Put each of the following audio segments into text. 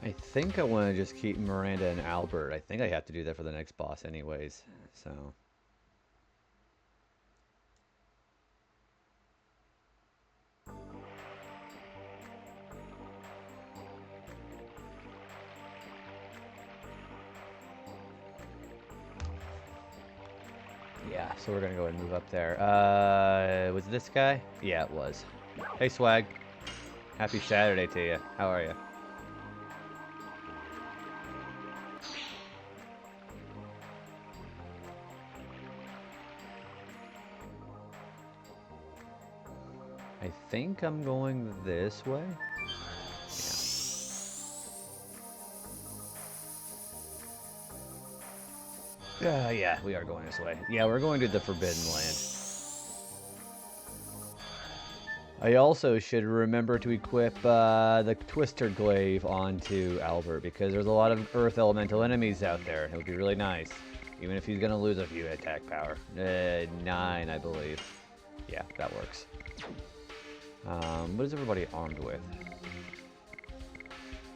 I think I want to just keep Miranda and Albert. I think I have to do that for the next boss anyways. So, yeah, so we're going to go ahead and move up there. Was it this guy? Yeah, it was. Hey, Swag. Happy Saturday to you. How are you? I think I'm going this way. Yeah, we are going this way. Yeah, we're going to the Forbidden Land. I also should remember to equip the Twister Glaive onto Albert because there's a lot of Earth Elemental enemies out there. It would be really nice, even if he's going to lose a few attack power. 9, I believe. Yeah, that works. What is everybody armed with?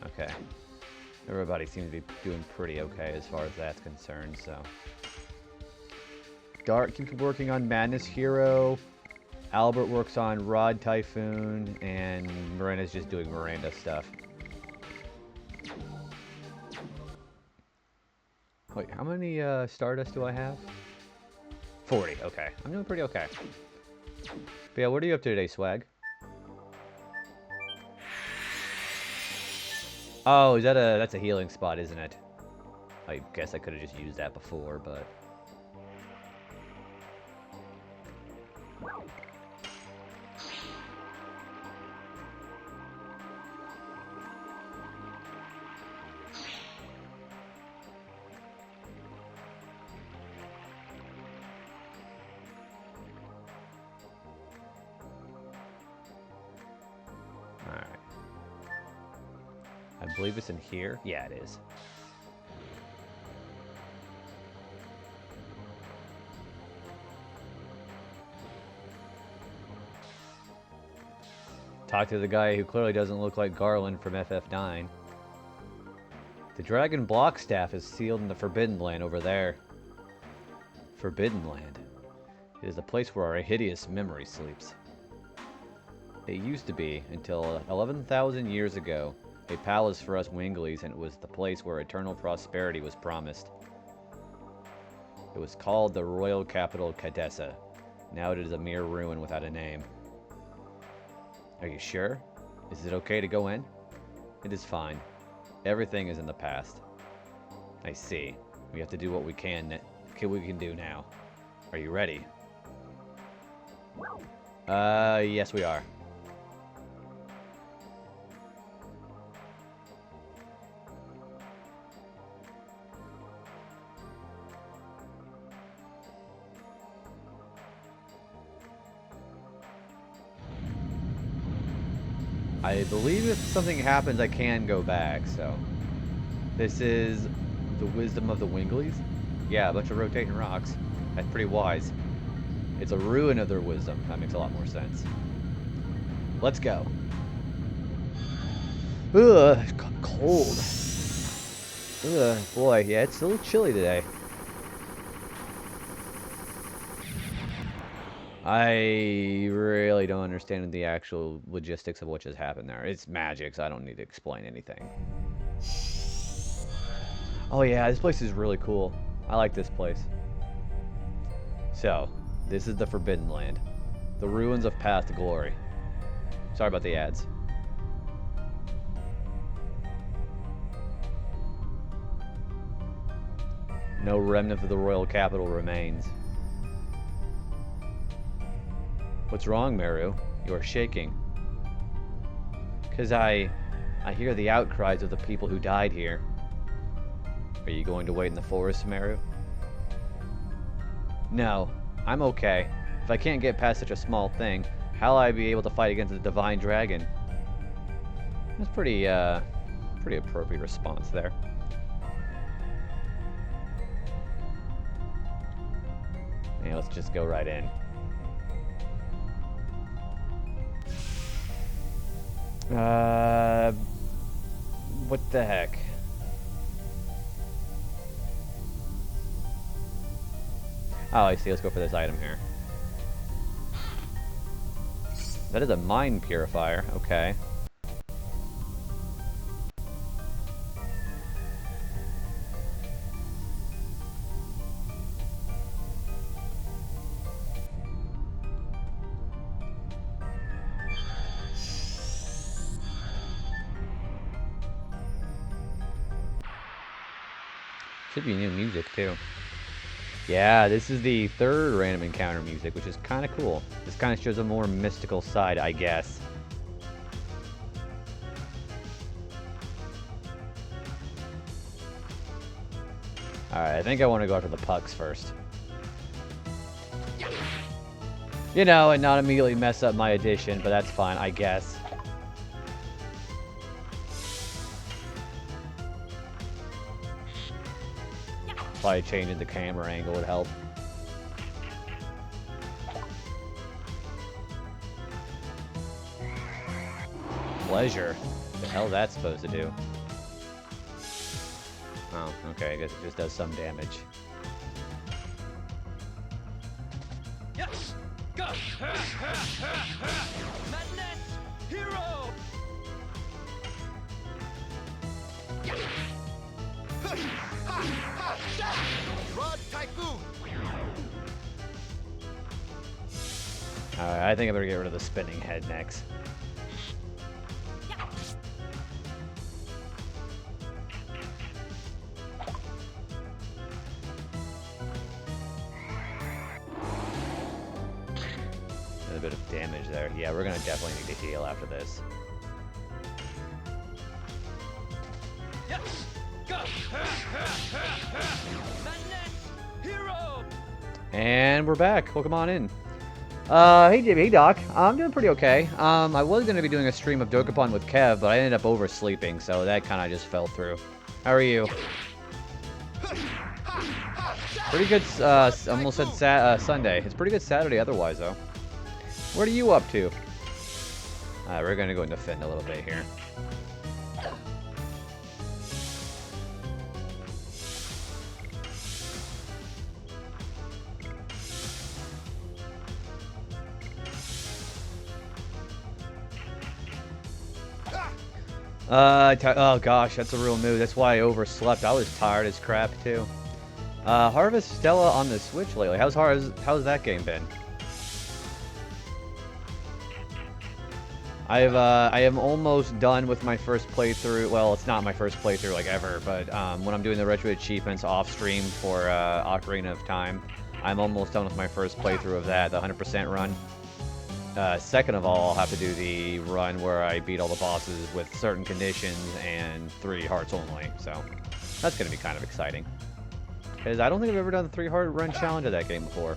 Okay. Everybody seems to be doing pretty okay as far as that's concerned, so. Dart keeps working on Madness Hero. Albert works on Rod Typhoon, and Miranda's just doing Miranda stuff. Wait, how many Stardust do I have? 40, okay. I'm doing pretty okay. But yeah, what are you up to today, Swag? Oh, is that that's a healing spot, isn't it? I guess I could have just used that before, but... Alright. I believe it's in here. Yeah, it is. Talk to the guy who clearly doesn't look like Garland from FF9. The Dragon Block Staff is sealed in the Forbidden Land over there. Forbidden Land. It is the place where our hideous memory sleeps. It used to be, until 11,000 years ago, a palace for us Winglies, and it was the place where eternal prosperity was promised. It was called the Royal Capital Cadessa. Now it is a mere ruin without a name. Are you sure? Is it okay to go in? It is fine. Everything is in the past. I see. We have to do what we can do now. Are you ready? Yes we are. I believe if something happens, I can go back, so... This is the wisdom of the Winglies? Yeah, a bunch of rotating rocks. That's pretty wise. It's a ruin of their wisdom. That makes a lot more sense. Let's go. Ugh, it's cold. Ugh, boy, yeah, it's a little chilly today. I really don't understand the actual logistics of what just happened there. It's magic, so I don't need to explain anything. Oh yeah, this place is really cool. I like this place. So, this is the Forbidden Land. The ruins of past glory. Sorry about the ads. No remnant of the royal capital remains. What's wrong, Meru? You are shaking. 'Cause I hear the outcries of the people who died here. Are you going to wait in the forest, Meru? No, I'm okay. If I can't get past such a small thing, how'll I be able to fight against the divine dragon? That's pretty appropriate response there. Yeah, let's just go right in. What the heck? Oh, I see. Let's go for this item here. That is a mine purifier. Okay. Should be new music, too. Yeah, this is the third random encounter music, which is kind of cool. This kind of shows a more mystical side, I guess. Alright, I think I want to go after the pucks first. You know, and not immediately mess up my addition, but that's fine, I guess. Probably changing the camera angle would help. Pleasure? What the hell is that supposed to do? Oh, okay, I guess it just does some damage. Yes! Go! Madness! Hero! Rod Typhoon! Alright, I think I better get rid of the spinning head next. A bit of damage there. Yeah, we're gonna definitely need to heal after this. Yes! Go! Madness! Hero! And we're back. Welcome on in. Hey Jimmy, hey Doc. I'm doing pretty okay. I was gonna be doing a stream of Dokapon with Kev, but I ended up oversleeping, so that kind of just fell through. How are you? Pretty good. Almost said Sunday. It's pretty good Saturday otherwise, though. What are you up to? We're gonna go into Finn a little bit here. Oh gosh, that's a real move. That's why I overslept. I was tired as crap too. Harvest Stella on the Switch lately. How's that game been? I am almost done with my first playthrough. Well, it's not my first playthrough like ever, but when I'm doing the Retro Achievements off stream for Ocarina of Time, I'm almost done with my first playthrough of that, the 100% run. Second of all, I'll have to do the run where I beat all the bosses with certain conditions and 3 hearts only, so that's going to be kind of exciting. Because I don't think I've ever done the 3-heart run challenge of that game before.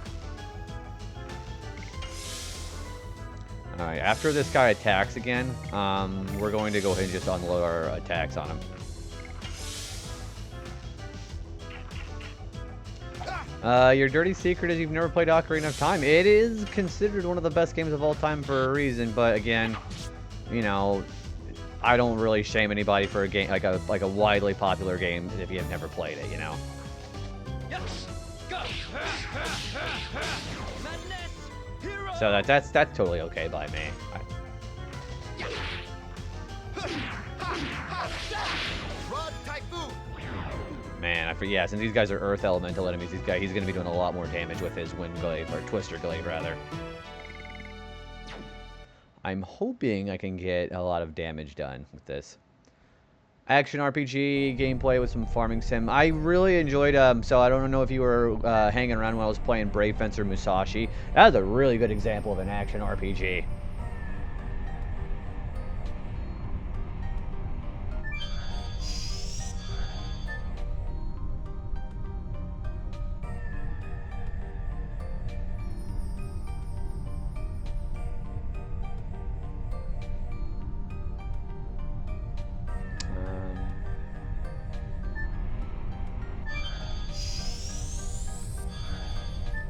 Alright, after this guy attacks again, we're going to go ahead and just unload our attacks on him. Your dirty secret is you've never played Ocarina of Time. It is considered one of the best games of all time for a reason, but again, you know, I don't really shame anybody for a game like a widely popular game if you have never played it, you know. Yes! Go! So that's totally okay by me. Man, yeah, since these guys are Earth Elemental enemies, he's going to be doing a lot more damage with his Wind Glaive, or Twister Glaive, rather. I'm hoping I can get a lot of damage done with this. Action RPG gameplay with some farming sim. I really enjoyed, so I don't know if you were hanging around when I was playing Brave Fencer Musashi. That was a really good example of an action RPG.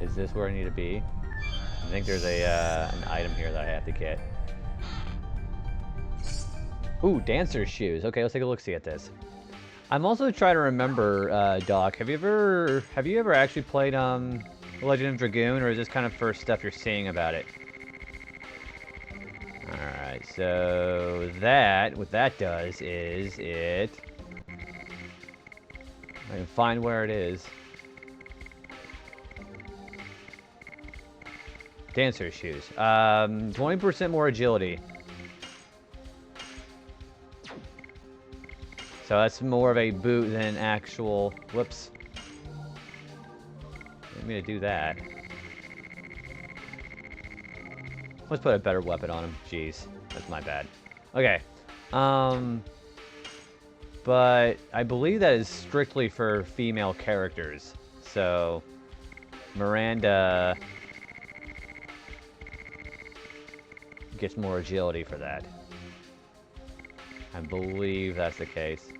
Is this where I need to be? I think there's an item here that I have to get. Ooh, dancer's shoes. Okay, let's take a look-see at this. I'm also trying to remember, Doc. Have you ever actually played The Legend of Dragoon, or is this kind of first stuff you're seeing about it? All right, so what that does is I can find where it is. Dancer shoes. 20% more agility. So that's more of a boot than actual... Whoops. Didn't mean to do that. Let's put a better weapon on him. Jeez. That's my bad. Okay. But I believe that is strictly for female characters. So... Miranda... gets more agility for that. I believe that's the case.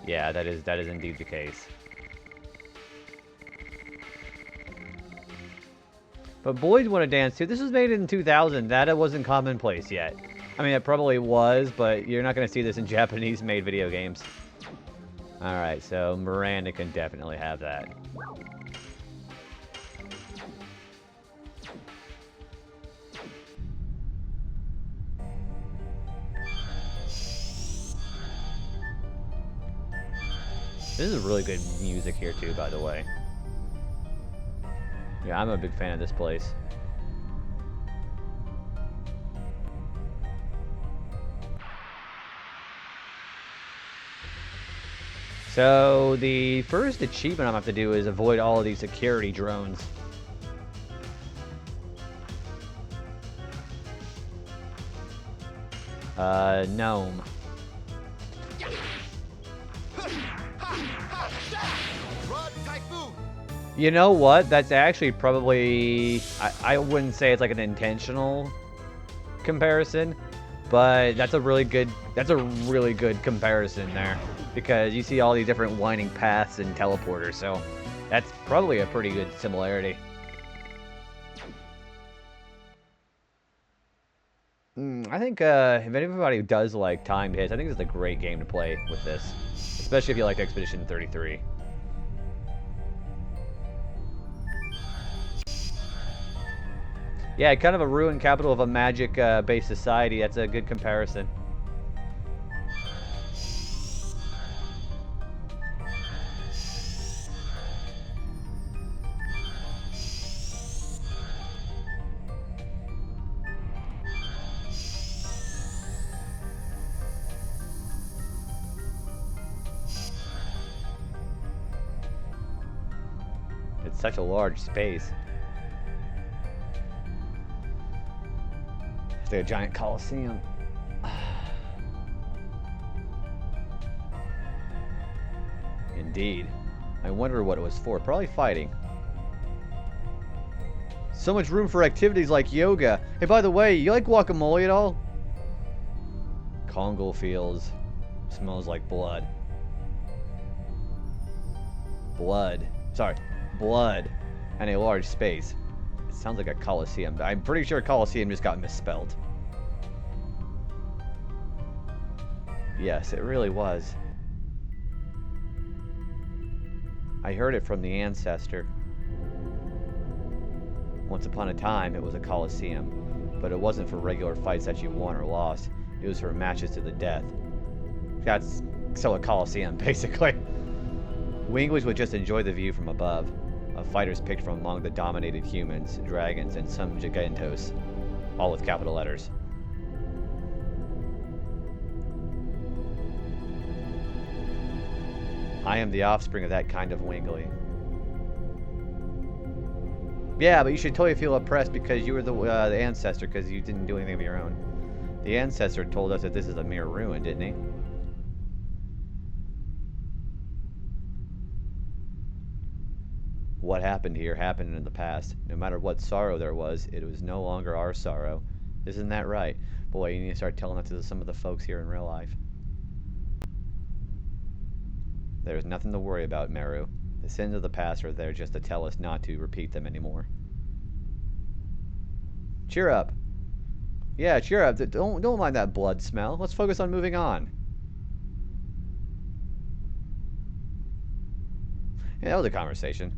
Yeah, that is indeed the case. But boys want to dance too. This was made in 2000. That wasn't commonplace yet. I mean, it probably was, but you're not going to see this in Japanese-made video games. Alright, so Miranda can definitely have that. This is really good music here too, by the way. Yeah, I'm a big fan of this place. So, the first achievement I'm going to have to do is avoid all of these security drones. Gnome. You know what? That's actually probably... I wouldn't say it's like an intentional comparison, but that's a really good comparison there. Because you see all these different winding paths and teleporters, so that's probably a pretty good similarity. I think if anybody does like timed hits, I think it's a great game to play with this. Especially if you like Expedition 33. Yeah, kind of a ruined capital of a magic-based society. That's a good comparison. It's such a large space. It's like a giant coliseum. Indeed. I wonder what it was for. Probably fighting. So much room for activities like yoga. Hey, by the way, you like guacamole at all? Congo fields. Smells like blood. Blood. Sorry. Blood. And a large space. It sounds like a coliseum. I'm pretty sure coliseum just got misspelled. Yes, it really was. I heard it from the ancestor. Once upon a time, it was a coliseum, but it wasn't for regular fights that you won or lost. It was for matches to the death. That's so a coliseum, basically. Winglies would just enjoy the view from above. Fighters picked from among the dominated humans, dragons, and some gigantos, all with capital letters. I am the offspring of that kind of Wingly. Yeah, but you should totally feel oppressed because you were the ancestor because you didn't do anything of your own. The ancestor told us that this is a mere ruin, didn't he? What happened here happened in the past. No matter what sorrow there was, it was no longer our sorrow. Isn't that right? Boy, you need to start telling that to some of the folks here in real life. There's nothing to worry about, Meru. The sins of the past are there just to tell us not to repeat them anymore. Cheer up. Yeah, cheer up. Don't mind that blood smell. Let's focus on moving on. Yeah, that was a conversation.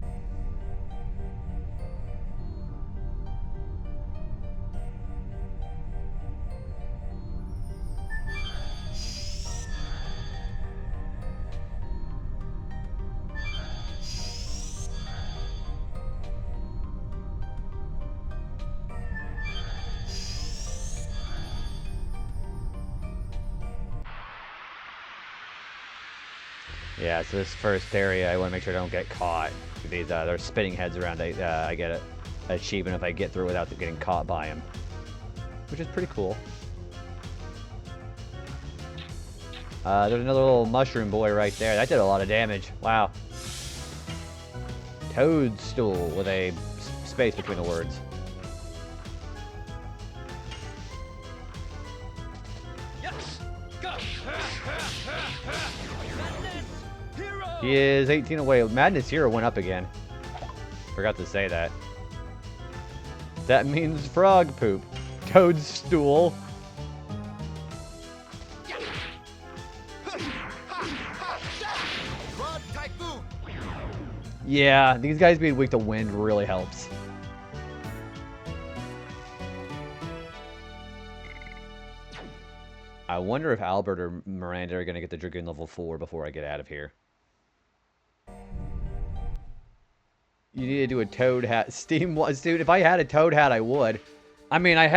Yeah, so this first area, I want to make sure I don't get caught. These there's spinning heads around. I get an achievement if I get through without getting caught by him, which is pretty cool. There's another little mushroom boy right there. That did a lot of damage. Wow. Toadstool with a space between the words. Yes. Go. Madness. Hero. He is 18 away. Madness Hero went up again. Forgot to say that. That means frog poop. Toadstool. Rod Typhoon. Yeah, these guys being weak to wind really helps. I wonder if Albert or Miranda are going to get the Dragoon level 4 before I get out of here. You need to do a toad hat. Steam was, dude, if I had a toad hat, I would. I mean, I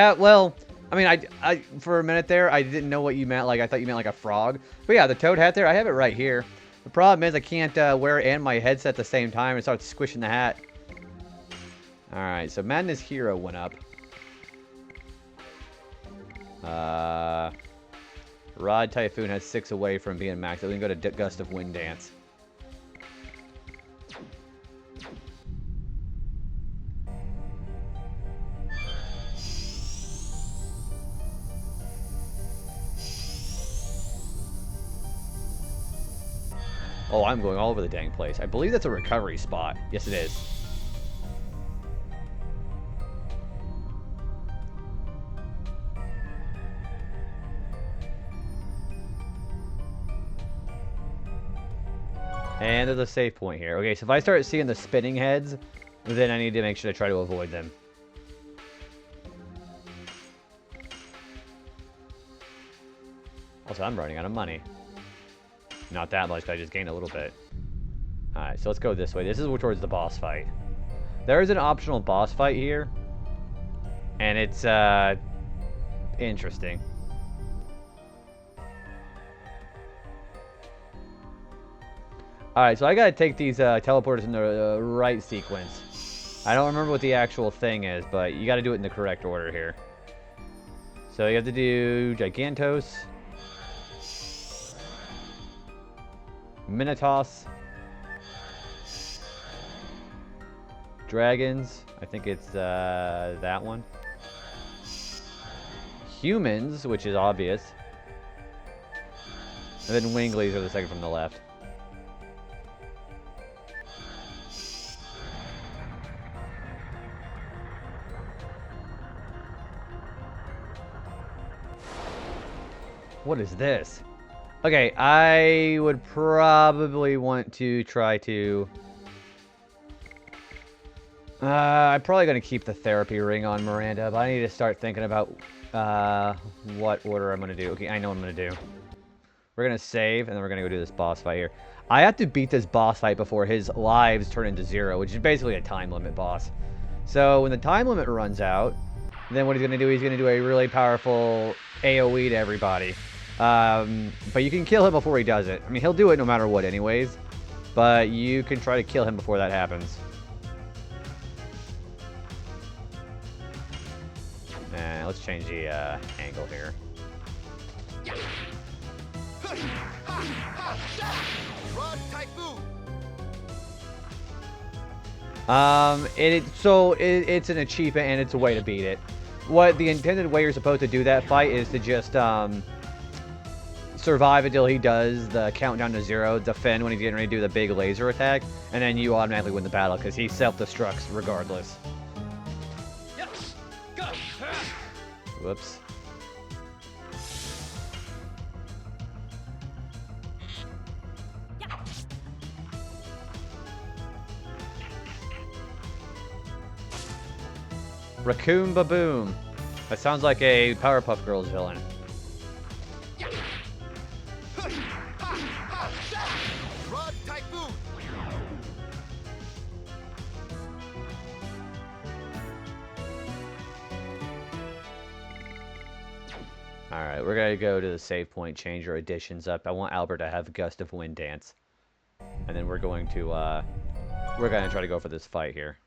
for a minute there, I didn't know what you meant. Like, I thought you meant like a frog. But yeah, the toad hat there, I have it right here. The problem is I can't wear it and my headset at the same time and start squishing the hat. Alright, so Madness Hero went up. Rod Typhoon has 6 away from being maxed. We can go to Gust of Wind Dance. Oh, I'm going all over the dang place. I believe that's a recovery spot. Yes, it is. And there's a save point here. Okay, so if I start seeing the spinning heads, then I need to make sure to try to avoid them. Also, I'm running out of money. Not that much, but I just gained a little bit. Alright, so let's go this way. This is towards the boss fight. There is an optional boss fight here. And it's, interesting. Alright, so I gotta take these teleporters in the right sequence. I don't remember what the actual thing is, but you gotta do it in the correct order here. So you have to do Gigantos, Minotaurs, Dragons, I think it's that one. Humans, which is obvious. And then Winglies are the second from the left. What is this? Okay, I would probably want to try to... I'm probably going to keep the therapy ring on Miranda, but I need to start thinking about what order I'm going to do. Okay, I know what I'm going to do. We're going to save, and then we're going to go do this boss fight here. I have to beat this boss fight before his lives turn into 0, which is basically a time limit boss. So when the time limit runs out, then what he's going to do, he's going to do a really powerful AoE to everybody. But you can kill him before he does it. I mean, he'll do it no matter what anyways. But you can try to kill him before that happens. Let's change the angle here. Rod Typhoon. It's an achievement and it's a way to beat it. What the intended way you're supposed to do that fight is to just survive until he does the countdown to 0, defend when he's getting ready to do the big laser attack, and then you automatically win the battle because he self-destructs regardless. Yes. Go. Whoops. Raccoon Baboom. That sounds like a Powerpuff Girls villain. Rod Typhoon. Alright, we're gonna go to the save point, change our additions up. I want Albert to have Gust of Wind dance. And then we're gonna try to go for this fight here.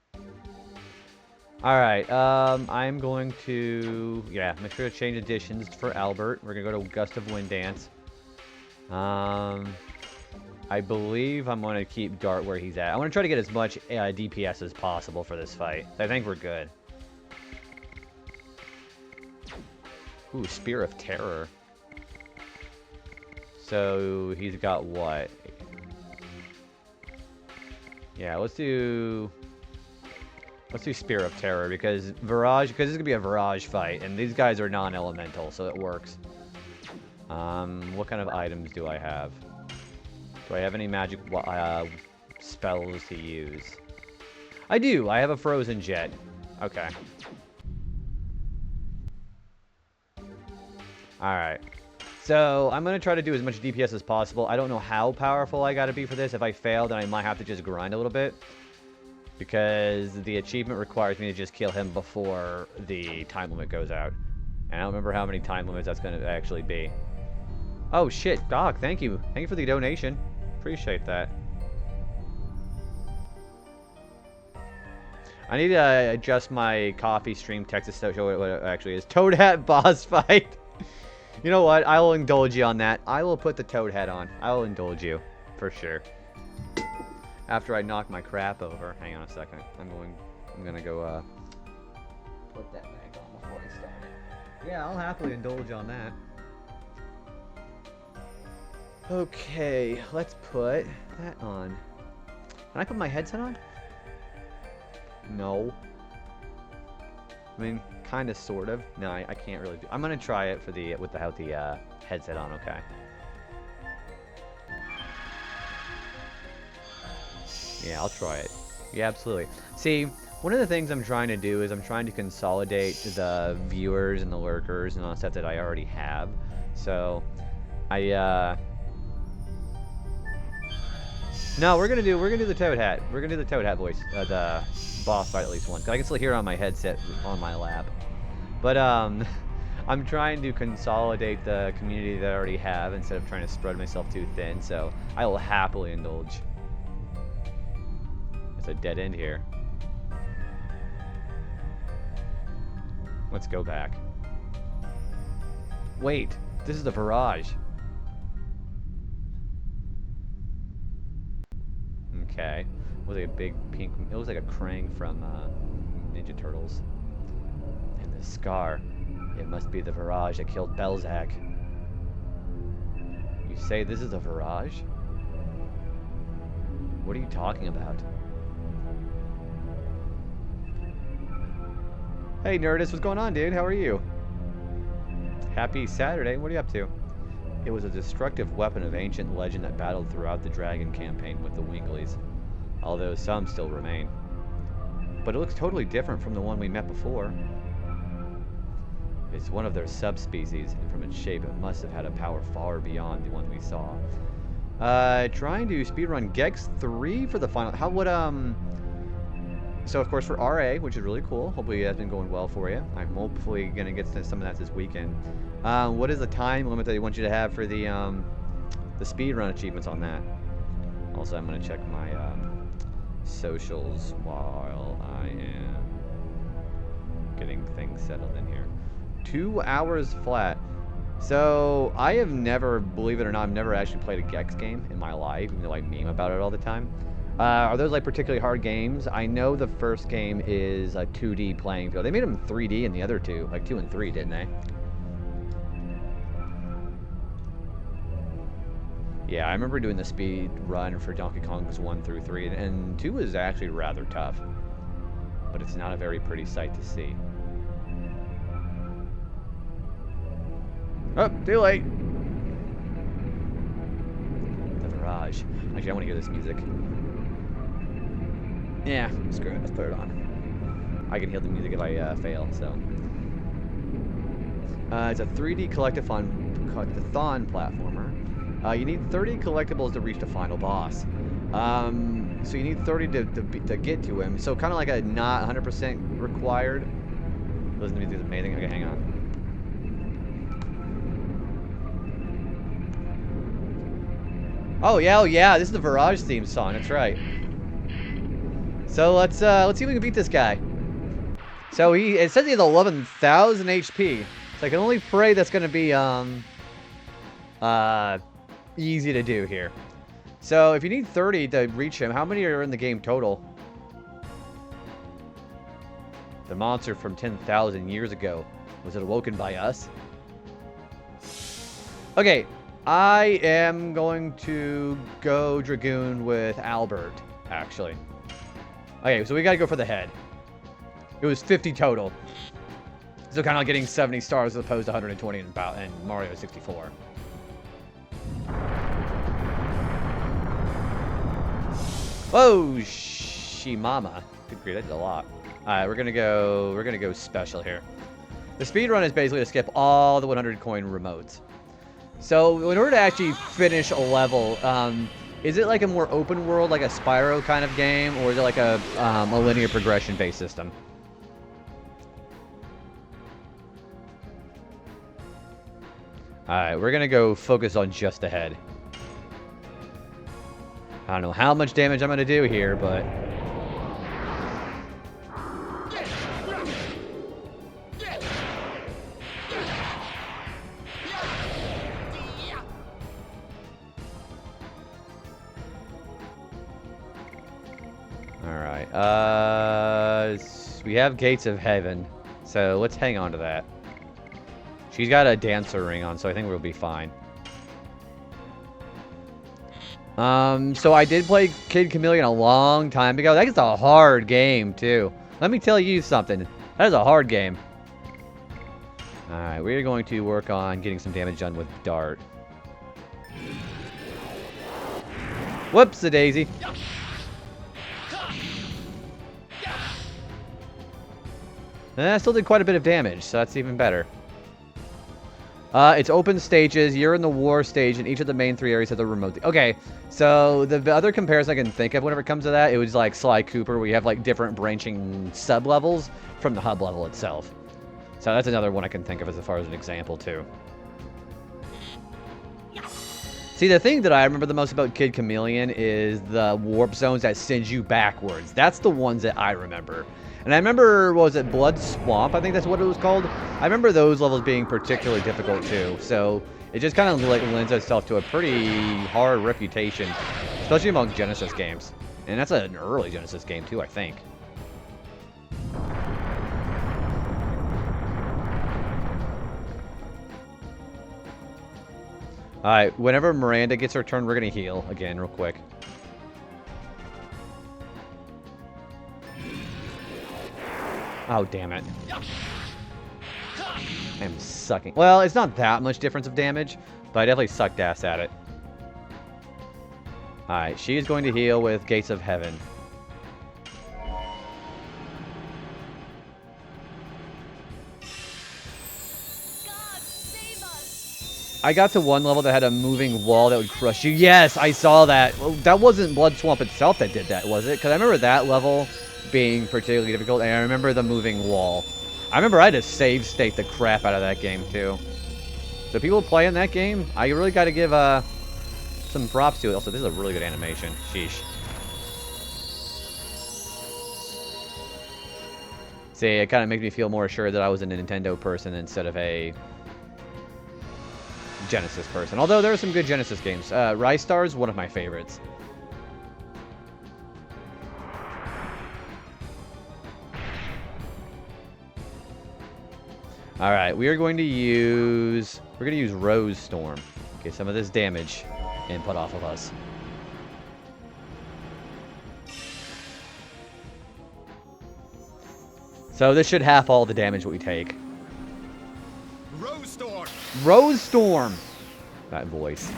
Alright, I'm going to, make sure to change additions for Albert. We're gonna go to Gust of Wind dance. I believe I'm gonna keep Dart where he's at. I wanna try to get as much DPS as possible for this fight. I think we're good. Ooh, Spear of Terror. So, he's got what? Yeah, let's do Spear of Terror, because this is going to be a Virage fight, and these guys are non-elemental, so it works. What kind of items do I have? Do I have any magic spells to use? I do! I have a Frozen Jet. Okay. Alright. So, I'm going to try to do as much DPS as possible. I don't know how powerful I got to be for this. If I fail, then I might have to just grind a little bit. Because the achievement requires me to just kill him before the time limit goes out. And I don't remember how many time limits that's going to actually be. Oh shit, Doc, thank you. Thank you for the donation. Appreciate that. I need to adjust my coffee stream text to show what it actually is. Toad Hat boss fight. You know what? I will indulge you on that. I will put the Toad Hat on. I will indulge you. For sure. After I knock my crap over. Hang on a second. I'm gonna go put that back on before I start it. Yeah, I'll happily indulge on that. Okay, let's put that on. Can I put my headset on? No. I mean, kind of, sort of. No, I can't really do. I'm gonna try it without the headset on. Okay. Yeah, I'll try it. Yeah, absolutely. See, one of the things I'm trying to do is I'm trying to consolidate the viewers and the lurkers and all the stuff that I already have. So, no, we're gonna do the Toad Hat. We're gonna do the Toad Hat voice, the boss fight at least once. I can still hear it on my headset on my lap. But I'm trying to consolidate the community that I already have instead of trying to spread myself too thin. So I will happily indulge. It's a dead end here. Let's go back. Wait, this is the Virage. Okay. It was like a big pink. It was like a Krang from Ninja Turtles. And the scar. It must be the Virage that killed Belzac. You say this is a Virage? What are you talking about? Hey Nerdist, what's going on, dude? How are you? Happy Saturday. What are you up to? It was a destructive weapon of ancient legend that battled throughout the Dragon campaign with the Winglies, although some still remain. But it looks totally different from the one we met before. It's one of their subspecies, and from its shape it must have had a power far beyond the one we saw. Trying to speedrun Gex 3 for the final... How would, So, of course, for RA, which is really cool. Hopefully that's been going well for you. I'm hopefully going to get some of that this weekend. What is the time limit that they want you to have for the speedrun achievements on that? Also, I'm going to check my socials while I am getting things settled in here. 2 hours flat. So, I have never, believe it or not, I've never actually played a Gex game in my life, even though I meme about it all the time. Are those like particularly hard games? I know the first game is a 2D playing field. They made them 3D in the other two, like 2 and 3, didn't they? Yeah, I remember doing the speed run for Donkey Kong's 1 through 3, and 2 is actually rather tough. But it's not a very pretty sight to see. Oh, too late. The Mirage. Actually, I want to hear this music. Yeah, screw it. Let's put it on. I can hear the music if I fail, so. It's a 3D collectathon platformer. You need 30 collectibles to reach the final boss. So you need 30 to get to him. So kind of like a not 100% required. Listen to music is amazing. Okay, hang on. Oh yeah, this is the Virage theme song. That's right. So let's see if we can beat this guy. So it says he has 11,000 HP. So I can only pray that's gonna be easy to do here. So if you need 30 to reach him, how many are in the game total? The monster from 10,000 years ago. Was it awoken by us? Okay, I am going to go Dragoon with Albert, actually. Okay, so we gotta go for the head. It was 50 total. So kind of like getting 70 stars as opposed to 120 in Mario 64. Whoa, Shimama. Good grief, that did a lot. Alright, we're gonna go special here. The speed run is basically to skip all the 100 coin remotes. So in order to actually finish a level, is it like a more open world, like a Spyro kind of game, or is it like a linear progression based system? Alright, we're gonna go focus on just the head. I don't know how much damage I'm gonna do here, but... Alright, we have Gates of Heaven, so let's hang on to that. She's got a dancer ring on, so I think we'll be fine. So I did play Kid Chameleon a long time ago. That is a hard game, too. Let me tell you something. That is a hard game. Alright, we're going to work on getting some damage done with Dart. Whoops-a-daisy. And I still did quite a bit of damage, so that's even better. It's open stages. You're in the war stage, and each of the main 3 areas have the remote. Okay, so the other comparison I can think of whenever it comes to that, it was like Sly Cooper, where you have like different branching sub-levels from the hub level itself. So that's another one I can think of as far as an example, too. See, the thing that I remember the most about Kid Chameleon is the warp zones that send you backwards. That's the ones that I remember. And I remember, what was it, Blood Swamp? I think that's what it was called. I remember those levels being particularly difficult, too. So it just kind of like lends itself to a pretty hard reputation, especially among Genesis games. And that's an early Genesis game, too, I think. Alright, whenever Miranda gets her turn, we're going to heal again real quick. Oh, damn it. I'm sucking. Well, it's not that much difference of damage, but I definitely sucked ass at it. Alright, she is going to heal with Gates of Heaven. God, save us. I got to one level that had a moving wall that would crush you. Yes, I saw that. Well, that wasn't Blood Swamp itself that did that, was it? Because I remember that level being particularly difficult, and I remember the moving wall. I remember I had to save state the crap out of that game, too. So people playing that game, I really got to give some props to it. Also, this is a really good animation. Sheesh. See, it kind of makes me feel more assured that I was a Nintendo person instead of a Genesis person. Although there are some good Genesis games. Rise Stars, one of my favorites. Alright, we're going to use Rose Storm. Get some of this damage input off of us. So this should half all the damage we take. Rose Storm. Rose Storm. That voice.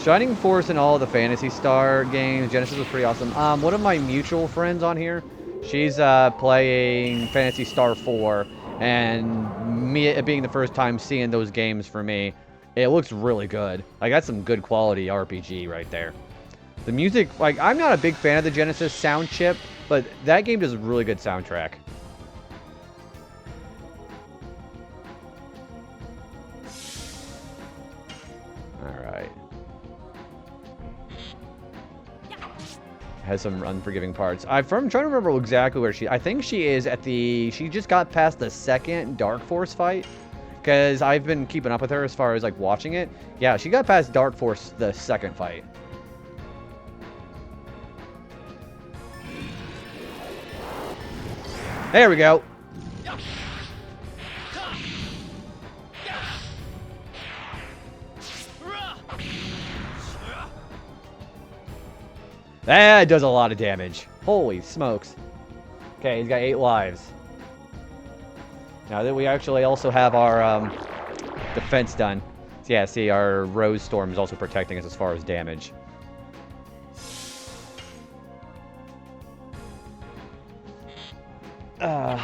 Shining Force in all the Phantasy Star games. Genesis was pretty awesome. One of my mutual friends on here, she's playing Phantasy Star 4, and me it being the first time seeing those games for me, it looks really good. Like, that's some good quality RPG right there. The music, like, I'm not a big fan of the Genesis sound chip, but that game does a really good soundtrack. Alright. Has some unforgiving parts. I'm trying to remember exactly where I think she is at the... She just got past the second Dark Force fight. Because I've been keeping up with her as far as, like, watching it. Yeah, she got past Dark Force the second fight. There we go. That does a lot of damage. Holy smokes. Okay, he's got 8 lives. Now that we actually also have our defense done. So yeah, see, our Rose Storm is also protecting us as far as damage.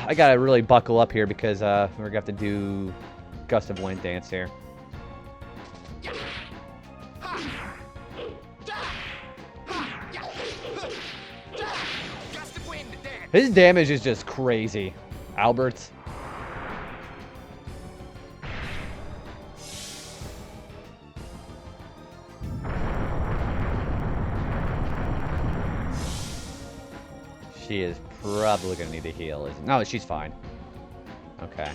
I gotta really buckle up here because we're gonna have to do Gust of Wind dance here. His damage is just crazy. Albert's. She is probably gonna need a heal, isn't? No, she's fine. Okay.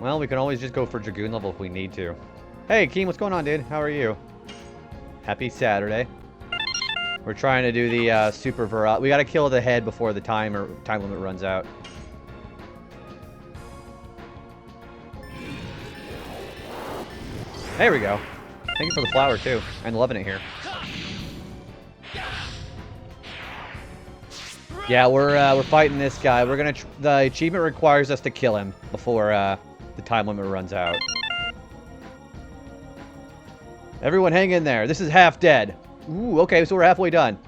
Well, we can always just go for Dragoon level if we need to. Hey, Keen, what's going on, dude? How are you? Happy Saturday. We're trying to do the super viral. We gotta kill the head before the time limit runs out. There we go. Thank you for the flower too. I'm loving it here. Yeah, we're fighting this guy. We're gonna. The achievement requires us to kill him before the time limit runs out. Everyone, hang in there. This is half dead. Ooh, okay, so we're halfway done.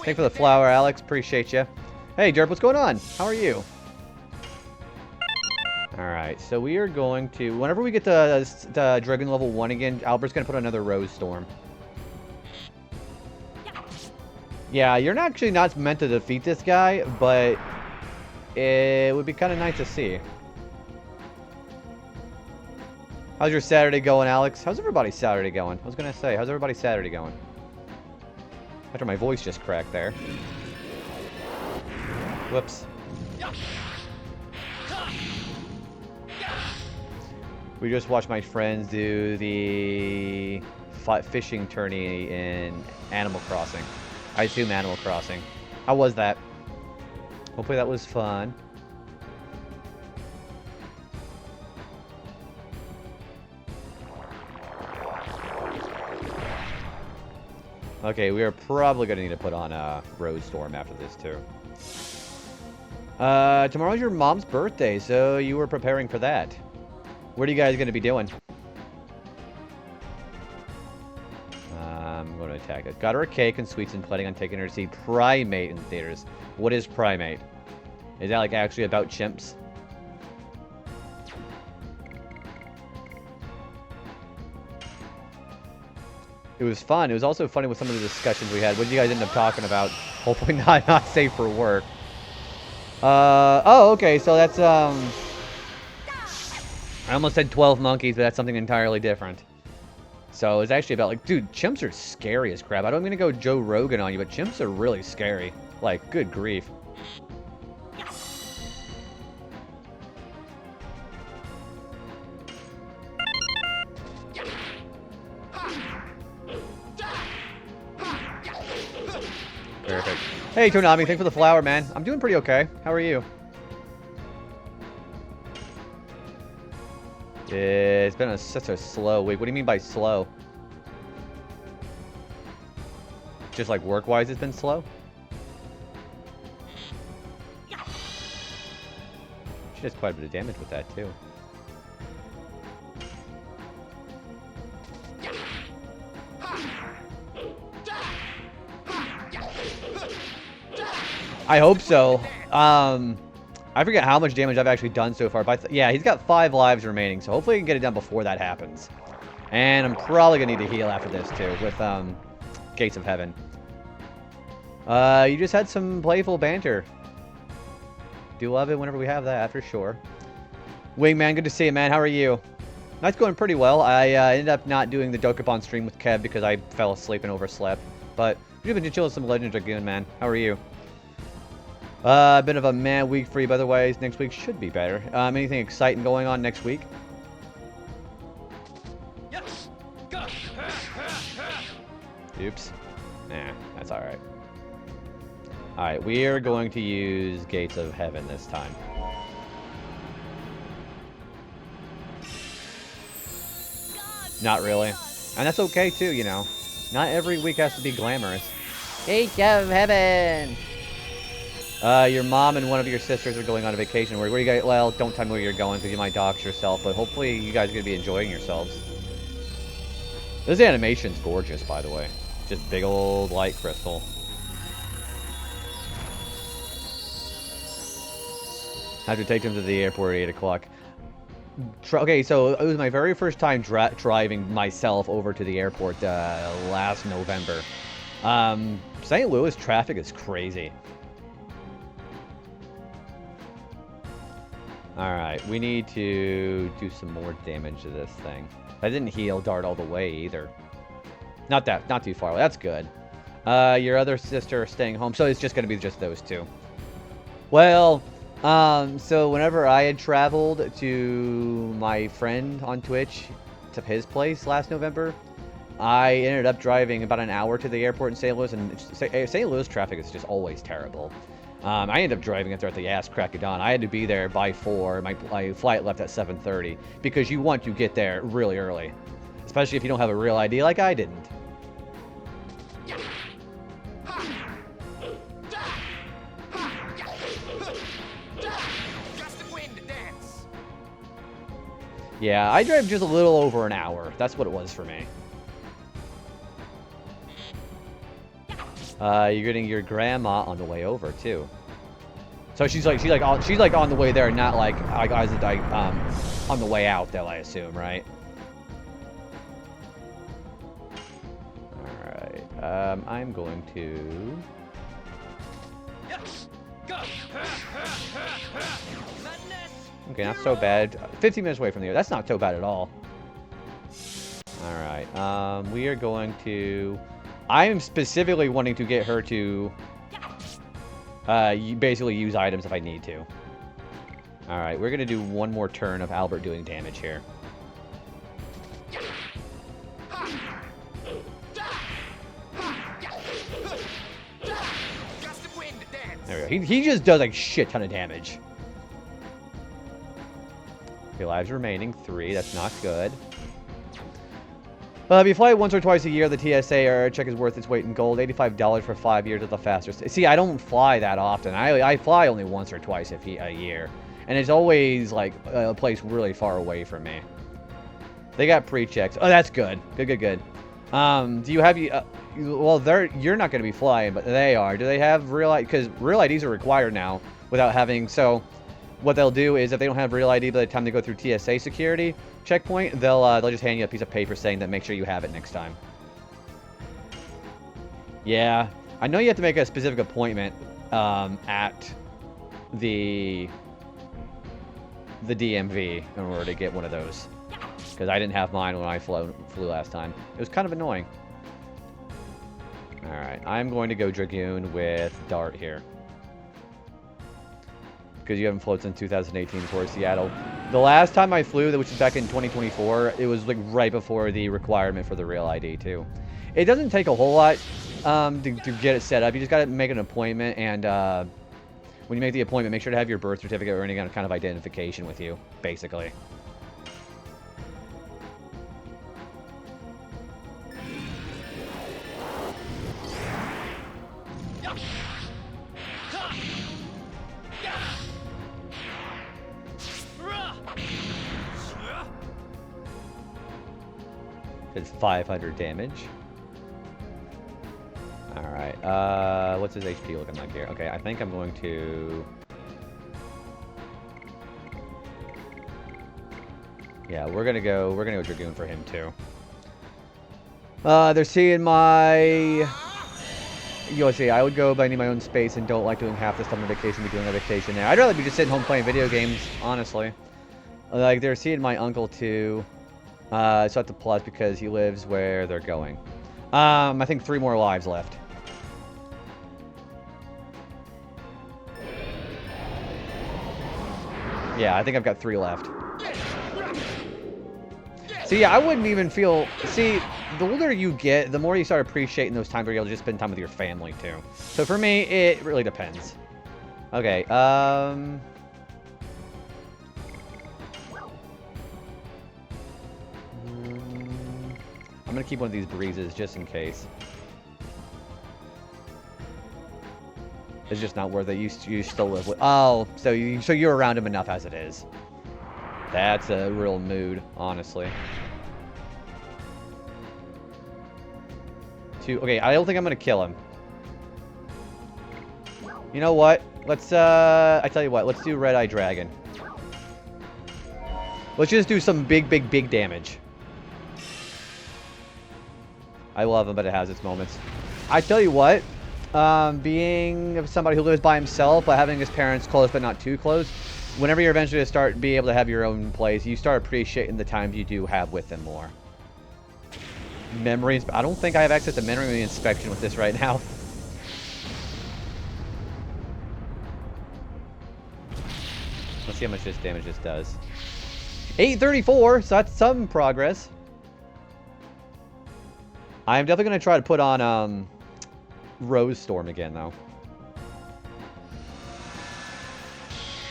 Thanks for the flower, Alex. Appreciate you. Hey, Derp, what's going on? How are you? Alright, so we are going to... Whenever we get to Dragon level 1 again, Albert's going to put another Rose Storm. Yeah, you're actually not meant to defeat this guy, but it would be kind of nice to see. How's your Saturday going, Alex? How's everybody's Saturday going? I was going to say, how's everybody's Saturday going? After my voice just cracked there. Whoops. We just watched my friends do the fishing tourney in Animal Crossing. I assume Animal Crossing. How was that? Hopefully that was fun. Okay, we are probably going to need to put on a Rose Storm after this, too. Tomorrow's your mom's birthday, so you were preparing for that. What are you guys going to be doing? I'm going to attack it. Got her a cake and sweets and planning on taking her to see Primate in theaters. What is Primate? Is that, like, actually about chimps? It was fun. It was also funny with some of the discussions we had. What did you guys end up talking about? Hopefully not safe for work. Oh, okay. So that's, I almost said 12 monkeys, but that's something entirely different. So it's actually about, like, dude, chimps are scary as crap. I'm going to go Joe Rogan on you, but chimps are really scary. Like, good grief. Perfect. Hey, Tonami, thanks for the flower, man. I'm doing pretty okay. How are you? It's been such a slow week. What do you mean by slow? Just like work-wise, it's been slow? She does quite a bit of damage with that, too. I hope so. I forget how much damage I've actually done so far, but yeah, he's got 5 lives remaining, so hopefully I can get it done before that happens. And I'm probably going to need to heal after this, too, with Gates of Heaven. You just had some playful banter. Do love it whenever we have that, for sure. Wingman, good to see you, man. How are you? Night's going pretty well. I ended up not doing the Dokapon stream with Kev because I fell asleep and overslept. But we've been chilling with some Legend Dragoon, man. How are you? A bit of a mad week for you, by the way. Next week should be better. Anything exciting going on next week? Yes. Oops. Nah, that's alright. Alright, we are going to use Gates of Heaven this time. Not really. And that's okay, too, you know. Not every week has to be glamorous. Gates of Heaven! Your mom and one of your sisters are going on a vacation. Where you guys? Well, don't tell me where you're going because you might dox yourself. But hopefully you guys are going to be enjoying yourselves. This animation's gorgeous, by the way. Just big old light crystal. Have to take them to the airport at 8 o'clock. Okay, so it was my very first time driving myself over to the airport last November. St. Louis traffic is crazy. Alright, we need to do some more damage to this thing. I didn't heal Dart all the way either. Not too far away. That's good. Your other sister staying home, so it's just going to be just those two. Well, so whenever I had traveled to my friend on Twitch, to his place last November, I ended up driving about an hour to the airport in St. Louis, and St. Louis traffic is just always terrible. I ended up driving it there at the ass crack of dawn. I had to be there by 4. My flight left at 7:30 because you want to get there really early, especially if you don't have a real ID like I didn't. Yeah, I drove just a little over an hour. That's what it was for me. You're getting your grandma on the way over too. So she's like on the way there, not like on the way out though, I assume, right? All right. I'm going to. Okay, not so bad. 15 minutes away from the air. That's not so bad at all. All right. We are going to. I am specifically wanting to get her to basically use items if I need to. Alright, we're going to do one more turn of Albert doing damage here. There we go. He just does like shit ton of damage. Okay, lives remaining 3. That's not good. If you fly once or twice a year, the TSA air check is worth its weight in gold. $85 for 5 years at the fastest. See, I don't fly that often. I fly only once or twice a year. And it's always, like, a place really far away from me. They got pre-checks. Oh, that's good. Good. Do you have... well, you're not going to be flying, but they are. Do they have real... Because real IDs are required now without having... So, what they'll do is if they don't have real ID by the time they go through TSA security checkpoint, they'll just hand you a piece of paper saying that make sure you have it next time. Yeah, I know you have to make a specific appointment at the DMV in order to get one of those, because I didn't have mine when I flew last time. It was kind of annoying. All right, I'm going to go Dragoon with Dart here, because you haven't flown since 2018 towards Seattle. The last time I flew, which was back in 2024, it was like right before the requirement for the real ID too. It doesn't take a whole lot to get it set up. You just got to make an appointment, and when you make the appointment, make sure to have your birth certificate or any kind of identification with you, basically. It's 500 damage. Alright, what's his HP looking like here? Okay, I think I'm going to... Yeah, we're gonna go Dragoon for him too. They're seeing my... USA, I would go, but I need my own space and don't like doing half the stuff on vacation, be doing a vacation there. I'd rather be just sitting home playing video games, honestly. Like, they're seeing my uncle too. So I have to plus because he lives where they're going. I think 3 more lives left. Yeah, I think I've got 3 left. See, I wouldn't even feel... See, the older you get, the more you start appreciating those times where you're able to just spend time with your family, too. So for me, it really depends. Okay, I'm gonna keep one of these breezes just in case. It's just not worth it. You still live with... Oh, so you're around him enough as it is. That's a real mood, honestly. Okay, I don't think I'm gonna kill him. You know what? Let's, I tell you what, let's do Red-Eye Dragon. Let's just do some big damage. I love him, but it has its moments. I tell you what, being somebody who lives by himself, but having his parents close but not too close, whenever you're eventually to be able to have your own place, you start appreciating the times you do have with them more. Memories. I don't think I have access to memory inspection with this right now. Let's see how much this damage this does. 834, so that's some progress. I'm definitely going to try to put on Rose Storm again, though.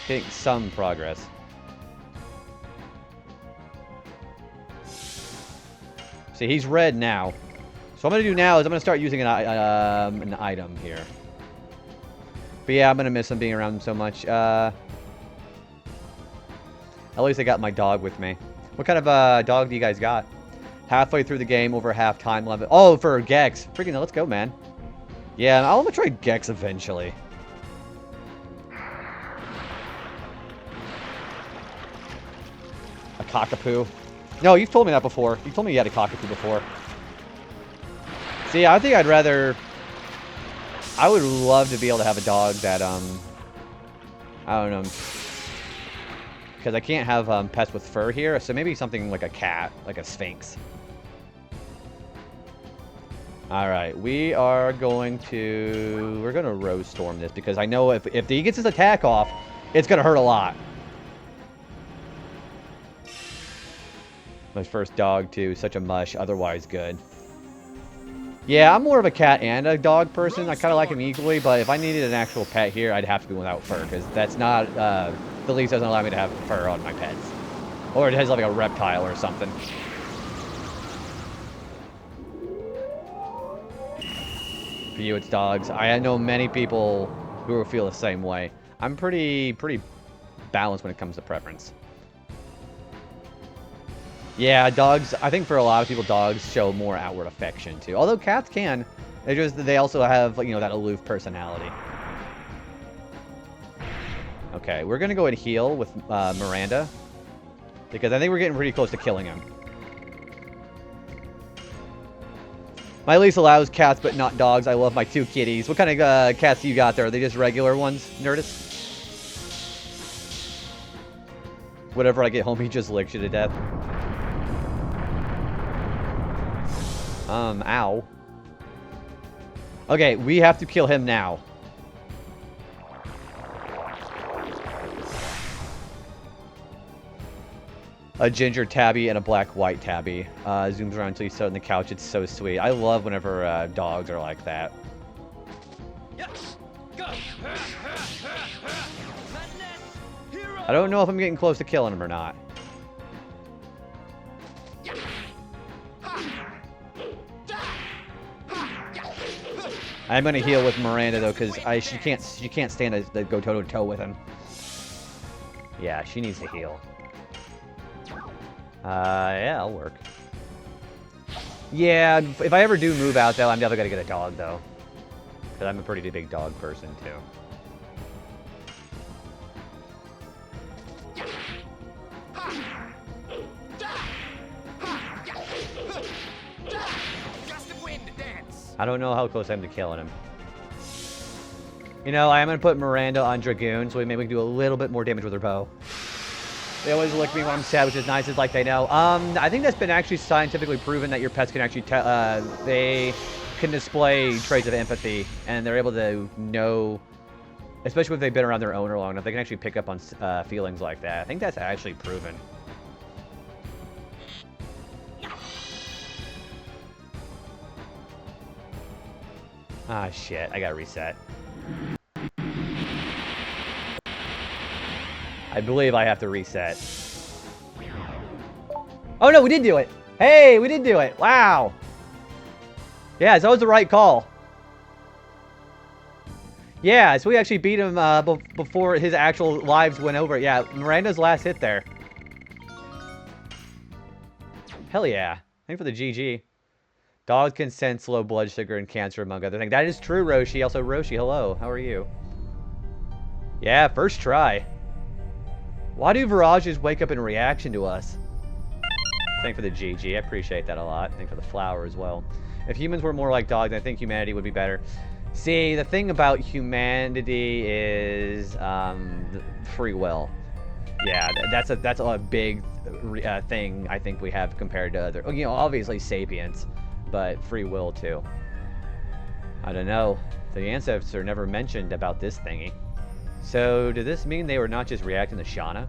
Getting some progress. See, he's red now. So what I'm going to do now is I'm going to start using an item here. But yeah, I'm going to miss him being around him so much. At least I got my dog with me. What kind of dog do you guys got? Halfway through the game, over half time limit. Oh, for Gex. Freaking, let's go, man. Yeah, I'm going to try Gex eventually. A cockapoo. No, you've told me that before. You told me you had a cockapoo before. See, I think I'd rather... I would love to be able to have a dog that, I don't know. Because I can't have pets with fur here, so maybe something like a cat, like a sphinx. Alright, we're going to Rose Storm this, because I know if he gets his attack off, it's going to hurt a lot. My first dog, too. Such a mush. Otherwise good. Yeah, I'm more of a cat and a dog person. I kind of like them equally, but if I needed an actual pet here, I'd have to be without fur, because that's not... the lease doesn't allow me to have fur on my pets. Or it has like a reptile or something. For you, it's dogs. I know many people who feel the same way. I'm pretty balanced when it comes to preference. Yeah, dogs, I think for a lot of people, dogs show more outward affection, too. Although cats can. They also have, you know, that aloof personality. Okay, we're going to go and heal with Miranda. Because I think we're getting pretty close to killing him. My lease allows cats, but not dogs. I love my 2 kitties. What kind of cats do you got there? Are they just regular ones, Nerdist? Whenever I get home, he just licks you to death. Ow. Okay, we have to kill him now. A ginger tabby and a black-white tabby. Zooms around until you sit on the couch. It's so sweet. I love whenever dogs are like that. I don't know if I'm getting close to killing him or not. I'm gonna heal with Miranda though, because she can't stand to go toe to toe with him. Yeah, she needs to heal. Yeah, I'll work. Yeah, if I ever do move out, though, I'm definitely going to get a dog, though. Because I'm a pretty big dog person, too. Gust of wind, dance. I don't know how close I am to killing him. You know, I am going to put Miranda on Dragoon, so maybe we can do a little bit more damage with her bow. They always look at me when I'm sad, which is nice. It's like they know. I think that's been actually scientifically proven that your pets can actually they can display traits of empathy, and they're able to know, especially if they've been around their owner long enough, they can actually pick up on feelings like that. I think that's actually proven. Ah, shit. I gotta reset. I believe I have to reset. Oh, no, we did do it. Hey, we did do it. Wow. Yeah, so that was the right call. Yeah, so we actually beat him before his actual lives went over. Yeah, Miranda's last hit there. Hell yeah. Thanks for the GG. Dogs can sense low blood sugar and cancer, among other things. That is true, Roshi. Also, Roshi, hello. How are you? Yeah, first try. Why do Virages wake up in reaction to us? Thanks for the GG. I appreciate that a lot. Thanks for the flower as well. If humans were more like dogs, I think humanity would be better. See, the thing about humanity is free will. Yeah, that's a big thing I think we have compared to other. You know, obviously sapiens, but free will too. I don't know. The ancestors are never mentioned about this thingy. So, did this mean they were not just reacting to Shauna?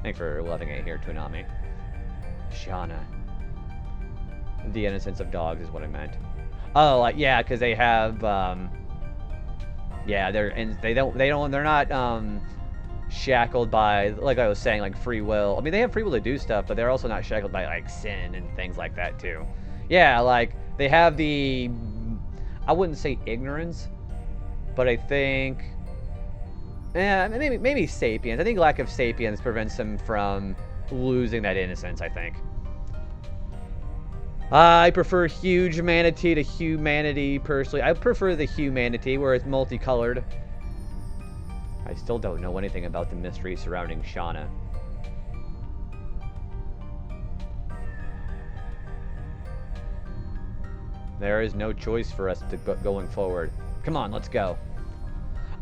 Thanks for loving it here, Toonami. Shauna. The innocence of dogs is what I meant. Oh, like, yeah, because they have, yeah, they're not, shackled by, like I was saying, like, free will. I mean, they have free will to do stuff, but they're also not shackled by, like, sin and things like that, too. Yeah, like, they have the, I wouldn't say ignorance, but I think, maybe sapience. I think lack of sapience prevents them from losing that innocence, I think. I prefer huge manatee to humanity, personally. I prefer the humanity, where it's multicolored. I still don't know anything about the mystery surrounding Shauna. There is no choice for us to going forward. Come on, let's go.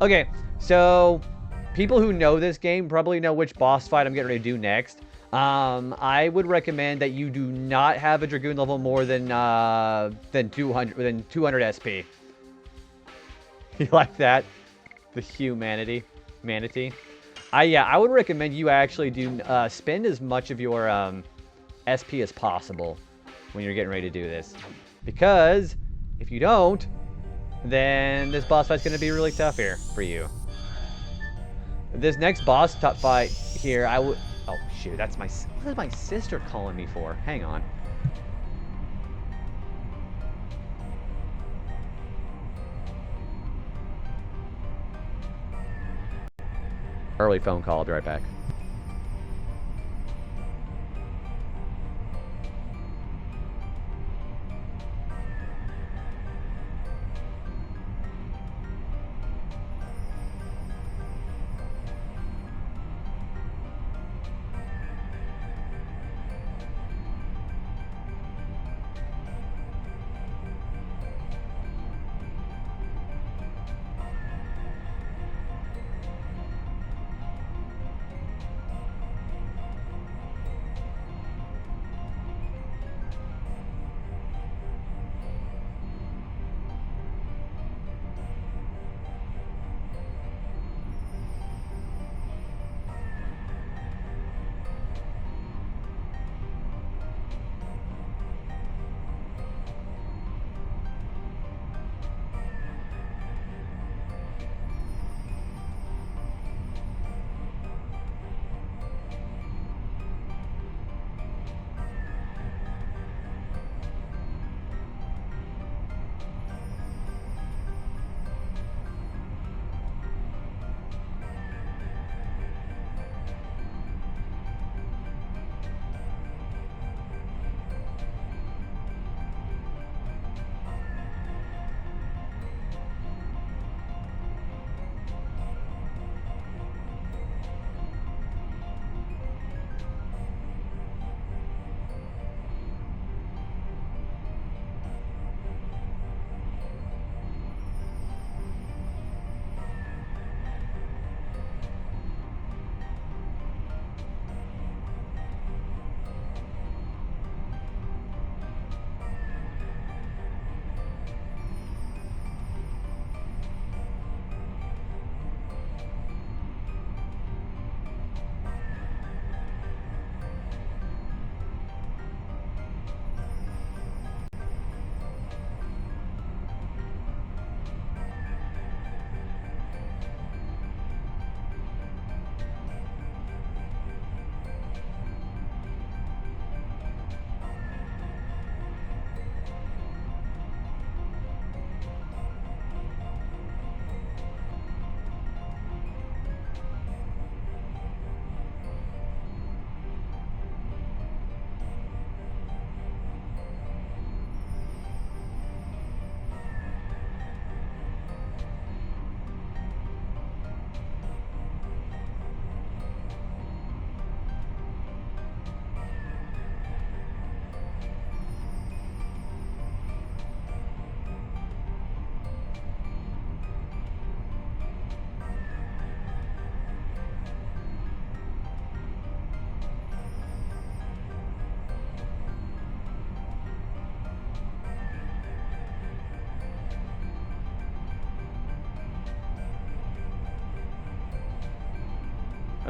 Okay, so people who know this game probably know which boss fight I'm getting ready to do next. I would recommend that you do not have a Dragoon level more than 200 SP. You like that? The humanity, manatee. Yeah, I would recommend you actually do spend as much of your SP as possible when you're getting ready to do this, because if you don't, then this boss fight's going to be really tough here for you. This next boss fight here, I would... Oh, shoot, that's my... What is my sister calling me for? Hang on. Early phone call. I'll be right back.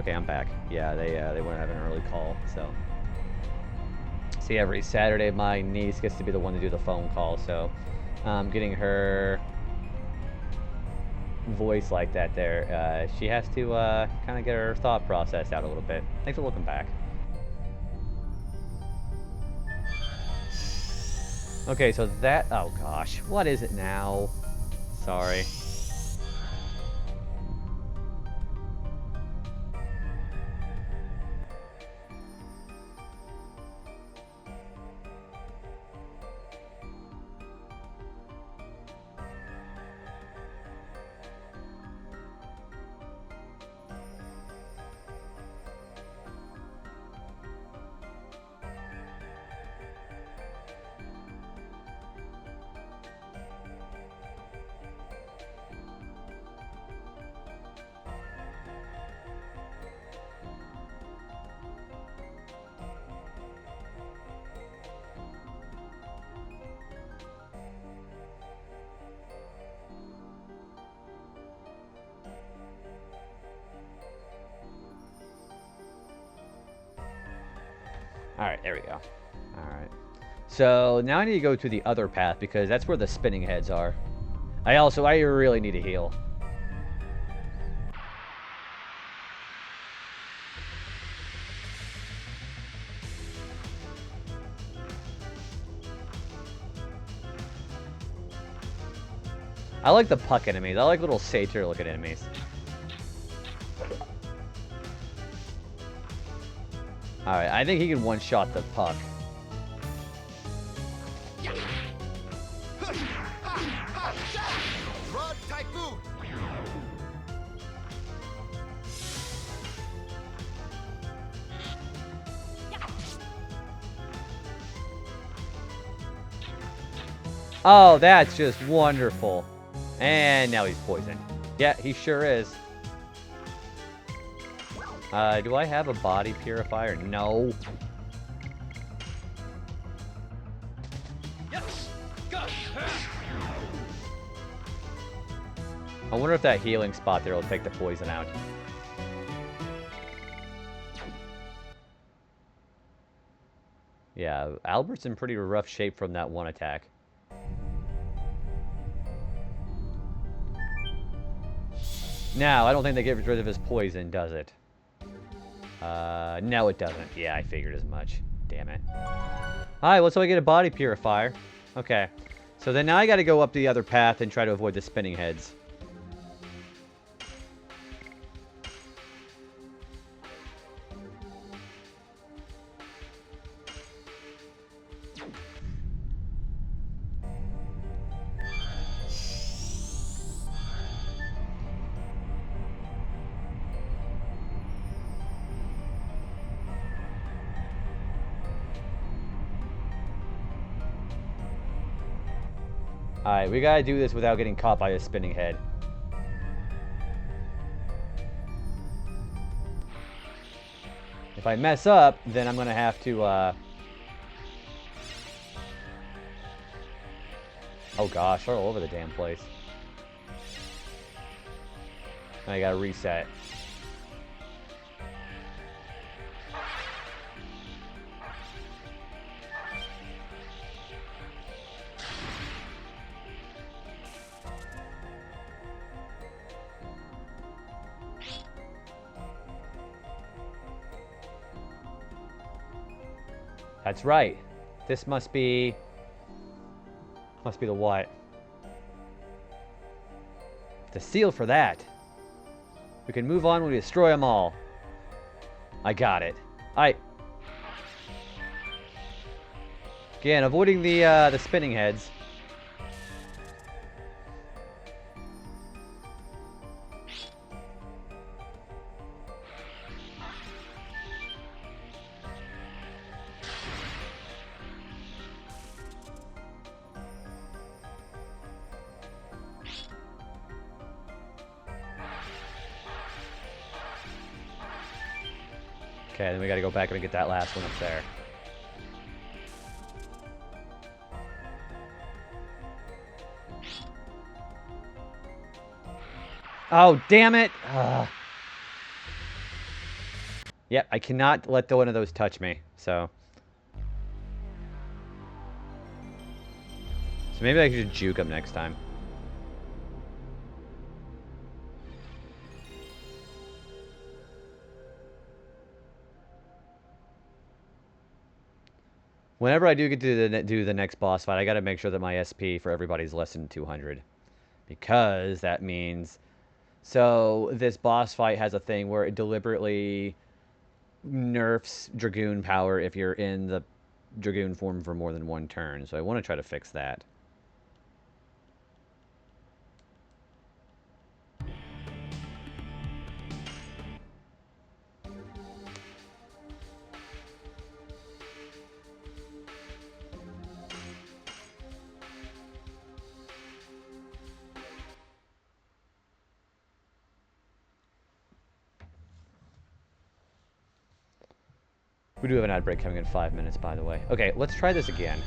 Okay, I'm back. Yeah, they want to have an early call, so. See, every Saturday my niece gets to be the one to do the phone call, so getting her voice like that there, she has to kind of get her thought process out a little bit. Thanks for looking back. Okay, so that, oh gosh, what is it now? Sorry. Alright, there we go. Alright. So, now I need to go to the other path, because that's where the spinning heads are. I really need to heal. I like the puck enemies. I like little satyr-looking enemies. Alright, I think he can one-shot the puck. Oh, that's just wonderful. And now he's poisoned. Yeah, he sure is. Do I have a body purifier? No. I wonder if that healing spot there will take the poison out. Yeah, Albert's in pretty rough shape from that one attack. Now, I don't think that gets rid of his poison, does it? No, it doesn't. Yeah, I figured as much. Damn it. Alright, well, so I get a body purifier. Okay. So then now I gotta go up the other path and try to avoid the spinning heads. Alright, we gotta do this without getting caught by a spinning head. If I mess up, then I'm gonna have to, oh gosh, all over the damn place. I gotta reset. That's right. This must be the what? The seal for that. We can move on when we destroy them all. I got it. Again, avoiding the spinning heads. Okay, then we gotta go back and get that last one up there. Oh, damn it! Ugh. Yep, I cannot let one of those touch me, so... So maybe I could just juke him next time. Whenever I do get to do the next boss fight, I gotta make sure that my SP for everybody's less than 200. Because that means... So, this boss fight has a thing where it deliberately nerfs Dragoon power if you're in the Dragoon form for more than one turn. So I want to try to fix that. We do have an ad break coming in 5 minutes, by the way. Okay, let's try this again.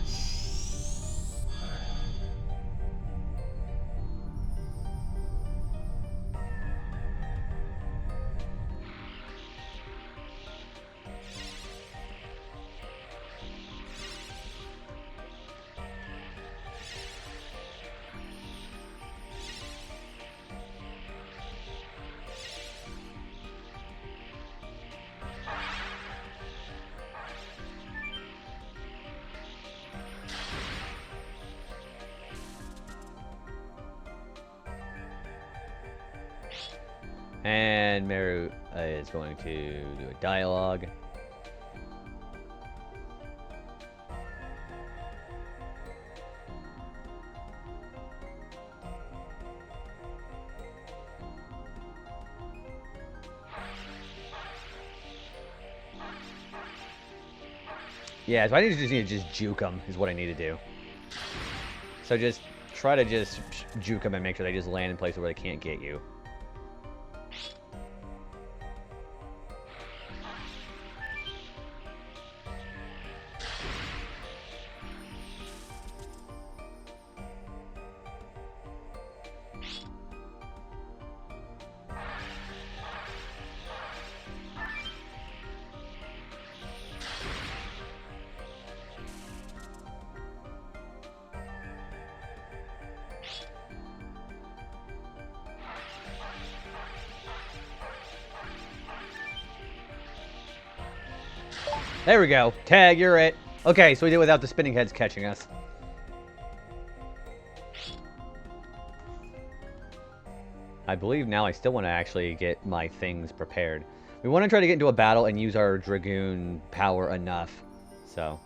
And Meru is going to do a dialogue. Yeah, so I just need to juke them is what I need to do. So just try to just juke them and make sure they just land in places where they can't get you. There we go. Tag, you're it. Okay, so we did it without the spinning heads catching us. I believe now I still want to actually get my things prepared. We want to try to get into a battle and use our Dragoon power enough. So...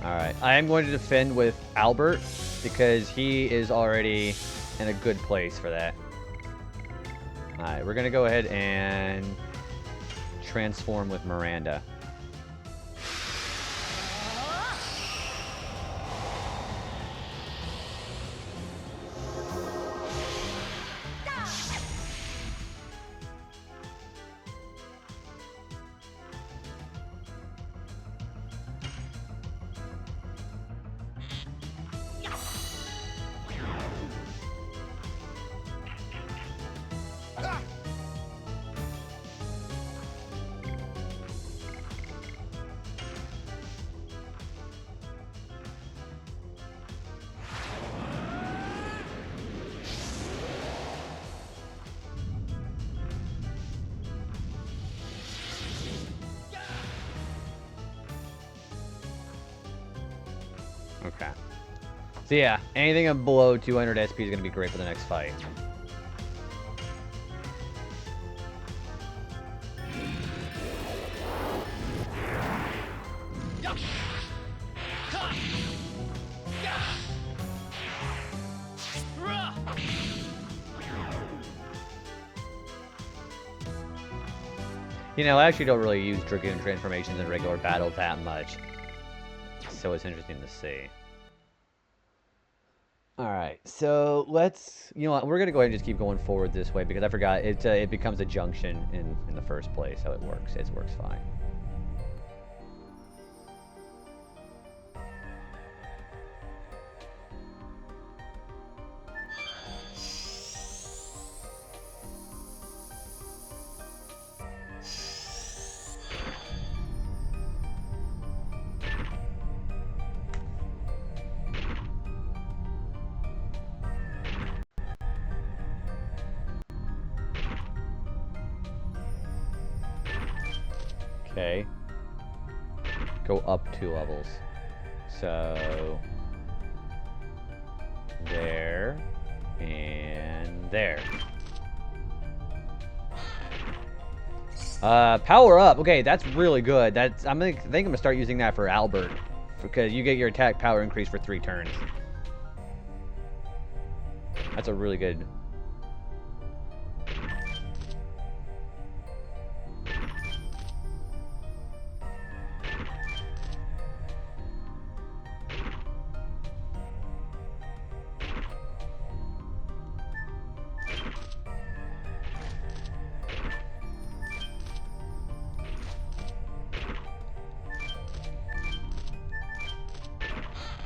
Alright, I am going to defend with Albert, because he is already in a good place for that. Alright, we're going to go ahead and transform with Miranda. Okay. So yeah, anything below 200 SP is going to be great for the next fight. You know, I actually don't really use Dragoon transformations in regular battle that much. So it's interesting to see. Alright, so let's... You know what, we're going to go ahead and just keep going forward this way, because I forgot, it becomes a junction in the first place, how it works. It works fine. Okay. Go up 2 levels. So... There. And there. Power up. Okay, that's really good. I think I'm gonna start using that for Albert. Because you get your attack power increase for 3 turns. That's a really good...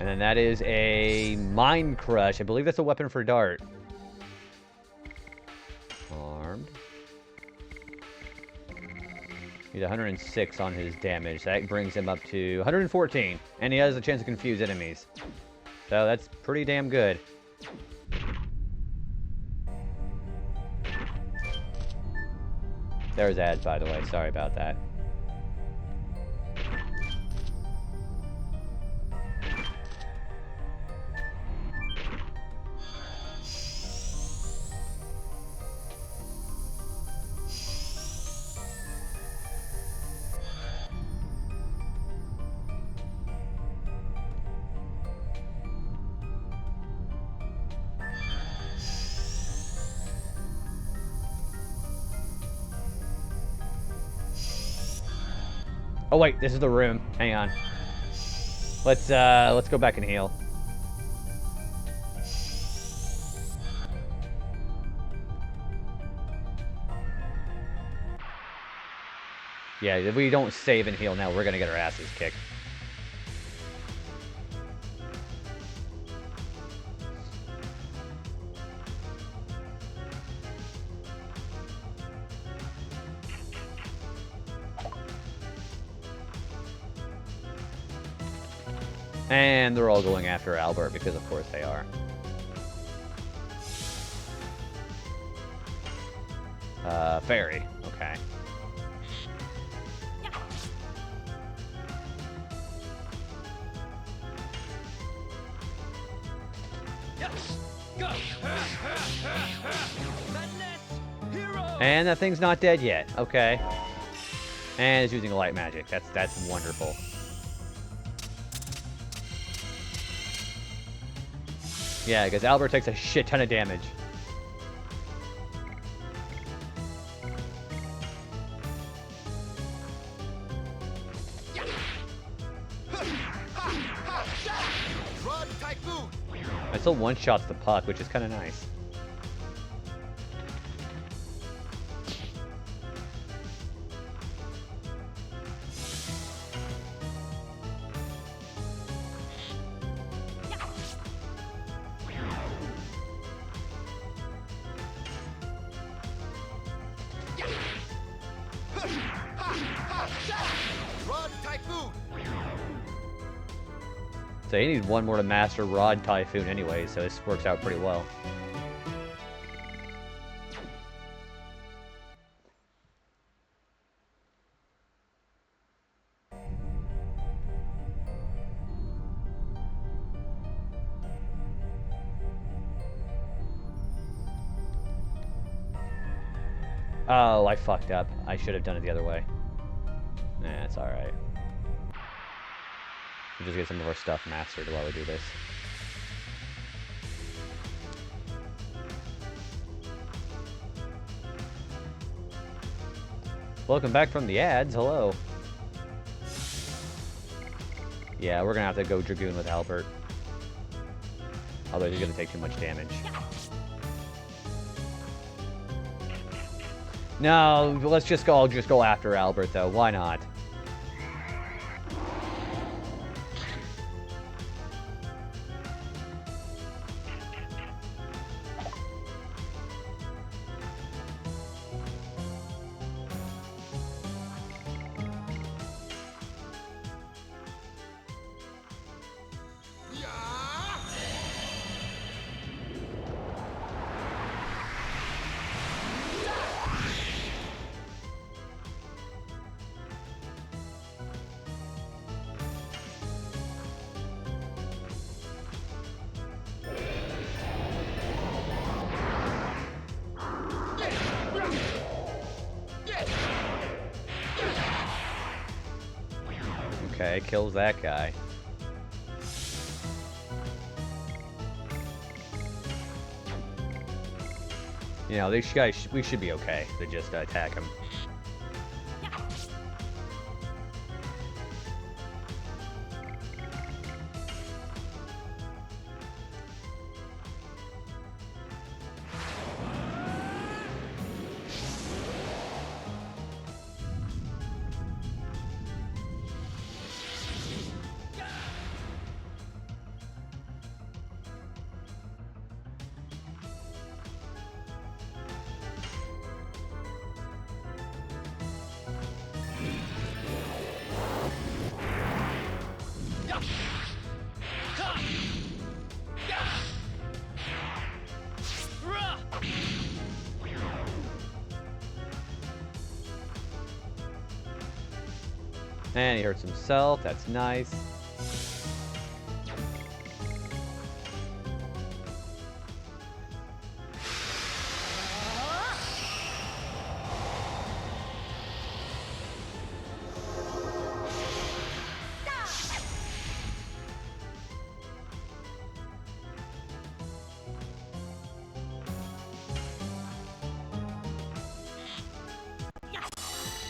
And then that is a Mind Crush. I believe that's a weapon for Dart. Armed. He's 106 on his damage. That brings him up to 114. And he has a chance to confuse enemies. So that's pretty damn good. There's ads, by the way. Sorry about that. Oh wait, this is the room. Hang on. Let's go back and heal. Yeah, if we don't save and heal now, we're gonna get our asses kicked. And they're all going after Albert, because of course they are. Fairy. Okay. And that thing's not dead yet. Okay. And it's using a light magic. That's wonderful. Yeah, because Albert takes a shit ton of damage. I still one-shots the puck, which is kind of nice. So he needs one more to master Rod Typhoon anyway, so this works out pretty well. Oh, I fucked up. I should have done it the other way. Nah, it's alright. We'll just get some of our stuff mastered while we do this. Welcome back from the ads. Hello. Yeah, we're gonna have to go Dragoon with Albert. Although he's gonna take too much damage. No, let's just go after Albert though. Why not? Okay, kills that guy. You know, these guys, we should be okay to just attack him. And he hurts himself. That's nice.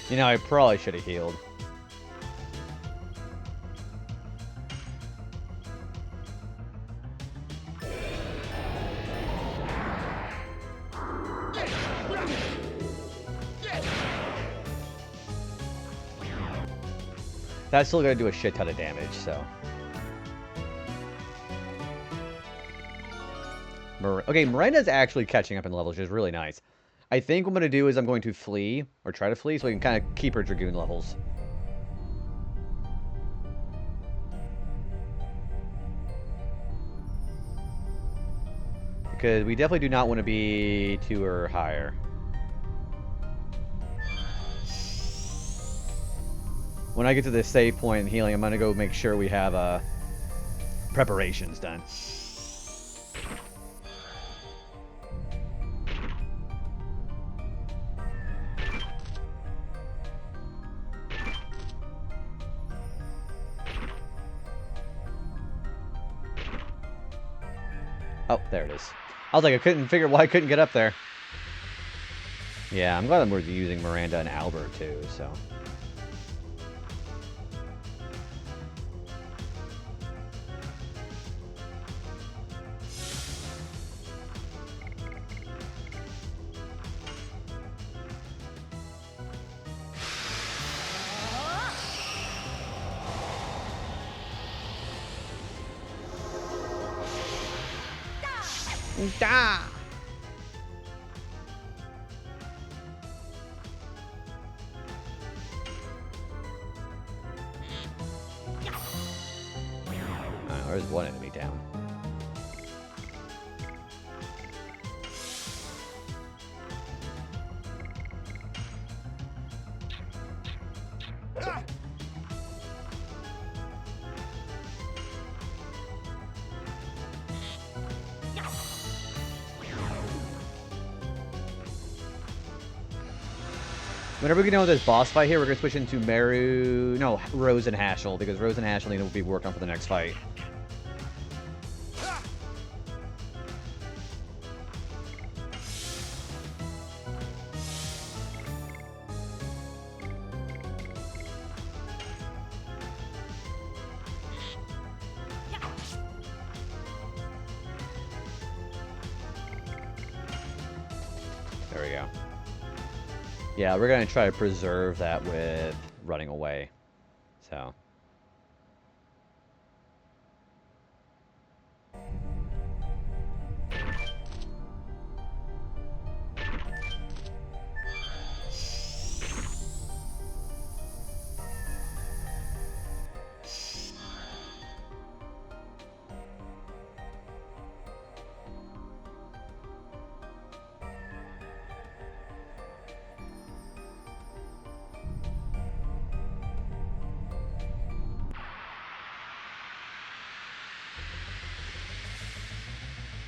You know, I probably should have healed. That's still gonna do a shit ton of damage, so. Okay, Miranda's actually catching up in levels, which is really nice. I think what I'm gonna do is I'm going to flee, or try to flee, so we can kind of keep her Dragoon levels. Because we definitely do not want to be 2 or higher. When I get to this save point and healing, I'm going to go make sure we have preparations done. Oh, there it is. I was like, I couldn't figure why I couldn't get up there. Yeah, I'm glad we're using Miranda and Albert too, so. Da! Oh, there's one enemy down. Whenever we get done with this boss fight here, we're going to switch into Rose and Haschel, because Rose and Haschel need to be worked on for the next fight. There we go. Yeah, we're going to try to preserve that with running away. So.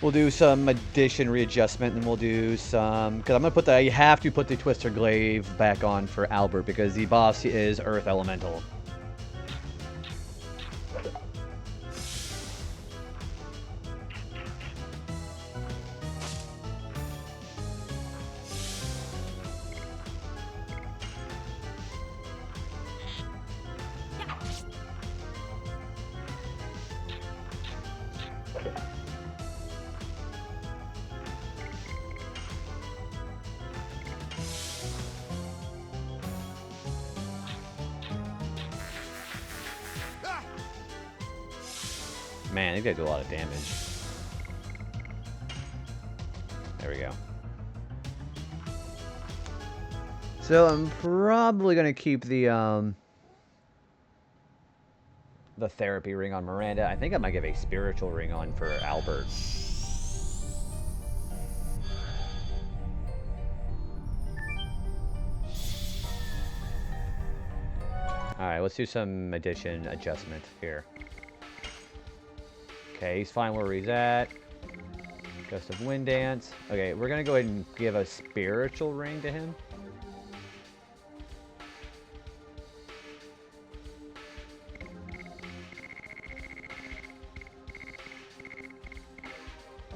We'll do some addition readjustment, and we'll do some... Because I'm going to put the... You have to put the Twister Glaive back on for Albert, because the boss is Earth Elemental. Man, these guys do a lot of damage. There we go. So I'm probably gonna keep the therapy ring on Miranda. I think I might give a spiritual ring on for Albert. Alright, let's do some addition adjustment here. Okay, he's fine where he's at. Gust of Wind Dance. Okay, we're gonna go ahead and give a spiritual ring to him.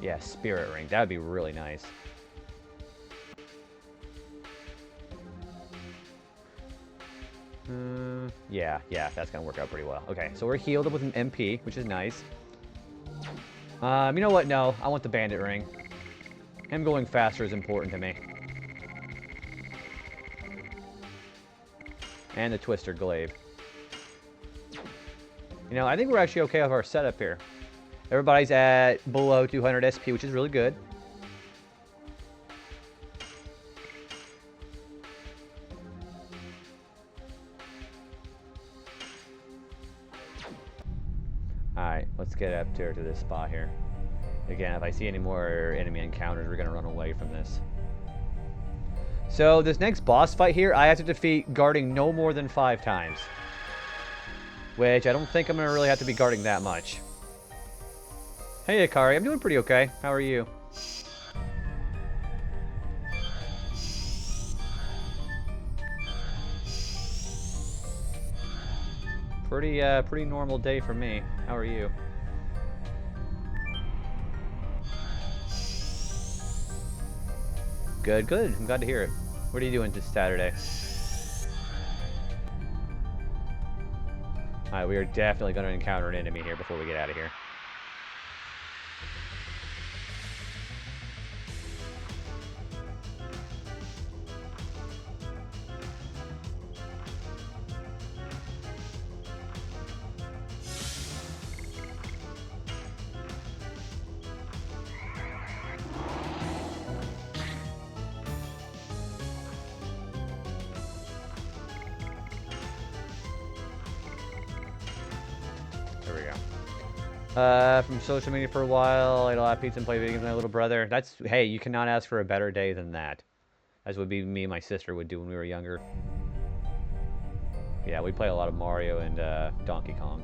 Yeah, spirit ring. That would be really nice. Yeah, that's gonna work out pretty well. Okay, so we're healed up with an MP, which is nice. You know what? No, I want the bandit ring. Him going faster is important to me. And the Twister Glaive. You know, I think we're actually okay with our setup here. Everybody's at below 200 SP, which is really good. Alright, let's get up to this spot here. Again, if I see any more enemy encounters, we're going to run away from this. So, this next boss fight here, I have to defeat guarding no more than 5 times. Which, I don't think I'm going to really have to be guarding that much. Hey, Akari, I'm doing pretty okay. How are you? Pretty normal day for me. How are you? Good, good. I'm glad to hear it. What are you doing this Saturday? Alright, we are definitely going to encounter an enemy here before we get out of here. There we go. From social media for a while, I ate a lot of pizza and play video games with my little brother. That's, hey, you cannot ask for a better day than that. As would be me and my sister would do when we were younger. Yeah, we play a lot of Mario and Donkey Kong.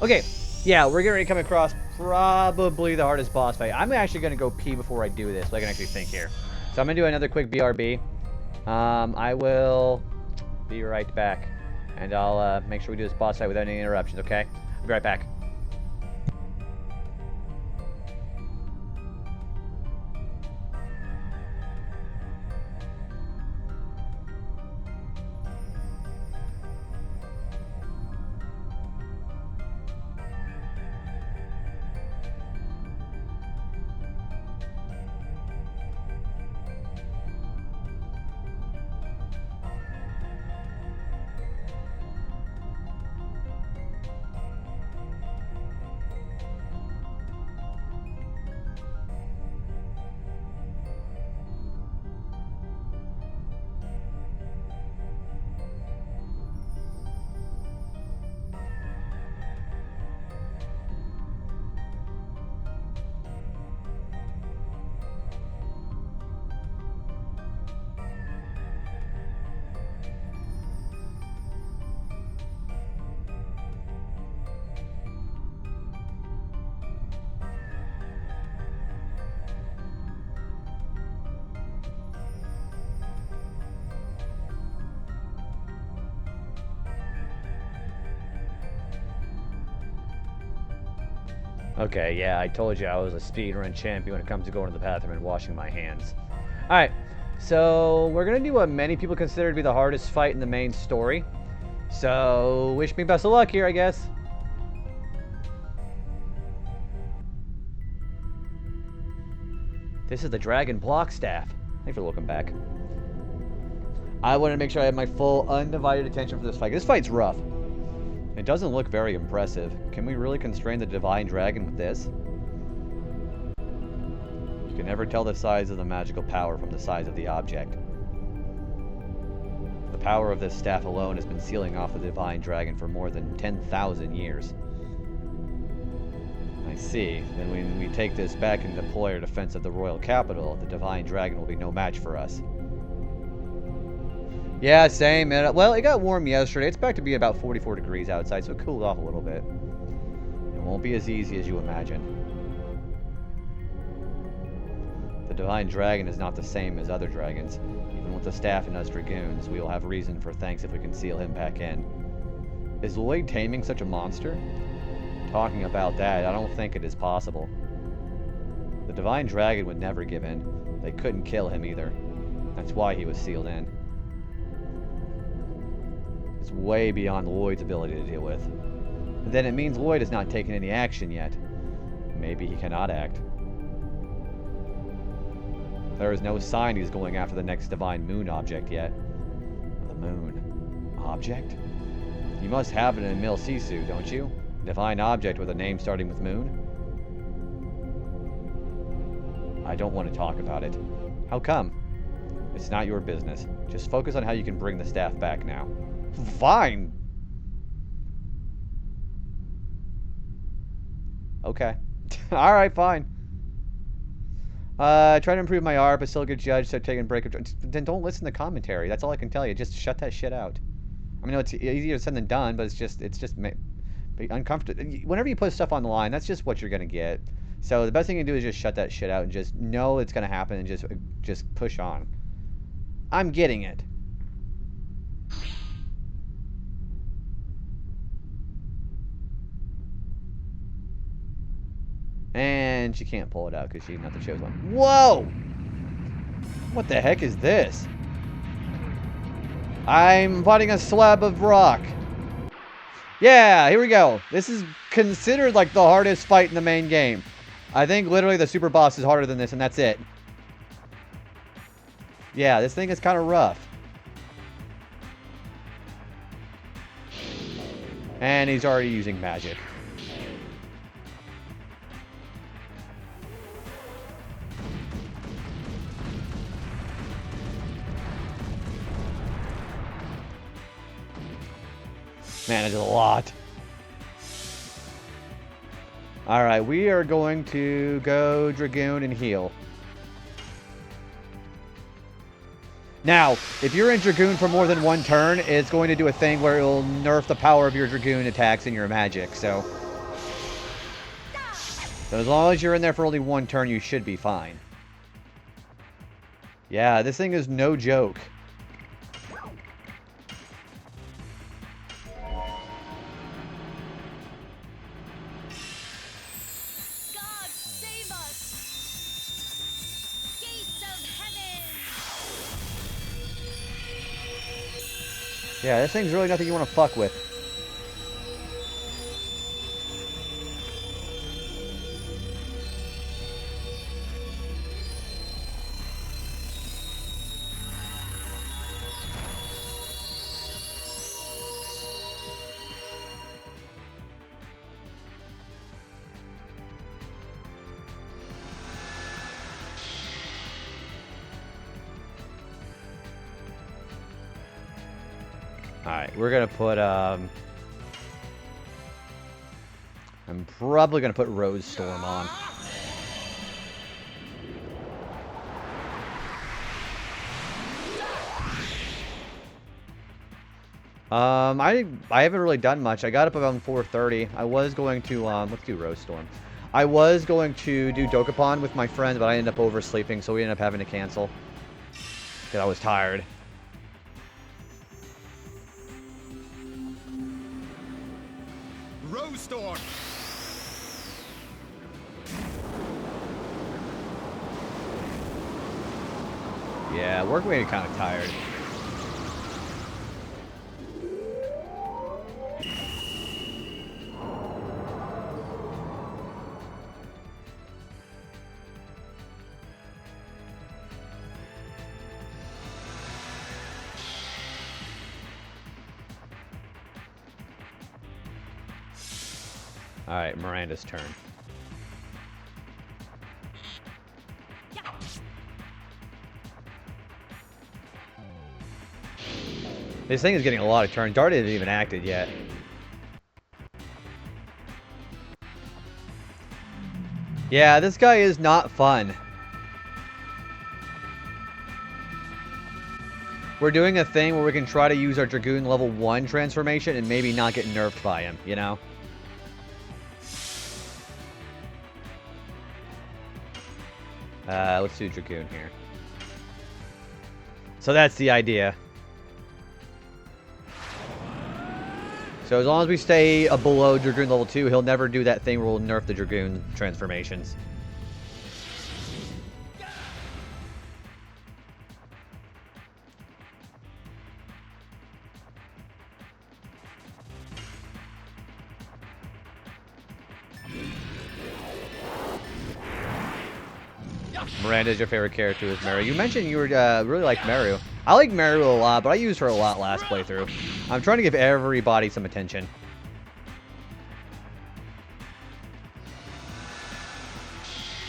Okay, yeah, we're getting ready to come across probably the hardest boss fight. I'm actually going to go pee before I do this, so I can actually think here. So I'm going to do another quick BRB. I will be right back. And I'll make sure we do this boss fight without any interruptions, okay? I'll be right back. Okay, yeah, I told you I was a speedrun champion when it comes to going to the bathroom and washing my hands. Alright, so we're going to do what many people consider to be the hardest fight in the main story. So, wish me best of luck here, I guess. This is the Dragon Block Staff. Thanks for looking back. I wanted to make sure I had my full, undivided attention for this fight. This fight's rough. It doesn't look very impressive. Can we really constrain the Divine Dragon with this? You can never tell the size of the magical power from the size of the object. The power of this staff alone has been sealing off the Divine Dragon for more than 10,000 years. I see. Then when we take this back and deploy our defense of the royal capital, the Divine Dragon will be no match for us. Yeah, same. Well, it got warm yesterday. It's back to be about 44 degrees outside, so it cooled off a little bit. It won't be as easy as you imagine. The Divine Dragon is not the same as other dragons. Even with the staff and us Dragoons, we will have reason for thanks if we can seal him back in. Is Lloyd taming such a monster? Talking about that, I don't think it is possible. The Divine Dragon would never give in. They couldn't kill him either. That's why he was sealed in. It's way beyond Lloyd's ability to deal with. And then it means Lloyd has not taken any action yet. Maybe he cannot act. There is no sign he's going after the next Divine Moon object yet. The Moon object? You must have it in Mil Sisu, don't you? Divine object with a name starting with Moon? I don't want to talk about it. How come? It's not your business. Just focus on how you can bring the staff back now. Fine. Okay. Alright, fine. Try to improve my art, but still a good judge, so taking a break. Then don't listen to commentary. That's all I can tell you. Just shut that shit out. I mean, it's easier said than done, but it's just uncomfortable. Whenever you put stuff on the line, that's just what you're gonna get. So the best thing you can do is just shut that shit out and just know it's gonna happen and just push on. I'm getting it. And she can't pull it out because she's not the chosen one. Whoa! What the heck is this? I'm fighting a slab of rock. Yeah, here we go. This is considered like the hardest fight in the main game. I think literally the super boss is harder than this, and that's it. Yeah, this thing is kind of rough. And he's already using magic. Man, it's a lot. Alright, we are going to go Dragoon and heal. Now, if you're in Dragoon for more than one turn, it's going to do a thing where it will nerf the power of your Dragoon attacks and your magic, so as long as you're in there for only one turn, you should be fine. Yeah, this thing is no joke. Yeah, this thing's really nothing you want to fuck with. Alright, we're gonna put, I'm probably gonna put Rose Storm on. I haven't really done much. I got up around 4:30. I was going to, let's do Rose Storm. I was going to do Dokapon with my friend, but I ended up oversleeping, so we ended up having to cancel. Because I was tired. Rose Storm. Yeah, work made it kind of tired. Alright, Miranda's turn. This thing is getting a lot of turns. Dart isn't even acted yet. Yeah, this guy is not fun. We're doing a thing where we can try to use our Dragoon level 1 transformation and maybe not get nerfed by him, you know? Let's do Dragoon here. So that's the idea. So as long as we stay below Dragoon level 2, he'll never do that thing where we'll nerf the Dragoon transformations. Miranda's your favorite character with Maru. You mentioned you were really like Maru. I like Maru a lot, but I used her a lot last playthrough. I'm trying to give everybody some attention.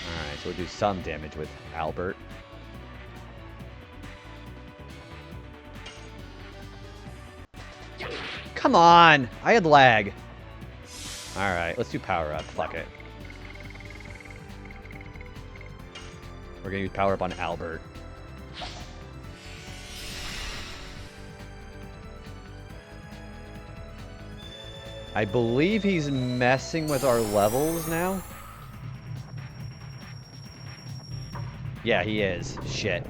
Alright, so we'll do some damage with Albert. Come on! I had lag. Alright, let's do power up. Fuck it. We're gonna use power up on Albert. I believe he's messing with our levels now. Yeah, he is. Shit.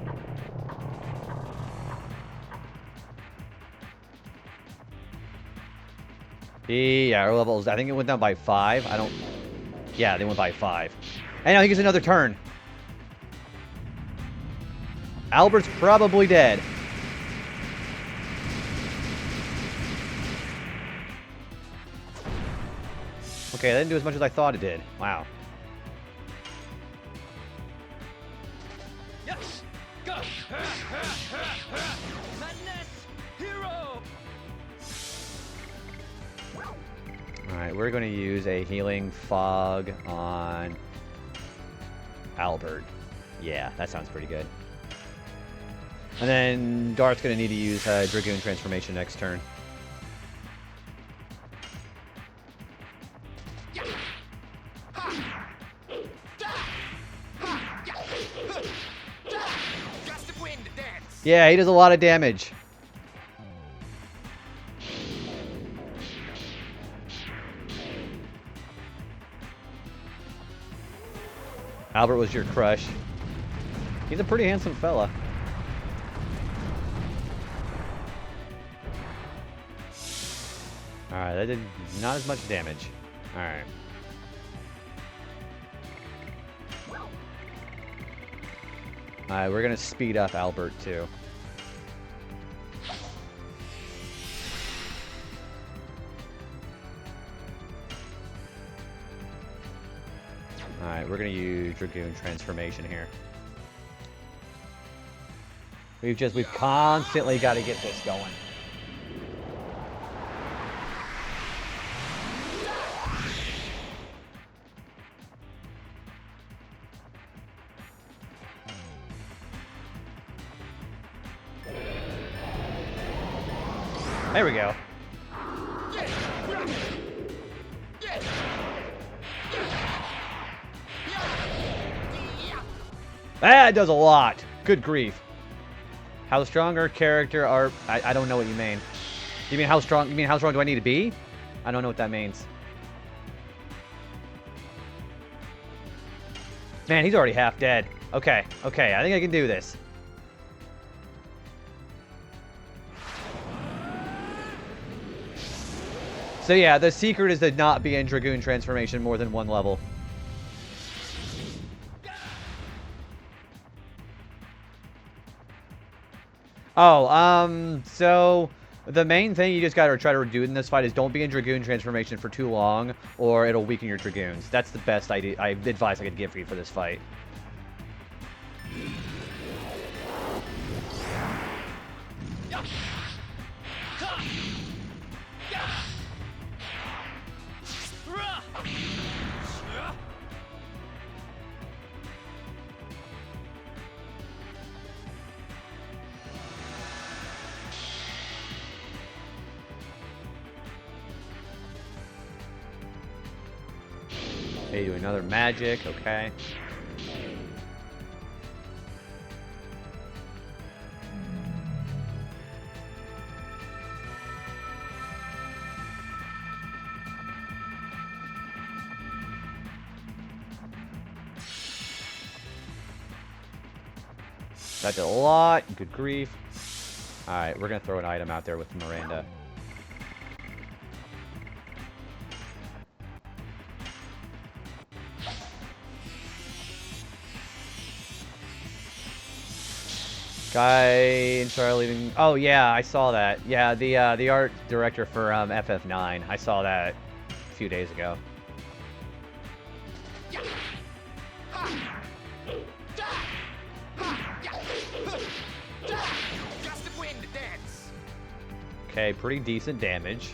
Yeah, our levels, I think it went down by 5. I don't... Yeah, they went by 5. And now he gets another turn. Albert's probably dead. Okay, that didn't do as much as I thought it did. Wow. Yes. Go. Madness. Hero. Alright, we're going to use a healing fog on Albert. Yeah, that sounds pretty good. And then Dart's going to need to use Dragoon transformation next turn. Gust of wind. Dance. Yeah, he does a lot of damage. Albert was your crush. He's a pretty handsome fella. Alright, that did not as much damage. Alright. Alright, we're gonna speed up Albert too. Alright, we're gonna use Dragoon transformation here. We've constantly got to get this going. There we go. That does a lot. Good grief. How strong our character are... I don't know what you mean. You mean how strong do I need to be? I don't know what that means. Man, he's already half dead. Okay, okay, I think I can do this. So yeah, the secret is to not be in Dragoon transformation more than one level. Oh, so the main thing you just gotta try to do in this fight is don't be in Dragoon transformation for too long, or it'll weaken your Dragoons. That's the best advice I could give for you for this fight. Hey, do another magic, okay. That did a lot. Good grief. Alright, we're gonna throw an item out there with Miranda. Guy started leaving. Oh yeah, I saw that. Yeah, the art director for FF9. I saw that a few days ago. Okay, pretty decent damage.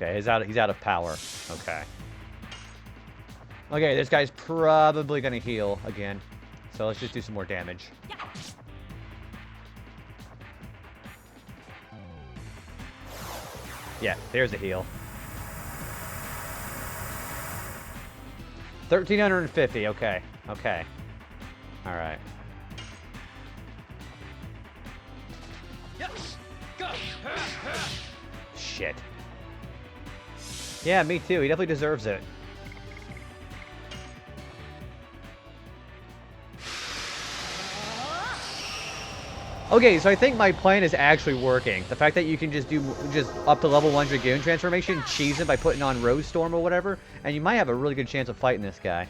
Okay, he's out of power. Okay. Okay, this guy's probably gonna heal again. So let's just do some more damage. Yeah, there's a heal. 1,350, okay. Okay. Alright. Shit. Yeah, me too. He definitely deserves it. Okay, so I think my plan is actually working. The fact that you can just do up to level 1 Dragoon transformation, cheese it by putting on Rose Storm or whatever, and you might have a really good chance of fighting this guy.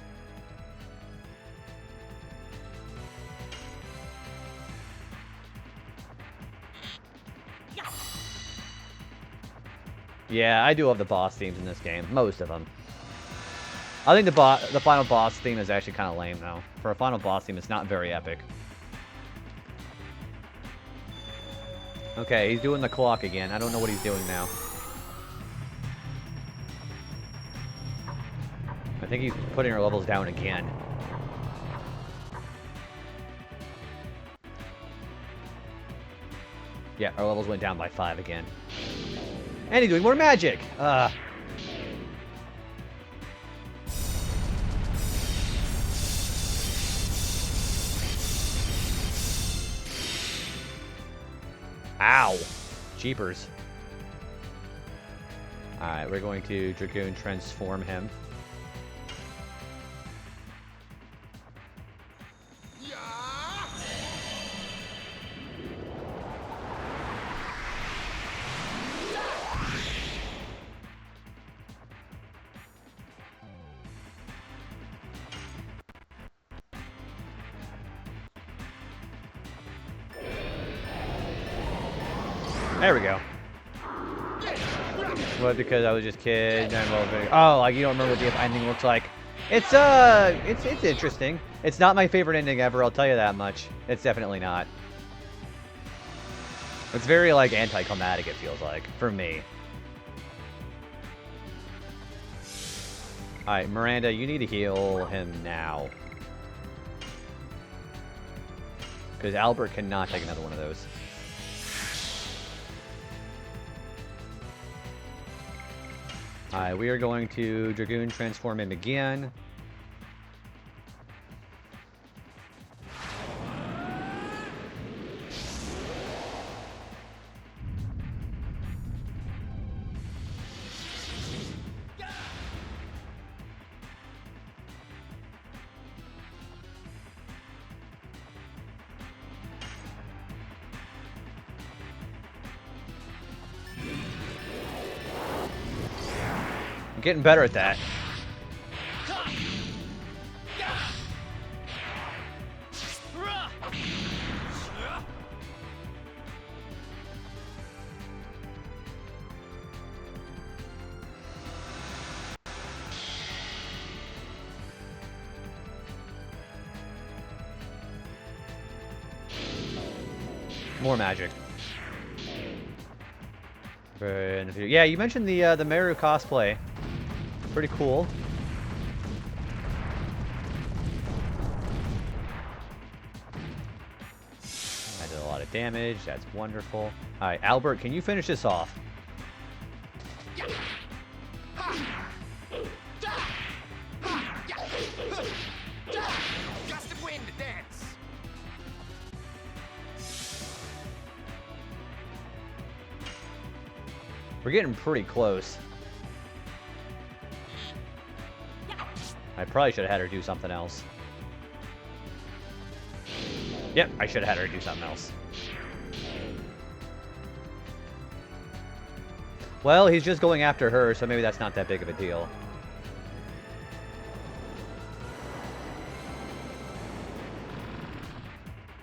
Yeah, I do love the boss themes in this game. Most of them. I think the final boss theme is actually kind of lame, though. For a final boss theme, it's not very epic. Okay, he's doing the clock again. I don't know what he's doing now. I think he's putting our levels down again. Yeah, our levels went down by 5 again. And he's doing more magic! Ow! Jeepers. Alright, we're going to Dragoon transform him. There we go. Well, because I was just kid. Oh, like you don't remember what the ending looks like. It's interesting. It's not my favorite ending ever. I'll tell you that much. It's definitely not. It's very like anticlimactic. It feels like for me. All right, Miranda, you need to heal him now. Because Albert cannot take another one of those. Alright, we are going to Dragoon transform him again. I'm getting better at that. More magic. Yeah, you mentioned the Meru cosplay. Pretty cool. I did a lot of damage. That's wonderful. All right, Albert, can you finish this off? Gust of wind, dance. We're getting pretty close. I probably should have had her do something else. Yep, I should have had her do something else. Well, he's just going after her, so maybe that's not that big of a deal.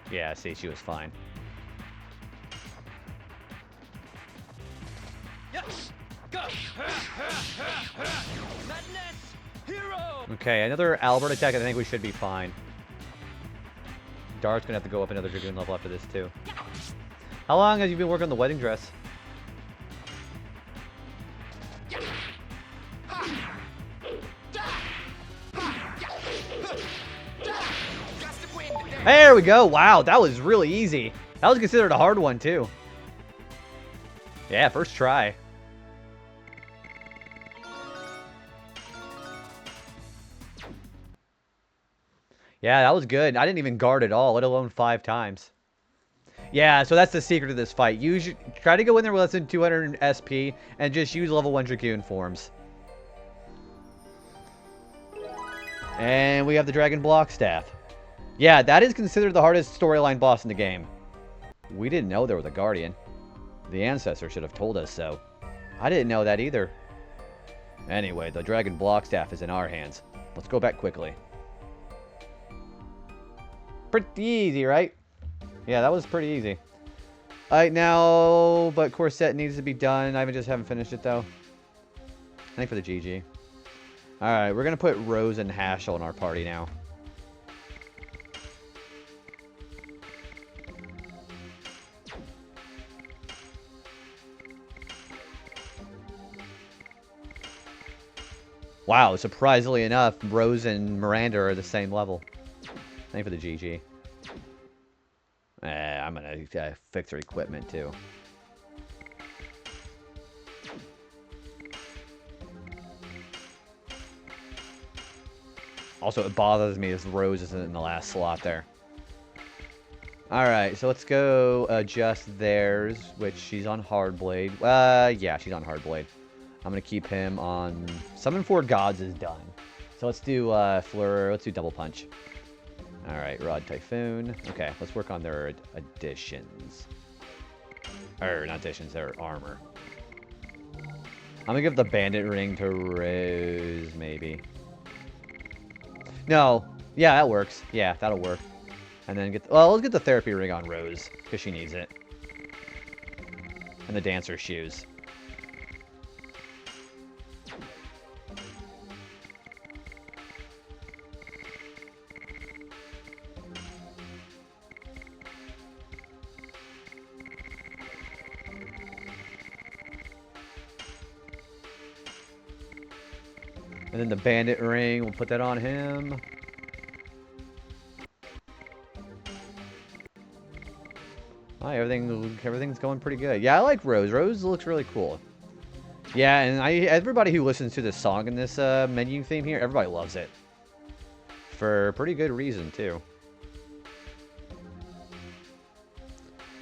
Yeah, see, she was fine. Yes. Go. Madness. Hero. Okay, another Albert attack. I think we should be fine. Dart's gonna have to go up another Dragoon level after this, too. How long have you been working on the wedding dress? There we go. Wow, that was really easy. That was considered a hard one, too. Yeah, first try. Yeah, that was good. I didn't even guard at all, let alone 5 times. Yeah, so that's the secret of this fight. Try to go in there with less than 200 SP and just use level 1 Dragoon forms. And we have the Dragon Block Staff. Yeah, that is considered the hardest storyline boss in the game. We didn't know there was a Guardian. The Ancestor should have told us so. I didn't know that either. Anyway, the Dragon Block Staff is in our hands. Let's go back quickly. Pretty easy, right? Yeah, that was pretty easy. Alright, now... But Corset needs to be done. I just haven't finished it, though. I think for the GG. Alright, we're going to put Rose and Hashel in our party now. Wow, surprisingly enough, Rose and Miranda are the same level. Thank you for the GG. I'm going to fix her equipment, too. Also, it bothers me if Rose isn't in the last slot there. Alright, so let's go adjust theirs, which she's on Hardblade. Yeah, she's on Hardblade. I'm going to keep him on... Summon 4 Gods is done. So let's do Fleur. Let's do Double Punch. Alright, Rod Typhoon. Okay, let's work on their additions. Or, not additions, their armor. I'm going to give the Bandit Ring to Rose, maybe. No. Yeah, that works. Yeah, that'll work. And then well, let's get the Therapy Ring on Rose, because she needs it. And the Dancer's Shoes. And then the Bandit Ring, we'll put that on him. Oh, everything's going pretty good. Yeah, I like Rose. Rose looks really cool. Yeah, and everybody who listens to this song in this menu theme here, everybody loves it. For pretty good reason, too.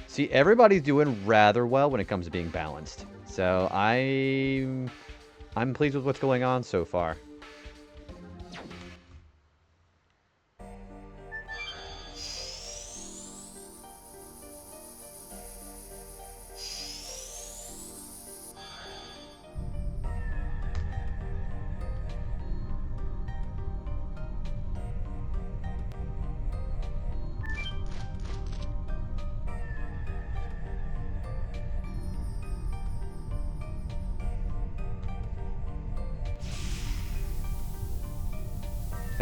See, everybody's doing rather well when it comes to being balanced. So, I'm pleased with what's going on so far.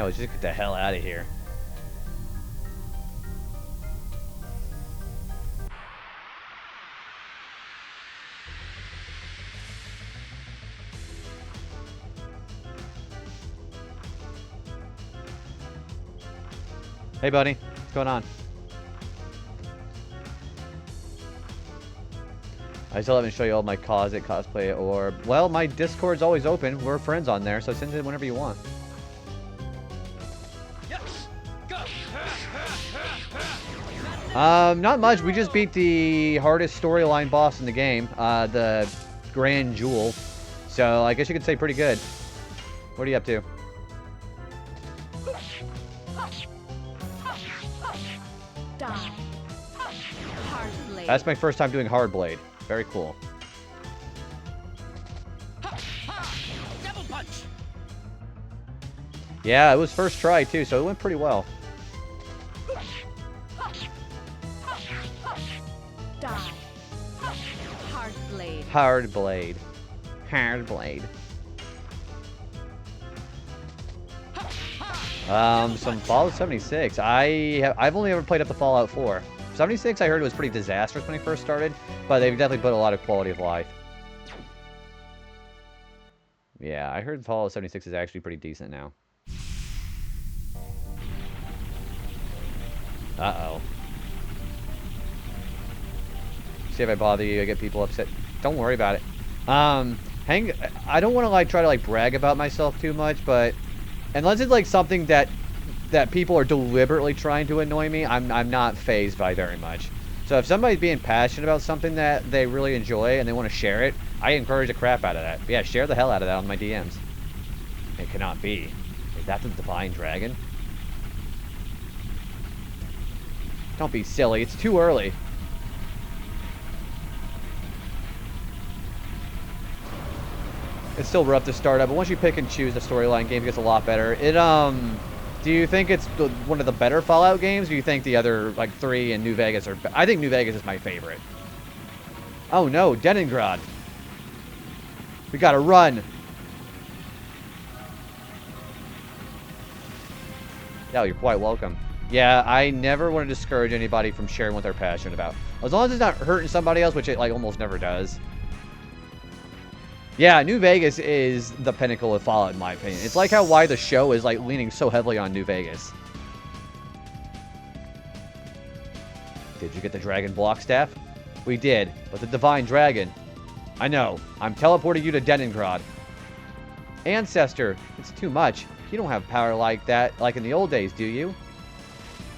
No, let's just get the hell out of here. Hey, buddy. What's going on? I still haven't shown you all my closet cosplay or... Well, my Discord's always open. We're friends on there, so send it whenever you want. Yes. Go. Not much. We just beat the hardest storyline boss in the game. The Grand Jewel. So, I guess you could say pretty good. What are you up to? Die. Hard blade. That's my first time doing Hard Blade. Very cool. Double punch. Yeah, it was first try too, so it went pretty well. Die. Hard blade. Hard Blade. Hard Blade. Some Fallout 76. I've only ever played up to Fallout 4. 76 I heard was pretty disastrous when it first started, but they've definitely put a lot of quality of life. Yeah, I heard Fallout 76 is actually pretty decent now. Uh-oh. See if I bother you, I get people upset. Don't worry about it. I don't want to try to brag about myself too much, but unless it's something that people are deliberately trying to annoy me, I'm not fazed by very much. So if somebody's being passionate about something that they really enjoy and they want to share it, I encourage the crap out of that. But yeah, share the hell out of that on my DMs. It cannot be. Is that the Divine Dragon? Don't be silly. It's too early. It's still rough to start up, but once you pick and choose the storyline, game gets a lot better. Do you think it's one of the better Fallout games? Or do you think the other 3 and New Vegas are? I think New Vegas is my favorite. Oh no, Leningrad. We gotta run. Yeah, you're quite welcome. Yeah, I never want to discourage anybody from sharing what they're passionate about. As long as it's not hurting somebody else, which it almost never does. Yeah, New Vegas is the pinnacle of Fallout in my opinion. It's why the show is leaning so heavily on New Vegas. Did you get the Dragon Block Staff? We did, but the Divine Dragon. I know. I'm teleporting you to Leningrad. Ancestor, it's too much. You don't have power like that, like in the old days, do you?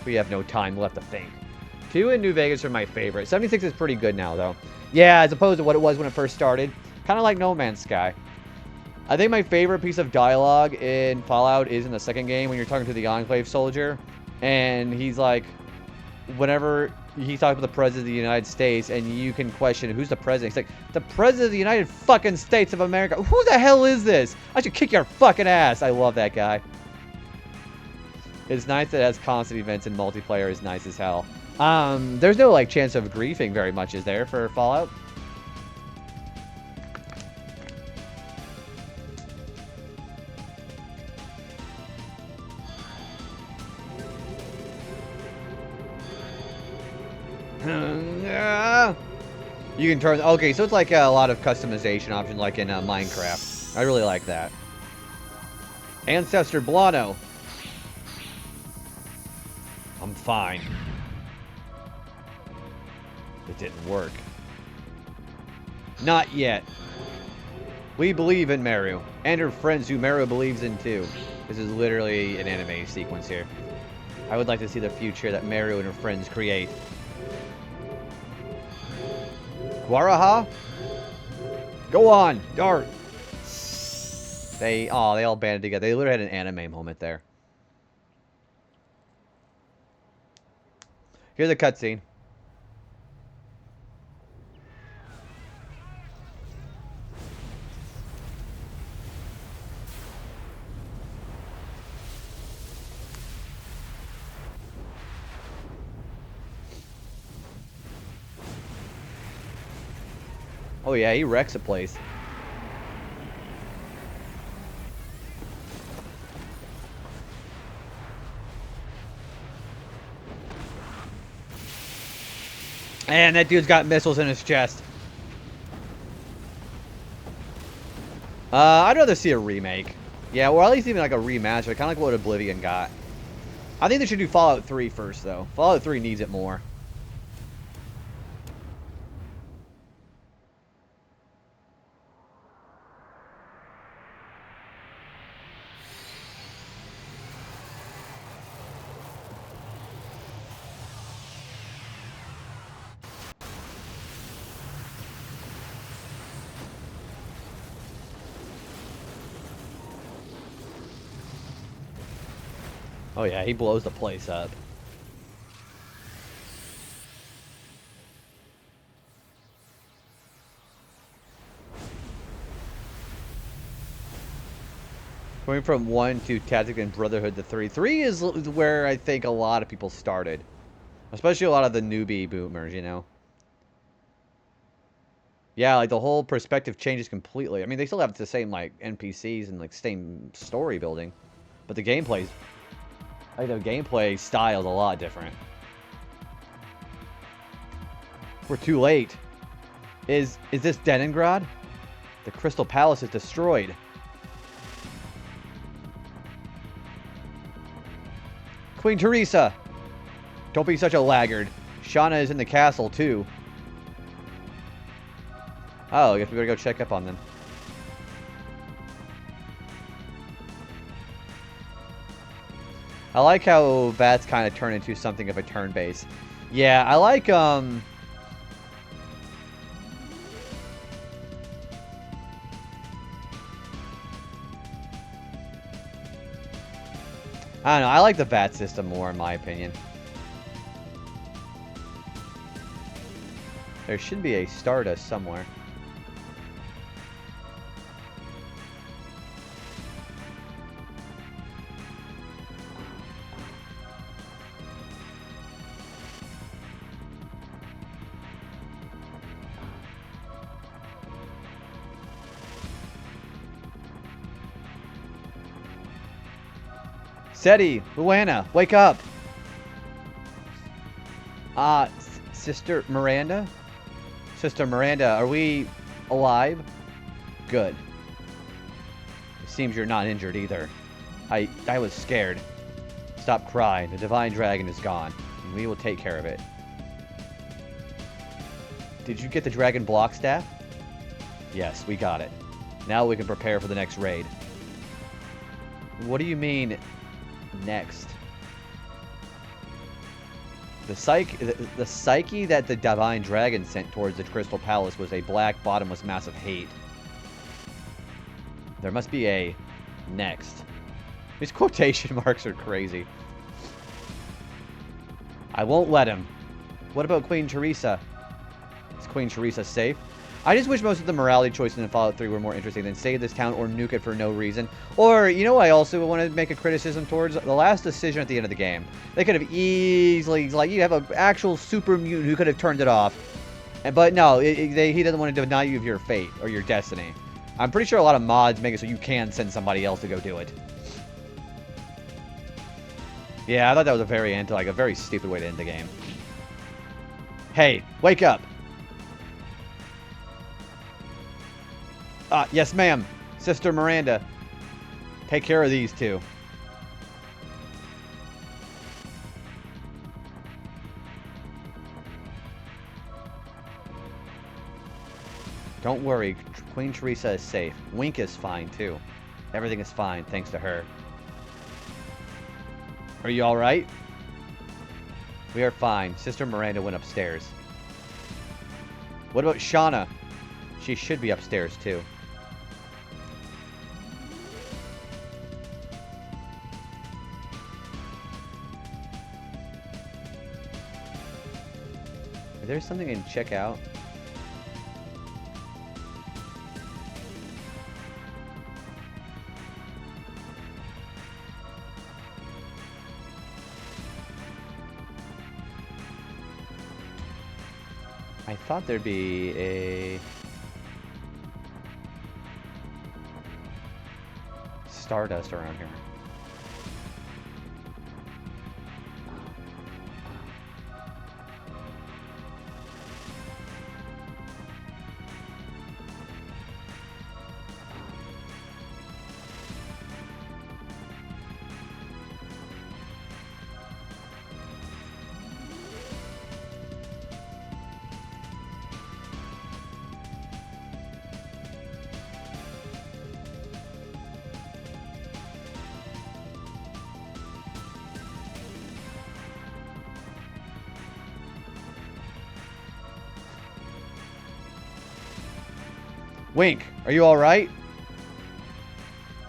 We have no time left to think. 2 and New Vegas are my favorite. 76 is pretty good now, though. Yeah, as opposed to what it was when it first started. Kind of like No Man's Sky. I think my favorite piece of dialogue in Fallout is in the second game when you're talking to the Enclave soldier. And he's whenever he's talking to the President of the United States and you can question who's the President. He's the President of the United fucking States of America. Who the hell is this? I should kick your fucking ass. I love that guy. It's nice that it has constant events and multiplayer is nice as hell. There's no chance of griefing very much, is there, for Fallout? You can turn... Okay, so it's a lot of customization options like in Minecraft. I really like that. Ancestor Blano. I'm fine. It didn't work. Not yet. We believe in Meru. And her friends who Meru believes in too. This is literally an anime sequence here. I would like to see the future that Meru and her friends create. Guaraha? Go on, dart. They all banded together. They literally had an anime moment there. Here's a cutscene. Oh yeah, he wrecks a place. And that dude's got missiles in his chest. I'd rather see a remake. Yeah, or at least even like a remaster, kind of like what Oblivion got. I think they should do Fallout 3 first, though. Fallout 3 needs it more. Oh yeah, he blows the place up. Going from 1 to Tactic and Brotherhood to 3. 3 is where I think a lot of people started. Especially a lot of the newbie boomers, you know. Yeah, like the whole perspective changes completely. I mean, they still have the same like NPCs and like same story building, but the gameplay's like the gameplay style is a lot different. We're too late. Is this Leningrad? The Crystal Palace is destroyed. Queen Teresa! Don't be such a laggard. Shauna is in the castle, too. Oh, I guess we better go check up on them. I like how bats kind of turn into something of a turn base. Yeah, I like, I don't know, I like the bat system more, in my opinion. There should be a Stardust somewhere. Seti, Luana, wake up! Sister Miranda? Sister Miranda, are we alive? Good. It seems you're not injured either. I was scared. Stop crying. The Divine Dragon is gone. And we will take care of it. Did you get the Dragon Block Staff? Yes, we got it. Now we can prepare for the next raid. What do you mean, next? The psyche that the Divine Dragon sent towards the Crystal Palace was a black, bottomless mass of hate. There must be a next. These quotation marks are crazy. I won't let him. What about Queen Teresa? Is Queen Teresa safe? I just wish most of the morality choices in Fallout 3 were more interesting than save this town or nuke it for no reason. Or, you know, I also want to make a criticism towards the last decision at the end of the game. They could have easily, like, you have an actual super mutant who could have turned it off. But no, he doesn't want to deny you of your fate or your destiny. I'm pretty sure a lot of mods make it so you can send somebody else to go do it. Yeah, I thought that was a very stupid way to end the game. Hey, wake up! Yes, ma'am. Sister Miranda. Take care of these two. Don't worry. Queen Teresa is safe. Wink is fine, too. Everything is fine, thanks to her. Are you alright? We are fine. Sister Miranda went upstairs. What about Shauna? She should be upstairs, too. Is there something I can check out? I thought there'd be a Stardust around here. Wink, are you alright?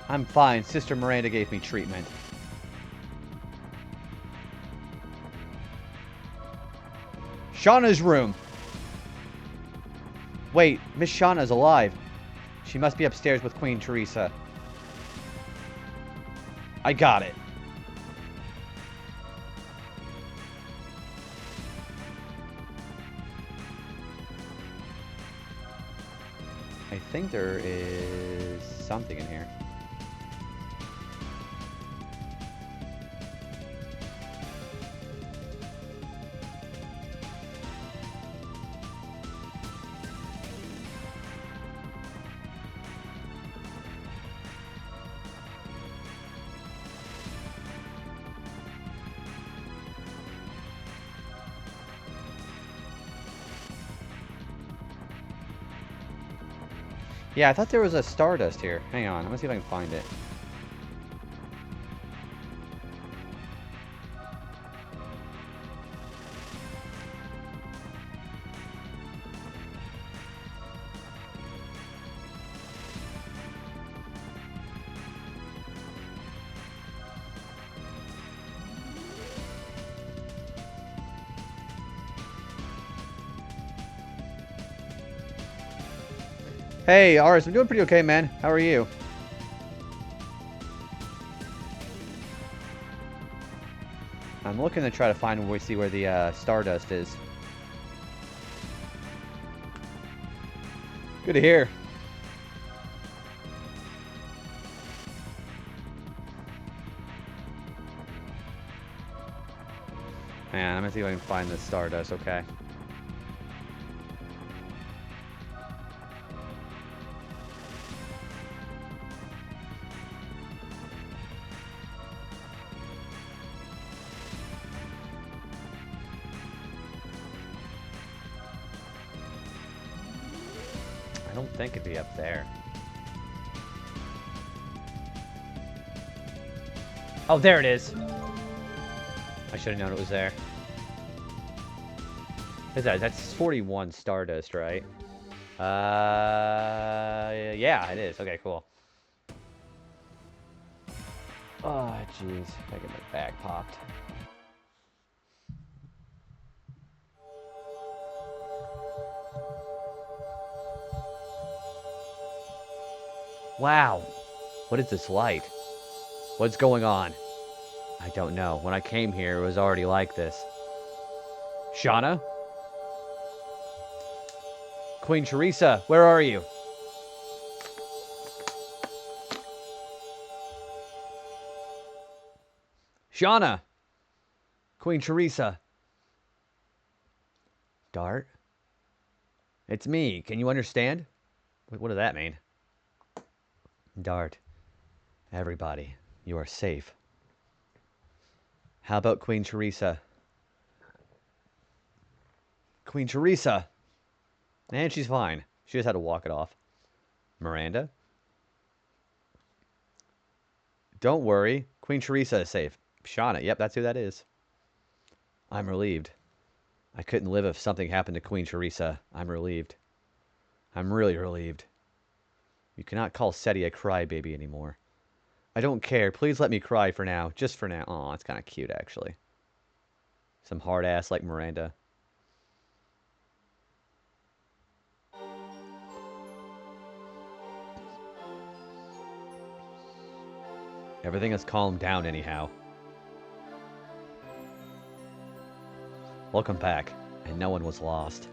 I'm fine. Sister Miranda gave me treatment. Shauna's room. Wait, Miss Shauna's alive. She must be upstairs with Queen Teresa. I got it. I think there is something in here. Yeah, I thought there was a Stardust here. Hang on, I'm gonna see if I can find it. Hey, Aris, I'm doing pretty okay, man. How are you? I'm looking to try to find where we see where the Stardust is. Good to hear. Man, I'm gonna see if I can find the Stardust, okay. I don't think it'd be up there. Oh, there it is. I should have known it was there. What is that? That's 41 Stardust, right? Yeah, it is. Okay, cool. Oh, jeez. I get my bag popped. Wow. What is this light? What's going on? I don't know. When I came here, it was already like this. Shauna? Queen Teresa, where are you? Shauna! Queen Teresa. Dart? It's me. Can you understand? What does that mean? Dart. Everybody, you are safe. How about Queen Teresa? Queen Teresa! And she's fine. She just had to walk it off. Miranda? Don't worry. Queen Teresa is safe. Shauna, yep, that's who that is. I'm relieved. I couldn't live if something happened to Queen Teresa. I'm relieved. I'm really relieved. You cannot call Seti a crybaby anymore. I don't care. Please let me cry for now. Just for now. Aw, it's kind of cute, actually. Some hard ass like Miranda. Everything has calmed down anyhow. Welcome back, and no one was lost.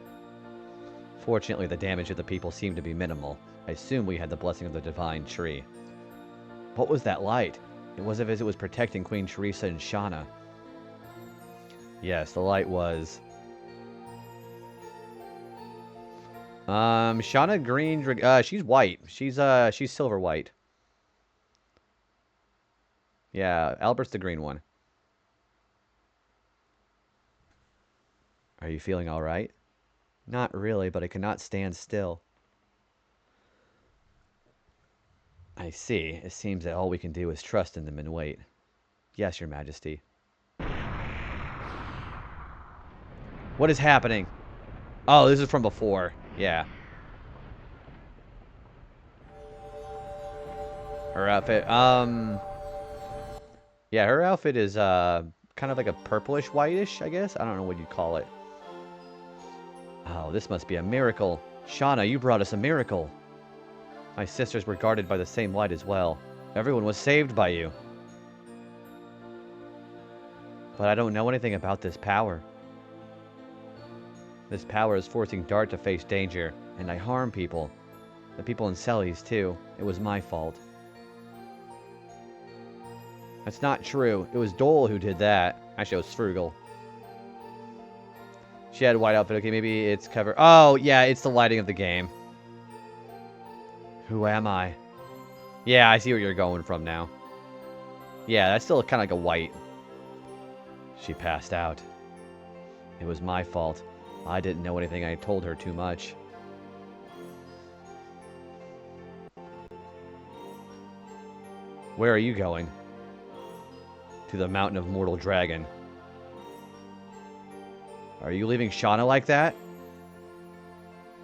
Fortunately, the damage of the people seemed to be minimal. I assume we had the blessing of the divine tree. What was that light? It was as if it was protecting Queen Teresa and Shauna. Yes, the light was... Shauna green... she's white. She's silver white. Yeah, Albert's the green one. Are you feeling alright? Not really, but I cannot stand still. I see. It seems that all we can do is trust in them and wait. Yes, Your Majesty. What is happening? Oh, this is from before. Yeah. Her outfit, yeah, her outfit is, kind of like a purplish whitish, I guess? I don't know what you'd call it. Oh, this must be a miracle. Shauna, you brought us a miracle. My sisters were guarded by the same light as well. Everyone was saved by you. But I don't know anything about this power. This power is forcing Dart to face danger, and I harm people. The people in Selly's, too. It was my fault. That's not true. It was Dole who did that. Actually, it was Frugal. She had a white outfit. Okay, maybe it's cover. Oh, yeah, it's the lighting of the game. Who am I? Yeah, I see where you're going from now. Yeah, that's still kind of like a white. She passed out. It was my fault. I didn't know anything. I told her too much. Where are you going? To the Mountain of Mortal Dragon. Are you leaving Shauna like that?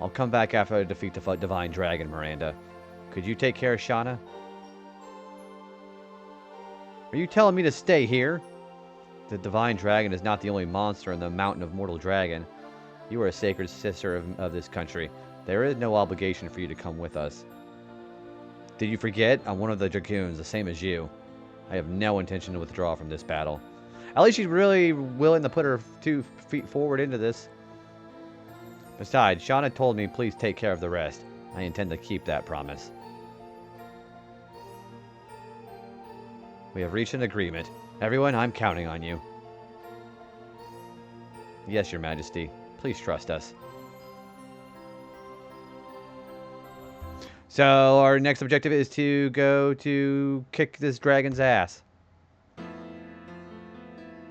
I'll come back after I defeat the Divine Dragon, Miranda. Could you take care of Shauna? Are you telling me to stay here? The Divine Dragon is not the only monster in the Mountain of Mortal Dragon. You are a sacred sister of this country. There is no obligation for you to come with us. Did you forget? I'm one of the Dragoons, the same as you. I have no intention to withdraw from this battle. At least she's really willing to put her 2 feet forward into this. Besides, Shauna told me, please take care of the rest. I intend to keep that promise. We have reached an agreement. Everyone, I'm counting on you. Yes, Your Majesty. Please trust us. So, our next objective is to go to kick this dragon's ass.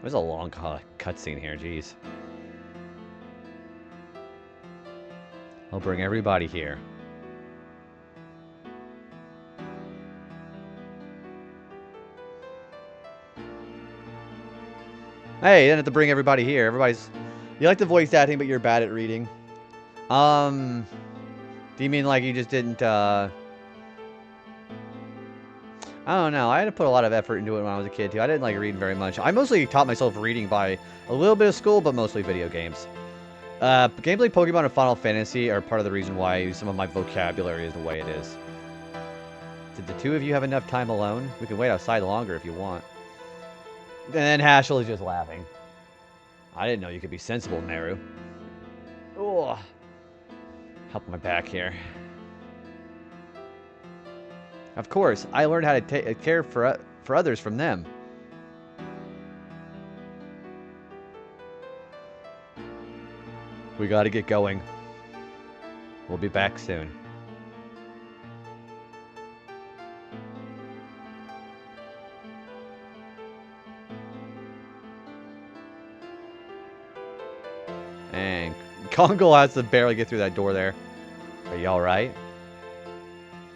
There's a long cutscene here, jeez. I'll bring everybody here. Hey, you didn't have to bring everybody here. Everybody's... You like the voice acting, but you're bad at reading. Do you mean like you just didn't, I don't know. I had to put a lot of effort into it when I was a kid, too. I didn't like reading very much. I mostly taught myself reading by a little bit of school, but mostly video games. Gameplay, Pokemon, and Final Fantasy are part of the reason why some of my vocabulary is the way it is. Did the 2 of you have enough time alone? We can wait outside longer if you want. And then Haschel is just laughing. I didn't know you could be sensible, Meru. Ugh. Help my back here. Of course, I learned how to care for others from them. We gotta get going. We'll be back soon. And Kongol has to barely get through that door there. Are you alright?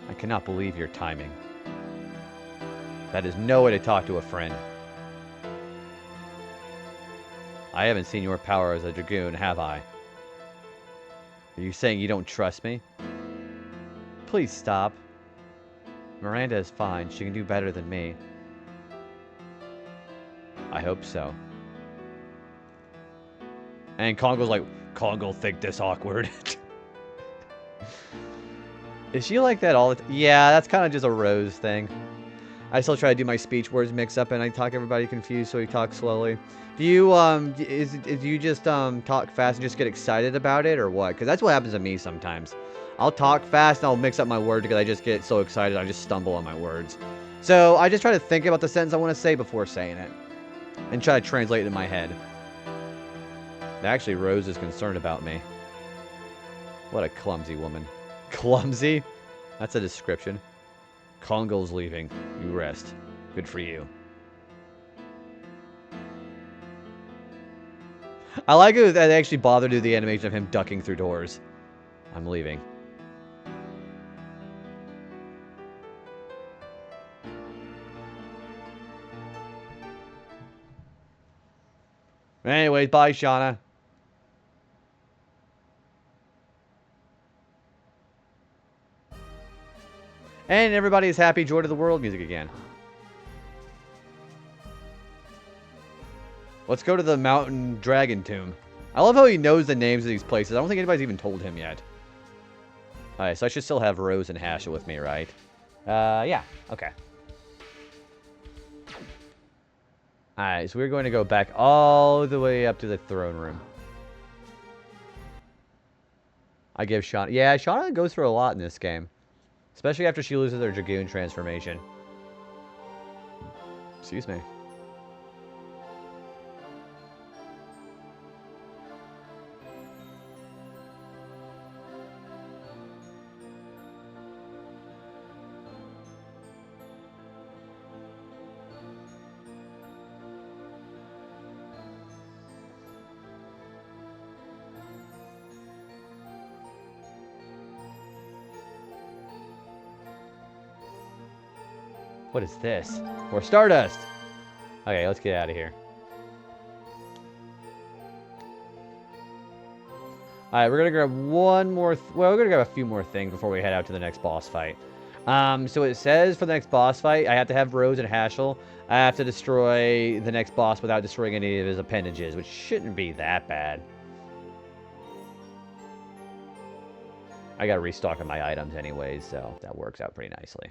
I cannot believe your timing. That is no way to talk to a friend. I haven't seen your power as a Dragoon, have I? Are you saying you don't trust me? Please stop. Miranda is fine. She can do better than me. I hope so. And Kongol's like, Kongol think this awkward. Is she like that all the time? Yeah, that's kind of just a Rose thing. I still try to do my speech words mix up and I talk everybody confused, so we talk slowly. Do you, do you just, talk fast and just get excited about it, or what? Because that's what happens to me sometimes. I'll talk fast and I'll mix up my words because I just get so excited I just stumble on my words. So I just try to think about the sentence I want to say before saying it. And try to translate it in my head. Actually, Rose is concerned about me. What a clumsy woman. Clumsy? That's a description. Kongol's leaving. You rest. Good for you. I like it that they actually bothered to do the animation of him ducking through doors. I'm leaving. Anyways, bye, Shauna. And everybody's happy, joy to the world music again. Let's go to the Mountain Dragon Tomb. I love how he knows the names of these places. I don't think anybody's even told him yet. Alright, so I should still have Rose and Hasha with me, right? Yeah. Okay. Alright, so we're going to go back all the way up to the throne room. I give Shauna... Yeah, Shauna goes through a lot in this game. Especially after she loses her Dragoon transformation. Excuse me. What is this? More Stardust! Okay, let's get out of here. Alright, we're gonna grab one more... Well, we're gonna grab a few more things before we head out to the next boss fight. So it says for the next boss fight, I have to have Rose and Haschel. I have to destroy the next boss without destroying any of his appendages, which shouldn't be that bad. I gotta restock on my items anyways, so that works out pretty nicely.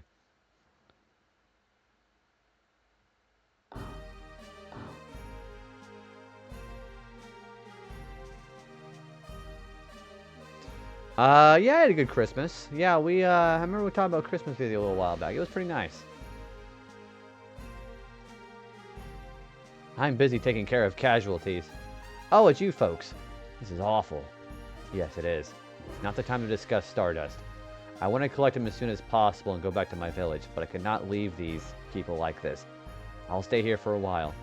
Yeah, I had a good Christmas. Yeah, I remember we talked about Christmas video a little while back. It was pretty nice. I'm busy taking care of casualties. Oh, it's you folks. This is awful. Yes, it is. It's not the time to discuss Stardust. I want to collect them as soon as possible and go back to my village, but I cannot leave these people like this. I'll stay here for a while.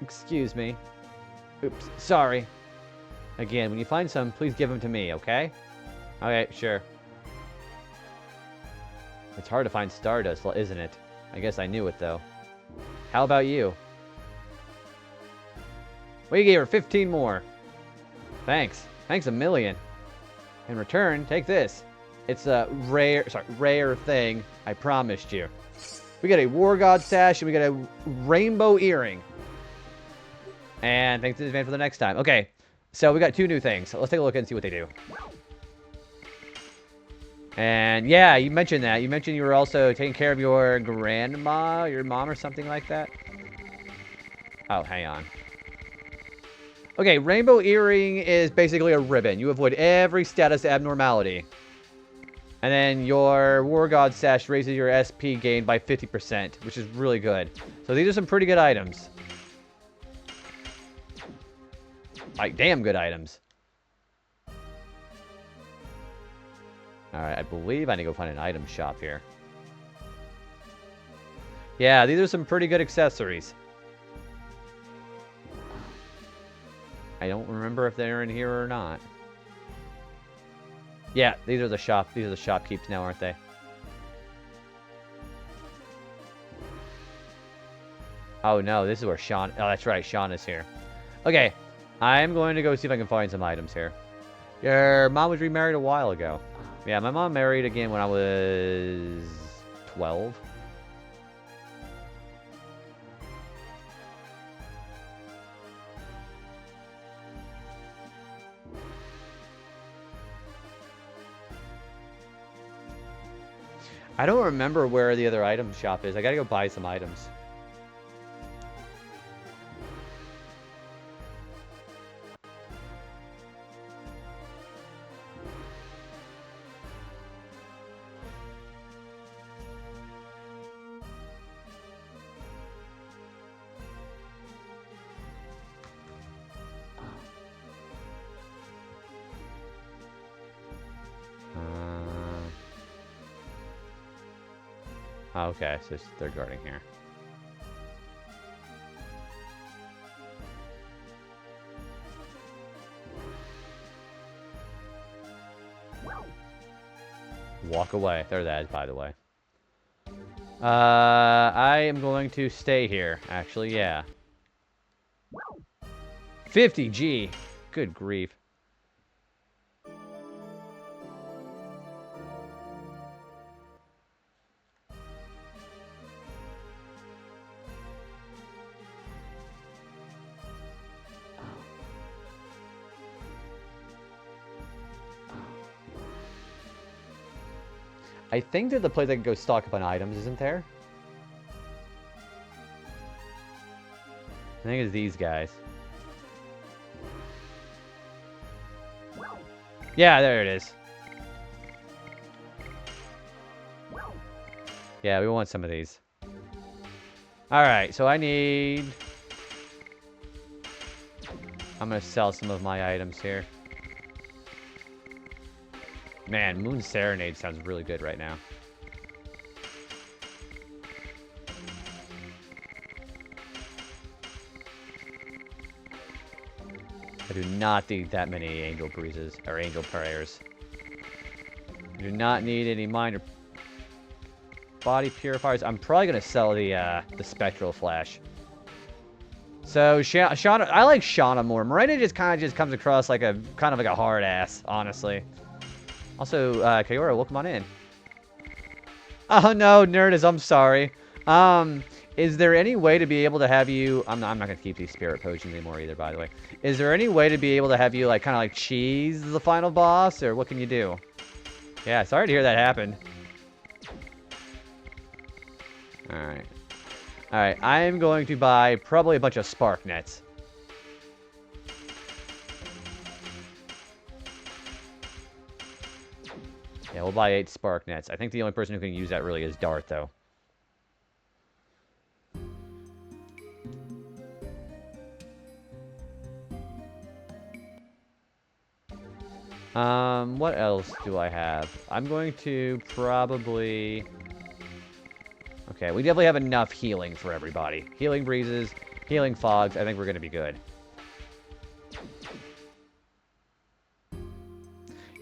Excuse me. Oops, sorry. Again, when you find some, please give them to me, okay? Okay, sure. It's hard to find Stardust, isn't it? I guess I knew it, though. How about you? We gave her 15 more. Thanks. Thanks a million. In return, take this. It's a rare thing I promised you. We got a War God sash, and we got a rainbow earring. And thanks in advance for the next time. Okay, so we got 2 new things. So let's take a look and see what they do. And yeah, you mentioned that. You mentioned you were also taking care of your grandma, your mom or something like that. Oh, hang on. Okay, rainbow earring is basically a ribbon. You avoid every status abnormality. And then your War God sash raises your SP gain by 50%, which is really good. So these are some pretty good items. Like, damn good items. Alright, I believe I need to go find an item shop here. Yeah, these are some pretty good accessories. I don't remember if they're in here or not. Yeah, these are the shopkeepers now, aren't they? Oh no, this is where Sean... Oh, that's right, Sean is here. Okay, I'm going to go see if I can find some items here. Your mom was remarried a while ago. Yeah, my mom married again when I was 12. I don't remember where the other item shop is. I gotta go buy some items. Okay, so they're guarding here. Walk away. There that is, by the way. I am going to stay here, actually, yeah. 50G. Good grief. I think there's a place I can go stock up on items, isn't there? I think it's these guys. Yeah, there it is. Yeah, we want some of these. Alright, so I need... I'm gonna sell some of my items here. Man, Moon Serenade sounds really good right now. I do not need that many angel breezes, or angel prayers. I do not need any minor body purifiers. I'm probably gonna sell the spectral flash. So Shauna, I like Shauna more. Miranda just kind of comes across like a kind of like a hard ass, honestly. Also, Kayora, welcome on in. Oh no, Nerdist, I'm sorry. Is there any way to be able to have you... I'm not gonna keep these spirit potions anymore either, by the way. Is there any way to be able to have you like kind of like cheese the final boss, or what can you do? Yeah, sorry to hear that happen. Alright. Alright, I am going to buy probably a bunch of spark nets. Yeah, we'll buy 8 spark nets. I think the only person who can use that really is Dart, though. What else do I have? I'm going to probably... Okay, we definitely have enough healing for everybody. Healing breezes, healing fogs. I think we're going to be good.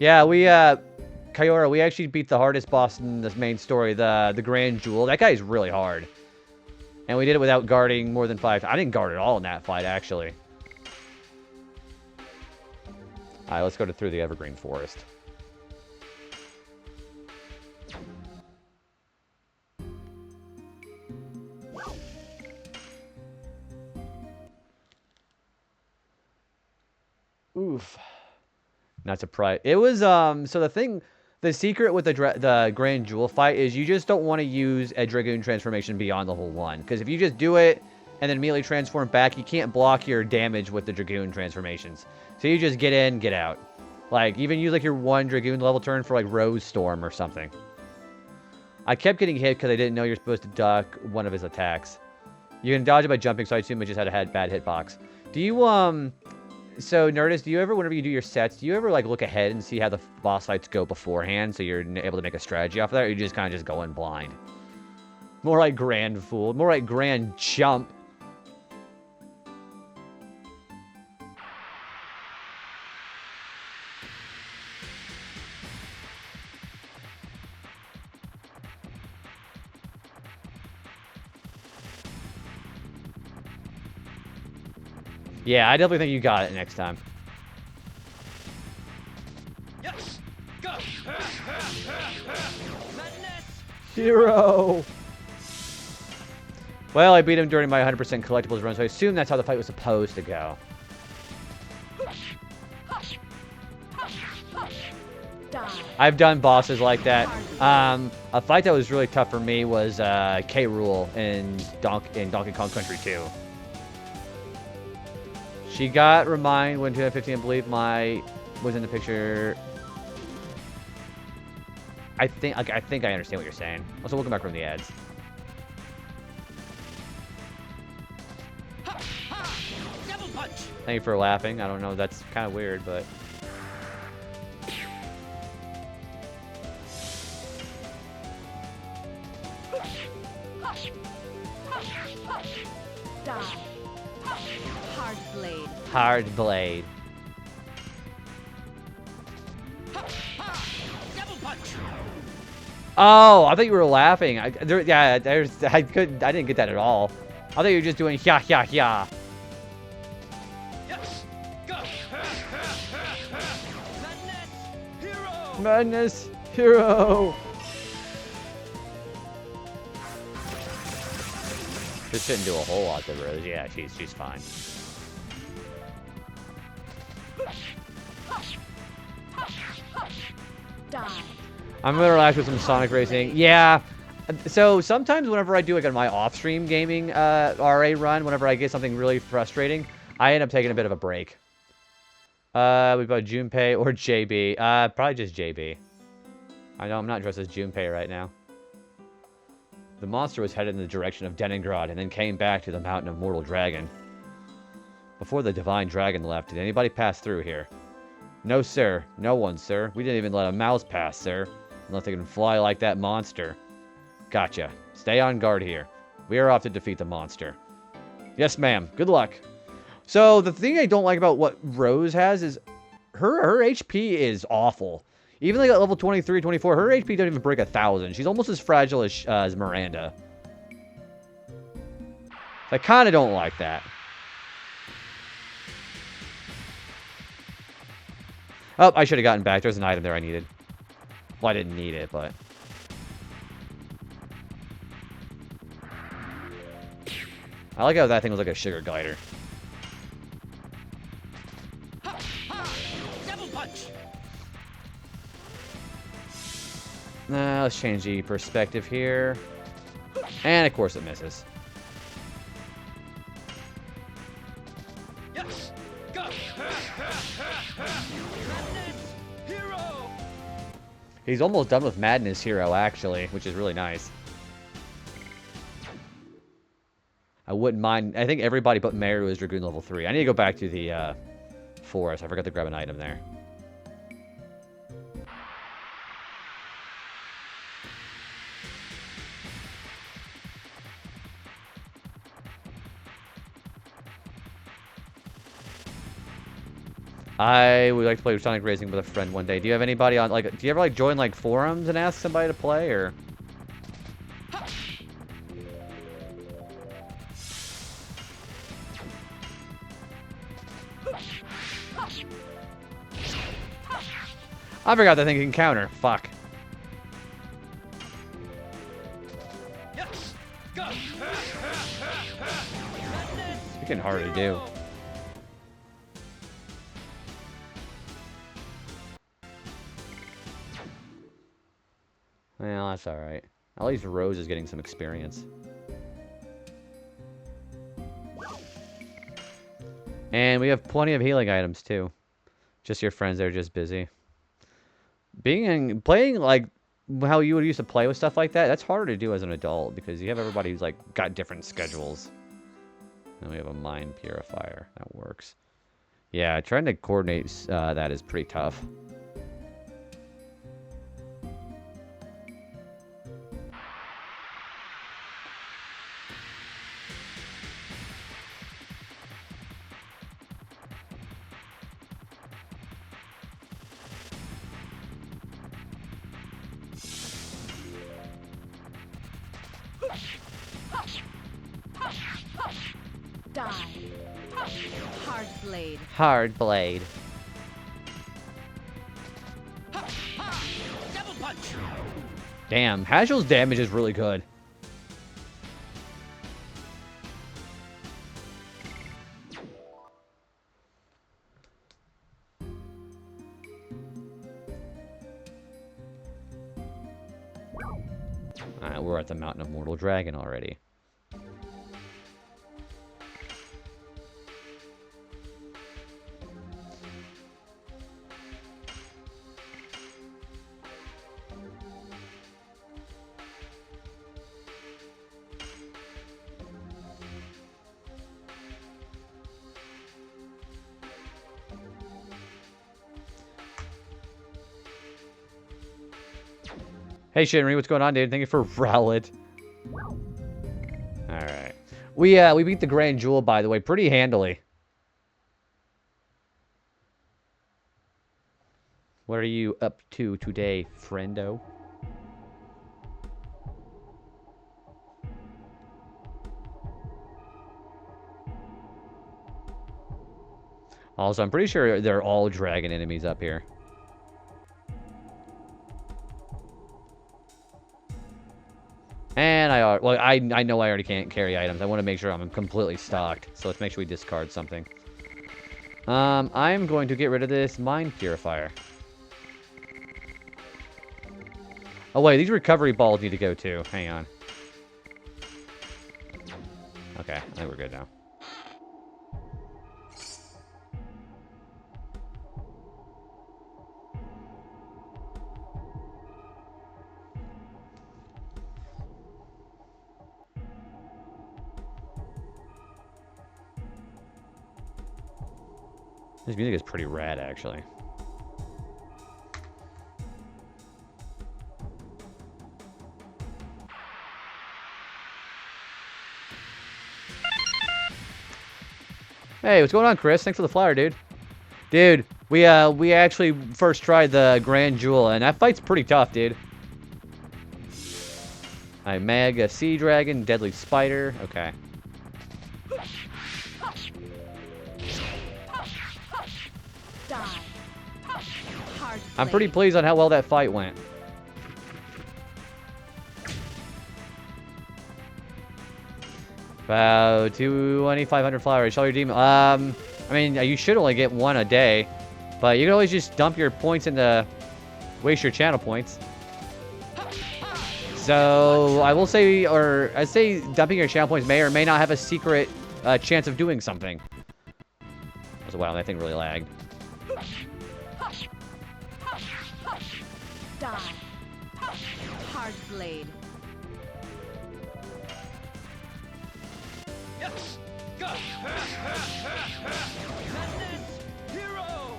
Yeah, we, Kayora, we actually beat the hardest boss in this main story, the Grand Jewel. That guy's really hard. And we did it without guarding more than 5 times. I didn't guard at all in that fight, actually. Alright, let's go through the Evergreen Forest. Oof. Not surprised. It was, so the secret with the Grand Jewel fight is you just don't want to use a Dragoon transformation beyond the whole one. Because if you just do it and then immediately transform back, you can't block your damage with the Dragoon transformations. So you just get in, get out. Like, even use like your 1 Dragoon level turn for like Rose Storm or something. I kept getting hit because I didn't know you're supposed to duck one of his attacks. You can dodge it by jumping, so I assume it just had a bad hitbox. Do you, so, Nerdist, do you ever, whenever you do your sets, do you ever, like, look ahead and see how the boss fights go beforehand so you're able to make a strategy off of that, or you just kind of just go in blind? More like Grand Fool. More like Grand Jump. Yeah, I definitely think you got it next time. Yes. Go. Madness. Hero! Well, I beat him during my 100% collectibles run, so I assume that's how the fight was supposed to go. I've done bosses like that. A fight that was really tough for me was K. Rool in Donkey Kong Country 2. She got Remind when 2015, I believe was in the picture. I think I understand what you're saying. Also, welcome back from the ads. Double punch. Thank you for laughing. I don't know, that's kind of weird, but... Die. Hard blade. Hard blade. Double punch. Oh, I thought you were laughing. I didn't get that at all. I thought you were just doing ya. Yes. Go. Madness. Hero. Madness, hero. This shouldn't do a whole lot to Rose. Yeah, she's fine. Die. I'm gonna relax with some Sonic Racing. Yeah. So sometimes whenever I do like on my off-stream gaming RA run, whenever I get something really frustrating, I end up taking a bit of a break. We've got Junpei or JB. Probably just JB. I know I'm not dressed as Junpei right now. The monster was headed in the direction of Deningrad and then came back to the Mountain of Mortal Dragon. Before the Divine Dragon left, did anybody pass through here? No, sir. No one, sir. We didn't even let a mouse pass, sir. Unless they can fly like that monster. Gotcha. Stay on guard here. We are off to defeat the monster. Yes, ma'am. Good luck. So, the thing I don't like about what Rose has is her HP is awful. Even like at level 23, 24, her HP doesn't even break 1,000. She's almost as fragile as Miranda. I kind of don't like that. Oh, I should have gotten back. There's an item there I needed. Well, I didn't need it, but... I like how that thing was like a sugar glider. Double punch. Now, let's change the perspective here. And, of course, it misses. Yes. Go. Madness hero. He's almost done with Madness Hero, actually, which is really nice. I wouldn't mind. I think everybody but Meru is Dragoon level 3. I need to go back to the forest. I forgot to grab an item there. I would like to play Sonic Racing with a friend one day. Do you have anybody on, like, do you ever, like, join, like, forums and ask somebody to play, or? I forgot that thing can counter. Fuck. Yes. Go. It's getting harder to do. Well, that's alright. At least Rose is getting some experience. And we have plenty of healing items, too. Just your friends, they're just busy. Playing, like, how you would used to play with stuff like that, that's harder to do as an adult, because you have everybody who's, like, got different schedules. And we have a mind purifier. That works. Yeah, trying to coordinate that is pretty tough. Die. Hard blade. Hard blade. Double punch. Damn, Hashel's damage is really good. Alright, we're at the Mountain of Mortal Dragon already. Hey Shinri, what's going on, dude? Thank you for Rowlet. Alright. We beat the Grand Jewel, by the way, pretty handily. What are you up to today, friendo? Also, I'm pretty sure they're all dragon enemies up here. And I know I already can't carry items. I want to make sure I'm completely stocked. So let's make sure we discard something. I'm going to get rid of this mind purifier. Oh, wait. These recovery balls need to go, too. Hang on. Okay. I think we're good now. This music is pretty rad, actually. Hey, what's going on, Chris? Thanks for the flyer, dude. Dude, we actually first tried the Grand Jewel, and that fight's pretty tough, dude. Alright, Mega Sea Dragon, Deadly Spider. Okay. Die. Hard I'm pretty blade. pleased on how well that fight went. About 2,500 flowers. Shall redeem. I mean, you should only get one a day, but you can always just dump your points into waste your channel points. So I will say, or I'd say, dumping your channel points may or may not have a secret chance of doing something. Wow, that thing really lagged. Die. Hard blade. Yes! Go! Madness! Hero!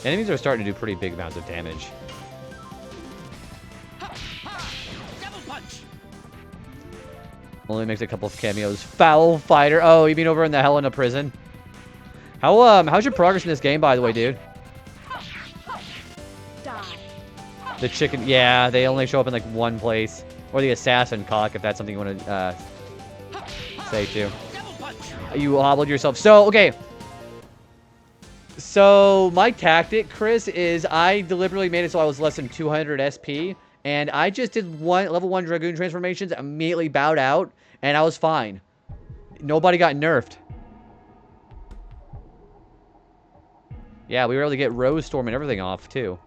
Enemies are starting to do pretty big amounts of damage. Double punch! Only makes a couple of cameos. Foul fighter. Oh, you mean over in the Helena prison? How's your progress in this game, by the way, dude? Die. The chicken. Yeah, they only show up in like one place. Or the assassin cock, if that's something you want to say too. Double punch! You hobbled yourself. So, okay. So, my tactic, Chris, is I deliberately made it so I was less than 200 SP. And I just did level 1 Dragoon transformations, immediately bowed out, and I was fine. Nobody got nerfed. Yeah, we were able to get Rose Storm and everything off, too.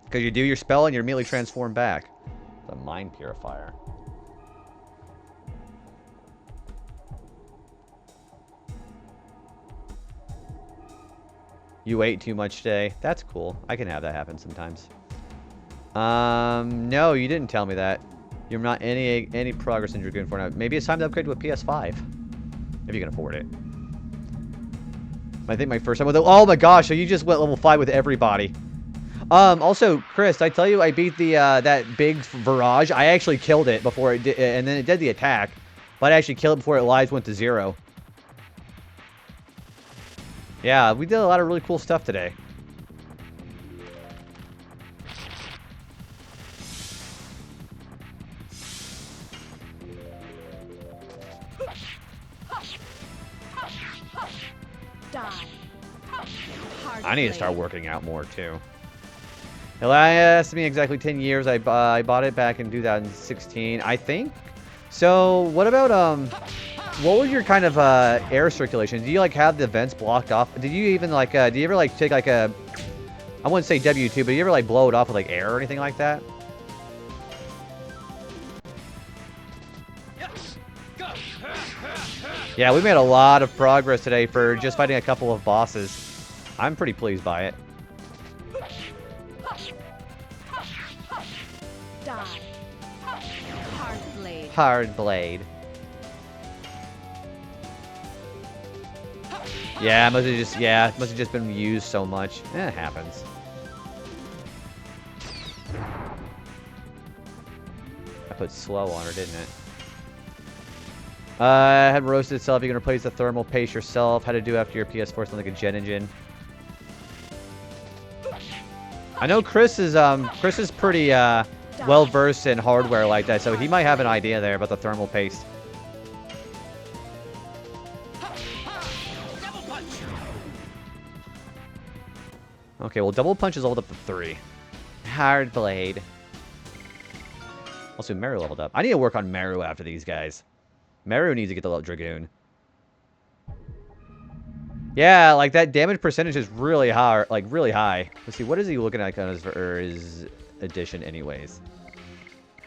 Because you do your spell and you're immediately transformed back. The Mind Purifier. You ate too much today. That's cool. I can have that happen sometimes. No, you didn't tell me that. You're not any progress in Dragoon for now. Maybe it's time to upgrade to a PS5. If you can afford it. I think my first time with it. Oh my gosh, so you just went level 5 with everybody. Also, Chris, did I tell you I beat the that big Virage? I actually killed it before it did, and then it did the attack. But I actually killed it before its lives went to 0. Yeah, we did a lot of really cool stuff today. Die. Hard I need to blade. start working out more, too. It lasted me exactly 10 years. I bought it back in 2016, I think. So, what about, what was your kind of, air circulation? Do you, like, have the vents blocked off? Did you even, like, do you ever, like, take, like, a... I wouldn't say W2, but do you ever, like, blow it off with, like, air or anything like that? Yes! Go! Yeah, we made a lot of progress today for just fighting a couple of bosses. I'm pretty pleased by it. Die. Hard blade. Hard blade. Yeah, must have just been used so much. It happens. I put slow on her, didn't it? Had roasted itself. You can replace the thermal paste yourself. How to do after your PS4 something like a jet engine. I know Chris is pretty well versed in hardware like that, so he might have an idea there about the thermal paste. Double punch! Okay, well, double punch is leveled up to 3. Hard blade. Also, Meru leveled up. I need to work on Meru after these guys. Meru needs to get the Dragoon. Yeah, like that damage percentage is really high. Like really high. Let's see, what is he looking at on his edition, anyways?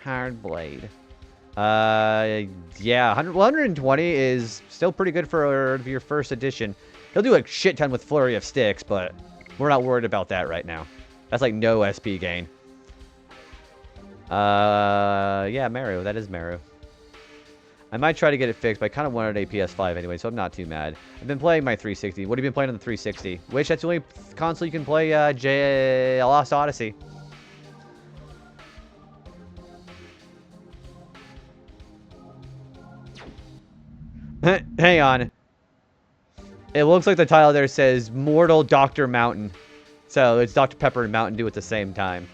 Hard blade. Yeah, 120 is still pretty good for your first edition. He'll do a shit ton with Flurry of Sticks, but we're not worried about that right now. That's like no SP gain. Yeah, Maru. That is Maru. I might try to get it fixed, but I kind of wanted a PS5 anyway, so I'm not too mad. I've been playing my 360. What have you been playing on the 360? Which, that's the only console you can play Lost Odyssey. Hang on. It looks like the title there says Mortal Dr. Mountain. So it's Dr. Pepper and Mountain Dew at the same time.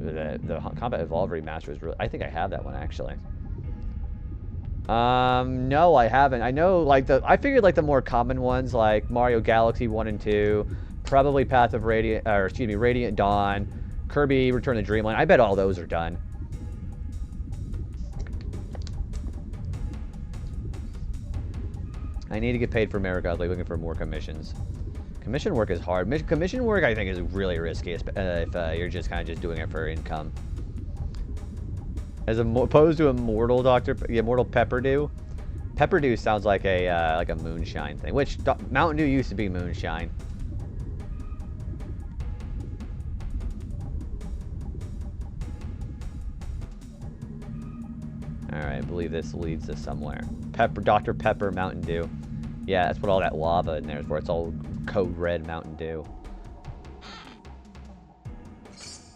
The Combat Evolved remaster is really... I think I have that one, actually. No, I haven't. I know, like, I figured, like, the more common ones, like Mario Galaxy 1 and 2, probably Path of Radiant... Or, excuse me, Radiant Dawn, Kirby Return to Dreamland. I bet all those are done. I need to get paid for America. Like, looking for more commissions. Commission work is hard. Commission work, I think, is really risky if you're just kind of just doing it for income. As opposed to a Mortal Mortal Pepper Dew. Pepper Dew sounds like a moonshine thing, which Mountain Dew used to be moonshine. All right, I believe this leads to somewhere. Dr. Pepper Mountain Dew. Yeah, that's what all that lava in there is for. It's all code red Mountain Dew.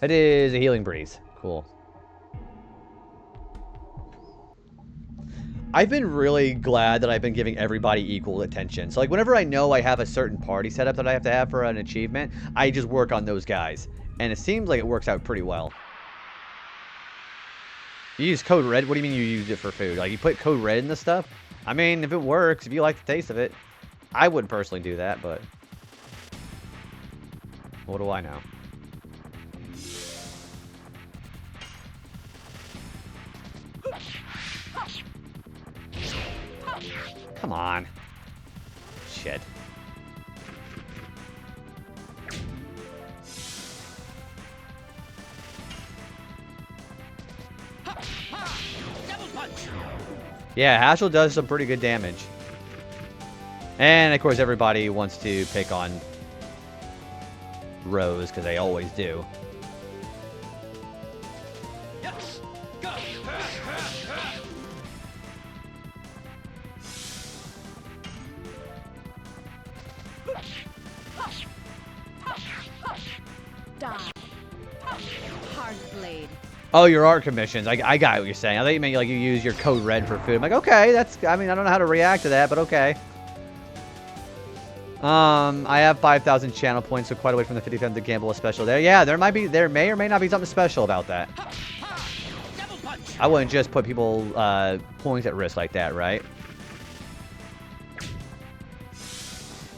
That is a healing breeze. Cool. I've been really glad that I've been giving everybody equal attention. So, like, whenever I know I have a certain party setup that I have to have for an achievement, I just work on those guys. And it seems like it works out pretty well. You use code red? What do you mean you use it for food? Like, you put code red in the stuff? I mean, if it works, if you like the taste of it. I wouldn't personally do that, but... what do I know? Come on. Shit. Double punch. Yeah, Haschel does some pretty good damage. And, of course, everybody wants to pick on Rose, because they always do. Yes. Go. Die. Hard blade. Oh, your art commissions. I got what you're saying. I thought you meant like you use your code red for food. I'm like, okay, that's... I mean, I don't know how to react to that, but okay. I have 5,000 channel points, so quite away from the 50 to gamble a special there. Yeah, there may or may not be something special about that. Double punch. I wouldn't just put people points at risk like that, right?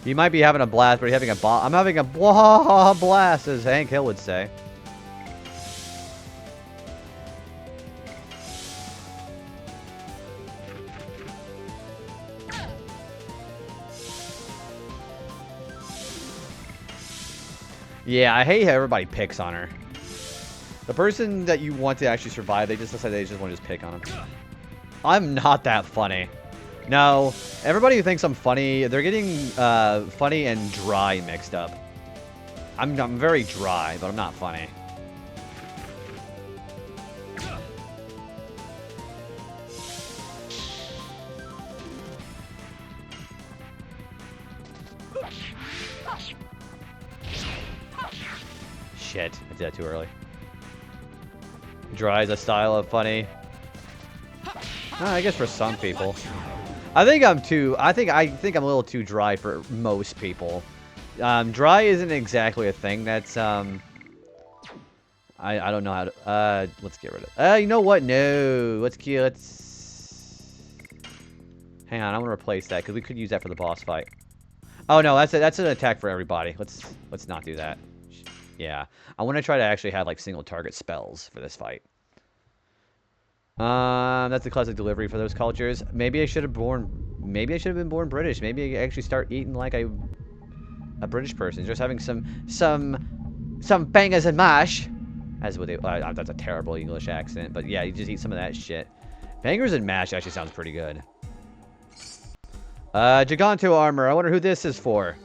You might be having a blast, but you're having a I'm having a blast, as Hank Hill would say. Yeah, I hate how everybody picks on her. The person that you want to actually survive, they just decide they just want to just pick on them. I'm not that funny. No, everybody who thinks I'm funny, they're getting funny and dry mixed up. I'm very dry, but I'm not funny. Shit, I did that too early. Dry is a style of funny. I guess for some people. I think I'm a little too dry for most people. Dry isn't exactly a thing that's I don't know how to let's get rid of you know what? No. Let's hang on, I want to replace that because we could use that for the boss fight. Oh no, that's an attack for everybody. Let's not do that. Yeah. I want to try to actually have like single target spells for this fight. That's the classic delivery for those cultures. Maybe I should have been born British. Maybe I actually start eating like a British person, just having some bangers and mash. As what they, that's a terrible English accent, but yeah, you just eat some of that shit. Bangers and mash actually sounds pretty good. Giganto armor. I wonder who this is for.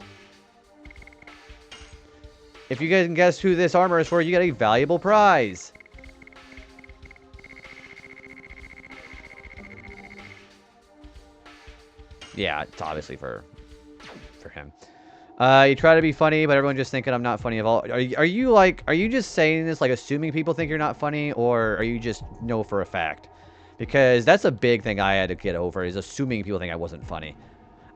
If you guys can guess who this armor is for, you get a valuable prize. Yeah, it's obviously for him. You try to be funny, but everyone's just thinking I'm not funny at all. Are you just saying this like assuming people think you're not funny, or are you just know for a fact? Because that's a big thing I had to get over, is assuming people think I wasn't funny.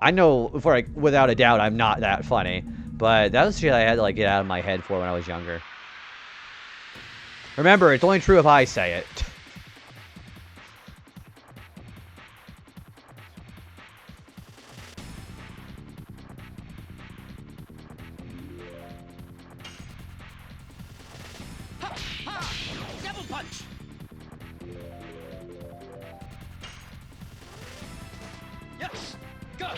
I know for like without a doubt I'm not that funny, but that was shit I had to like get out of my head for when I was younger. Remember, it's only true if I say it. Ha! Ha! Double punch! Yes! Go!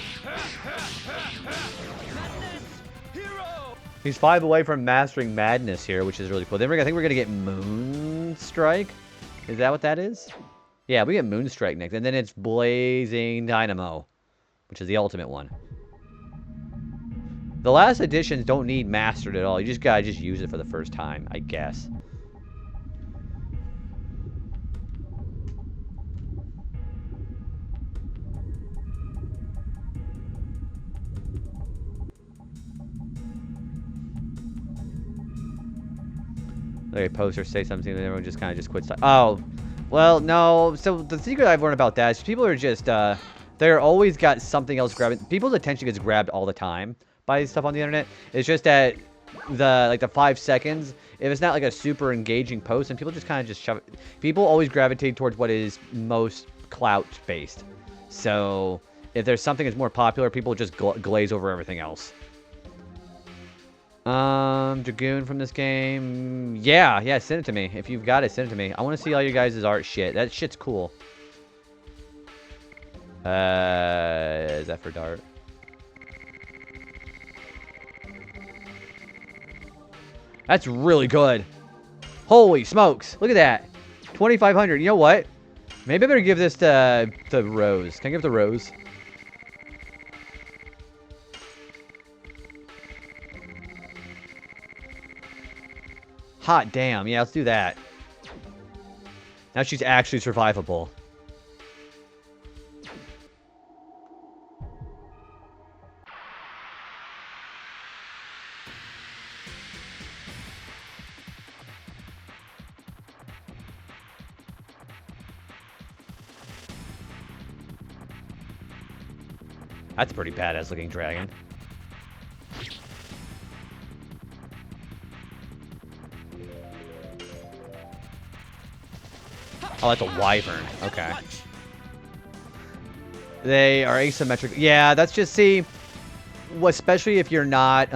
Madness! Hero! He's 5 away from mastering madness here, which is really cool. Then I think we're gonna get Moonstrike. Is that what that is? Yeah, we get Moonstrike next, and then it's Blazing Dynamo, which is the ultimate one. The last editions don't need mastered at all. You just gotta use it for the first time, I guess. Like a poster say something and everyone just kind of quits. Oh, well, no. So the secret I've learned about that is people are just, they're always got something else grabbing. People's attention gets grabbed all the time by stuff on the internet. It's just that the 5 seconds, if it's not like a super engaging post, and people just kind of just shove it. People always gravitate towards what is most clout based. So if there's something that's more popular, people just glaze over everything else. Dragoon from this game. Yeah, send it to me. If you've got it, send it to me. I want to see all you guys' art shit. That shit's cool. Is that for Dart? That's really good. Holy smokes. Look at that. 2,500. You know what? Maybe I better give this to Rose. Can I give it to Rose? Hot damn. Yeah, let's do that. Now she's actually survivable. That's a pretty badass looking dragon. Oh, that's a wyvern. Okay. They are asymmetric. Yeah, that's just, see, especially if you're not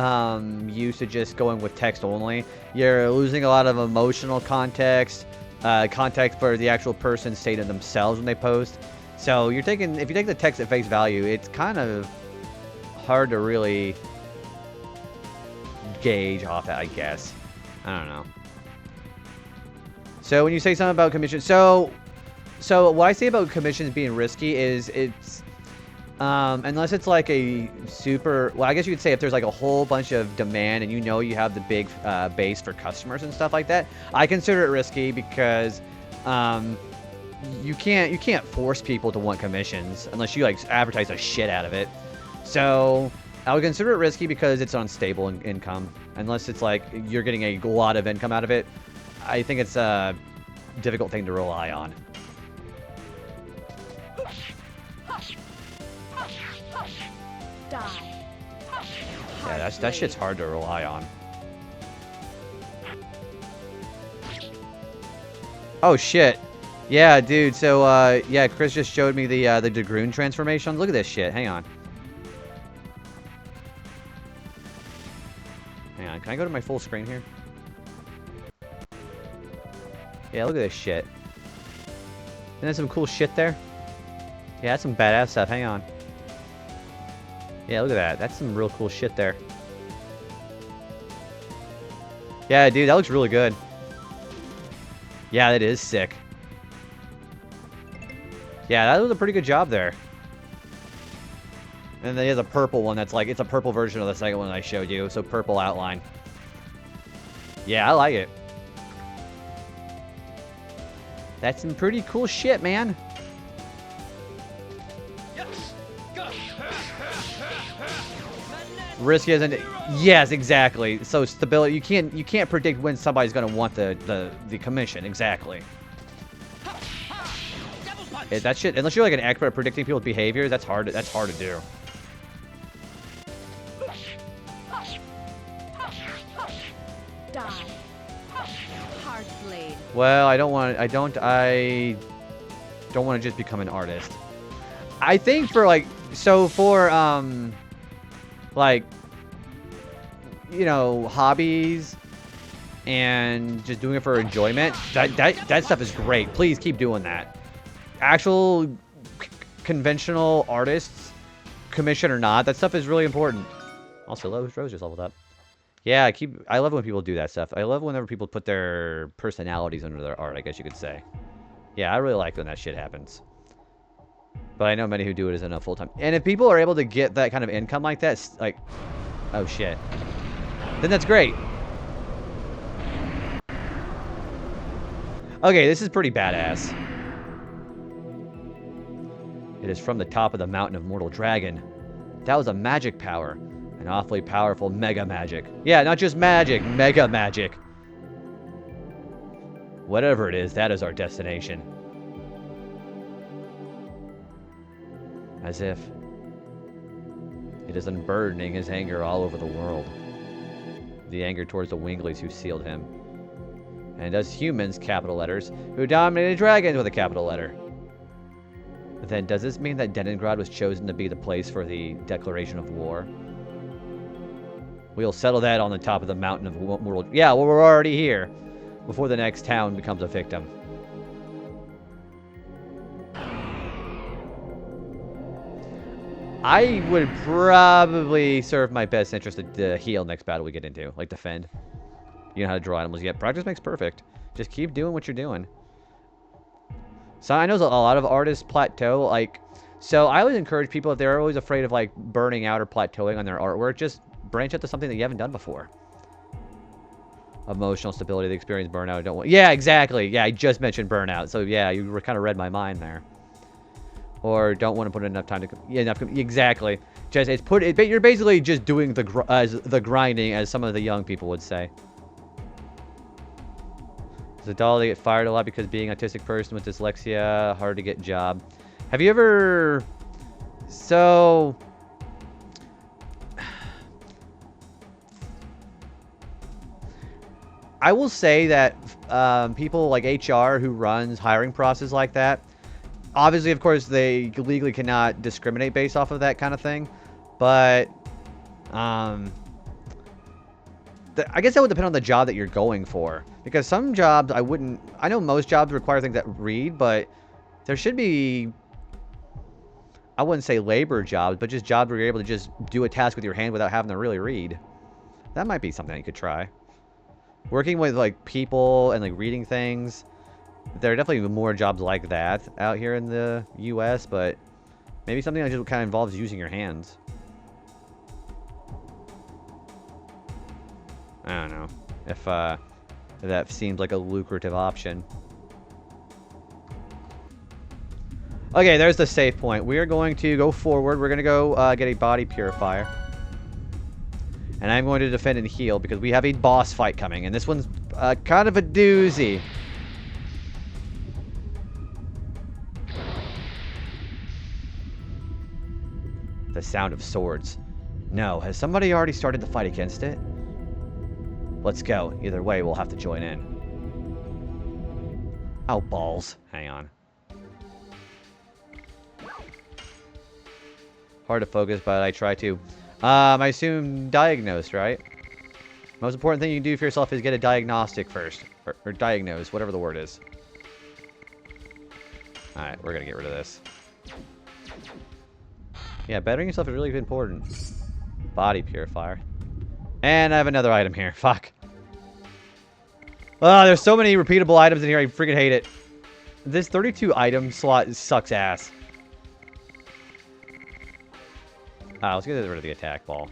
used to just going with text only, you're losing a lot of emotional context, context for the actual person stating themselves when they post. So if you take the text at face value, it's kind of hard to really gauge off it, I guess. I don't know. So when you say something about commissions, so what I say about commissions being risky is it's, unless it's like a super, well, I guess you could say if there's like a whole bunch of demand and you know you have the big base for customers and stuff like that, I consider it risky because you can't force people to want commissions unless you like advertise the shit out of it. So I would consider it risky because it's unstable income. Unless it's like you're getting a lot of income out of it, I think it's a difficult thing to rely on. Die. Yeah, that shit's hard to rely on. Oh shit. Yeah, dude. So yeah, Chris just showed me the Dragoon transformation. Look at this shit. Hang on. Hang on. Can I go to my full screen here? Yeah, look at this shit. Isn't there some cool shit there? Yeah, that's some badass stuff. Hang on. Yeah, look at that. That's some real cool shit there. Yeah, dude, that looks really good. Yeah, that is sick. Yeah, that was a pretty good job there. And then he has a purple one that's like, it's a purple version of the second one I showed you. So purple outline. Yeah, I like it. That's some pretty cool shit, man. Yes. Go. Risky isn't it? Yes, exactly. So stability, you can't predict when somebody's gonna want the commission. Exactly. Double punch. That shit, unless you're like an expert at predicting people's behavior, that's hard to do. Die. Hard blade. Well, I don't want to just become an artist. I think for like, so for like, you know, hobbies and just doing it for enjoyment, that stuff is great. Please keep doing that. Actual conventional artists, commission or not, that stuff is really important. Also, Rose just leveled up. Yeah, I love when people do that stuff. I love whenever people put their personalities under their art, I guess you could say. Yeah, I really like when that shit happens. But I know many who do it as in a full-time. And if people are able to get that kind of income like that, like, oh shit, then that's great. Okay, this is pretty badass. It is from the top of the mountain of Mortal Dragon. That was a magic power. An awfully powerful mega magic. Yeah, not just magic, mega magic. Whatever it is, that is our destination. As if it is unburdening his anger all over the world. The anger towards the Winglies who sealed him. And us humans, capital letters, who dominated dragons with a capital letter. Then does this mean that Denengrad was chosen to be the place for the declaration of war? We'll settle that on the top of the mountain of world. Yeah, well, we're already here. Before the next town becomes a victim. I would probably serve my best interest to heal next battle we get into. Like, defend. You know how to draw animals. Yeah, practice makes perfect. Just keep doing what you're doing. So I know a lot of artists plateau. Like, so I always encourage people, if they're always afraid of, like, burning out or plateauing on their artwork, just branch out to something that you haven't done before. Emotional stability, the experience, burnout. Don't want. Yeah, exactly. Yeah, I just mentioned burnout. So yeah, you kind of read my mind there. Or don't want to put in enough time to. Yeah, enough. Exactly. Just you're basically just doing the grinding, as some of the young people would say. Does a doll get fired a lot because being an autistic person with dyslexia, hard to get job? Have you ever? So. I will say that people like HR who runs hiring process like that, obviously, of course, they legally cannot discriminate based off of that kind of thing. But I guess that would depend on the job that you're going for. Because some jobs I know most jobs require things that read, but there should be, I wouldn't say labor jobs, but just jobs where you're able to just do a task with your hand without having to really read. That might be something you could try. Working with, like, people and, like, reading things. There are definitely more jobs like that out here in the U.S., but maybe something that just kind of involves using your hands. I don't know. If that seems like a lucrative option. Okay, there's the save point. We are going to go forward. We're going to go get a body purifier. And I'm going to defend and heal because we have a boss fight coming. And this one's kind of a doozy. The sound of swords. No, has somebody already started the fight against it? Let's go. Either way, we'll have to join in. Oh, balls. Hang on. Hard to focus, but I try to. I assume diagnosed, right? Most important thing you can do for yourself is get a diagnostic first. Or diagnose, whatever the word is. Alright, we're gonna get rid of this. Yeah, bettering yourself is really important. Body purifier. And I have another item here. Fuck. Oh, there's so many repeatable items in here. I freaking hate it. This 32 item slot sucks ass. Let's get rid of the attack ball.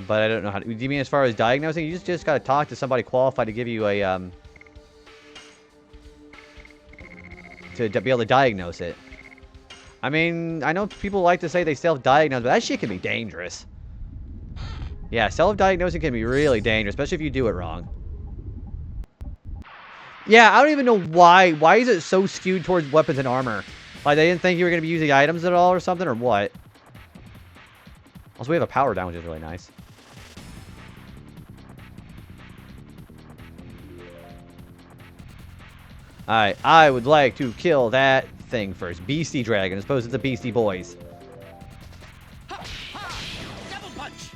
But I don't know how to... Do you mean as far as diagnosing? You just gotta talk to somebody qualified to give you a, to be able to diagnose it. I mean, I know people like to say they self-diagnose, but that shit can be dangerous. Yeah, self-diagnosing can be really dangerous, especially if you do it wrong. Yeah, I don't even know why. Why is it so skewed towards weapons and armor? Like, they didn't think you were going to be using items at all or something, or what? Also, we have a power down, which is really nice. Alright, I would like to kill that thing first. Beastie Dragon, as opposed to the Beastie Boys. Ha! Ha! Double punch!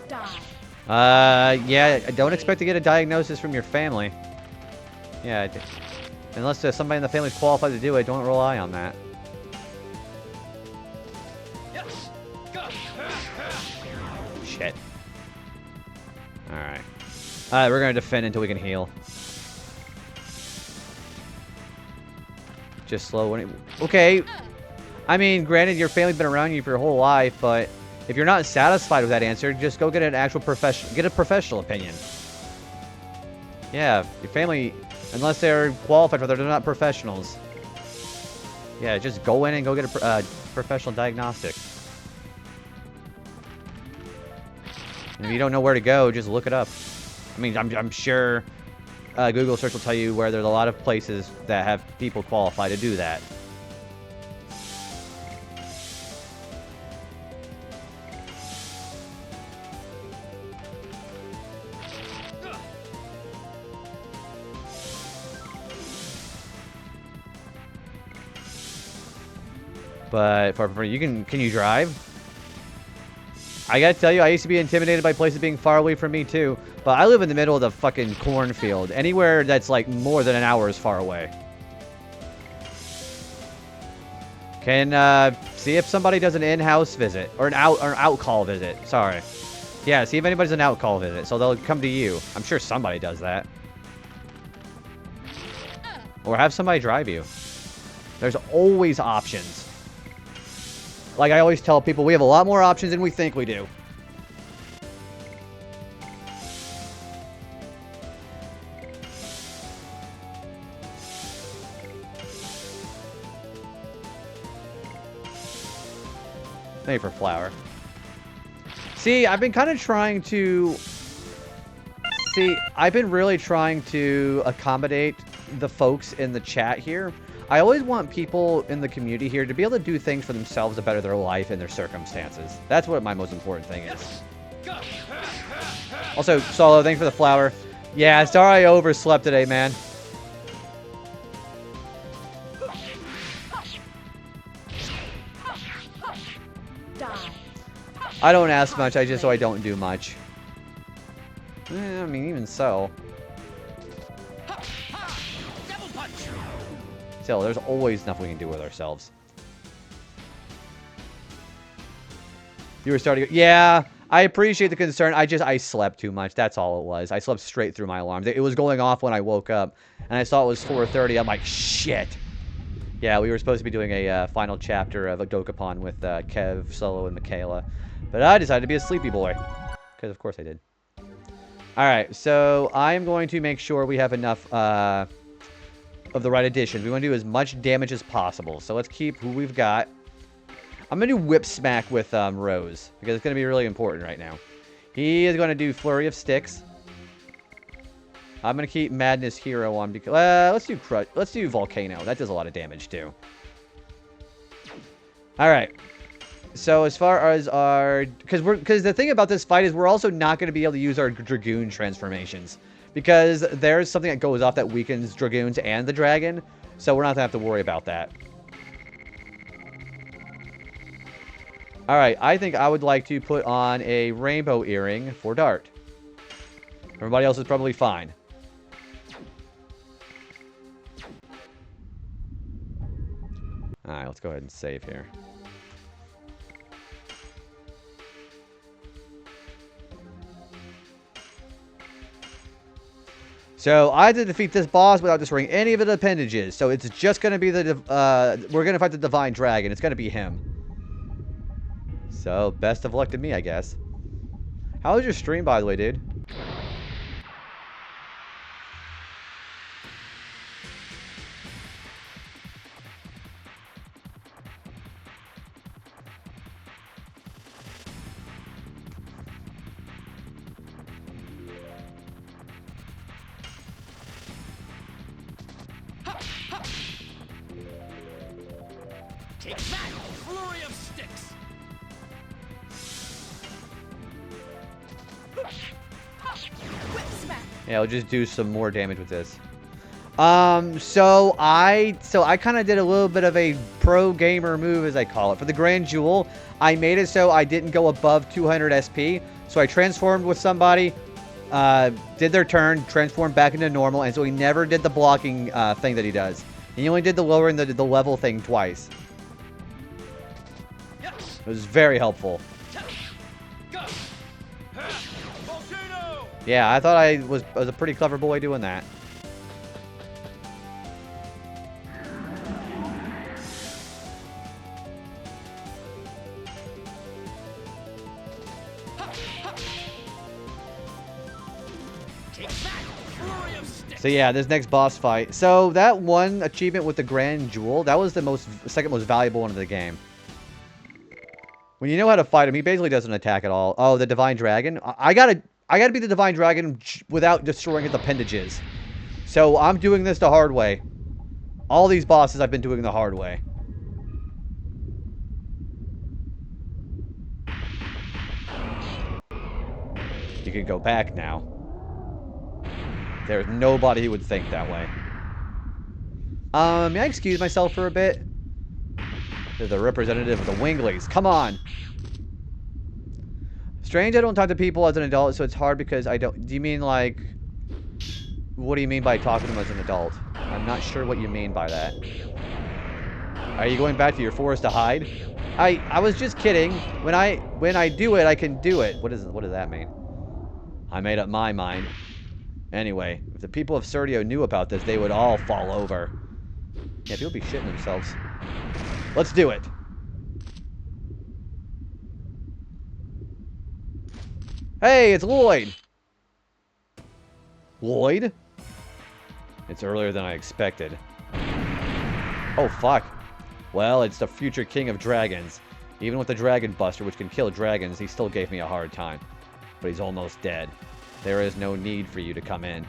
Die. Yeah, I don't expect to get a diagnosis from your family. Yeah, unless somebody in the family is qualified to do it, don't rely on that. Yes! Go! Shit. Alright. Alright, we're gonna defend until we can heal. Just slow when it... Okay. I mean, granted, your family's been around you for your whole life, but if you're not satisfied with that answer, just go get an actual professional... Get a professional opinion. Yeah, your family... Unless they're qualified for that, they're not professionals. Yeah, just go in and go get a professional diagnostic. And if you don't know where to go, just look it up. I mean, I'm sure Google search will tell you where there's a lot of places that have people qualified to do that. But for you can you drive? I gotta tell you, I used to be intimidated by places being far away from me too. But I live in the middle of the fucking cornfield. Anywhere that's like more than an hour is far away. Can see if somebody does an in-house visit or an out-call visit. Sorry. Yeah, see if anybody's an out-call visit, so they'll come to you. I'm sure somebody does that. Or have somebody drive you. There's always options. Like I always tell people, we have a lot more options than we think we do. Thank you for flour. See, I've been kind of trying to... I've been really trying to accommodate the folks in the chat here. I always want people in the community here to be able to do things for themselves to better their life and their circumstances. That's what my most important thing is. Also, Solo, thanks for the flower. Yeah, sorry I overslept today, man. Die. I don't ask much, so I don't do much. I mean, even so. Double punch! Still, there's always enough we can do with ourselves. You were starting to... Yeah, I appreciate the concern. I slept too much. That's all it was. I slept straight through my alarm. It was going off when I woke up. And I saw it was 4:30. I'm like, shit. Yeah, we were supposed to be doing a final chapter of a Dokapon with Kev, Solo, and Michaela. But I decided to be a sleepy boy. Because, of course, I did. Alright, so I'm going to make sure we have enough... of the right additions. We want to do as much damage as possible. So let's keep who we've got. I'm going to do Whip Smack with Rose, because it's going to be really important right now. He is going to do Flurry of Sticks. I'm going to keep Madness Hero on, because let's do Volcano. That does a lot of damage too. Alright. So as far as our... Because the thing about this fight is we're also not going to be able to use our Dragoon transformations. Because there's something that goes off that weakens Dragoons and the dragon. So we're not going to have to worry about that. Alright, I think I would like to put on a rainbow earring for Dart. Everybody else is probably fine. Alright, let's go ahead and save here. So, I had to defeat this boss without destroying any of the appendages. So, it's just going to be the... we're going to fight the Divine Dragon. It's going to be him. So, best of luck to me, I guess. How was your stream, by the way, dude? Take that, flurry of sticks. Whip smack. Yeah, I'll just do some more damage with this. So I kind of did a little bit of a pro gamer move, as I call it. For the Grand Jewel, I made it so I didn't go above 200 SP. So I transformed with somebody, did their turn, transformed back into normal, and so he never did the blocking thing that he does. He only did the lowering the level thing twice. It was very helpful. Yeah, I thought I was a pretty clever boy doing that. So yeah, this next boss fight. So that one achievement with the Grand Jewel, that was the second most valuable one of the game. When you know how to fight him, he basically doesn't attack at all. Oh, the Divine Dragon. I gotta be the Divine Dragon without destroying his appendages. So I'm doing this the hard way. All these bosses I've been doing the hard way. You can go back now. There's nobody who would think that way. May I excuse myself for a bit? They're the representative of the Winglies. Come on. Strange, I don't talk to people as an adult, so it's hard because I don't... Do you mean, like... What do you mean by talking to them as an adult? I'm not sure what you mean by that. Are you going back to your forest to hide? I was just kidding. When I do it, I can do it. What does that mean? I made up my mind. Anyway, if the people of Serdio knew about this, they would all fall over. Yeah, people be shitting themselves. Let's do it. Hey, it's Lloyd. Lloyd? It's earlier than I expected. Oh, fuck. Well, it's the future king of dragons. Even with the Dragon Buster, which can kill dragons, he still gave me a hard time. But he's almost dead. There is no need for you to come in.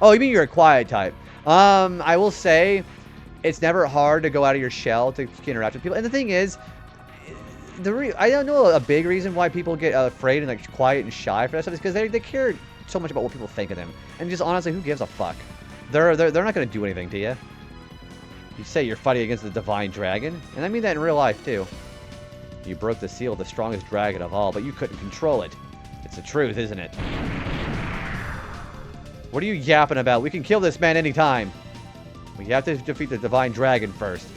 Oh, you mean you're a quiet type? I will say, it's never hard to go out of your shell to interact with people. And the thing is, I don't know a big reason why people get afraid and like quiet and shy for that stuff is because they care so much about what people think of them. And just honestly, who gives a fuck? They're not going to do anything to you. You say you're fighting against the Divine Dragon, and I mean that in real life too. You broke the seal of the strongest dragon of all, but you couldn't control it. It's the truth, isn't it? What are you yapping about? We can kill this man anytime. We have to defeat the Divine Dragon first.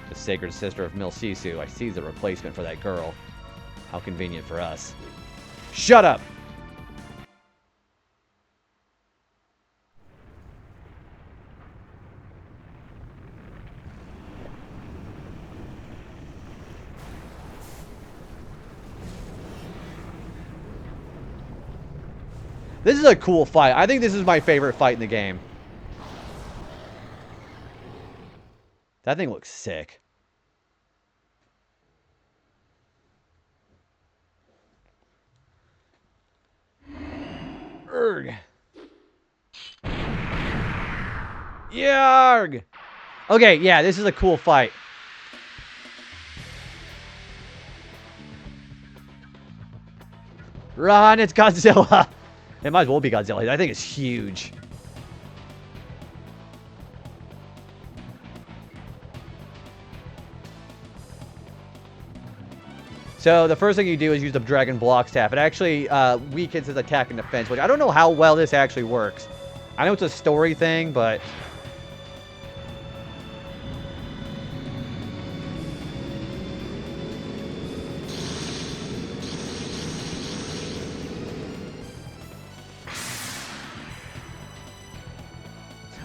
The sacred sister of Milsisu. I see the replacement for that girl. How convenient for us. Shut up! This is a cool fight. I think this is my favorite fight in the game. That thing looks sick. Urgh. Yarg! Okay, yeah, this is a cool fight. Run, it's Godzilla! It might as well be Godzilla. I think it's huge. So the first thing you do is use the Dragon Block Staff. It actually weakens his attack and defense, which I don't know how well this actually works. I know it's a story thing, but...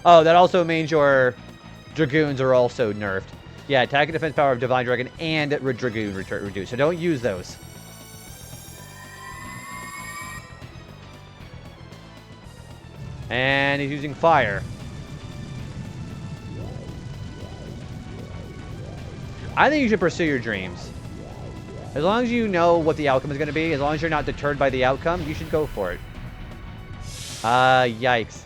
Oh, that also means your Dragoons are also nerfed. Yeah, attack and defense power of Divine Dragon and Dragoon reduced. So don't use those. And he's using fire. I think you should pursue your dreams. As long as you know what the outcome is going to be, as long as you're not deterred by the outcome, you should go for it. Yikes.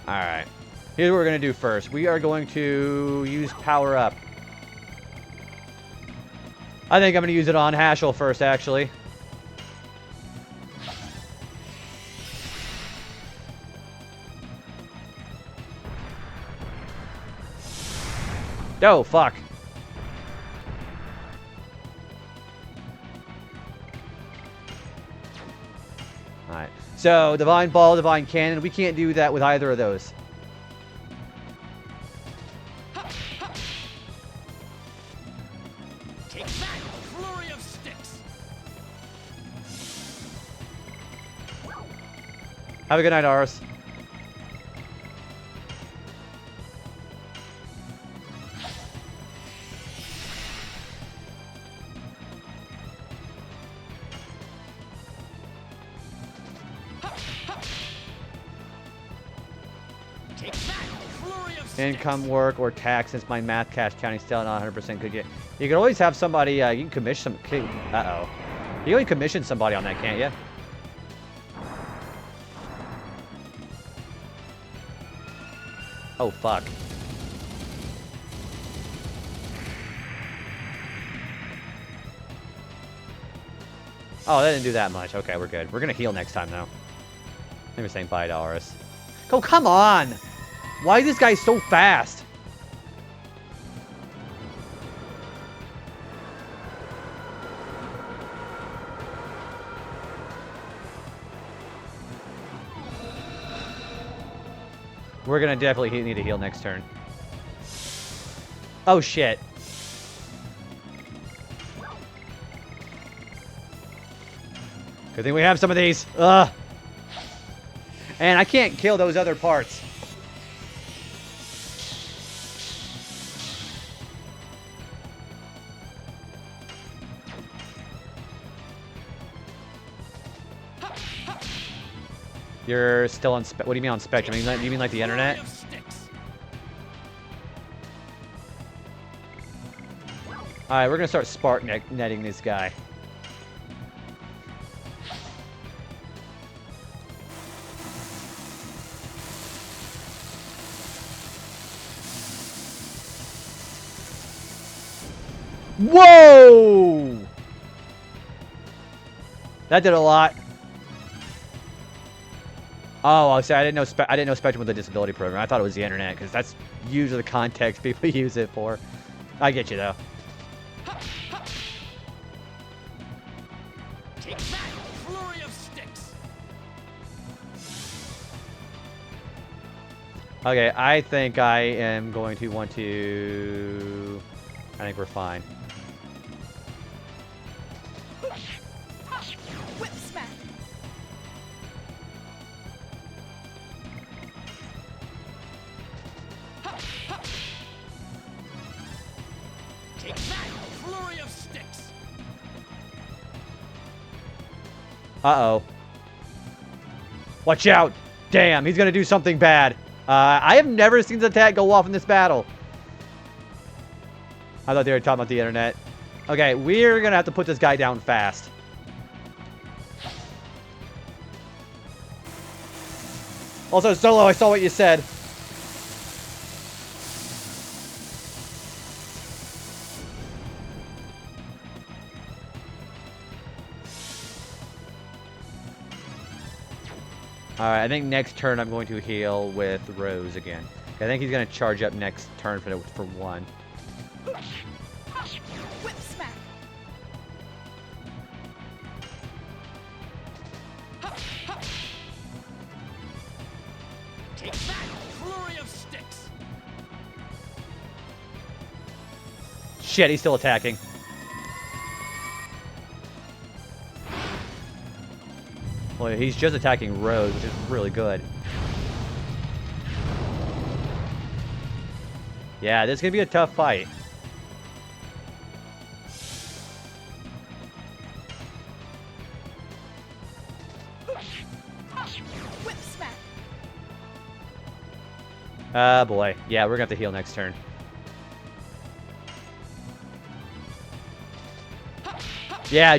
Alright. Here's what we're going to do first. We are going to use Power Up. I think I'm going to use it on Hashel first, actually. Oh, fuck. Alright. So, Divine Ball, Divine Cannon. We can't do that with either of those. Take that, flurry of sticks. Have a good night, Aris. Take that, flurry of sticks. Income, work, or tax, since my math cash counting still not 100% good yet. You can always have somebody, you can commission some... Uh-oh. You can only commission somebody on that, can't you? Oh, fuck. Oh, that didn't do that much. Okay, we're good. We're gonna heal next time, though. Maybe saying bye to Aris. Oh, come on! Why is this guy so fast? We're gonna definitely need to heal next turn. Oh, shit. Good thing we have some of these. Ugh. And I can't kill those other parts. You're still on what do you mean on Spectrum? You mean like the internet? Alright, we're gonna start spark netting this guy. Whoa! That did a lot. Oh, I see. I didn't know Spectrum was a disability program. I thought it was the internet because that's usually the context people use it for. I get you though. Take that, flurry of sticks. Okay, I think I am going to want to. I think we're fine. Whip smack. Take that, flurry of sticks. Uh-oh. Watch out! Damn, he's gonna do something bad. I have never seen the attack go off in this battle. I thought they were talking about the internet. Okay, we're gonna have to put this guy down fast. Also, Solo, I saw what you said. Alright, I think next turn I'm going to heal with Rose again. I think he's going to charge up next turn for one. Whip smack. Take that! Flurry of sticks! Shit, he's still attacking. Well, he's just attacking Rose, which is really good. Yeah, this is going to be a tough fight. Whip smack. Ah, boy. Yeah, we're going to have to heal next turn. Yeah,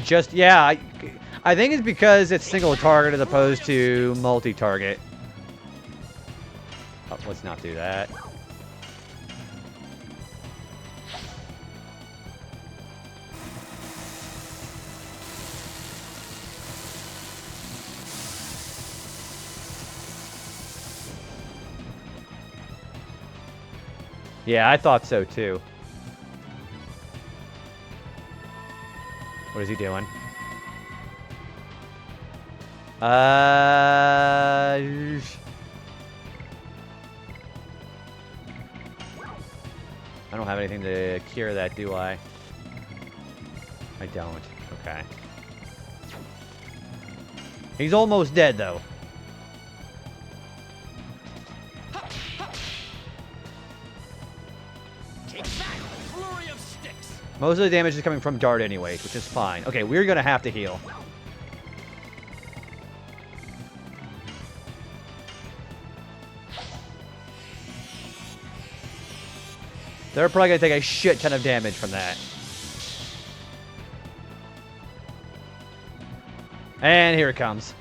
I think it's because it's single target as opposed to multi-target. Oh, let's not do that. Yeah, I thought so too. What is he doing? I don't have anything to cure that, do I? I don't. Okay. He's almost dead, though. Take that! Flurry of sticks! Most of the damage is coming from Dart anyways, which is fine. Okay, we're gonna have to heal. They're probably gonna take a shit ton of damage from that. And here it comes.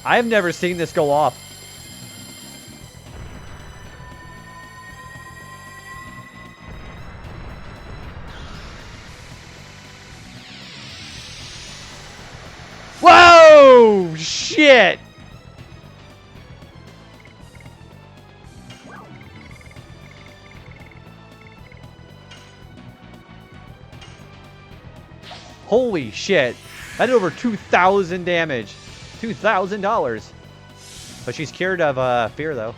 I've never seen this go off. Whoa! Shit! Holy shit. That did over 2,000 damage. $2,000. But she's cured of fear, though.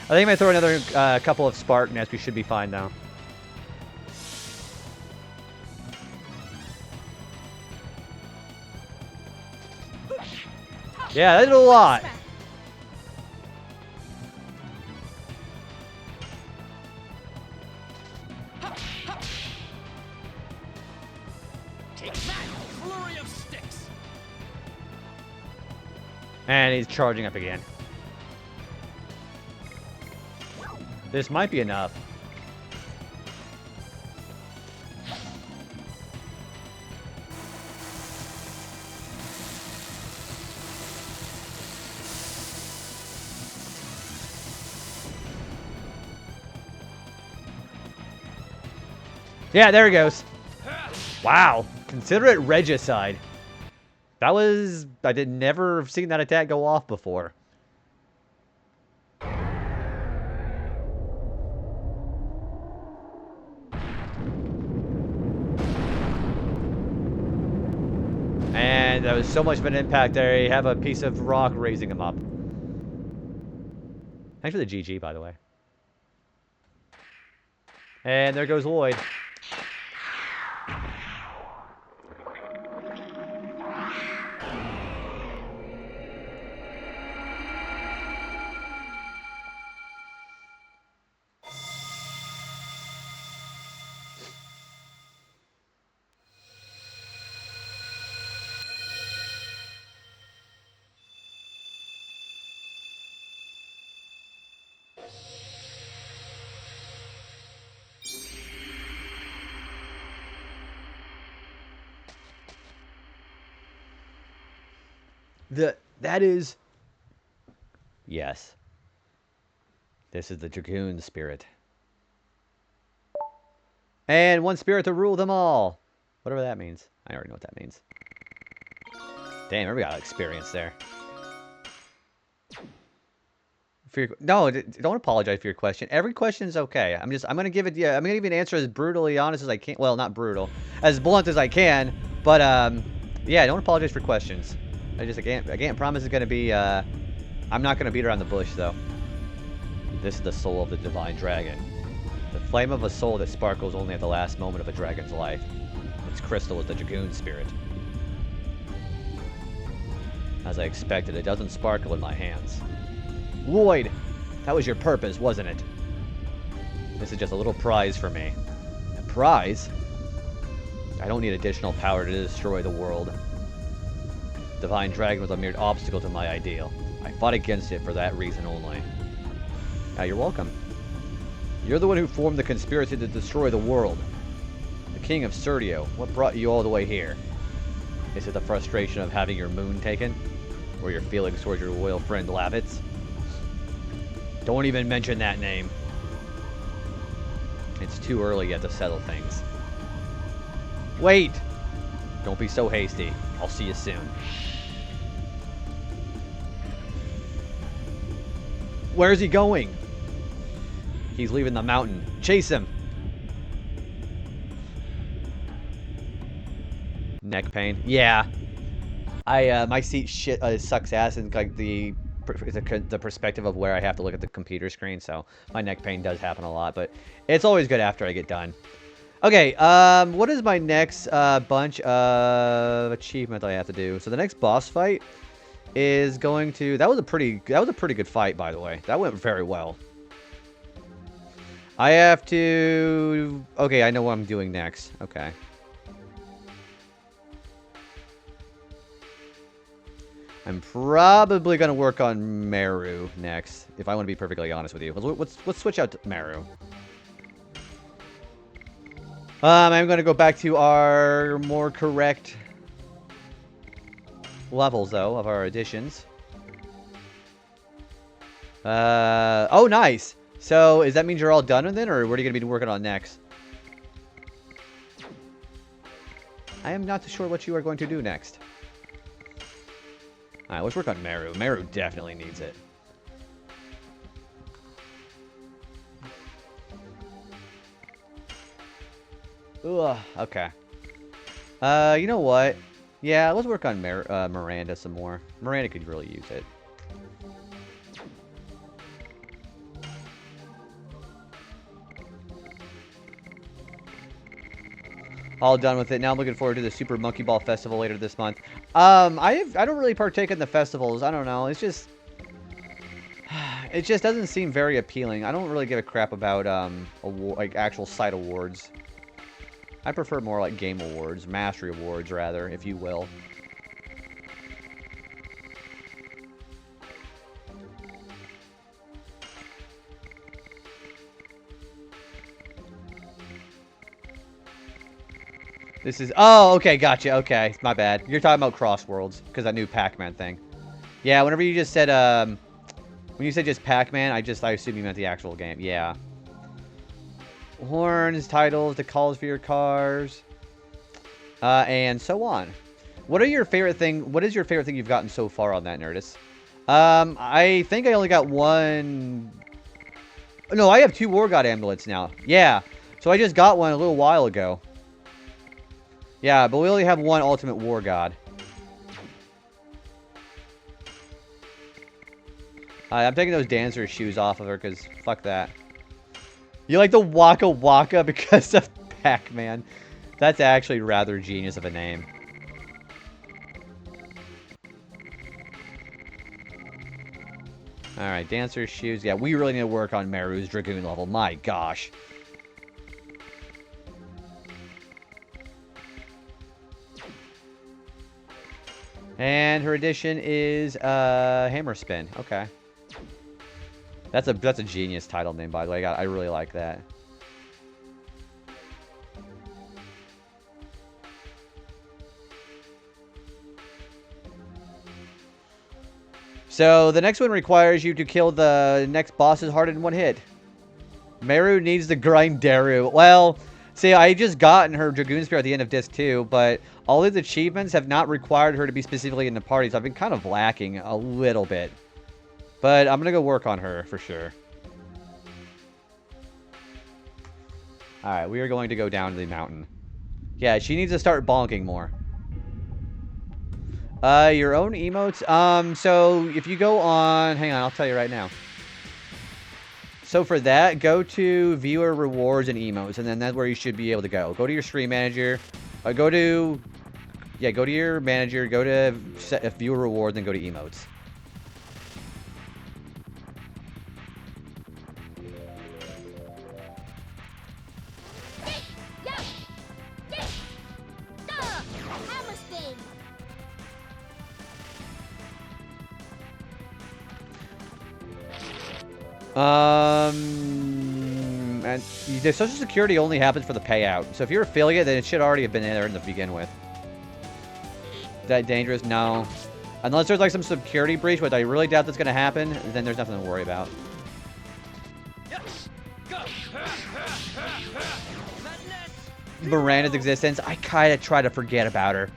I think I might throw another couple of Spark Nests. We should be fine now. Yeah, that did a lot. Take that! Flurry of sticks! And he's charging up again. This might be enough. Yeah, there he goes. Wow. Consider it regicide. That was... I did never have seen that attack go off before. And that was so much of an impact there. You have a piece of rock raising him up. Thanks for the GG, by the way. And there goes Lloyd. That is... Yes. This is the Dragoon spirit. And one spirit to rule them all. Whatever that means. I already know what that means. Damn, everybody got experience there. No, don't apologize for your question. Every question is okay. I'm gonna give it. Yeah, I'm gonna give you an answer as brutally honest as I can. Well, not brutal, as blunt as I can. But yeah, don't apologize for questions. I can't promise it's gonna be. I'm not gonna beat around the bush though. This is the soul of the divine dragon, the flame of a soul that sparkles only at the last moment of a dragon's life. Its crystal is the Dragoon spirit. As I expected, it doesn't sparkle in my hands. Lloyd, that was your purpose, wasn't it? This is just a little prize for me. A prize? I don't need additional power to destroy the world. Divine Dragon was a mere obstacle to my ideal. I fought against it for that reason only. You're welcome. You're the one who formed the conspiracy to destroy the world. The King of Serdio, what brought you all the way here? Is it the frustration of having your moon taken? Or your feelings towards your loyal friend Lavitz? Don't even mention that name. It's too early yet to settle things. Wait! Don't be so hasty. I'll see you soon. Where's he going? He's leaving the mountain. Chase him! Neck pain. Yeah. My seat sucks ass in like the perspective of where I have to look at the computer screen, so my neck pain does happen a lot, but it's always good after I get done. Okay, what is my next bunch of achievements I have to do? So the next boss fight is going to... That was a pretty good fight, by the way. That went very well. I have to... Okay, I know what I'm doing next. Okay. I'm probably going to work on Meru next, if I want to be perfectly honest with you. Let's switch out to Meru. I'm going to go back to our more correct levels, though, of our additions. Oh, nice. So, does that mean you're all done then, or what are you going to be working on next? I am not sure what you are going to do next. Alright, let's work on Meru. Meru definitely needs it. Ugh, okay. You know what? Yeah, let's work on Miranda some more. Miranda could really use it. All done with it. Now I'm looking forward to the Super Monkey Ball Festival later this month. I don't really partake in the festivals. I don't know. It's just... It just doesn't seem very appealing. I don't really give a crap about like actual site awards. I prefer more like game awards, mastery awards rather, if you will. This is... Oh, okay, gotcha. Okay, my bad. You're talking about Crossworlds, because I knew Pac-Man thing. Yeah, whenever you just said, when you said just Pac-Man, I assumed you meant the actual game. Yeah. Horns, titles, the calls for your cars, and so on. What is your favorite thing you've gotten so far on that, Nerdist? I think I only got one... No, I have 2 War God amulets now. Yeah, so I just got one a little while ago. Yeah, but we only have 1 Ultimate War God. I'm taking those dancer shoes off of her, because fuck that. You like the Waka Waka because of Pac-Man. That's actually rather genius of a name. Alright, dancer shoes. Yeah, we really need to work on Meru's Dragoon level. My gosh. And her addition is Hammer Spin. Okay. That's a genius title name, by the way. I really like that. So the next one requires you to kill the next bosses harder in 1 hit. Meru needs to grind Daru. Well, See, I just gotten her Dragoon Spear at the end of Disc 2, but all these achievements have not required her to be specifically in the party, so I've been kind of lacking a little bit. But I'm going to go work on her, for sure. Alright, we are going to go down to the mountain. Yeah, she needs to start bonking more. Your own emotes? So, if you go on... Hang on, I'll tell you right now. So for that, go to Viewer Rewards and Emotes, and then that's where you should be able to go. Go to your Stream Manager. Go to your Manager, go to Viewer Rewards, and go to Emotes. And the Social Security only happens for the payout. So if you're affiliate, then it should already have been in there to begin with. Is that dangerous? No. Unless there's like some security breach, which I really doubt that's going to happen, then there's nothing to worry about. Miranda's existence, I kind of try to forget about her.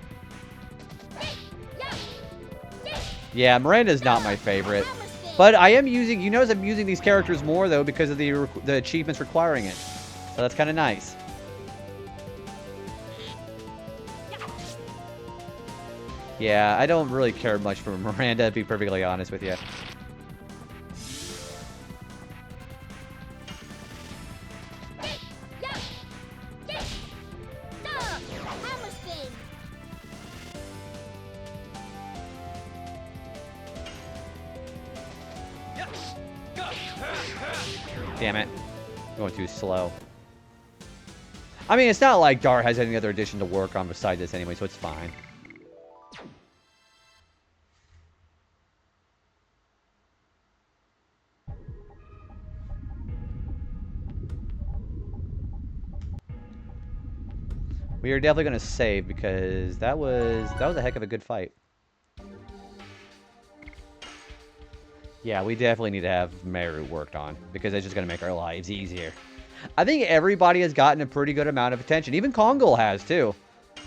Yeah, Miranda's not my favorite. But I am using, you notice I'm using these characters more, though, because of the achievements requiring it. So that's kind of nice. Yeah, I don't really care much for Miranda, to be perfectly honest with you. Damn it. I'm going too slow. I mean, it's not like Dar has any other addition to work on beside this anyway, so it's fine. We are definitely going to save because that was a heck of a good fight. Yeah, we definitely need to have Meru worked on, because it's just going to make our lives easier. I think everybody has gotten a pretty good amount of attention. Even Kongol has, too.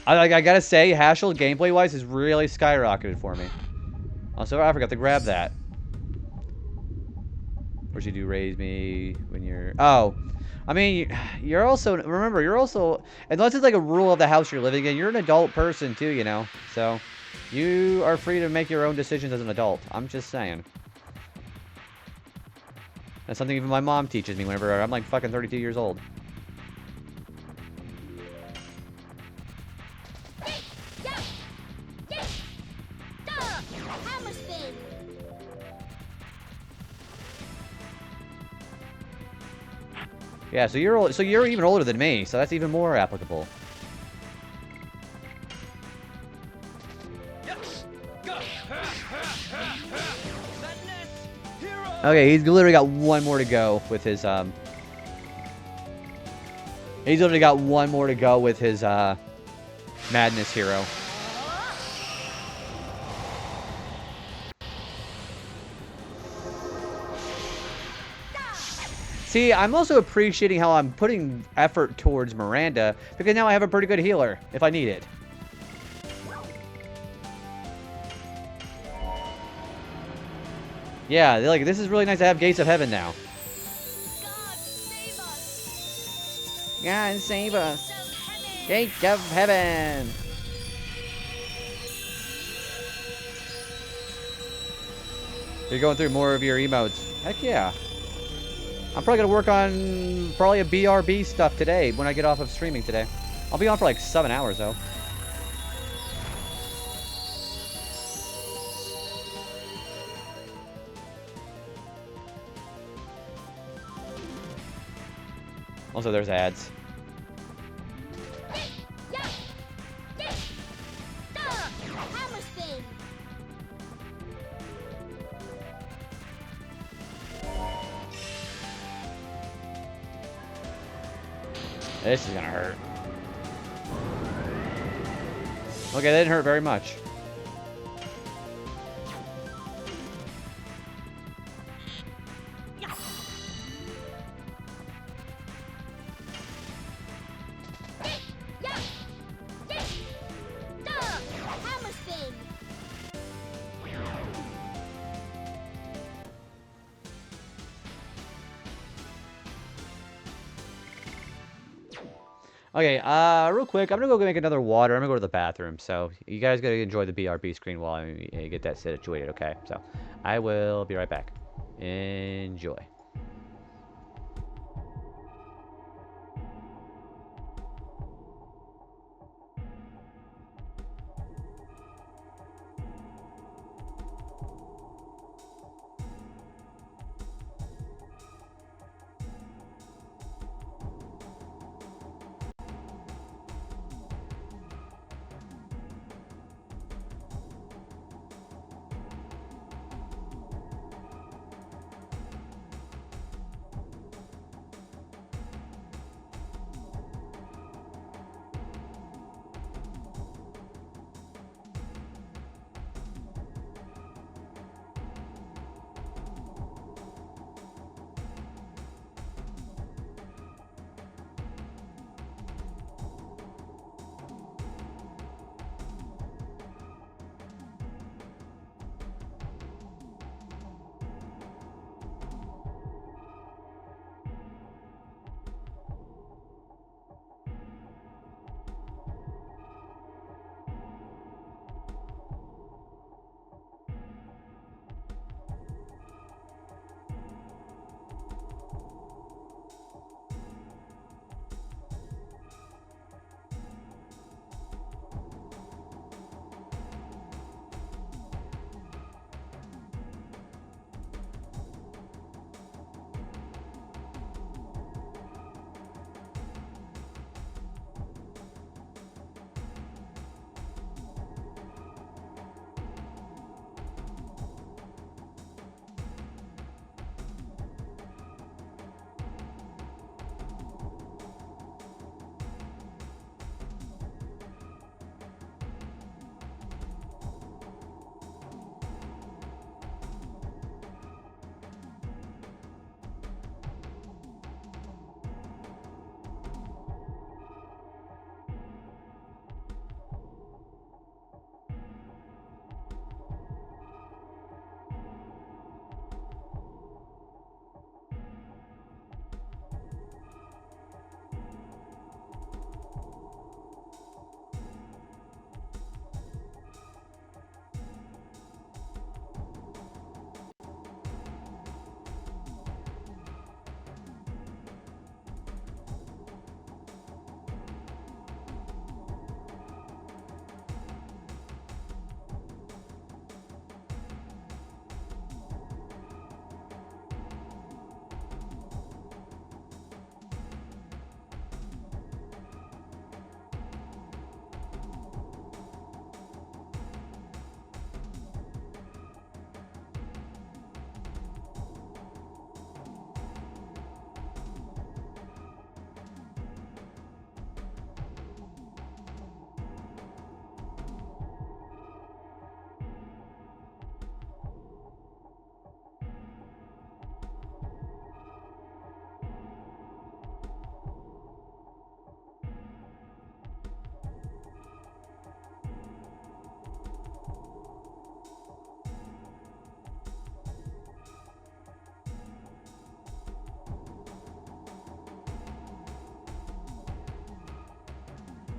I gotta say, Hashel, gameplay-wise, has really skyrocketed for me. Also, I forgot to grab that. Or should you raise me when you're... Oh. I mean, you're also... Remember, you're also... Unless it's like a rule of the house you're living in, you're an adult person, too, you know? So, you are free to make your own decisions as an adult. I'm just saying. That's something even my mom teaches me whenever I'm like fucking 32 years old. Yeah, so you're even older than me, so that's even more applicable. Okay, he's literally got one more to go with his, He's literally got one more to go with his, Madness Hero. See, I'm also appreciating how I'm putting effort towards Miranda, because now I have a pretty good healer, if I need it. Yeah, like, this is really nice to have Gates of Heaven now. God save us. Gates of Heaven. You're going through more of your emotes. Heck yeah. I'm probably going to work on probably a BRB stuff today when I get off of streaming today. I'll be on for like 7 hours, though. Also, there's ads. This is gonna hurt. Okay, that didn't hurt very much. Okay, real quick, I'm gonna go make another water. I'm gonna go to the bathroom. So you guys gotta enjoy the BRB screen while I get that situated, okay? So I will be right back. Enjoy.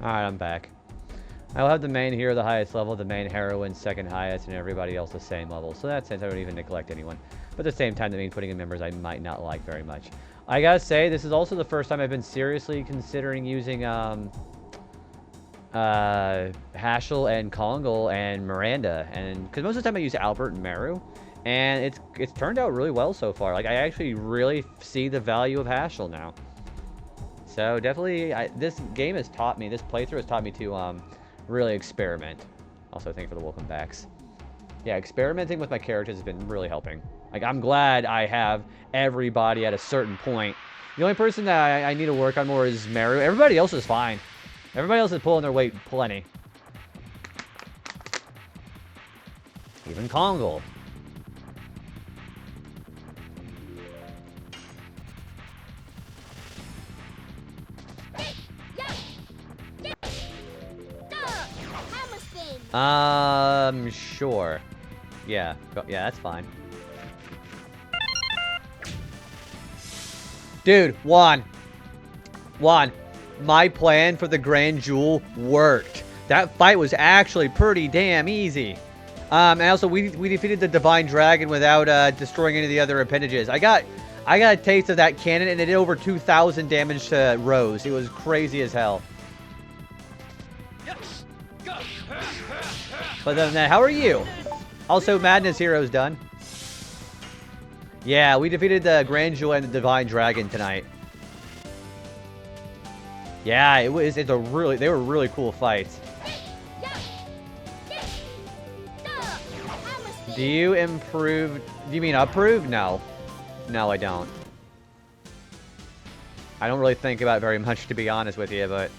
Alright, I'm back. I'll have the main hero the highest level, the main heroine second highest, and everybody else the same level. So that sense, I don't even neglect anyone. But at the same time, that means putting in members I might not like very much. I gotta say, this is also the first time I've been seriously considering using Haschel and Kongal and Miranda, and because most of the time I use Albert and Meru, and it's turned out really well so far. Like, I actually really see the value of Haschel now. So definitely, this game has taught me, this playthrough has taught me to really experiment. Also, thank you for the welcome backs. Yeah, experimenting with my characters has been really helping. Like, I'm glad I have everybody at a certain point. The only person that I need to work on more is Meru. Everybody else is fine. Everybody else is pulling their weight plenty. Even Kongal. Sure. Yeah, yeah, that's fine. Dude, Juan. my plan for the Grand Jewel worked. That fight was actually pretty damn easy. And also, we defeated the Divine Dragon without destroying any of the other appendages. I got a taste of that cannon, and it did over 2,000 damage to Rose. It was crazy as hell. But other than that, how are you? Also, Madness Hero's done. Yeah, we defeated the Grand Jewel and the Divine Dragon tonight. Yeah, they were really cool fights. Do you improve? Do you mean approve? No. No, I don't. I don't really think about it very much, to be honest with you, but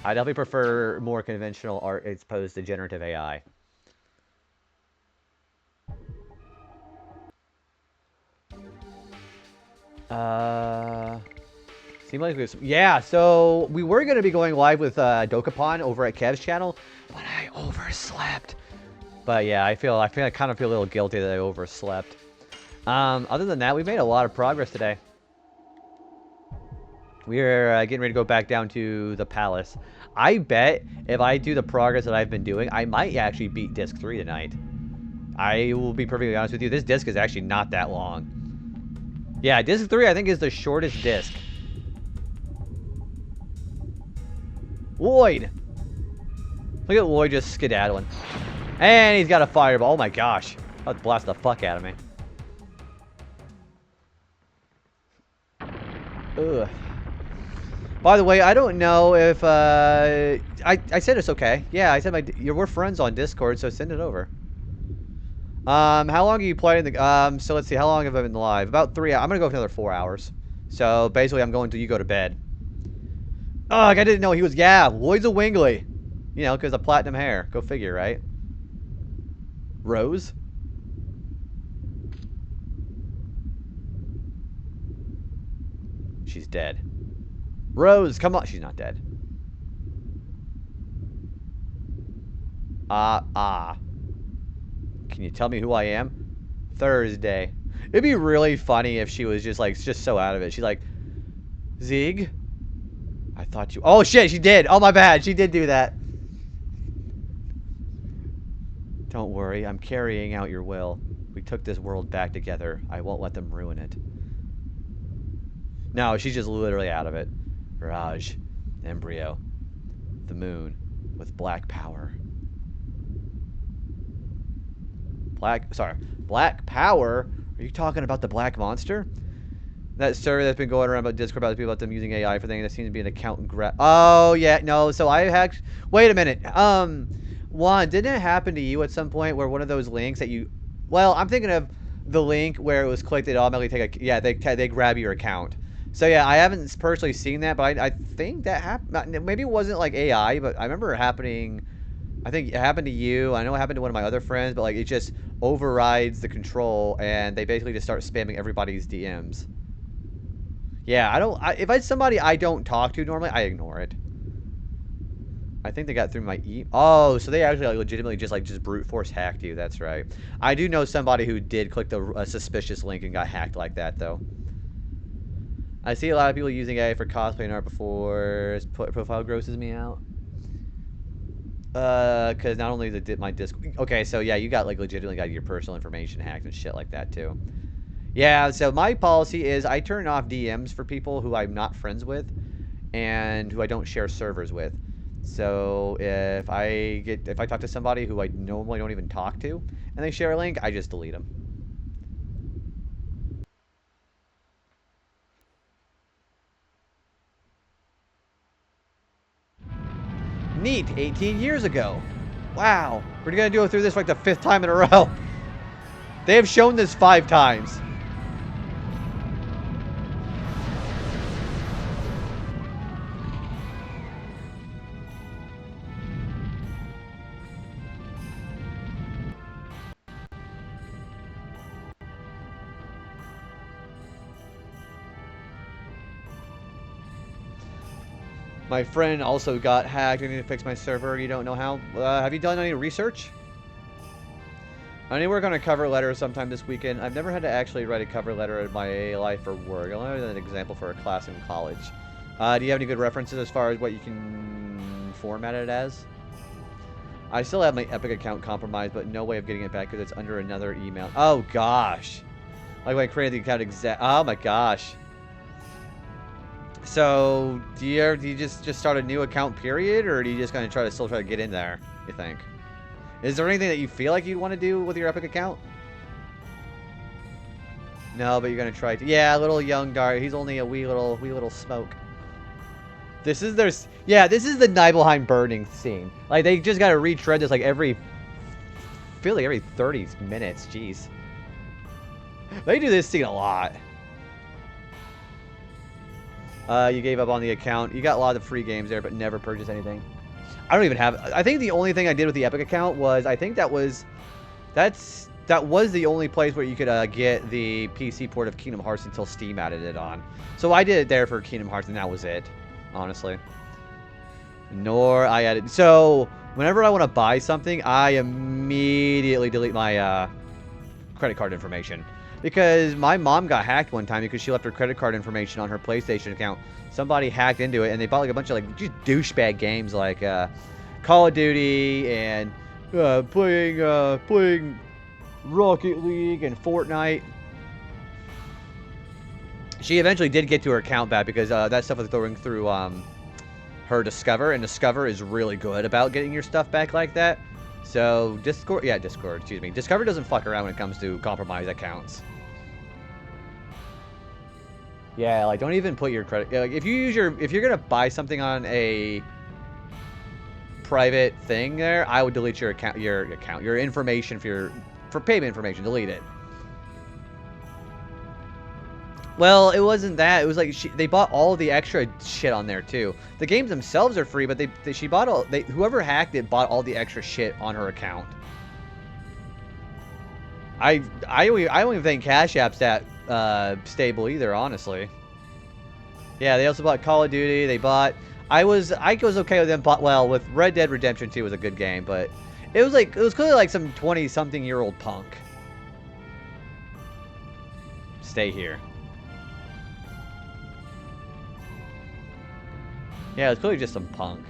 I definitely prefer more conventional art as opposed to generative AI. Seemed like yeah, so we were going to be going live with Dokapon over at Kev's channel, but I overslept. But yeah, I kind of feel a little guilty that I overslept. Other than that, we made a lot of progress today. We're getting ready to go back down to the palace. I bet if I do the progress that I've been doing, I might actually beat Disc 3 tonight. I will be perfectly honest with you, this disc is actually not that long. Yeah, Disc 3 I think is the shortest disc. Lloyd! Look at Lloyd just skedaddling. And he's got a fireball. Oh my gosh. That would blast the fuck out of me. Ugh. By the way, I don't know if I said it's okay. Yeah, I said we're friends on Discord, so send it over. How long are you playing the so let's see, how long have I been live? About 3 hours. I'm gonna go for another 4 hours. So basically I'm going till you go to bed. Oh, like I didn't know he was, yeah, Lloyd's a Wingley. You know, because of platinum hair. Go figure, right? Rose? She's dead. Rose, come on. She's not dead. Can you tell me who I am? Thursday. It'd be really funny if she was just so out of it. She's like, Zig? I thought you... Oh, shit, she did. Oh, my bad. She did do that. Don't worry. I'm carrying out your will. We took this world back together. I won't let them ruin it. No, she's just literally out of it. Raj. Embryo. The moon. With black power. Black power? Are you talking about the black monster? That survey that's been going around about Discord about people about them using AI for things that seems to be an accountant Oh, yeah, no, so I hacked... Wait a minute. Juan, didn't it happen to you at some point where one of those links that you... Well, I'm thinking of the link where it was clicked, it automatically take a... Yeah, they grab your account. So, yeah, I haven't personally seen that, but I think that happened... Maybe it wasn't, like, AI, but I remember it happening... I think it happened to you. I know it happened to one of my other friends, but, like, it just overrides the control, and they basically just start spamming everybody's DMs. Yeah, if it's somebody I don't talk to normally, I ignore it. I think they got through my Oh, so they actually legitimately just brute force hacked you. That's right. I do know somebody who did click the suspicious link and got hacked like that, though. I see a lot of people using AI for cosplay and art before profile grosses me out. Because not only did my disc... Okay, so yeah, you got, like, legitimately got your personal information hacked and shit like that, too. Yeah, so my policy is I turn off DMs for people who I'm not friends with and who I don't share servers with. So if I talk to somebody who I normally don't even talk to and they share a link, I just delete them. Neat, 18 years ago. Wow, we're gonna go through this for like the 5th time in a row. They have shown this 5 times. My friend also got hacked. I need to fix my server. You don't know how. Have you done any research? I need to work on a cover letter sometime this weekend. I've never had to actually write a cover letter in my life or work. I'll only an example for a class in college. Do you have any good references as far as what you can format it as? I still have my Epic account compromised, but no way of getting it back because it's under another email. Oh, gosh. Like when I created the account oh, my gosh. So, do you just start a new account, period? Or are you just going to still try to get in there, you think? Is there anything that you feel like you'd want to do with your Epic account? No, but you're going to try to. Yeah, little young Dart. He's only a wee little smoke. This is their... Yeah, this is the Nibelheim burning scene. Like, they just got to retread this, like, I feel like every 30 minutes. Jeez. They do this scene a lot. You gave up on the account. You got a lot of free games there, but never purchased anything. I don't even have... I think the only thing I did with the Epic account was... I think that was... That was the only place where you could get the PC port of Kingdom Hearts until Steam added it on. So I did it there for Kingdom Hearts, and that was it. Honestly. Nor I added... So, whenever I want to buy something, I immediately delete my credit card information. Because my mom got hacked one time because she left her credit card information on her PlayStation account. Somebody hacked into it, and they bought like a bunch of like just douchebag games like Call of Duty and playing Rocket League and Fortnite. She eventually did get to her account back because that stuff was going through her Discover, and Discover is really good about getting your stuff back like that. So Discord, excuse me. Discover doesn't fuck around when it comes to compromised accounts. Yeah, like don't even put your credit. Like if you're gonna buy something on a private thing, there, I would delete your information for payment information. Delete it. Well, it wasn't that. It was like they bought all the extra shit on there too. The games themselves are free, but she bought whoever hacked it bought all the extra shit on her account. I don't even think Cash App's that stable either, honestly. Yeah, they also bought Call of Duty. They bought. I was okay with them. Well, with Red Dead Redemption 2 was a good game, but it was clearly like some 20-something-year-old punk. Stay here. Yeah, it's clearly just some punk.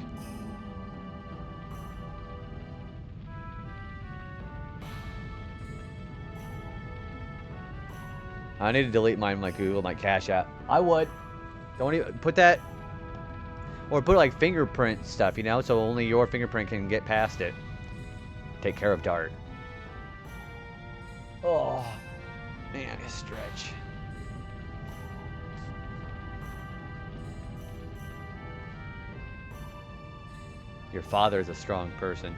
I need to delete my Google, my Cash App. I would. Don't even put that. Or put like fingerprint stuff, you know, so only your fingerprint can get past it. Take care of Dart. Oh, man, a stretch. Your father is a strong person.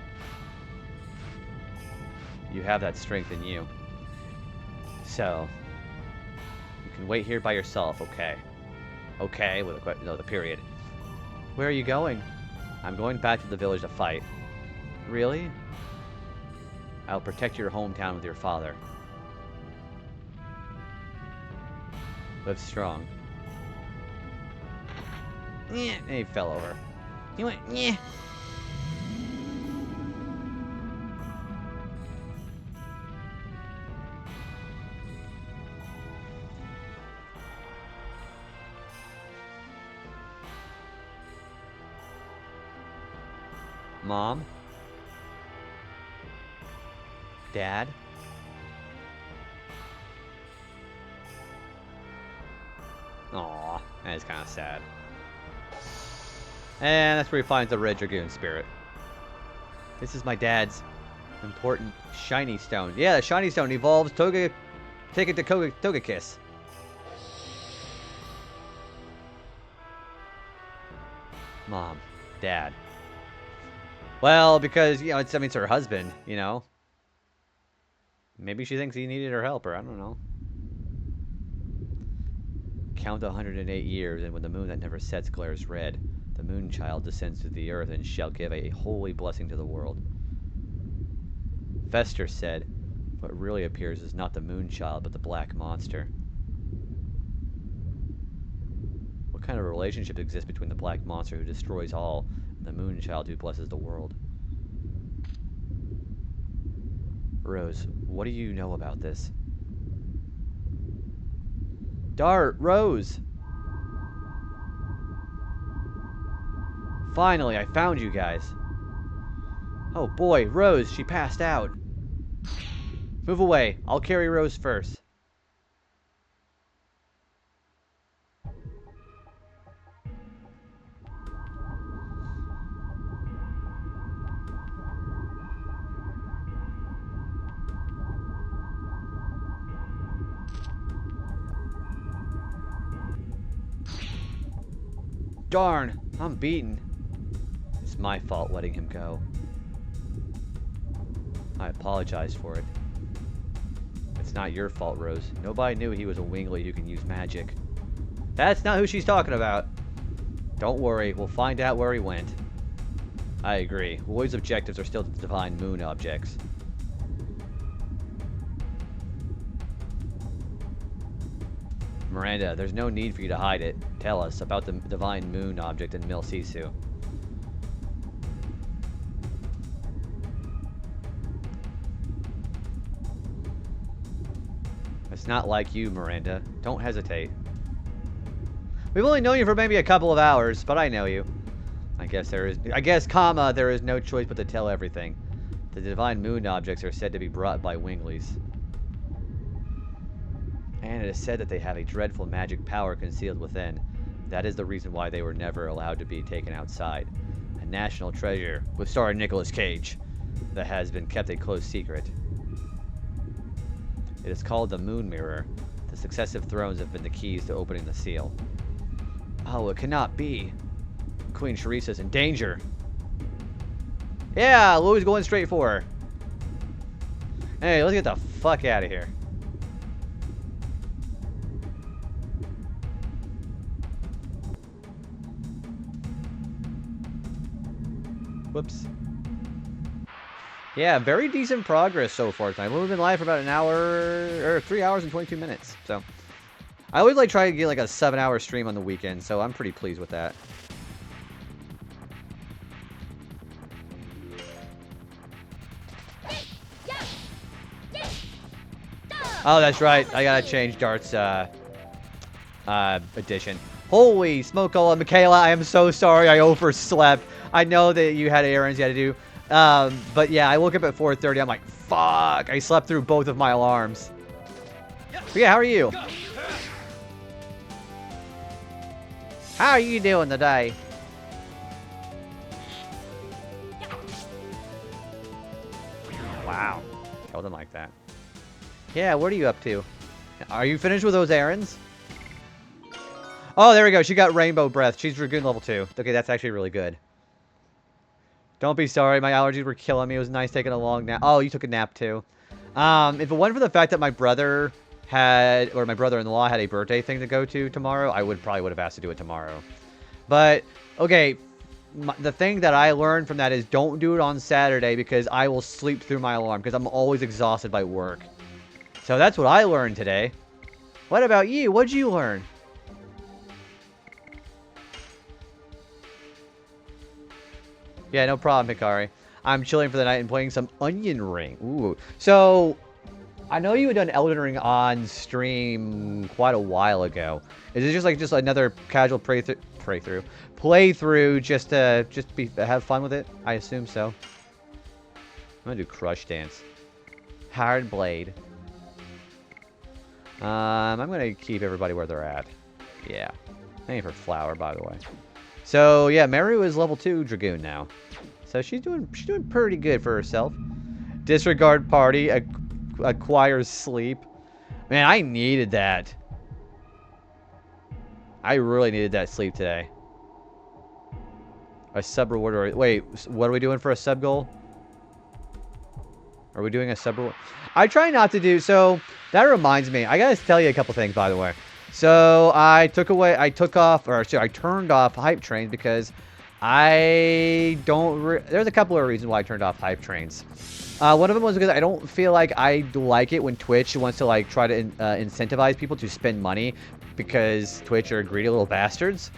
You have that strength in you. So, you can wait here by yourself, okay? Okay, with the period. Where are you going? I'm going back to the village to fight. Really? I'll protect your hometown with your father. Live strong. Yeah, and he fell over. He went, yeah. Mom? Dad? Aw, that is kind of sad. And that's where he finds the Red Dragoon spirit. This is my dad's important shiny stone. Yeah, the shiny stone evolves Toga. Take it to Togekiss. Mom. Dad. Well, because, you know, it's her husband, you know. Maybe she thinks he needed her help, or I don't know. Count 108 years, and when the moon that never sets glares red, the moon child descends to the earth and shall give a holy blessing to the world. Fester said, what really appears is not the moon child, but the black monster. What kind of relationship exists between the black monster who destroys all and the moon child who blesses the world? Rose, what do you know about this? Dart, Rose! Finally, I found you guys. Oh boy, Rose, she passed out. Move away. I'll carry Rose first. Darn, I'm beaten. It's my fault letting him go. I apologize for it. It's not your fault, Rose. Nobody knew he was a wingly who can use magic. That's not who she's talking about. Don't worry, we'll find out where he went. I agree. Lloyd's objectives are still to divine moon objects. Miranda, there's no need for you to hide it. Tell us about the divine moon object in Mil Sisu. It's not like you, Miranda. Don't hesitate. We've only known you for maybe a couple of hours, but I know you. I guess, there is no choice but to tell everything. The divine moon objects are said to be brought by winglies. And it is said that they have a dreadful magic power concealed within. That is the reason why they were never allowed to be taken outside. A national treasure, with star Nicolas Cage, that has been kept a close secret. It is called the Moon Mirror. The successive thrones have been the keys to opening the seal. Oh, it cannot be. Queen Sharice's in danger. Yeah, Louis going straight for her. Hey, let's get the fuck out of here. Whoops. Yeah, very decent progress so far tonight. We've been live for about an hour, or 3 hours and 22 minutes. So, I always like try to get like a 7-hour stream on the weekend, so I'm pretty pleased with that. Oh, that's right. I gotta change Dart's edition. Holy smoke-a-la, Michaela, I am so sorry I overslept. I know that you had errands you had to do. But yeah, I woke up at 4:30. I'm like, fuck. I slept through both of my alarms. But yeah, how are you? How are you doing today? Wow. Killed him like that. Yeah, what are you up to? Are you finished with those errands? Oh, there we go. She got Rainbow Breath. She's Dragoon level 2. Okay, that's actually really good. Don't be sorry. My allergies were killing me. It was nice taking a long nap. Oh, you took a nap too. If it wasn't for the fact that my brother had, or my brother-in-law had a birthday thing to go to tomorrow, I probably would have asked to do it tomorrow. But, okay, the thing that I learned from that is don't do it on Saturday because I will sleep through my alarm because I'm always exhausted by work. So that's what I learned today. What about you? What'd you learn? Yeah, no problem, Hikari. I'm chilling for the night and playing some Onion Ring. Ooh. So, I know you had done Elden Ring on stream quite a while ago. Is it just another casual playthrough just to have fun with it? I assume so. I'm gonna do Crush Dance. Hard Blade. I'm gonna keep everybody where they're at. Yeah. Thank you for Flower, by the way. So yeah, Meru is level 2 Dragoon now. So she's doing pretty good for herself. Disregard party, acquires sleep. Man, I needed that. I really needed that sleep today. A sub reward. Wait, what are we doing for a sub goal? Are we doing a sub reward? I try not to do so. That reminds me. I gotta tell you a couple things, by the way. So I turned off hype trains because there's a couple of reasons why I turned off hype trains. One of them was because I don't feel like I like it when Twitch wants to like try to incentivize people to spend money because Twitch are greedy little bastards.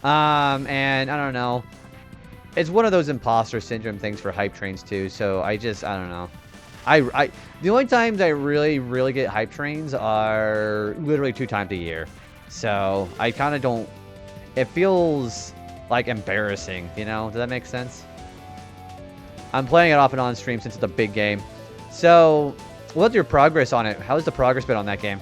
And I don't know. It's one of those imposter syndrome things for hype trains too. So I don't know. The only times I really get hype trains are literally 2 times a year. So I kind of don't. It feels like, embarrassing, you know? Does that make sense? I'm playing it off and on stream since it's a big game. So, what's your progress on it? How's the progress been on that game?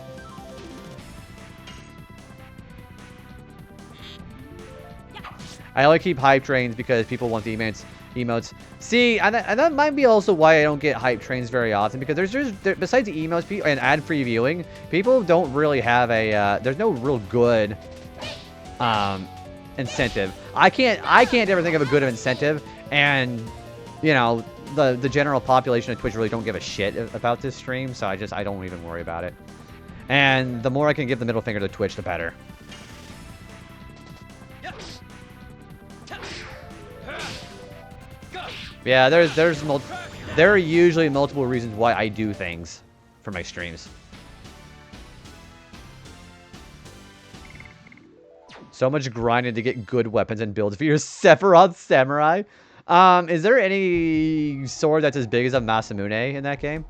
I only keep hype trains because people want the emotes. See, and that might be also why I don't get hype trains very often, because besides the emotes and ad-free viewing, people don't really have a there's no real good incentive. I can't ever think of a good incentive, and you know, the general population of Twitch really don't give a shit about this stream, so I don't even worry about it. And the more I can give the middle finger to Twitch, the better. Yeah, there are usually multiple reasons why I do things for my streams. So much grinding to get good weapons and builds for your Sephiroth Samurai. Is there any sword that's as big as a Masamune in that game?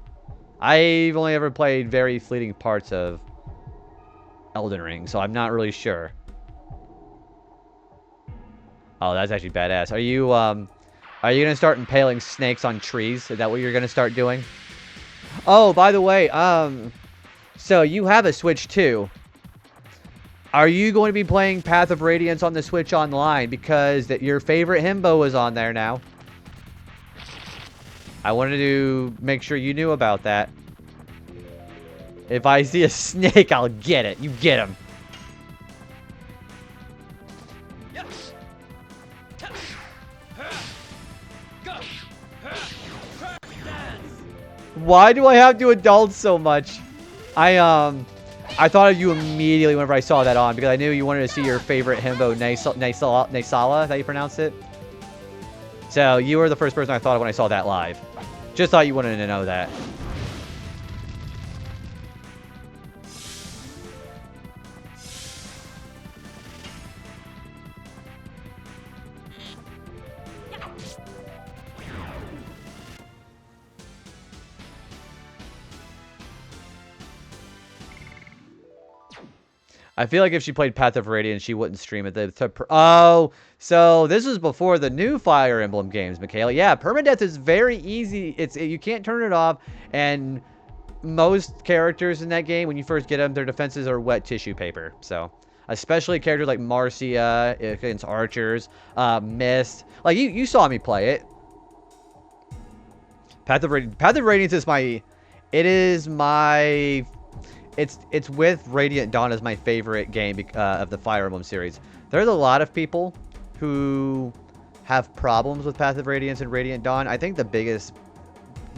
I've only ever played very fleeting parts of Elden Ring, so I'm not really sure. Oh, that's actually badass. Are you gonna start impaling snakes on trees? Is that what you're gonna start doing? Oh, by the way, so you have a Switch too. Are you going to be playing Path of Radiance on the Switch online? Because your favorite himbo is on there now. I wanted to make sure you knew about that. If I see a snake, I'll get it. You get him. Why do I have to adult so much? I thought of you immediately whenever I saw that on, because I knew you wanted to see your favorite himbo, Naisala, is that how you pronounce it? So, you were the first person I thought of when I saw that live. Just thought you wanted to know that. I feel like if she played Path of Radiance, she wouldn't stream it. Oh, so this was before the new Fire Emblem games, Michaela. Yeah, permadeath is very easy. You can't turn it off, and most characters in that game, when you first get them, their defenses are wet tissue paper. So, especially characters like Marcia against archers, Mist. Like you saw me play it. Path of Radiance is my. It is my. It's with Radiant Dawn as my favorite game of the Fire Emblem series. There's a lot of people who have problems with Path of Radiance and Radiant Dawn. I think the biggest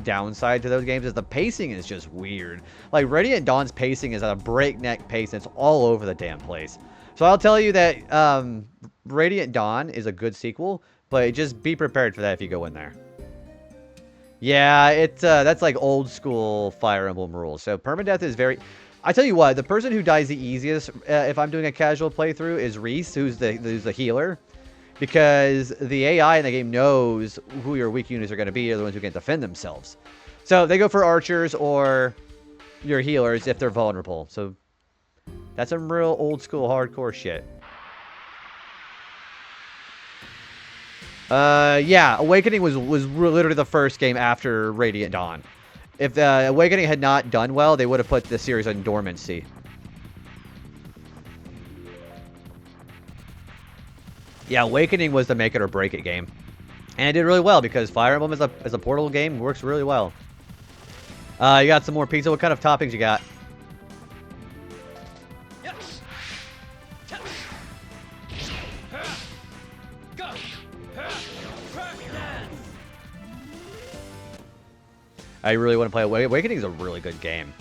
downside to those games is the pacing is just weird. Like, Radiant Dawn's pacing is at a breakneck pace, and it's all over the damn place. So I'll tell you that Radiant Dawn is a good sequel, but just be prepared for that if you go in there. Yeah, that's like old school Fire Emblem rules. So permadeath is very... I tell you what, the person who dies the easiest, if I'm doing a casual playthrough, is Reese, who's the healer. Because the AI in the game knows who your weak units are going to be, or the ones who can defend themselves. So they go for archers or your healers if they're vulnerable. So that's some real old school hardcore shit. Yeah, Awakening was literally the first game after Radiant Dawn. If Awakening had not done well, they would have put the series on dormancy. Yeah, Awakening was the make it or break it game. And it did really well because Fire Emblem as a portable game works really well. You got some more pizza. What kind of toppings you got? I really want to play Awakening is a really good game.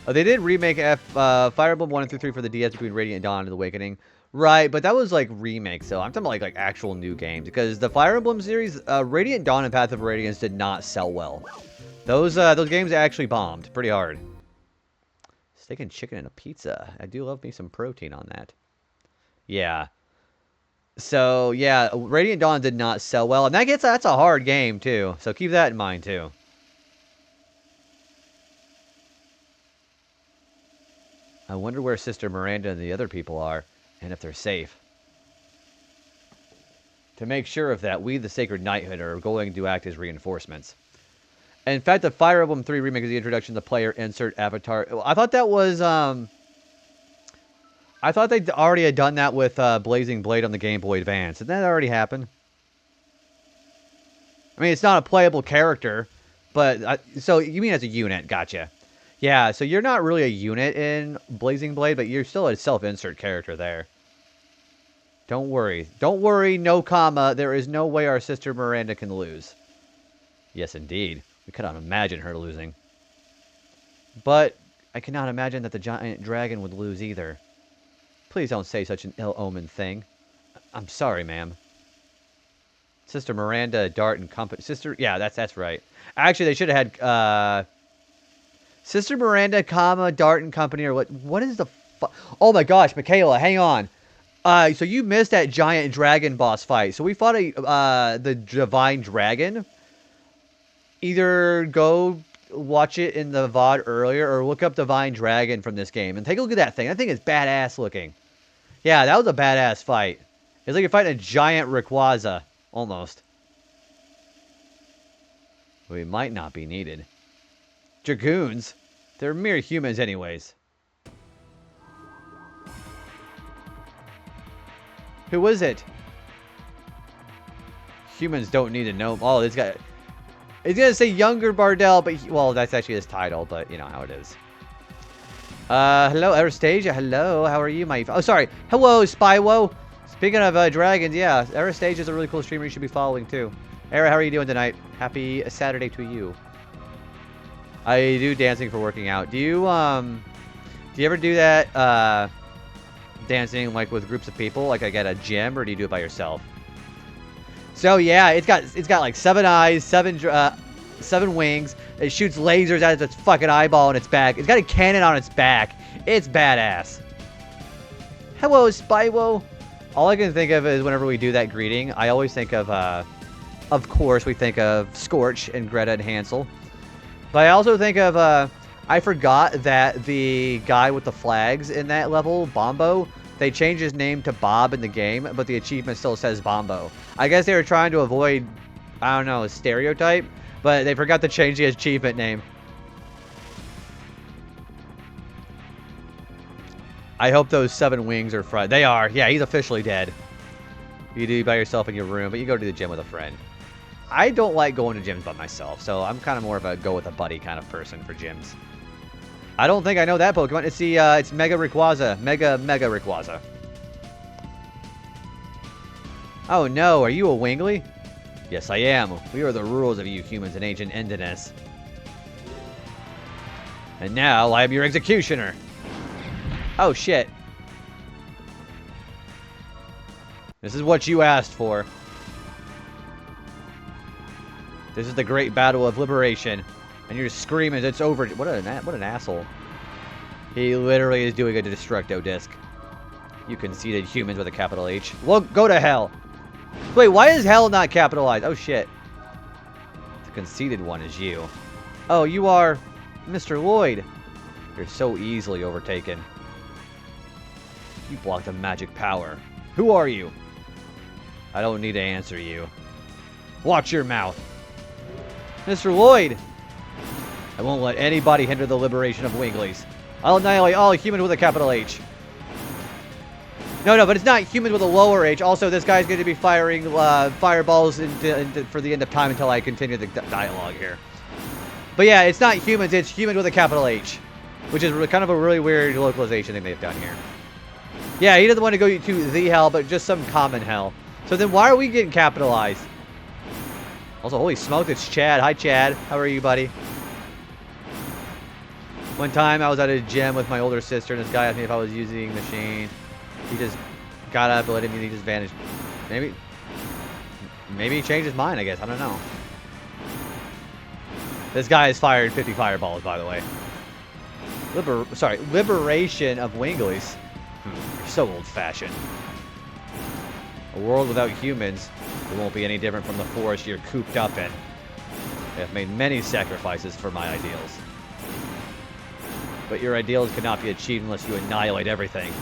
They did remake Fire Emblem 1 and 3 for the DS between Radiant Dawn and Awakening. Right, but that was like remake, so I'm talking about like actual new games. Because the Fire Emblem series, Radiant Dawn and Path of Radiance did not sell well. Those games actually bombed pretty hard. Steak and chicken and a pizza. I do love me some protein on that. Yeah. So, yeah, Radiant Dawn did not sell well. And that's a hard game, too. So keep that in mind, too. I wonder where Sister Miranda and the other people are, and if they're safe. To make sure of that, we, the Sacred Knighthood, are going to act as reinforcements. In fact, the Fire Emblem 3 remake is the introduction to player insert avatar. I thought that was, I thought they already had done that with Blazing Blade on the Game Boy Advance. Didn't that already happen? I mean, it's not a playable character, but... so, you mean as a unit. Gotcha. Yeah, so you're not really a unit in Blazing Blade, but you're still a self-insert character there. Don't worry. Don't worry, no comma. There is no way our sister Miranda can lose. Yes, indeed. We cannot imagine her losing. But I cannot imagine that the giant dragon would lose either. Please don't say such an ill-omened thing. I'm sorry, ma'am. Sister Miranda, Dart, and Company. Sister... Yeah, that's right. Actually, they should have had... Sister Miranda, comma, Dart, and Company, or what? What is the... Oh my gosh, Michaela, hang on. So you missed that giant dragon boss fight. So we fought the Divine Dragon. Either go watch it in the VOD earlier or look up Divine Dragon from this game. And take a look at that thing. That thing is badass looking. Yeah, that was a badass fight. It's like you're fighting a giant Rayquaza. Almost. We might not be needed. Dragoons? They're mere humans anyways. Who is it? Humans don't need to know. Oh, this guy... It's going to say younger Bardell, but... well, that's actually his title, but you know how it is. Hello, Arastasia. Hello, how are you, my... Oh, sorry. Hello, Spywo. Speaking of dragons, yeah, Arastasia is a really cool streamer you should be following, too. Ara, how are you doing tonight? Happy Saturday to you. I do dancing for working out. Do you ever do that, dancing, like, with groups of people, like at a gym, or do you do it by yourself? So yeah, it's got like 7 eyes, 7 wings. It shoots lasers out of its fucking eyeball in its back. It's got a cannon on its back. It's badass. Hello, Spywo. All I can think of is whenever we do that greeting, I always think of course, we think of Scorch and Greta and Hansel. But I also think of, I forgot that the guy with the flags in that level, Bombo, they changed his name to Bob in the game, but the achievement still says Bombo. I guess they were trying to avoid, I don't know, a stereotype, but they forgot to change the achievement name. I hope those 7 wings are fried. They are. Yeah, he's officially dead. You do by yourself in your room, but you go to the gym with a friend. I don't like going to gyms by myself, so I'm kind of more of a go with a buddy kind of person for gyms. I don't think I know that Pokemon. It's the, it's Mega Rayquaza. Mega Rayquaza. Oh no, are you a Wingly? Yes, I am. We are the rulers of you humans in ancient Endiness. And now, I am your executioner. Oh shit. This is what you asked for. This is the great battle of liberation. And you're screaming, it's over. What an asshole. He literally is doing a Destructo Disc. You conceited humans with a capital H. Well, go to hell. Wait, why is hell not capitalized? Oh, shit. The conceited one is you. Oh, you are Mr. Lloyd. You're so easily overtaken. You blocked a magic power. Who are you? I don't need to answer you. Watch your mouth. Mr. Lloyd. I won't let anybody hinder the liberation of Winglies. I'll annihilate all humans with a capital H. No, but it's not humans with a lower H. Also, this guy's going to be firing fireballs for the end of time until I continue the dialogue here. But yeah, it's not humans, it's humans with a capital H. Which is kind of a really weird localization thing they've done here. Yeah, he doesn't want to go to the hell, but just some common hell. So then why are we getting capitalized? Also, holy smoke, it's Chad. Hi, Chad. How are you, buddy? One time, I was at a gym with my older sister, and this guy asked me if I was using the machine. He just got up, and he just vanished. Maybe he changed his mind, I guess. I don't know. This guy has fired 50 fireballs, by the way. Liberation of Winglies. You're so old-fashioned. A world without humans, it won't be any different from the forest you're cooped up in. I have made many sacrifices for my ideals. But your ideals cannot be achieved unless you annihilate everything.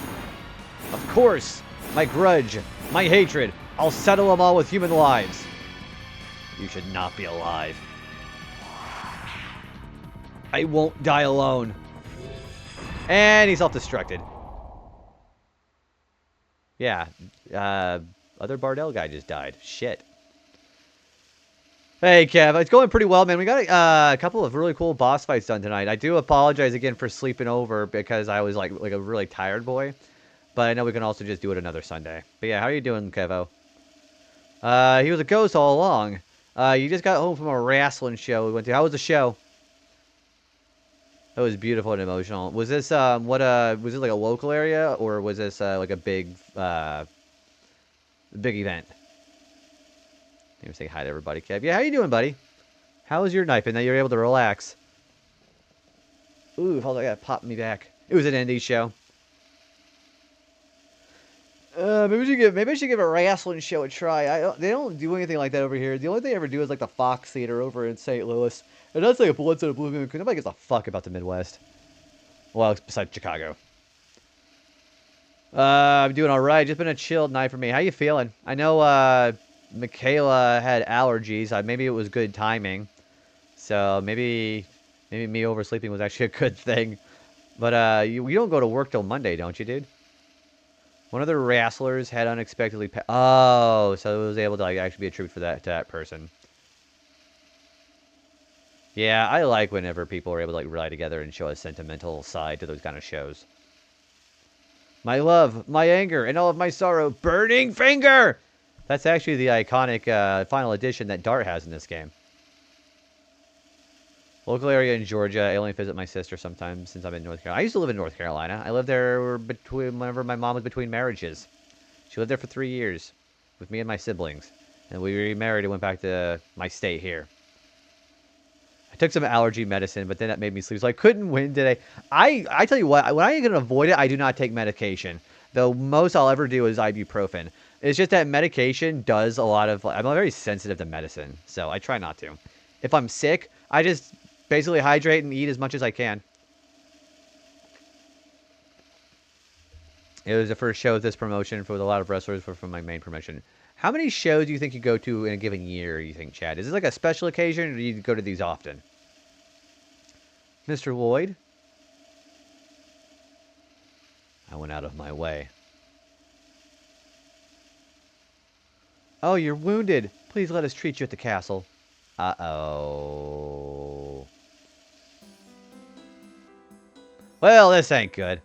Of course! My grudge, my hatred, I'll settle them all with human lives. You should not be alive. I won't die alone. And he's self-destructed. Yeah. Other Bardell guy just died. Shit. Hey, Kev. It's going pretty well, man. We got a couple of really cool boss fights done tonight. I do apologize again for sleeping over because I was like a really tired boy. But I know we can also just do it another Sunday. But yeah, how are you doing, Kevo? He was a ghost all along. You just got home from a wrestling show we went to. How was the show? It was beautiful and emotional. Was this was this like a local area or was this like a big event? Let me say hi to everybody, Kev. Yeah, how you doing, buddy? How was your night? And that you're able to relax. Ooh, hold on, I gotta pop me back. It was an indie show. Maybe I should give a wrestling show a try. They don't do anything like that over here. The only thing they ever do is like the Fox Theater over in St. Louis. And that's like a once in a blue moon because nobody gives a fuck about the Midwest. Well, besides Chicago. I'm doing all right. Just been a chilled night for me. How you feeling? I know Michaela had allergies. Maybe it was good timing. So maybe me oversleeping was actually a good thing. But you don't go to work till Monday, don't you, dude? One of the wrestlers had unexpectedly oh, so it was able to like actually be attributed for that to that person. Yeah, I like whenever people are able to like rally together and show a sentimental side to those kind of shows. My love, my anger, and all of my sorrow, burning finger! That's actually the iconic final edition that Dart has in this game. Local area in Georgia. I only visit my sister sometimes since I'm in North Carolina. I used to live in North Carolina. I lived there whenever my mom was between marriages. She lived there for 3 years with me and my siblings. And we remarried and went back to my state here. I took some allergy medicine, but then that made me sleep. So I couldn't win today. I tell you what, when I can avoid it, I do not take medication. The most I'll ever do is ibuprofen. It's just that medication does a lot of... I'm very sensitive to medicine, so I try not to. If I'm sick, I just basically hydrate and eat as much as I can. It was the first show of this promotion for a lot of wrestlers from my main promotion. How many shows do you think you go to in a given year, you think, Chad? Is this like a special occasion, or do you go to these often? Mr. Lloyd? I went out of my way. Oh, you're wounded. Please let us treat you at the castle. Uh-oh. Well, this ain't good.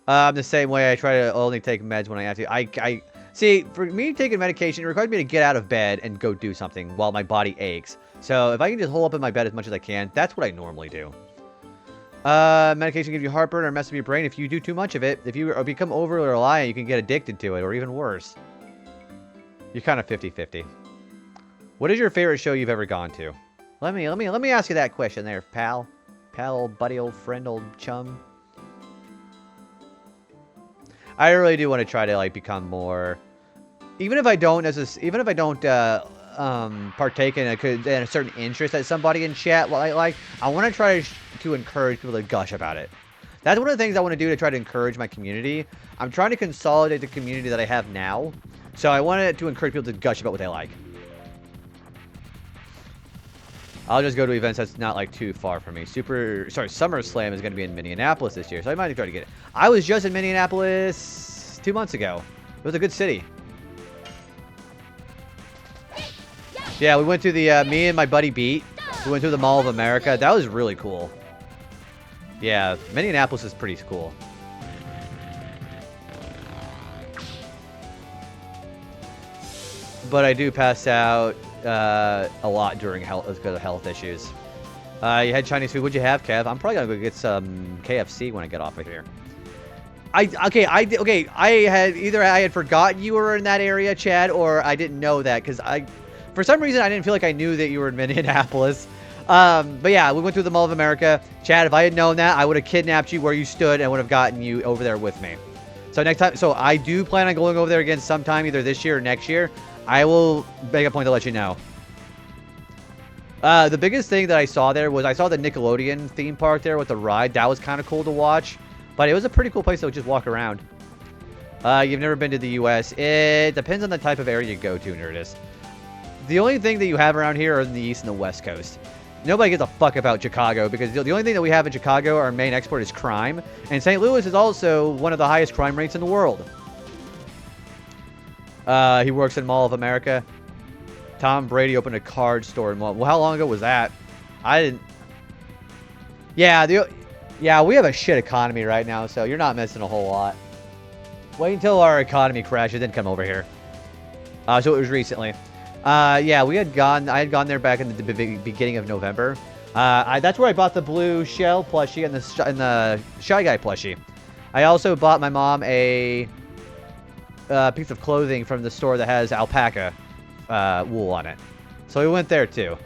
I'm the same way. I try to only take meds when I have to. See, for me taking medication, it requires me to get out of bed and go do something while my body aches. So if I can just hole up in my bed as much as I can, that's what I normally do. Medication gives you heartburn or mess up your brain if you do too much of it. If you become overly reliant, you can get addicted to it, or even worse. You're kind of 50-50. What is your favorite show you've ever gone to? Let me ask you that question there, pal. Pal, old buddy, old friend, old chum. I really do want to try to like become more. Even if I don't partake in a certain interest that somebody in chat like, I want to try to encourage people to gush about it. That's one of the things I want to do to try to encourage my community. I'm trying to consolidate the community that I have now, so I wanted to encourage people to gush about what they like. I'll just go to events that's not like too far from me. SummerSlam is going to be in Minneapolis this year, so I might try to get it. I was just in Minneapolis 2 months ago. It was a good city. Yeah, we went to the, me and my buddy Beat, we went to the Mall of America. That was really cool. Yeah, Minneapolis is pretty cool. But I do pass out a lot during because of health issues. You had Chinese food. What'd you have, Kev? I'm probably gonna go get some KFC when I get off of here. I had forgotten you were in that area, Chad, or I didn't know that because for some reason I didn't feel like I knew that you were in Minneapolis. But yeah, we went through the Mall of America. Chad, if I had known that, I would have kidnapped you where you stood and would have gotten you over there with me. So next time, so I do plan on going over there again sometime, either this year or next year. I will make a point to let you know. The biggest thing that I saw there was I saw the Nickelodeon theme park there with the ride. That was kind of cool to watch. But it was a pretty cool place to just walk around. You've never been to the U.S. It depends on the type of area you go to, Nerdist. The only thing that you have around here are the East and the West Coast. Nobody gives a fuck about Chicago because the only thing that we have in Chicago, our main export, is crime. And St. Louis is also one of the highest crime rates in the world. He works in Mall of America. Tom Brady opened a card store in Mall. Well, how long ago was that? I didn't... Yeah, yeah, we have a shit economy right now, so you're not missing a whole lot. Wait until our economy crashes, then come over here. So it was recently. Yeah, I had gone there back in the beginning of November. That's where I bought the blue shell plushie and the Shy Guy plushie. I also bought my mom a piece of clothing from the store that has alpaca wool on it. So we went there too.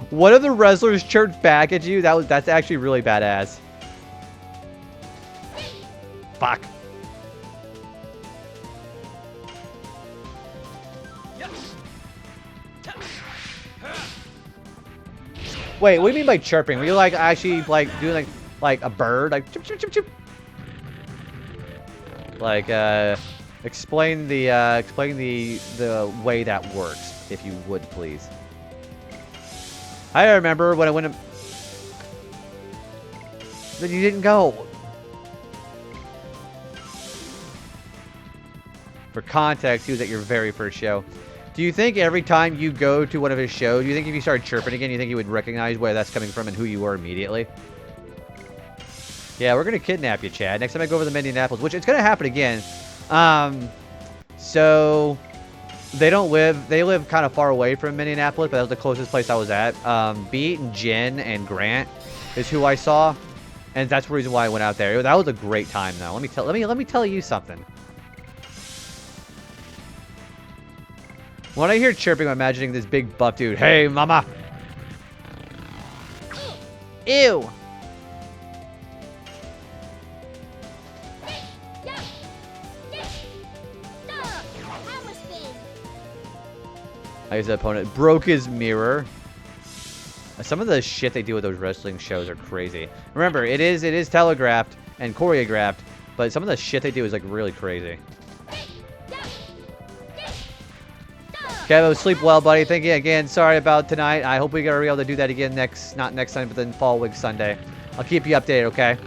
One of the wrestlers chirped back at you. That's actually really badass. Fuck. Wait, what do you mean by chirping? Were you like actually like doing like a bird, like chip chip chip chip? Like explain the way that works, if you would please. I remember when I went. Then you didn't go. For context, he was at your very first show. Do you think every time you go to one of his shows, do you think if you started chirping again, you think you would recognize where that's coming from and who you were immediately? Yeah, we're going to kidnap you, Chad. Next time I go over to Indianapolis, which it's going to happen again. So they live kind of far away from Indianapolis, but that was the closest place I was at. Beat and Jen and Grant is who I saw. And that's the reason why I went out there. That was a great time, though. Let me tell you something. When I hear chirping, I'm imagining this big buff dude. Hey, mama. Ew. I guess the opponent broke his mirror. Some of the shit they do with those wrestling shows are crazy. Remember, it is telegraphed and choreographed, but some of the shit they do is like really crazy. Kevo, sleep well, buddy. Thank you again. Sorry about tonight. I hope we are able to do that again not next Sunday, but then fall week Sunday. I'll keep you updated, okay?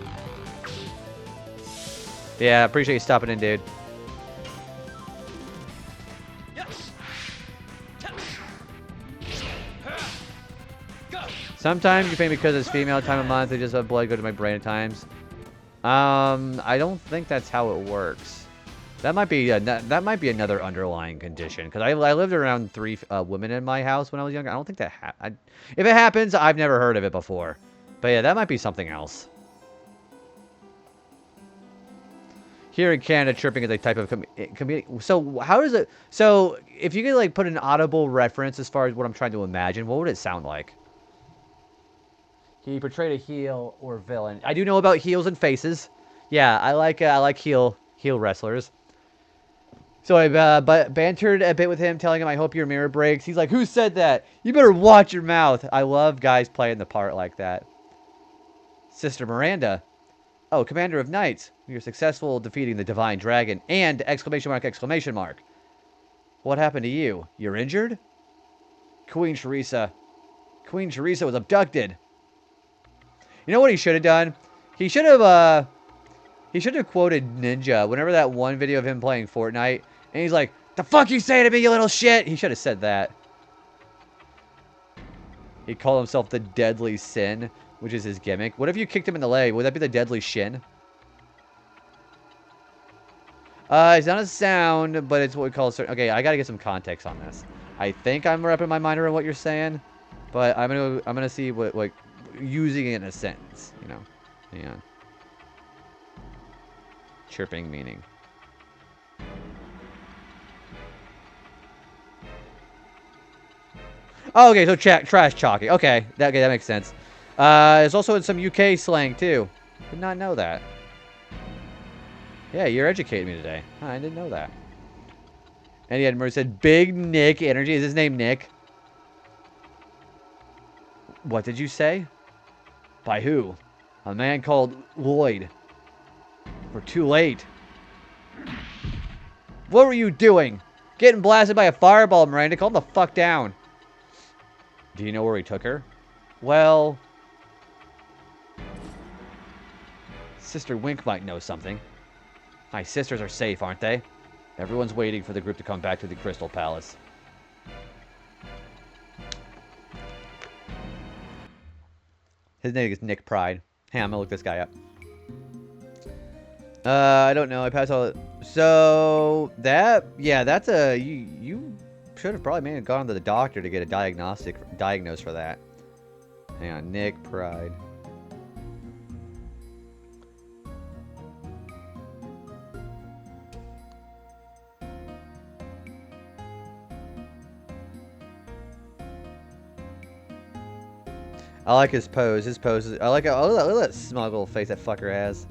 Yeah, appreciate you stopping in, dude. Sometimes you think because it's female time of month, they just have blood go to my brain at times. I don't think that's how it works. That might be another underlying condition. Because I lived around 3 women in my house when I was younger. I don't think that if it happens, I've never heard of it before. But yeah, that might be something else. Here in Canada, chirping is a type of community. So how does it? So if you could like put an audible reference as far as what I'm trying to imagine, what would it sound like? He portrayed a heel or villain. I do know about heels and faces. Yeah, I like heel wrestlers. So I bantered a bit with him, telling him I hope your mirror breaks. He's like, "Who said that? You better watch your mouth." I love guys playing the part like that. Sister Miranda. Oh, Commander of Knights. You're successful defeating the Divine Dragon. And exclamation mark, exclamation mark. What happened to you? You're injured? Queen Teresa. Queen Teresa was abducted. You know what he should have done? He should have quoted Ninja whenever that one video of him playing Fortnite. And he's like, "The fuck you say to me, you little shit?" He should have said that. He called himself the Deadly Sin, which is his gimmick. What if you kicked him in the leg? Would that be the Deadly Shin? It's not a sound, but it's what we call a certain... Okay, I gotta get some context on this. I think I'm wrapping my mind around what you're saying, but I'm gonna see what, like, using it in a sentence, you know. Hang on. Chirping meaning. Oh, okay, so trash talking. Okay, that makes sense. It's also in some UK slang, too. Did not know that. Yeah, you're educating me today. I didn't know that. And Edmure said, Big Nick Energy. Is his name Nick? What did you say? By who? A man called Lloyd. We're too late. What were you doing? Getting blasted by a fireball, Miranda. Calm the fuck down. Do you know where he took her? Well... Sister Wink might know something. My sisters are safe, aren't they? Everyone's waiting for the group to come back to the Crystal Palace. His name is Nick Pride. Hey, I'm gonna look this guy up. I don't know. I passed all... So, that... Yeah, that's a... You should have probably maybe gone to the doctor to get a diagnosed for that. Hang on. Nick Pride. I like his pose. His pose is... I like it. Oh, look at that smug little face that fucker has.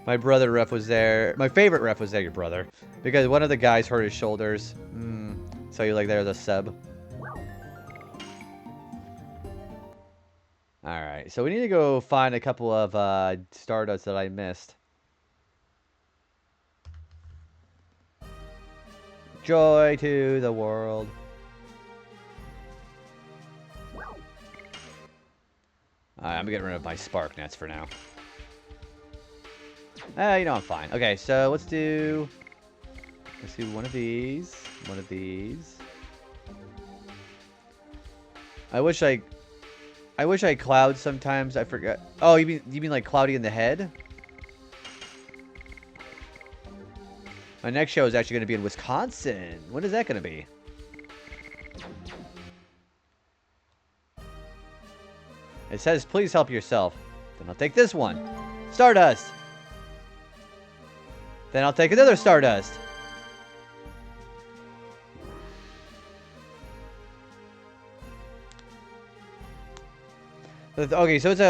My brother ref was there. My favorite ref was there, your brother. Because one of the guys hurt his shoulders. So you like there's a sub. Alright, so we need to go find a couple of Stardust that I missed. Joy to the world. Alright, I'm getting rid of my spark nets for now. You know I'm fine. Okay, so let's do one of these. One of these. I wish I cloud sometimes. I forget. Oh, you mean like Cloudy in the head? My next show is actually going to be in Wisconsin. When is that going to be? It says, please help yourself. Then I'll take this one. Stardust. Then I'll take another Stardust. Okay, so it's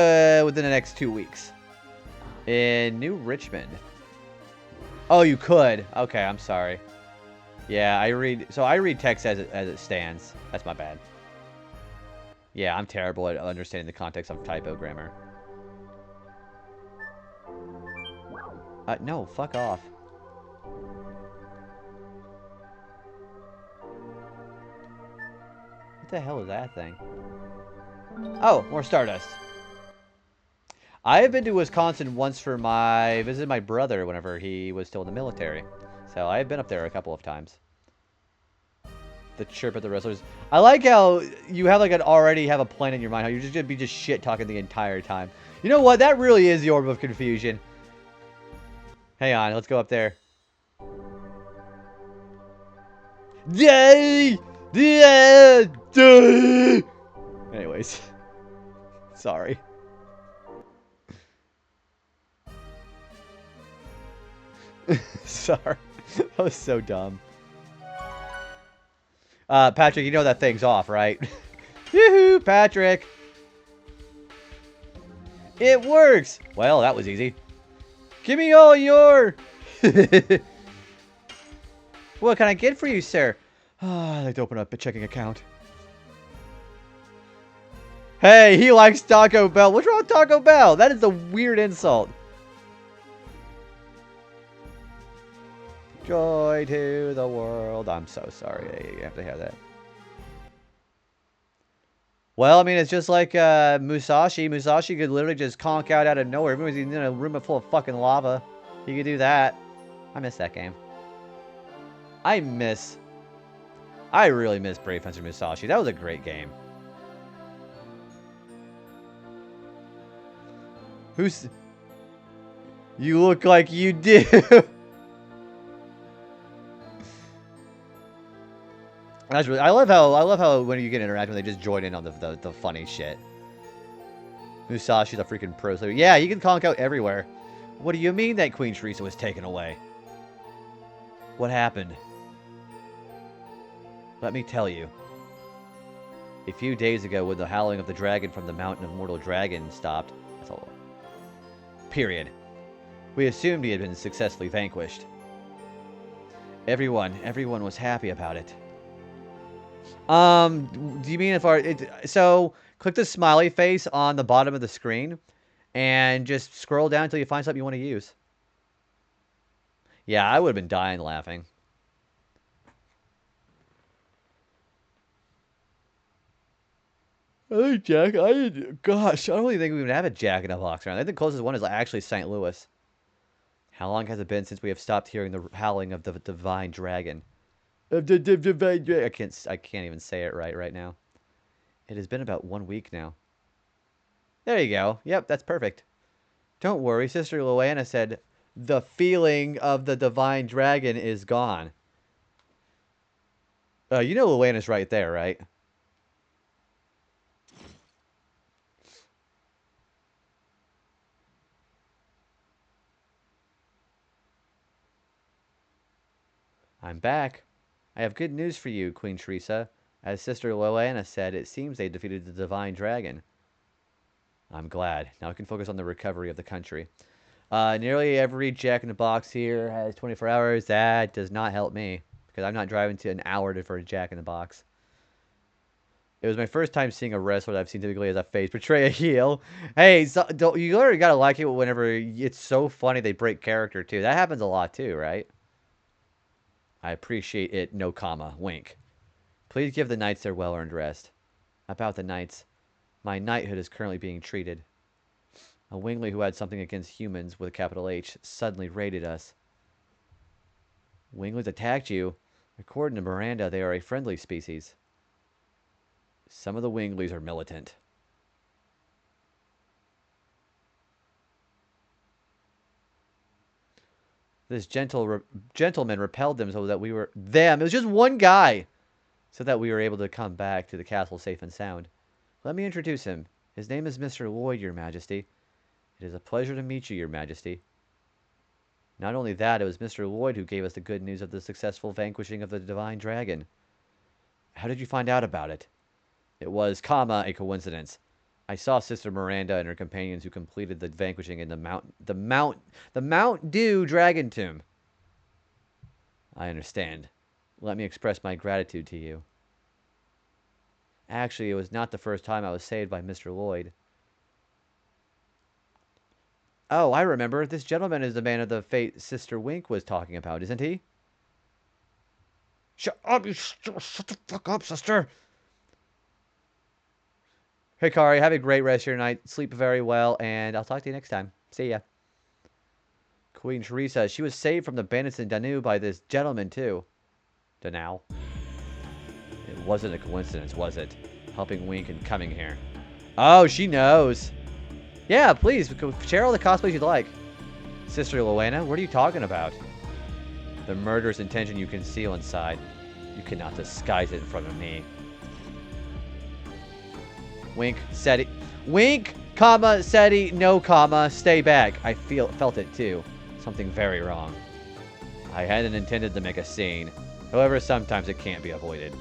within the next 2 weeks. In New Richmond. Oh, you could. Okay, I'm sorry. Yeah, I read text as it stands. That's my bad. Yeah, I'm terrible at understanding the context of typo grammar. No, fuck off. What the hell is that thing? Oh, more Stardust. I have been to Wisconsin once for visited my brother whenever he was still in the military. So I have been up there a couple of times. The chirp at the wrestlers. I like how you have already have a plan in your mind. How you're just gonna be shit talking the entire time. You know what? That really is the orb of confusion. Hang on, let's go up there. Yay! Anyways. Sorry. Sorry. That was so dumb. Patrick, you know that thing's off, right? Yoo-hoo, Patrick! It works! Well, that was easy. Give me all your... What can I get for you, sir? I'd like to open up a checking account. Hey, he likes Taco Bell. What's wrong with Taco Bell? That is a weird insult. Joy to the world. I'm so sorry. You have to hear that. Well, I mean, it's just like Musashi. Musashi could literally just conk out of nowhere. Everyone's in a room full of fucking lava. He could do that. I miss that game. I really miss Brave Fencer Musashi. That was a great game. You look like you do. That's really, I love how when you get interactive, they just join in on the funny shit. Musashi's a freaking pro. So yeah, you can conk out everywhere. What do you mean that Queen Teresa was taken away? What happened? Let me tell you. A few days ago, when the howling of the dragon from the Mountain of Mortal Dragon stopped, that's all. Period. We assumed he had been successfully vanquished. Everyone was happy about it. Do you mean so click the smiley face on the bottom of the screen, and just scroll down until you find something you want to use. Yeah, I would have been dying laughing. Hey, Jack, gosh, I don't really think we even have a Jack in a Box around. I think the closest one is actually St. Louis. How long has it been since we have stopped hearing the howling of the divine dragon? I can't even say it right now. It has been about 1 week now. There you go. Yep, that's perfect. Don't worry, Sister Luana said the feeling of the divine dragon is gone. You know Luana's right there, right? I'm back. I have good news for you, Queen Teresa. As Sister Luana said, it seems they defeated the divine dragon. I'm glad. Now I can focus on the recovery of the country. Nearly every Jack-in-the-Box here has 24 hours. That does not help me, because I'm not driving to an hour for a Jack-in-the-Box. It was my first time seeing a wrestler that I've seen typically as a face portray a heel. Hey, so, you already gotta like it whenever it's so funny they break character, too. That happens a lot, too, right? I appreciate it, no comma, wink. Please give the knights their well-earned rest. About the knights, my knighthood is currently being treated. A wingly who had something against humans with a capital H suddenly raided us. Winglies attacked you? According to Miranda, they are a friendly species. Some of the winglies are militant. This gentleman repelled them so that we were... Them! It was just one guy! So that we were able to come back to the castle safe and sound. Let me introduce him. His name is Mr. Lloyd, Your Majesty. It is a pleasure to meet you, Your Majesty. Not only that, it was Mr. Lloyd who gave us the good news of the successful vanquishing of the divine dragon. How did you find out about it? It was, a coincidence. I saw Sister Miranda and her companions who completed the vanquishing in the Mount Dew Dragon Tomb. I understand. Let me express my gratitude to you. Actually, it was not the first time I was saved by Mr. Lloyd. Oh, I remember. This gentleman is the man of the fate Sister Wink was talking about, isn't he? Shut up, shut the fuck up, sister! Hey, Kari, have a great rest of your night. Sleep very well, and I'll talk to you next time. See ya. Queen Teresa, she was saved from the bandits in Danu by this gentleman, too. Danu. It wasn't a coincidence, was it? Helping Wink and coming here. Oh, she knows. Yeah, please, share all the cosplays you'd like. Sister Luana, what are you talking about? The murderous intention you conceal inside. You cannot disguise it in front of me. Wink, SETI. Wink, comma, SETI, no comma, stay back. I felt it too. Something very wrong. I hadn't intended to make a scene. However, sometimes it can't be avoided.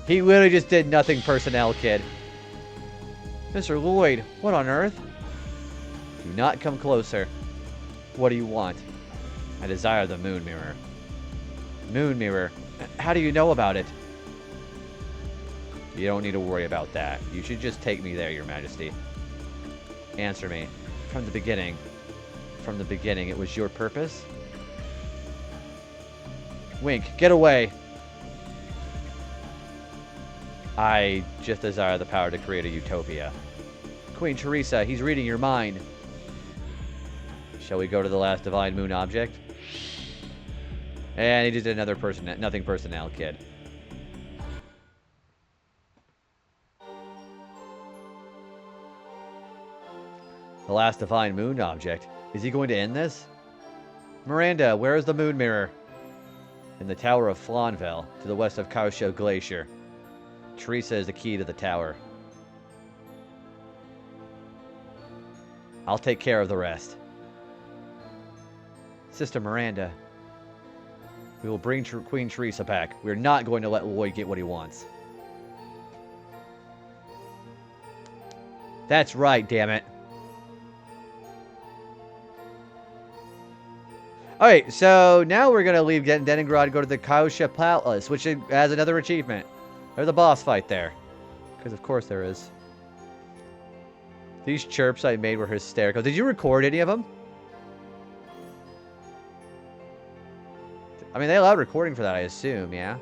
He literally just did nothing personnel, kid. Mr. Lloyd, what on earth? Do not come closer. What do you want? I desire the moon mirror. Moon mirror? How do you know about it? You don't need to worry about that. You should just take me there, Your Majesty. Answer me. From the beginning, it was your purpose? Wink, get away! I just desire the power to create a utopia. Queen Teresa, he's reading your mind. Shall we go to the last divine moon object? And he just did another nothing personnel kid. The last divine moon object. Is he going to end this? Miranda, where is the moon mirror? In the Tower of Flanville, to the west of Kaosho Glacier. Teresa is the key to the tower. I'll take care of the rest. Sister Miranda, we will bring Queen Teresa back. We're not going to let Lloyd get what he wants. That's right, damn it. Alright, so now we're going to leave Leningrad and go to the Kaosha Palace, which has another achievement. There's a boss fight there. Because of course there is. These chirps I made were hysterical. Did you record any of them? I mean, they allowed recording for that, I assume, yeah?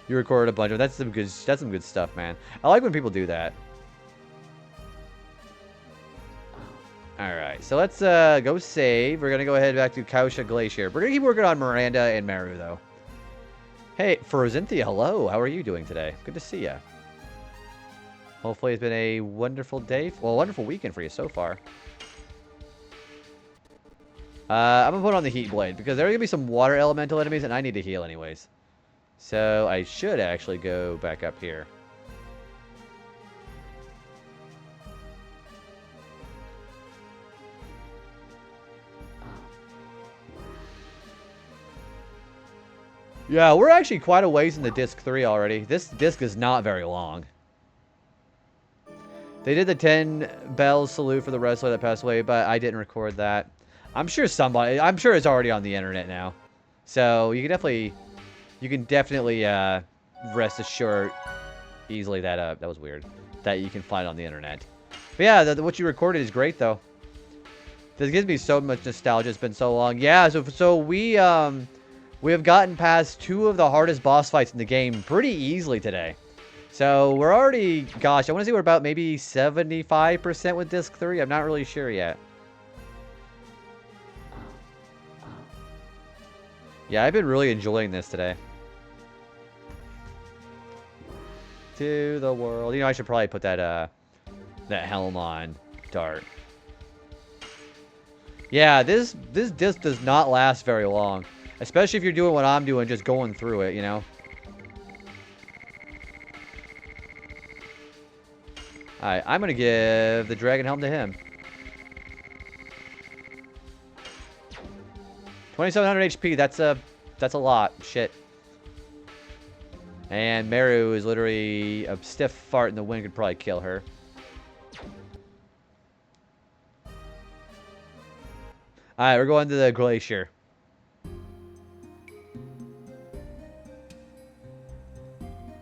You recorded a bunch of that's some good stuff, man. I like when people do that. Alright, so let's go save. We're gonna go ahead back to Kausha Glacier. We're gonna keep working on Miranda and Meru, though. Hey, Frozinthia, hello. How are you doing today? Good to see ya. Hopefully it's been a wonderful day. Well, a wonderful weekend for you so far. I'm gonna put on the Heat Blade, because there are gonna be some water elemental enemies, and I need to heal anyways. So, I should actually go back up here. Yeah, we're actually quite a ways into Disc 3 already. This disc is not very long. They did the 10 bells salute for the wrestler that passed away, but I didn't record that. I'm sure it's already on the internet now. So, you can definitely rest assured easily that, that was weird, that you can find it on the internet. But yeah, what you recorded is great, though. This gives me so much nostalgia. It's been so long. Yeah, so we have gotten past 2 of the hardest boss fights in the game pretty easily today. So we're already, gosh, I want to say we're about maybe 75% with Disc 3. I'm not really sure yet. Yeah, I've been really enjoying this today. To the world. You know, I should probably put that helm on Dart. Yeah, this disc does not last very long. Especially if you're doing what I'm doing, just going through it, you know? Alright, I'm going to give the Dragon Helm to him. 2700 HP, that's a lot. Shit. And Meru is literally a stiff fart in the wind, could probably kill her. Alright, we're going to the glacier.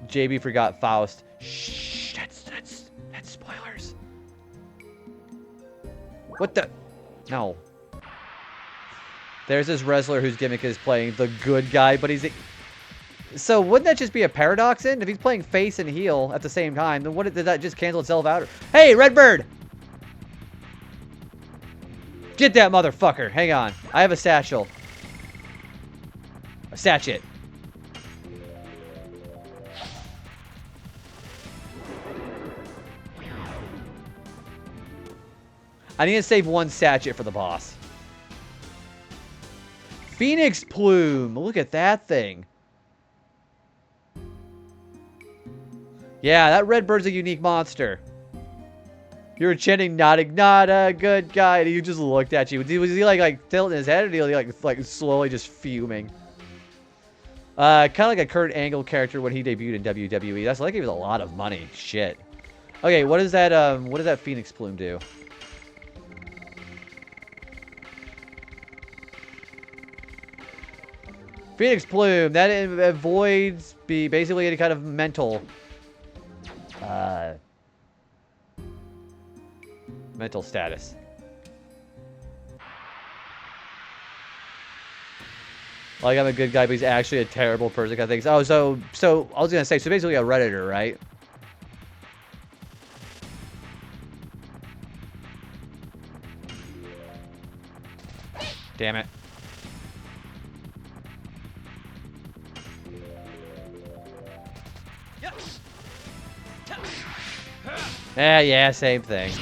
JB forgot Faust. Shh, that's spoilers. What the? No. There's this wrestler whose gimmick is playing the good guy, but he's... So wouldn't that just be a paradox then? If he's playing face and heel at the same time, then what did that just cancel itself out? Hey, Redbird! Get that motherfucker. Hang on. I have a satchel. A sachet. I need to save 1 sachet for the boss. Phoenix Plume. Look at that thing. Yeah, that Redbird's a unique monster. You were chanting, not a good guy. And he just looked at you. Was he like tilting his head, or was he like slowly just fuming? Kind of like a Kurt Angle character when he debuted in WWE. That's like he was a lot of money. Shit. Okay, what does that Phoenix Plume do? Phoenix Plume, that avoids basically any kind of mental status. Like, I'm a good guy, but he's actually a terrible person, I think. Oh, so I was gonna say, so basically a Redditor, right? Damn it. Yeah, same thing.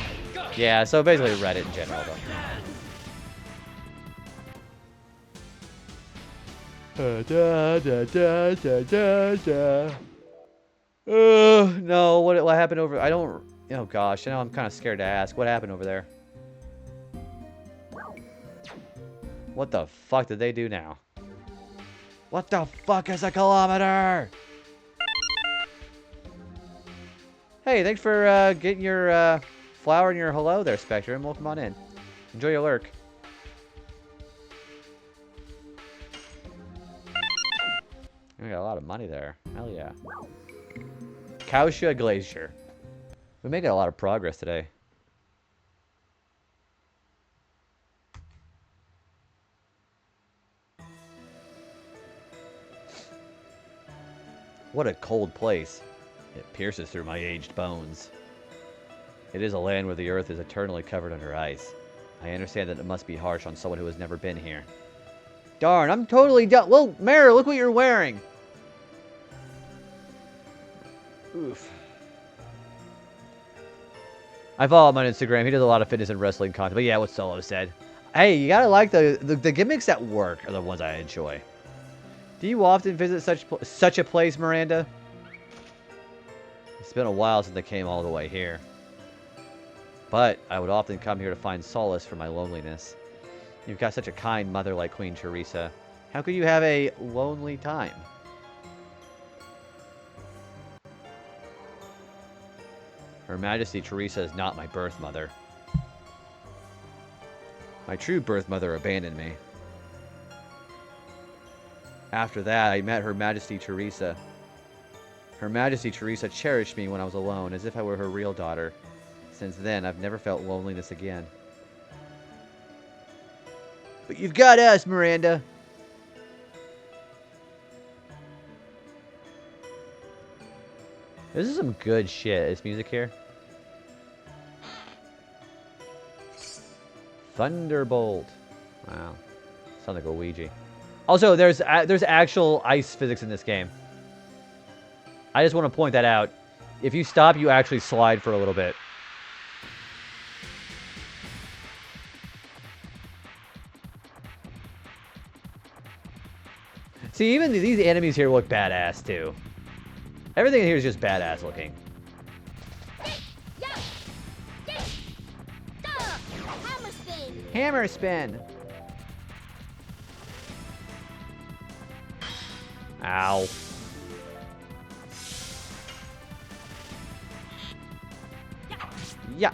Yeah, so basically Reddit in general, though. No, what happened over... I don't... Oh, gosh, now I'm kind of scared to ask. What happened over there? What the fuck did they do now? What the fuck is a kilometer? Hey, thanks for getting your flower and your hello there, Spectrum. Welcome on in. Enjoy your lurk. We got a lot lot of money there. Hell yeah. Kausha Glacier. We're making a lot of progress today. What a cold place. It pierces through my aged bones. It is a land where the earth is eternally covered under ice. I understand that it must be harsh on someone who has never been here. Darn, I'm totally done. Well, Mara, look what you're wearing. Oof. I follow him on Instagram. He does a lot of fitness and wrestling content. But yeah, what Solo said. Hey, you gotta like the gimmicks that work are the ones I enjoy. Do you often visit such a place, Miranda? It's been a while since I came all the way here. But I would often come here to find solace for my loneliness. You've got such a kind mother like Queen Teresa. How could you have a lonely time? Her Majesty Teresa is not my birth mother. My true birth mother abandoned me. After that, I met Her Majesty Teresa. Her Majesty Teresa cherished me when I was alone, as if I were her real daughter. Since then, I've never felt loneliness again. But you've got us, Miranda. This is some good shit. Is music here? Thunderbolt. Wow. Sounds like a Ouija. Also, there's actual ice physics in this game. I just want to point that out. If you stop, you actually slide for a little bit. See, even these enemies here look badass, too. Everything in here is just badass looking. Hammer spin. Ow. Yeah.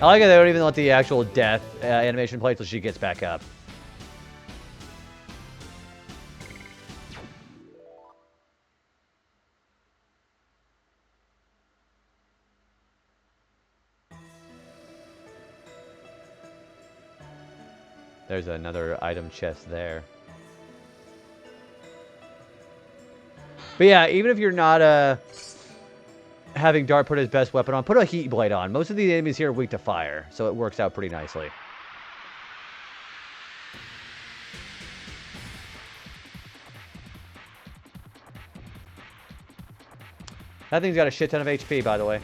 I like it they don't even let the actual death animation play until she gets back up. There's another item chest there. But yeah, even if you're not having Dart put his best weapon on, put a heat blade on. Most of the enemies here are weak to fire, so it works out pretty nicely. That thing's got a shit ton of HP, by the way.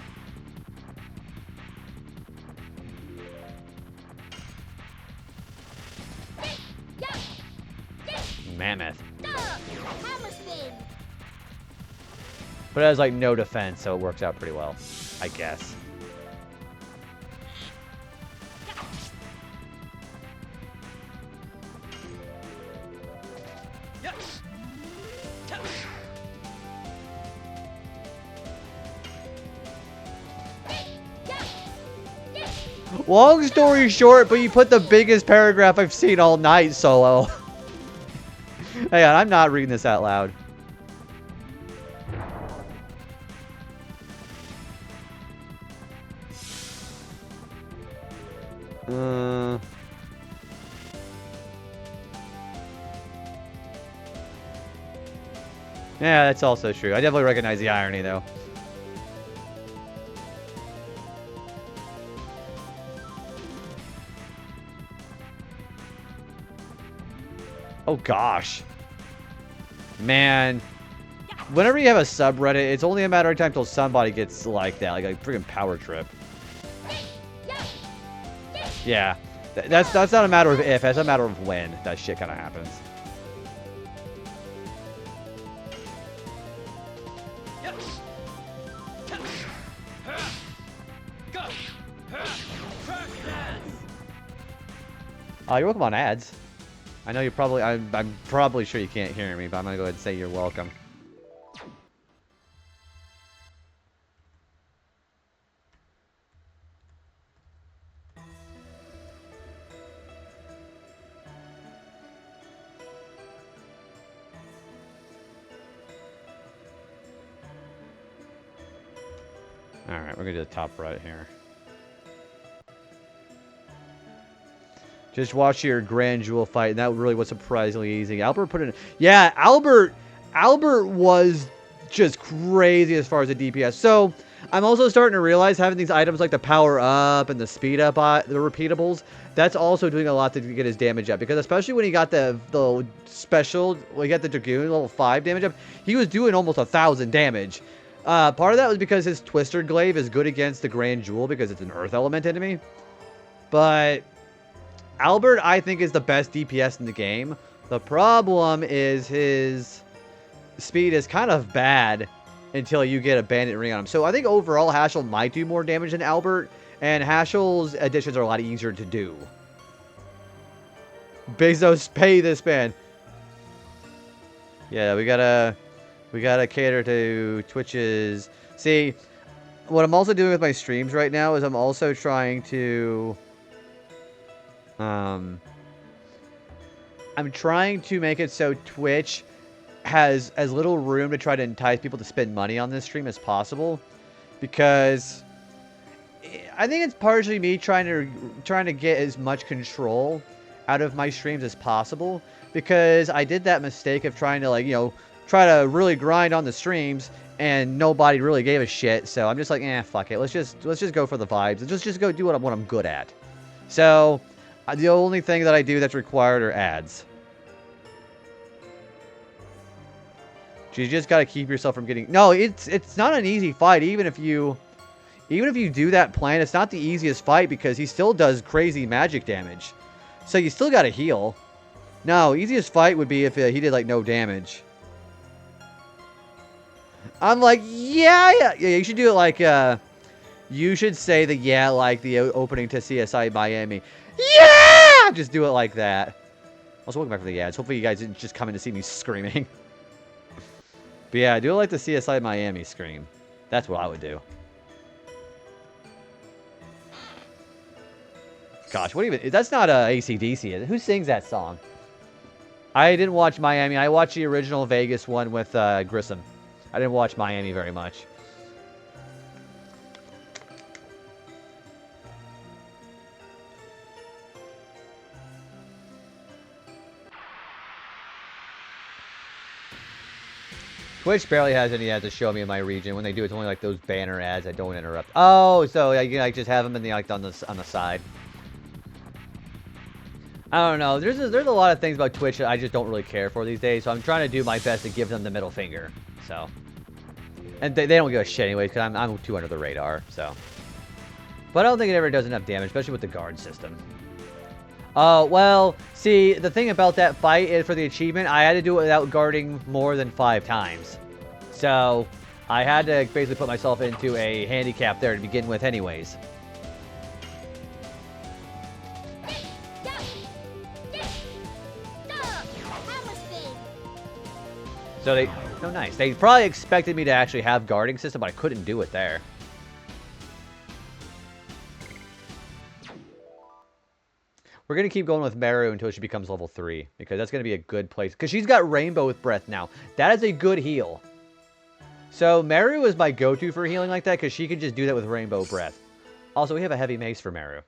Mammoth. But it has, like, no defense, so it works out pretty well, I guess. Long story short, but you put the biggest paragraph I've seen all night, Solo. Hang on, I'm not reading this out loud. Yeah, that's also true. I definitely recognize the irony, though. Oh, gosh. Man. Whenever you have a subreddit, it's only a matter of time till somebody gets like that. Like a freaking power trip. Yeah. That's not a matter of if. That's a matter of when that shit kind of happens. You're welcome on ads. I know you're probably... I'm probably sure you can't hear me, but I'm going to go ahead and say you're welcome. Alright, we're gonna do the top right here. Just watch your Grand Jewel fight, and that really was surprisingly easy. Albert put in... Yeah, Albert was just crazy as far as the DPS. So, I'm also starting to realize having these items like the power up and the speed up, the repeatables, that's also doing a lot to get his damage up. Because especially when he got the special, when he got the Dragoon level 5 damage up, he was doing almost 1,000 damage. Part of that was because his Twister Glaive is good against the Grand Jewel because it's an Earth Element enemy. But Albert, I think, is the best DPS in the game. The problem is his speed is kind of bad until you get a Bandit Ring on him. So I think overall Haschel might do more damage than Albert, and Haschel's additions are a lot easier to do. Bezos, pay this man. Yeah, we gotta cater to Twitch's... See, what I'm also doing with my streams right now is I'm also trying to... I'm trying to make it so Twitch has as little room to try to entice people to spend money on this stream as possible, because I think it's partially me trying to get as much control out of my streams as possible, because I did that mistake of trying to, like, you know, try to really grind on the streams and nobody really gave a shit. So I'm just like, fuck it. Let's just go for the vibes and just go do what I'm good at. So the only thing that I do that's required are ads. You just got to keep yourself from getting... No, it's not an easy fight. Even if you do that plan, it's not the easiest fight because he still does crazy magic damage. So you still got to heal. No, easiest fight would be if he did, like, no damage. I'm like, yeah, you should do it like, you should say the yeah like the opening to CSI Miami. Yeah! Just do it like that. Also, welcome back for the ads. Hopefully you guys didn't just come in to see me screaming. But yeah, do it like the CSI Miami scream. That's what I would do. Gosh, what even... That's not AC/DC, is it? Who sings that song? I didn't watch Miami. I watched the original Vegas one with Grissom. I didn't watch Miami very much. Twitch barely has any ads to show me in my region. When they do, it's only like those banner ads that don't interrupt. Oh, so you can like just have them in the like on the side. I don't know. There's a lot of things about Twitch that I just don't really care for these days. So I'm trying to do my best to give them the middle finger. So, and they don't give a shit anyway because I'm too under the radar. So, but I don't think it ever does enough damage, especially with the guard system. Well, see, the thing about that fight is for the achievement, I had to do it without guarding more than 5 times. So, I had to basically put myself into a handicap there to begin with anyways. So they... Oh, nice. They probably expected me to actually have guarding system, but I couldn't do it there. We're going to keep going with Meru until she becomes level 3. Because that's going to be a good place. Because she's got Rainbow with Breath now. That is a good heal. So Meru is my go-to for healing like that. Because she can just do that with Rainbow Breath. Also, we have a heavy mace for Meru.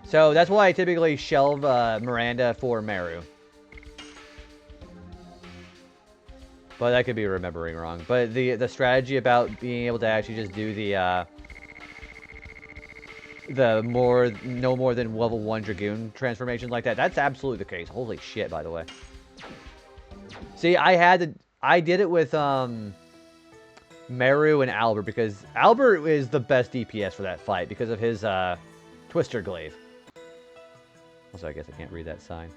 So that's why I typically shelve Miranda for Meru. But I could be remembering wrong. But the strategy about being able to actually just do the no more than level 1 Dragoon transformations like that, that's absolutely the case. Holy shit, by the way. See, I did it with Meru and Albert because Albert is the best DPS for that fight because of his Twister Glaive. Also, I guess I can't read that sign.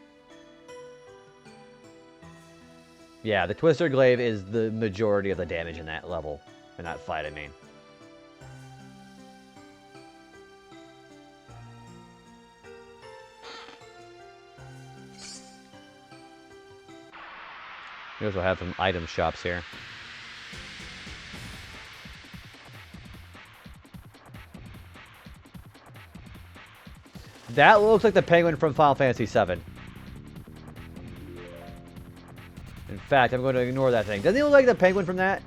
Yeah, the Twister Glaive is the majority of the damage in that level. In that fight, I mean. We also have some item shops here. That looks like the penguin from Final Fantasy VII. In fact, I'm going to ignore that thing. Doesn't he look like the penguin from that?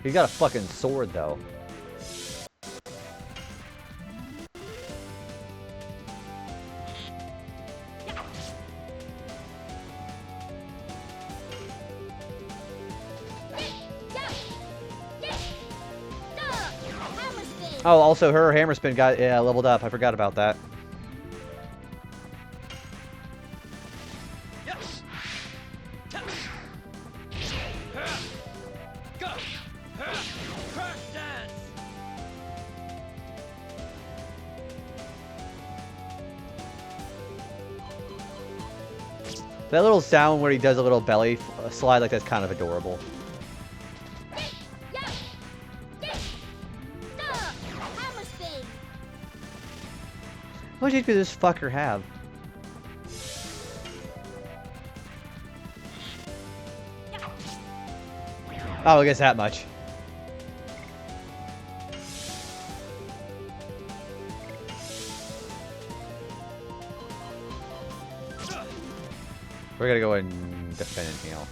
He's got a fucking sword, though. Oh, also her hammer spin got leveled up. I forgot about that. That little sound where he does a little belly slide like that's kind of adorable. How much HP does this fucker have? Oh, I guess that much. We're gonna go and defend and heal.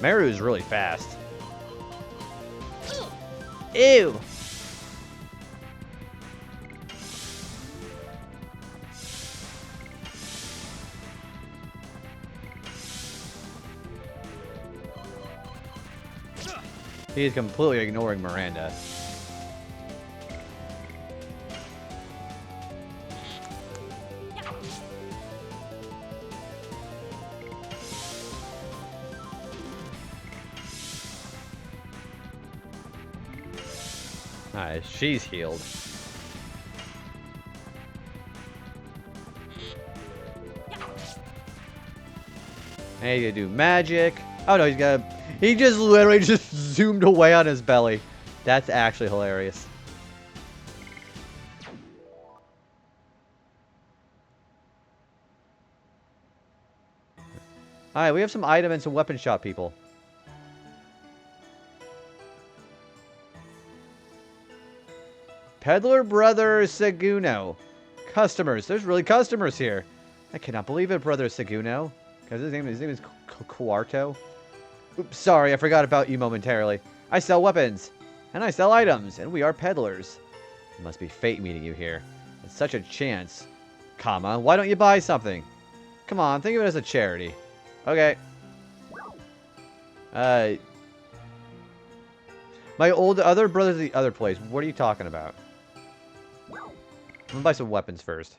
Meru is really fast. Ew! He is completely ignoring Miranda. Alright, she's healed. And he's gonna do magic. Oh no, he just literally just zoomed away on his belly. That's actually hilarious. Alright, we have some item and some weapon shop people. Peddler Brother Seguno. Customers. There's really customers here. I cannot believe it, Brother Seguno. Because his name is Cuarto. Oops, sorry, I forgot about you momentarily. I sell weapons. And I sell items. And we are peddlers. It must be fate meeting you here. It's such a chance. Comma, why don't you buy something? Come on, think of it as a charity. Okay. My other brother's the other place. What are you talking about? I'm gonna buy some weapons first.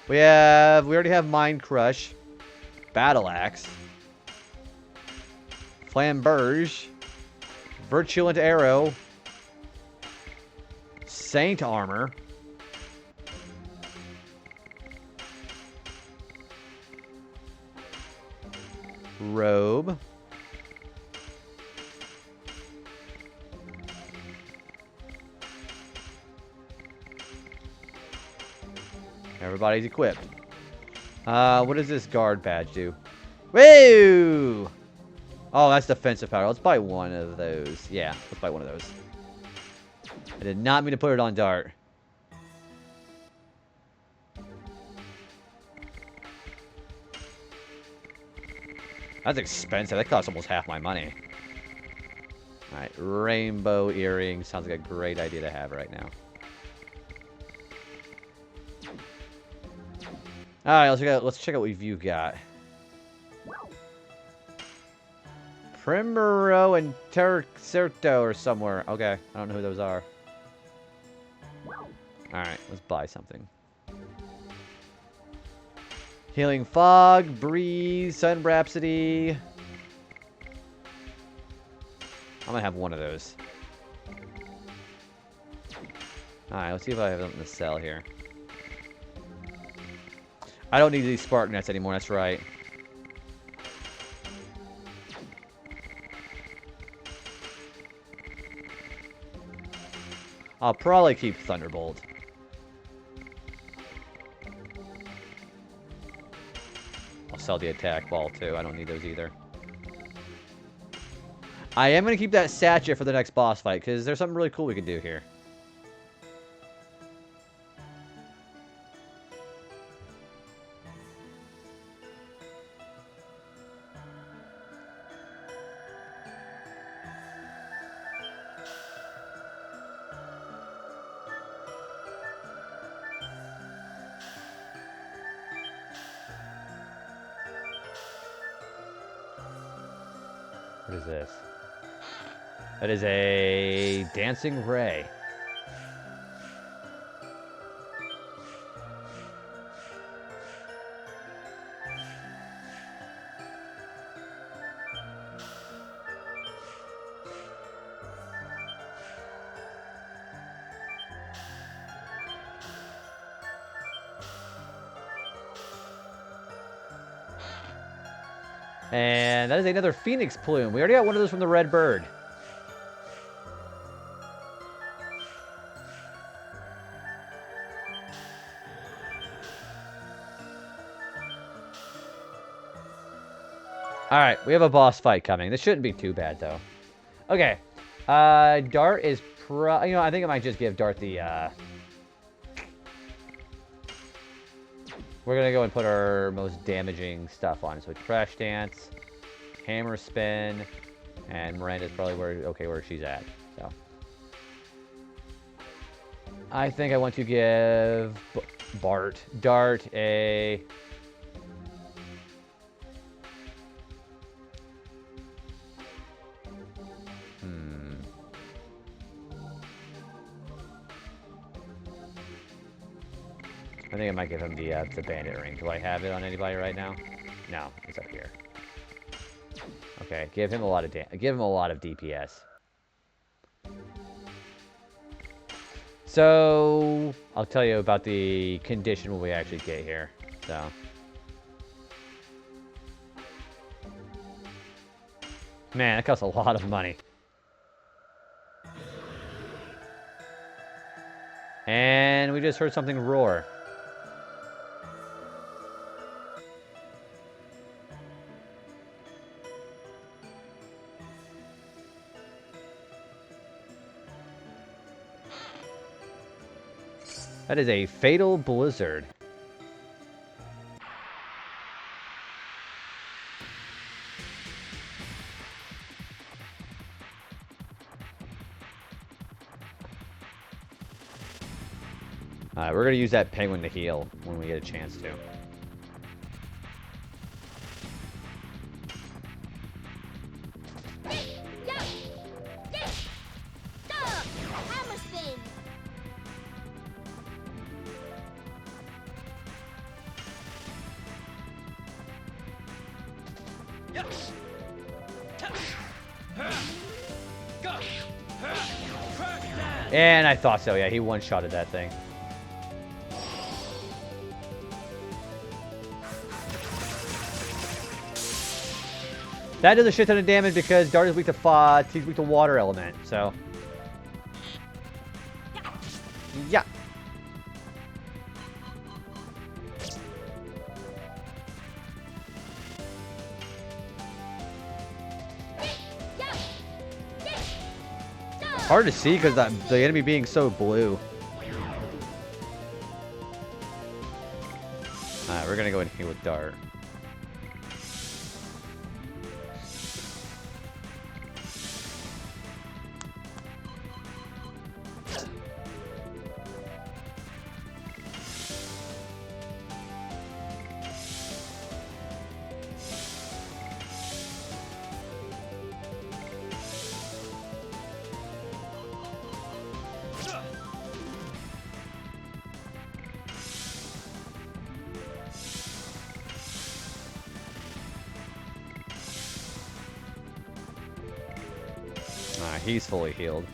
We already have Mind Crush, Battle Axe, Flamberge, Virulent Arrow, Saint Armor, Robe, everybody's equipped. What does this guard badge do? Woo! Oh, that's defensive power. Let's buy one of those. Yeah, let's buy one of those. I did not mean to put it on Dart. That's expensive. That costs almost half my money. Alright, rainbow earrings. Sounds like a great idea to have right now. Alright, let's check out what you've got. Primero and Tercerto or somewhere. Okay, I don't know who those are. Alright, let's buy something. Healing Fog, Breeze, Sun Rhapsody. I'm gonna have one of those. Alright, let's see if I have something to sell here. I don't need these spark nets anymore, that's right. I'll probably keep Thunderbolt. I'll sell the attack ball too. I don't need those either. I am going to keep that sachet for the next boss fight, because there's something really cool we can do here. What is this? That is a dancing ray. And that is another phoenix plume. We already got one of those from the red bird. Alright, we have a boss fight coming. This shouldn't be too bad, though. Okay. Dart is you know, I think I might just give Dart the, We're gonna go and put our most damaging stuff on. So Trash Dance, Hammer Spin, and Miranda's probably where she's at. So I think I want to give Dart a I think I might give him the bandit ring. Do I have it on anybody right now? No, it's up here. Okay, give him a lot of DPS. So I'll tell you about the condition when we actually get here. So man, that costs a lot of money. And we just heard something roar. That is a fatal blizzard. Alright, we're gonna use that penguin to heal when we get a chance to. And I thought so, yeah, he one-shotted that thing. That does a shit ton of damage because Dart is weak to he's weak to water element, so. Yeah. Hard to see because the enemy being so blue. Alright, we're gonna go in here with Dart. He's fully healed.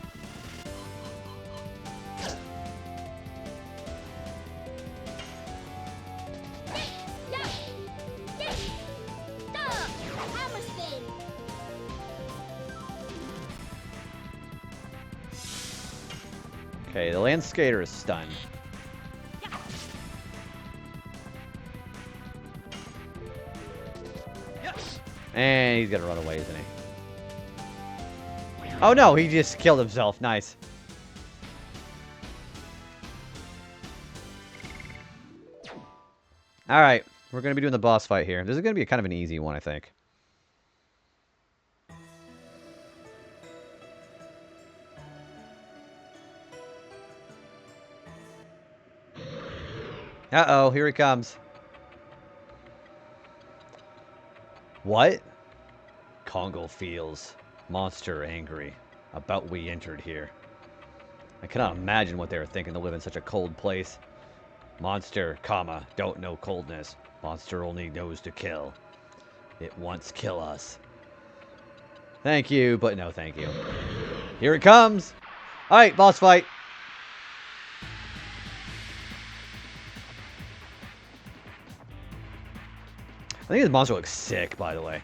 Okay, the land skater is stunned. And he's gonna run away, isn't he? Oh no, he just killed himself. Nice. Alright, we're gonna be doing the boss fight here. This is gonna be kind of an easy one, I think. Uh-oh, here he comes. What? Congo feels monster angry about we entered here. I cannot imagine what they were thinking to live in such a cold place. Monster, comma, don't know coldness. Monster only knows to kill. It wants kill us. Thank you, but no thank you. Here it comes! Alright, boss fight. I think this monster looks sick, by the way.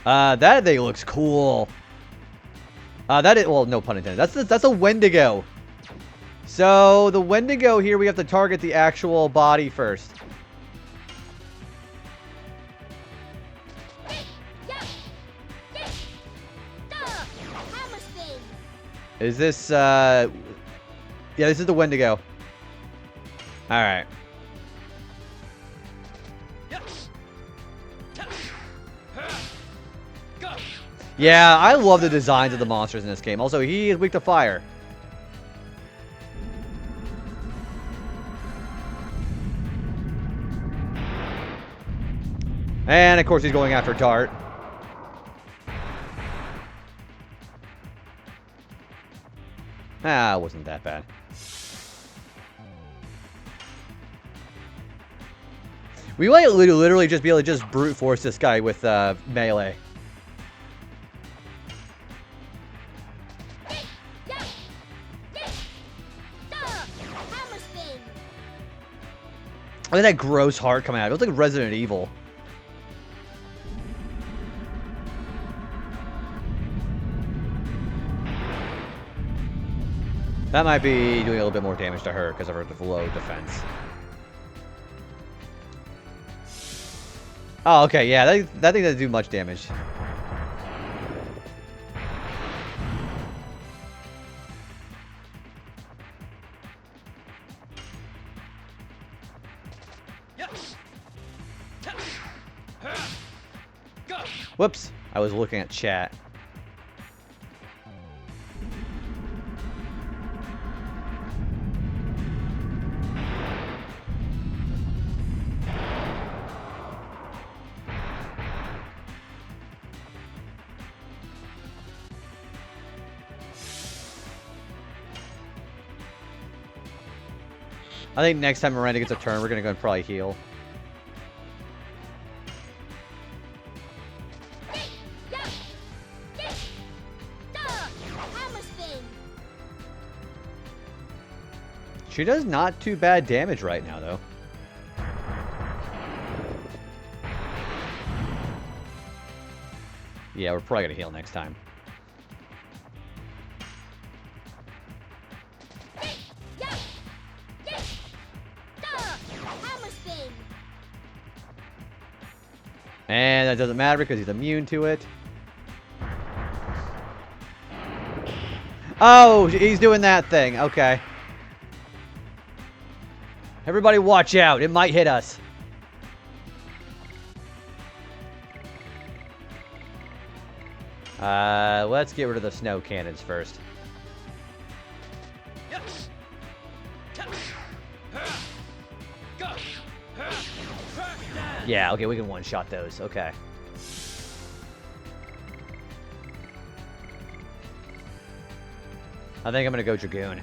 That thing looks cool. Well, no pun intended. That's a Wendigo. So, the Wendigo here, we have to target the actual body first. Is this, yeah, this is the Wendigo. Alright. Yeah, I love the designs of the monsters in this game. Also, he is weak to fire. And, of course, he's going after Dart. Ah, it wasn't that bad. We might literally just be able to just brute force this guy with melee. Look at that gross heart coming out. It looks like Resident Evil. That might be doing a little bit more damage to her because of her low defense. Oh, okay, yeah, that thing doesn't do much damage. Whoops, I was looking at chat. I think next time Miranda gets a turn, we're going to go and probably heal. She does not too bad damage right now, though. Yeah, we're probably going to heal next time. And that doesn't matter because he's immune to it. Oh, he's doing that thing. Okay. Everybody watch out. It might hit us. Let's get rid of the snow cannons first. Yeah, okay, we can one-shot those. Okay. I think I'm gonna go Dragoon.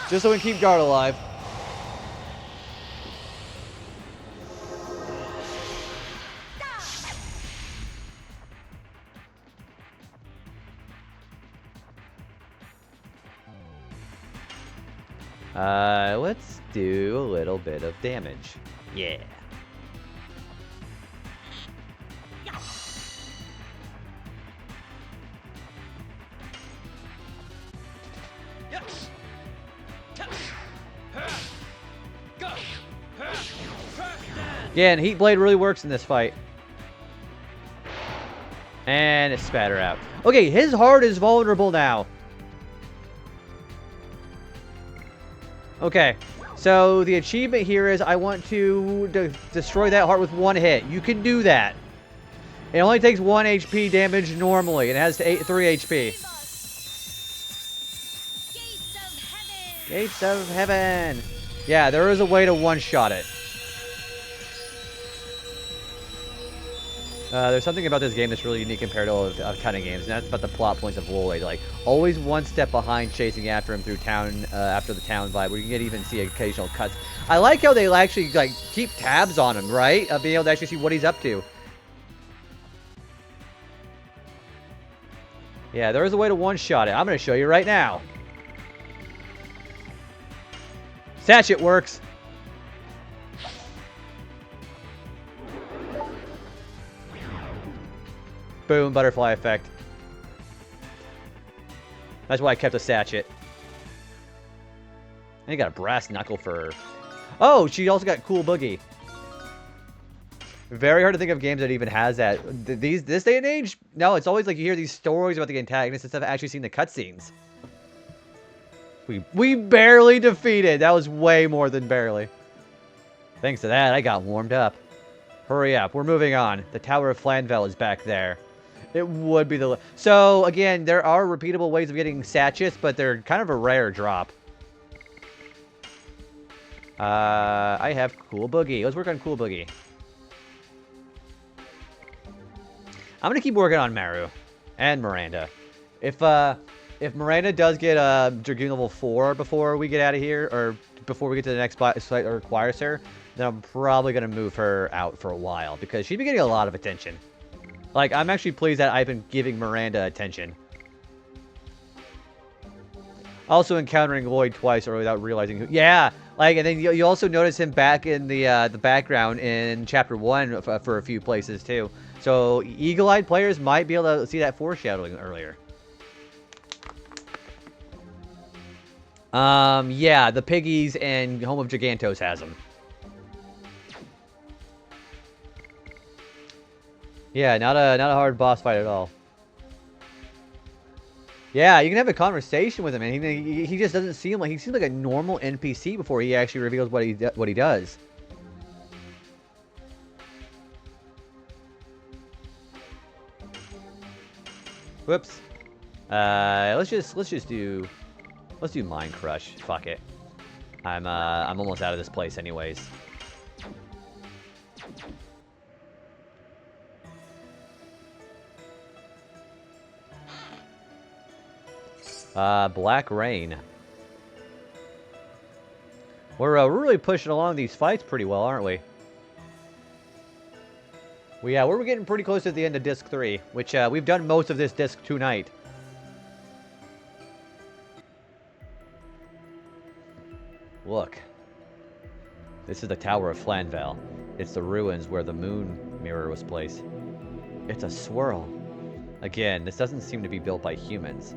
Just so we can keep Guard alive. Let's do a little bit of damage. Yeah. Again, Heat Blade really works in this fight. And it spat her out. Okay, his heart is vulnerable now. Okay, so the achievement here is I want to destroy that heart with one hit. You can do that. It only takes 1 HP damage normally, and it has 3 HP. Gates of heaven. Gates of Heaven. Yeah, there is a way to one-shot it. There's something about this game that's really unique compared to a ton of games, and that's about the plot points of Lloyd. Like, always one step behind chasing after him through town, after the town vibe, where you can even see occasional cuts. I like how they actually, like, keep tabs on him, right? Being able to actually see what he's up to. Yeah, there is a way to one-shot it. I'm going to show you right now. Satchet works. Boom, butterfly effect. That's why I kept a Satchet. And you got a brass knuckle for... Oh, she also got Cool Boogie. Very hard to think of games that even has that. This day and age, no, it's always like you hear these stories about the antagonists instead of actually seeing the cutscenes. We barely defeated. That was way more than barely. Thanks to that, I got warmed up. Hurry up, we're moving on. The Tower of Flanvel is back there. It would be the... So, again, there are repeatable ways of getting Satchets, but they're kind of a rare drop. I have Cool Boogie. Let's work on Cool Boogie. I'm gonna keep working on Maru and Miranda. If Miranda does get Dragoon level 4 before we get out of here, or before we get to the next site that requires her, then I'm probably gonna move her out for a while because she's been getting a lot of attention. Like, I'm actually pleased that I've been giving Miranda attention. Also encountering Lloyd twice or without realizing who... Yeah! Like, and then you also notice him back in the background in Chapter 1 for a few places, too. So, eagle-eyed players might be able to see that foreshadowing earlier. Yeah, the Piggies and Home of Gigantos has them. Yeah, not a hard boss fight at all. Yeah, you can have a conversation with him, and he just doesn't seem like... He seems like a normal NPC before he actually reveals what he does. Whoops. Let's do Mind Crush. Fuck it. I'm almost out of this place anyways. Black Rain. We're really pushing along these fights pretty well, aren't we? Well, yeah, we're getting pretty close to the end of Disc 3, which we've done most of this Disc tonight. Look. This is the Tower of Flanvel. It's the ruins where the moon mirror was placed. It's a swirl. Again, this doesn't seem to be built by humans.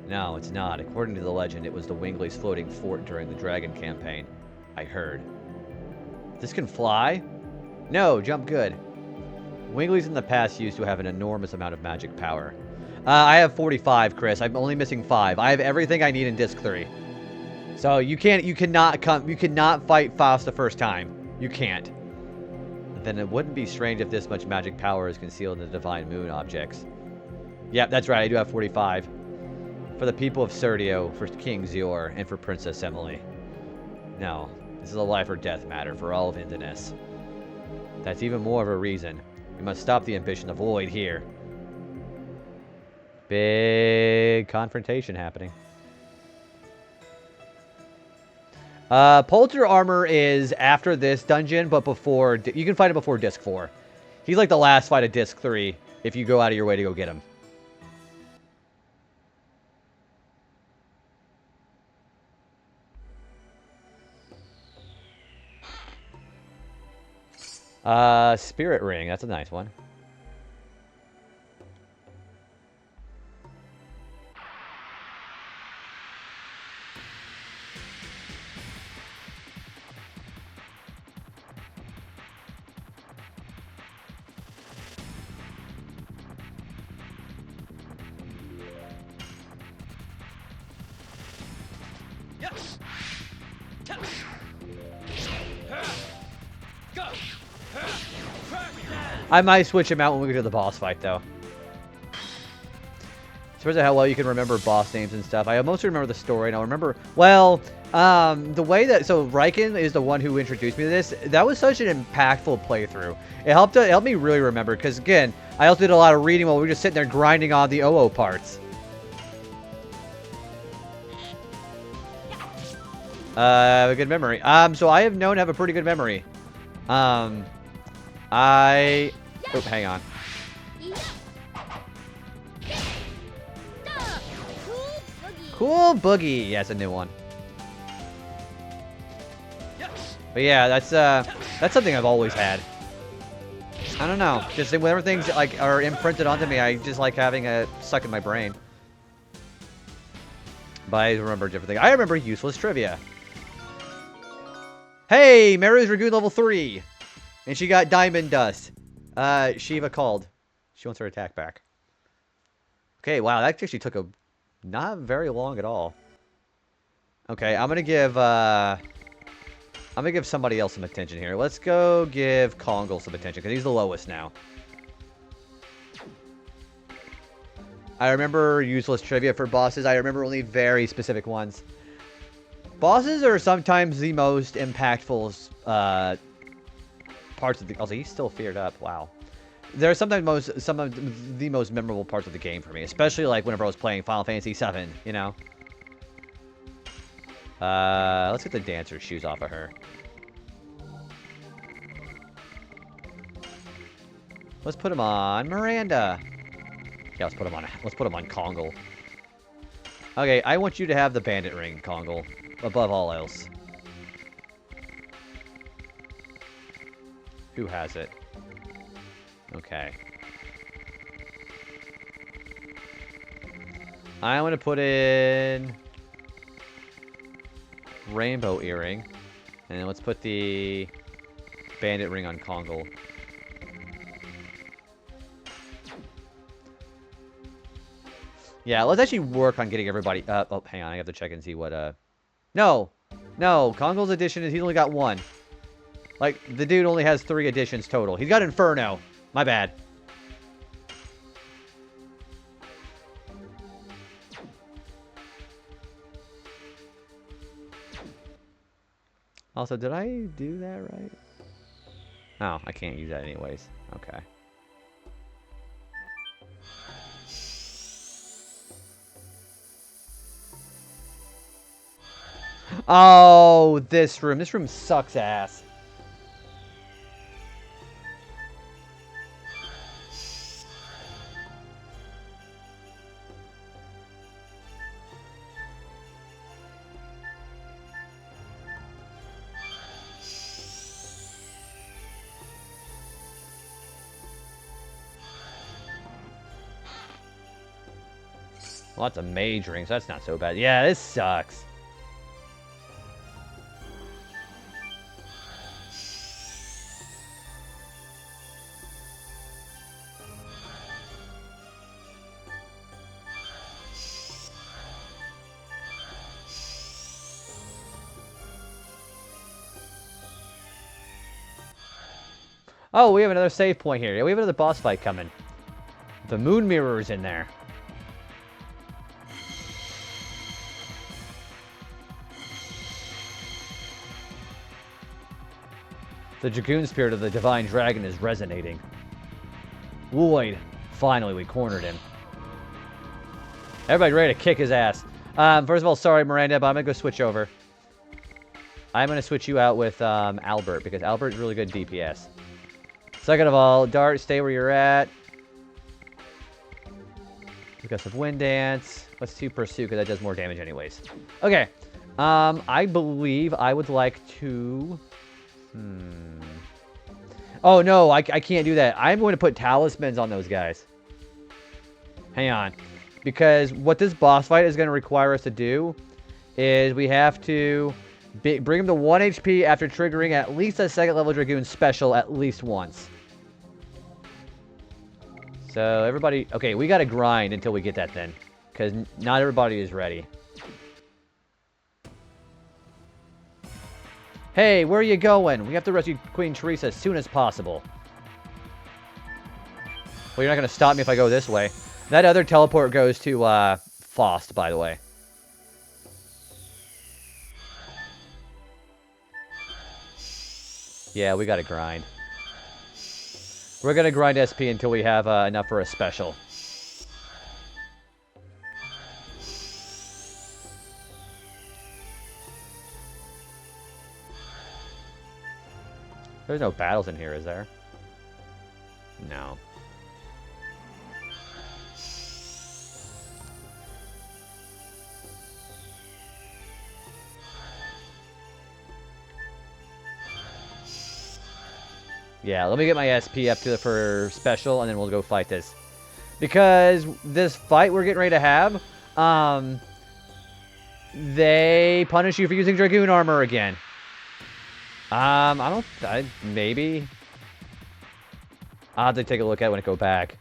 No, it's not. According to the legend, it was the Wingley's floating fort during the Dragon campaign. I heard. This can fly? No, jump good. Wingley's in the past used to have an enormous amount of magic power. I have 45, Chris. I'm only missing 5. I have everything I need in Disc 3. So you cannot fight Faust the first time. You can't. Then it wouldn't be strange if this much magic power is concealed in the Divine Moon objects. Yep, that's right. I do have 45. For the people of Serdio, for King Zior, and for Princess Emily. No, this is a life or death matter for all of Indoness. That's even more of a reason. We must stop the ambition of Lloyd here. Big confrontation happening. Polter Armor is after this dungeon, but before... You can fight him before Disc 4. He's like the last fight of Disc 3, if you go out of your way to go get him. Spirit Ring. That's a nice one. I might switch him out when we get to the boss fight, though. Surprised at how well you can remember boss names and stuff. I mostly remember the story, and I remember, well, the way that, so Riken is the one who introduced me to this. That was such an impactful playthrough. It helped me really remember, because again, I also did a lot of reading while we were just sitting there grinding on the OO parts. I have a good memory. So I have known to have a pretty good memory. Oh, hang on. Cool Boogie. Yeah, it's a new one. But yeah, that's something I've always had. I don't know. Just whenever things like are imprinted onto me, I just like having it stuck in my brain. But I remember different things. I remember useless trivia. Hey, Maru's Dragoon level 3. And she got diamond dust. Shiva called. She wants her attack back. Okay, wow, that actually took a not very long at all. Okay, I'm gonna give somebody else some attention here. Let's go give Kongal some attention, because he's the lowest now. I remember useless trivia for bosses. I remember only very specific ones. Bosses are sometimes the most impactful parts of the... Also, he's still feared up. Wow. They're sometimes some of the most memorable parts of the game for me, especially like whenever I was playing Final Fantasy VII, you know? Let's get the dancer's shoes off of her. Let's put him on Miranda. Yeah, let's put him on Kongal. Okay, I want you to have the bandit ring, Kongal, above all else. Who has it? Okay. I want to put in rainbow earring, and then let's put the bandit ring on Kongal. Yeah, let's actually work on getting everybody... oh, hang on. I have to check and see what... No! No! Kongal's edition is... He's only got one. Like, the dude only has 3 editions total. He's got Inferno. My bad. Also, did I do that right? Oh, I can't use that anyways. Okay. Oh, this room. This room sucks ass. Lots of mage rings. That's not so bad. Yeah, this sucks. Oh, we have another save point here. Yeah, we have another boss fight coming. The moon mirror is in there. The Dragoon spirit of the divine dragon is resonating. Lloyd. Finally, we cornered him. Everybody ready to kick his ass. First of all, sorry, Miranda, but I'm going to go switch over. I'm going to switch you out with Albert, because Albert's really good DPS. Second of all, Dart, stay where you're at. We've got some Wind Dance. Let's do Pursue, because that does more damage anyways. Okay. I believe I would like to... Oh, no, I can't do that. I'm going to put talismans on those guys. Hang on. Because what this boss fight is going to require us to do is we have to bring him to 1 HP after triggering at least a 2nd level Dragoon special at least once. So, everybody... Okay, we got to grind until we get that then. Because not everybody is ready. Hey, where are you going? We have to rescue Queen Teresa as soon as possible. Well, you're not going to stop me if I go this way. That other teleport goes to, Faust, by the way. Yeah, we got to grind. We're going to grind SP until we have enough for a special. There's no battles in here, is there? No. Yeah, let me get my SP up to the for special, and then we'll go fight this. Because this fight we're getting ready to have, they punish you for using Dragoon armor again. Maybe. I'll have to take a look at it when I go back.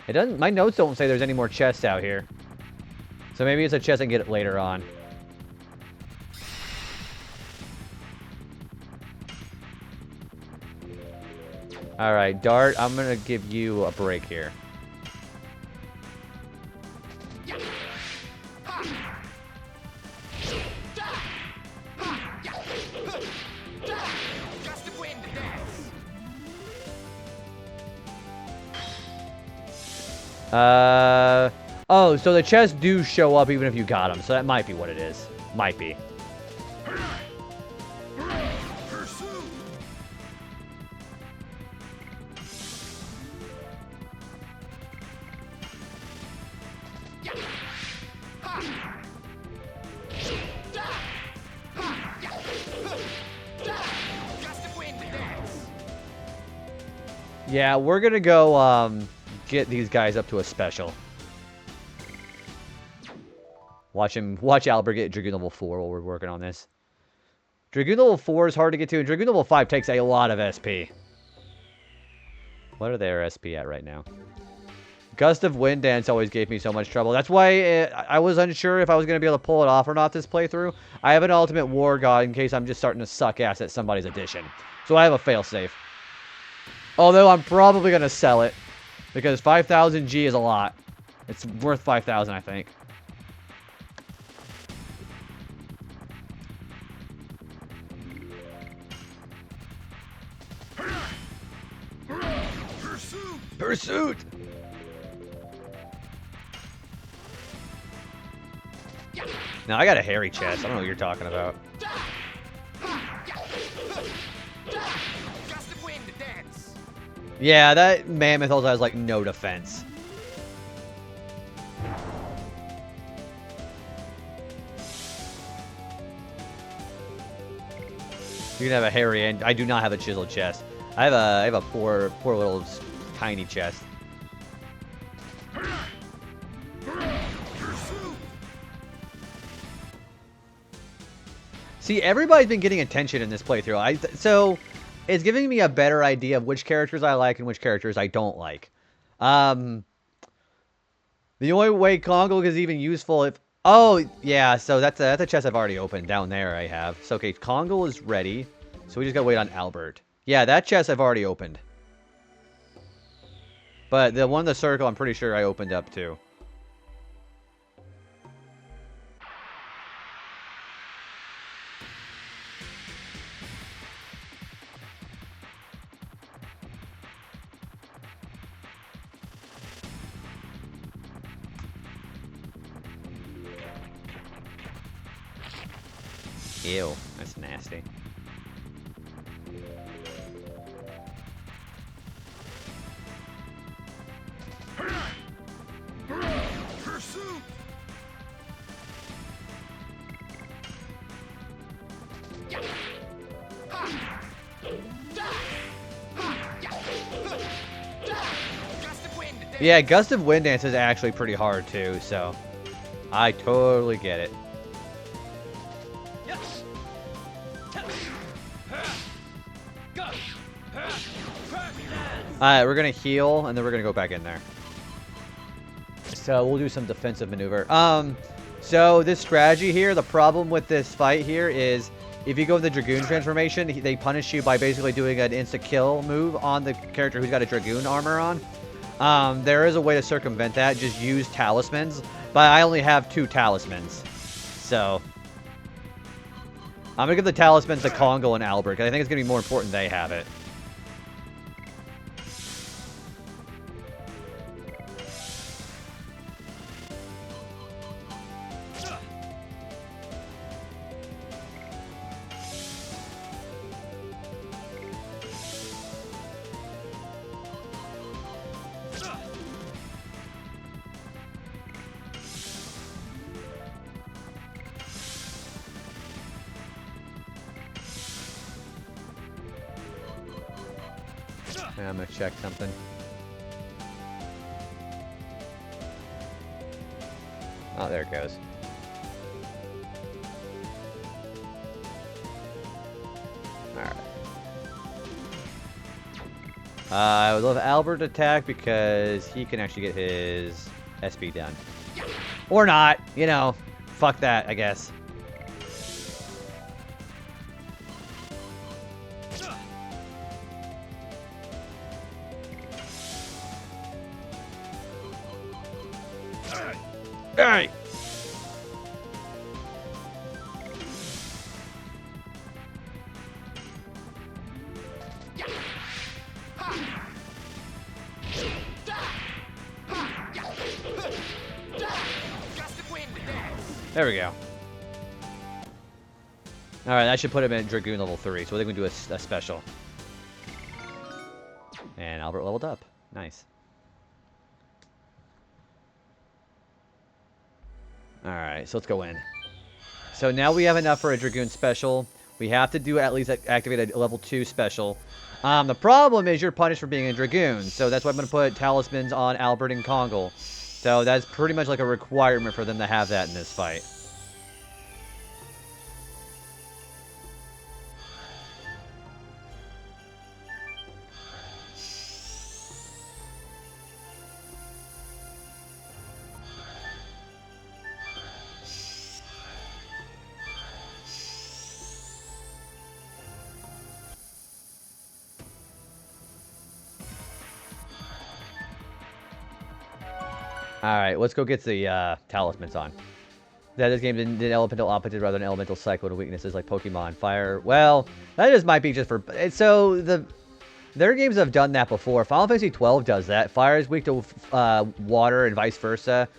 It doesn't, my notes don't say there's any more chests out here. So maybe it's a chest I can get it later on. Alright, Dart, I'm gonna give you a break here. Oh, so the chests do show up even if you got them, so that might be what it is. Might be. Yeah, we're gonna go, get these guys up to a special. Watch Albert get Dragoon level 4 while we're working on this. Dragoon level 4 is hard to get to, and Dragoon level 5 takes a lot of SP. What are their SP at right now? Gust of Wind Dance always gave me so much trouble. That's why I was unsure if I was going to be able to pull it off or not this playthrough. I have an Ultimate War God in case I'm just starting to suck ass at somebody's edition. So I have a failsafe. Although I'm probably going to sell it. Because 5,000 G is a lot. It's worth 5,000, I think. Pursuit! Now I got a hairy chest. I don't know what you're talking about. Yeah, that mammoth also has like no defense. You can have a hairy, and I do not have a chiseled chest. I have a poor little tiny chest. See, everybody's been getting attention in this playthrough. So it's giving me a better idea of which characters I like and which characters I don't like. The only way Kongo is even useful if... Oh, yeah, so that's a chest I've already opened. Down there I have. So, okay, Kongo is ready. So we just gotta wait on Albert. Yeah, that chest I've already opened. But the one in the circle, I'm pretty sure I opened up too. Ew, that's nasty. Pursuit! Yeah, Gust of Wind Dance is actually pretty hard too, so I totally get it. Alright, we're gonna heal, and then we're gonna go back in there. So we'll do some defensive maneuver. So this strategy here, the problem with this fight here is if you go with the Dragoon transformation, they punish you by basically doing an insta-kill move on the character who's got a Dragoon armor on. There is a way to circumvent that. Just use talismans. But I only have 2 talismans. So, I'm going to give the talismans to Kongal and Albert, because I think it's going to be more important they have it. I'm gonna check something. Oh, there it goes. Alright. I would love Albert to attack because he can actually get his SB done. Or not, you know. Fuck that, I guess. Alright. There we go. Alright, that should put him at Dragoon level 3, so we're going to do a special. And Albert leveled up. Nice. Alright, so let's go in. So now we have enough for a Dragoon special. We have to do at least activate a level 2 special. The problem is you're punished for being a Dragoon, so that's why I'm going to put talismans on Albert and Kongal. So that's pretty much like a requirement for them to have that in this fight. Alright, let's go get the talismans on. This game did elemental opposite rather than elemental cycle to weaknesses like Pokemon Fire. Well, that just might be just for... So, their games have done that before. Final Fantasy 12 does that. Fire is weak to water and vice versa.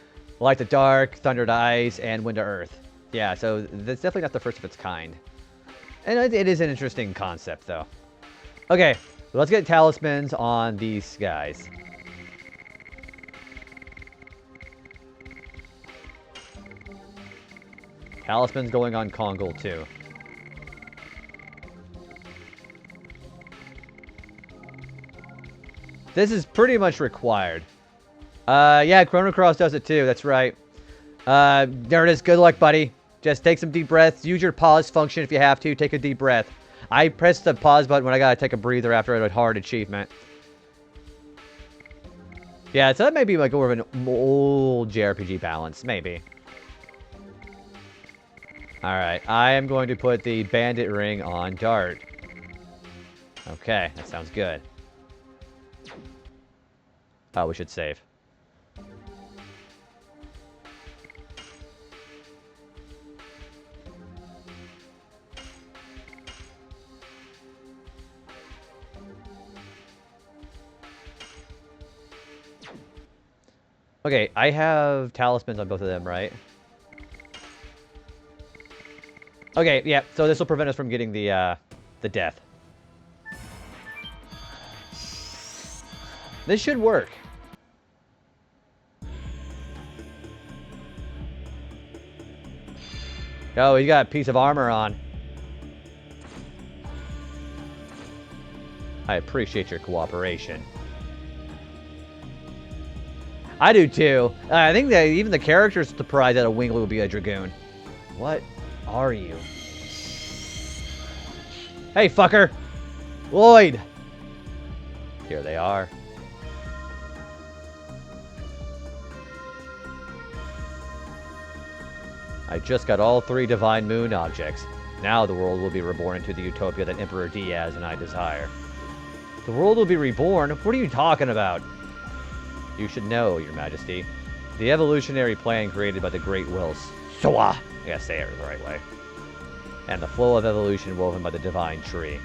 Light to dark, thunder to ice, and wind to earth. Yeah, so that's definitely not the first of its kind. And it is an interesting concept, though. Okay, let's get talismans on these guys. Talisman's going on Kongal, too. This is pretty much required. Yeah, Chrono Cross does it, too. That's right. There it is. Good luck, buddy. Just take some deep breaths. Use your pause function if you have to. Take a deep breath. I pressed the pause button when I gotta take a breather after a hard achievement. Yeah, so that may be like more of an old JRPG balance. Maybe. Alright, I am going to put the bandit ring on Dart. Okay, that sounds good. Oh, we should save. Okay, I have talismans on both of them, right? Okay, yeah, so this will prevent us from getting the death. This should work. Oh, he's got a piece of armor on. I appreciate your cooperation. I do too. I think that even the character's surprised that a Winglet would be a Dragoon. What are you? Hey, fucker! Lloyd! Here they are. I just got all 3 Divine Moon objects. Now the world will be reborn into the utopia that Emperor Diaz and I desire. The world will be reborn? What are you talking about? You should know, Your Majesty. The evolutionary plan created by the Great Wills. Soa! I gotta say it the right way. And the flow of evolution woven by the Divine Tree.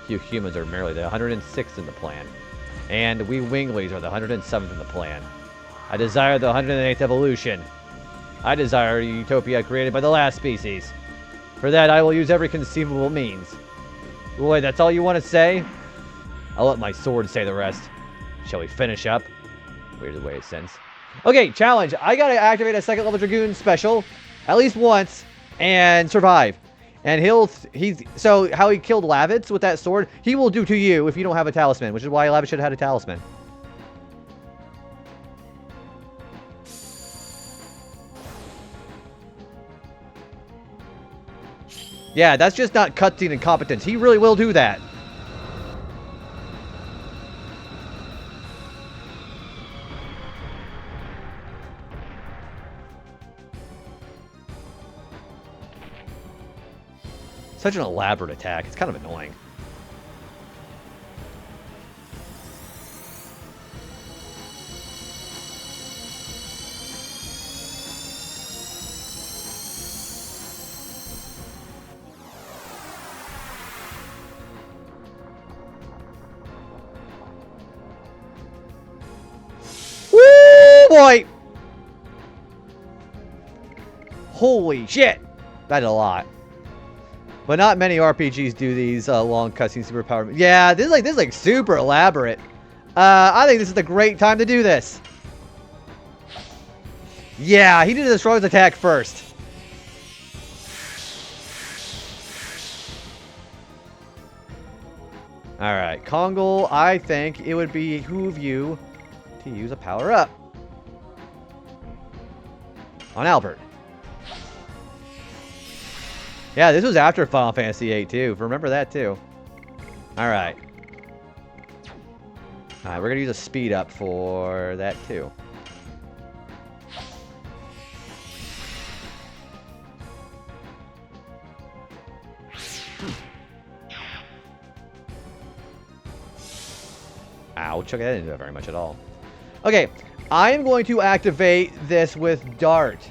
You humans are merely the 106th in the plan. And we winglies are the 107th in the plan. I desire the 108th evolution. I desire a utopia created by the last species. For that, I will use every conceivable means. Boy, that's all you want to say? I'll let my sword say the rest. Shall we finish up? Weird the way it sends. Okay, challenge. I gotta activate a second level Dragoon special at least once and survive. And so how he killed Lavitz with that sword, he will do to you if you don't have a talisman, which is why Lavitz should have had a talisman. Yeah, that's just not cutscene incompetence. He really will do that. Such an elaborate attack. It's kind of annoying. Woo, boy! Holy shit! That did a lot. But not many RPGs do these long cutscene superpower. Yeah, this is like super elaborate. I think this is a great time to do this. Yeah, he did the strongest attack first. Alright, Kongol, I think it would behoove you to use a power-up. On Albert. Yeah, this was after Final Fantasy VIII, too. Remember that, too. Alright. Alright, we're going to use a speed up for that, too. Ouch. Okay, that didn't do that very much at all. Okay, I am going to activate this with Dart.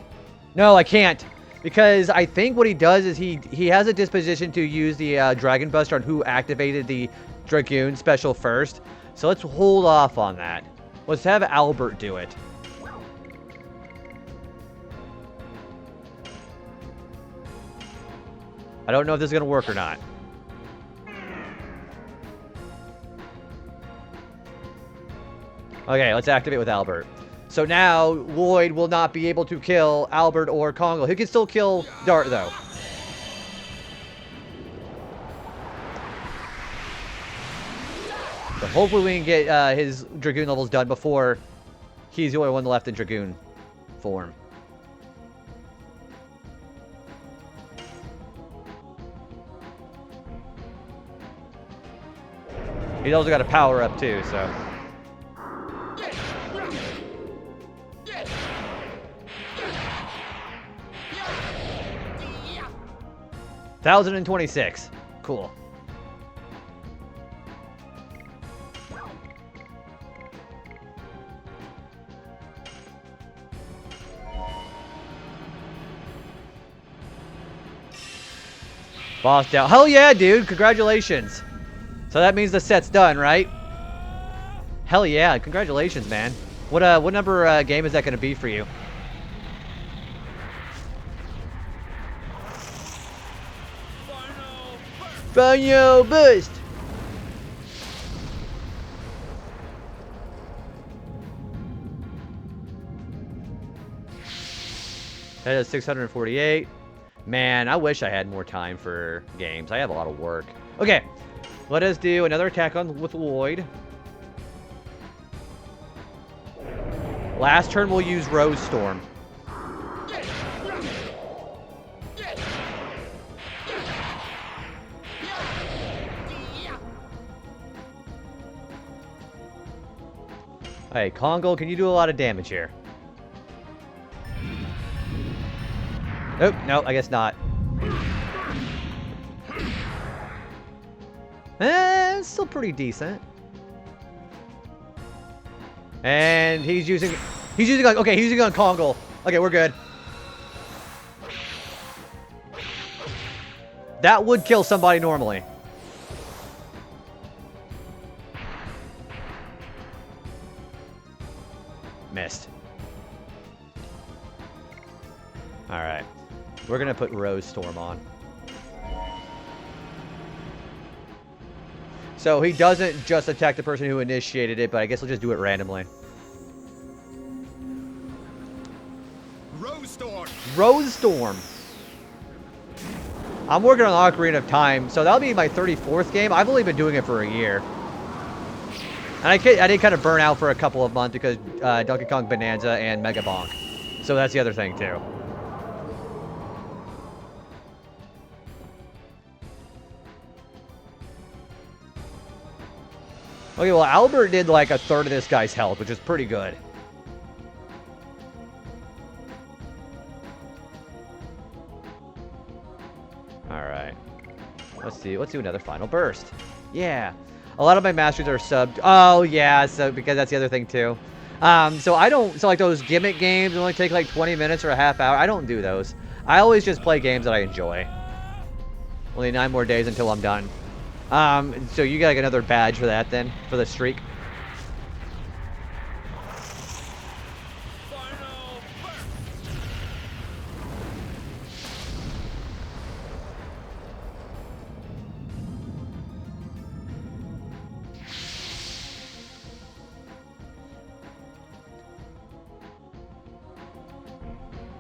No, I can't. Because I think what he does is he has a disposition to use the Dragon Buster on who activated the Dragoon special first. So let's hold off on that. Let's have Albert do it. I don't know if this is going to work or not. Okay, let's activate with Albert. So now, Lloyd will not be able to kill Albert or Kongol. He can still kill Dart, though. So hopefully we can get his Dragoon levels done before he's the only one left in Dragoon form. He's also got a power-up, too, so... 1,026. Cool. Boss down. Hell yeah, dude. Congratulations. So that means the set's done, right? Hell yeah. Congratulations, man. What number game is that going to be for you? Final burst! That is 648. Man, I wish I had more time for games. I have a lot of work. Okay, let us do another attack on with Lloyd. Last turn we'll use Rose Storm. Hey, Kongol, can you do a lot of damage here? Nope, no, I guess not. It's still pretty decent. And he's using like, okay, he's using on Kongle. Okay, we're good. That would kill somebody normally. Missed. Alright. We're gonna put Rose Storm on. So he doesn't just attack the person who initiated it, but I guess we'll just do it randomly. Rose Storm. Rose Storm. I'm working on Ocarina of Time, so that'll be my 34th game. I've only been doing it for a year. And I did kind of burn out for a couple of months because Donkey Kong Bonanza and Mega Bonk. So that's the other thing, too. Okay, well, Albert did like a third of this guy's health, which is pretty good. Alright. Let's see. Let's do another final burst. Yeah. A lot of my masters are subbed. Oh, yeah. So, because that's the other thing, too. So like those gimmick games only take like 20 minutes or a half hour. I don't do those. I always just play games that I enjoy. Only 9 more days until I'm done. So you got like another badge for that then? For the streak?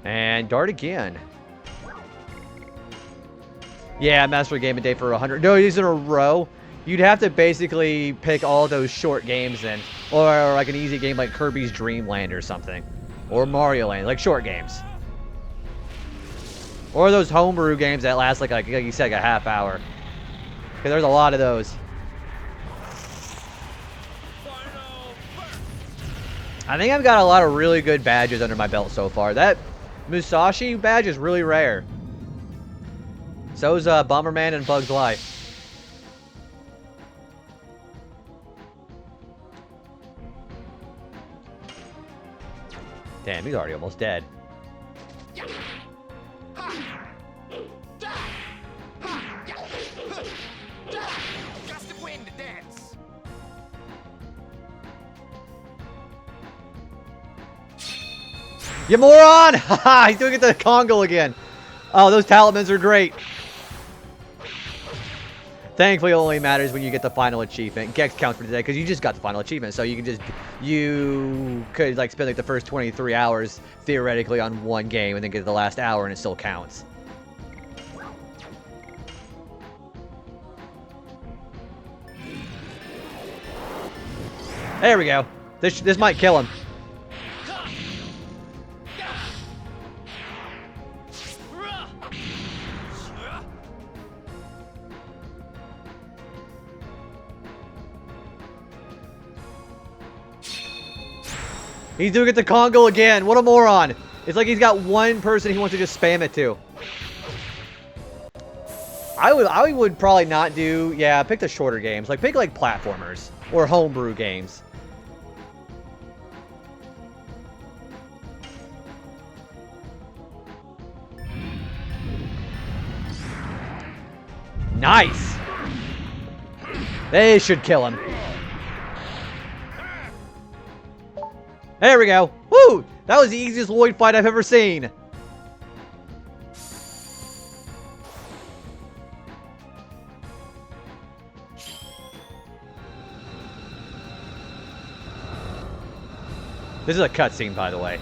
And dart again. Yeah, master game a day for 100. No, these in a row. You'd have to basically pick all those short games then. Or like an easy game like Kirby's Dream Land or something. Or Mario Land, like short games. Or those homebrew games that last like you said, like a half hour. Because there's a lot of those. I think I've got a lot of really good badges under my belt so far. That Musashi badge is really rare. So's Bomberman and Bug's Life. Damn, he's already almost dead. Gust of wind, dance. You moron! Haha, he's doing it to Kongle again. Oh, those talismans are great. Thankfully, it only matters when you get the final achievement. Gex counts for today because you just got the final achievement. So you can you could like spend like the first 23 hours theoretically on one game and then get the last hour and it still counts. There we go. This might kill him. He's doing it to Kongle again. What a moron. It's like he's got one person he wants to just spam it to. I would probably not do... Yeah, pick the shorter games. Like, pick, like, platformers. Or homebrew games. Nice! They should kill him. There we go. Woo! That was the easiest Lloyd fight I've ever seen. This is a cutscene, by the way.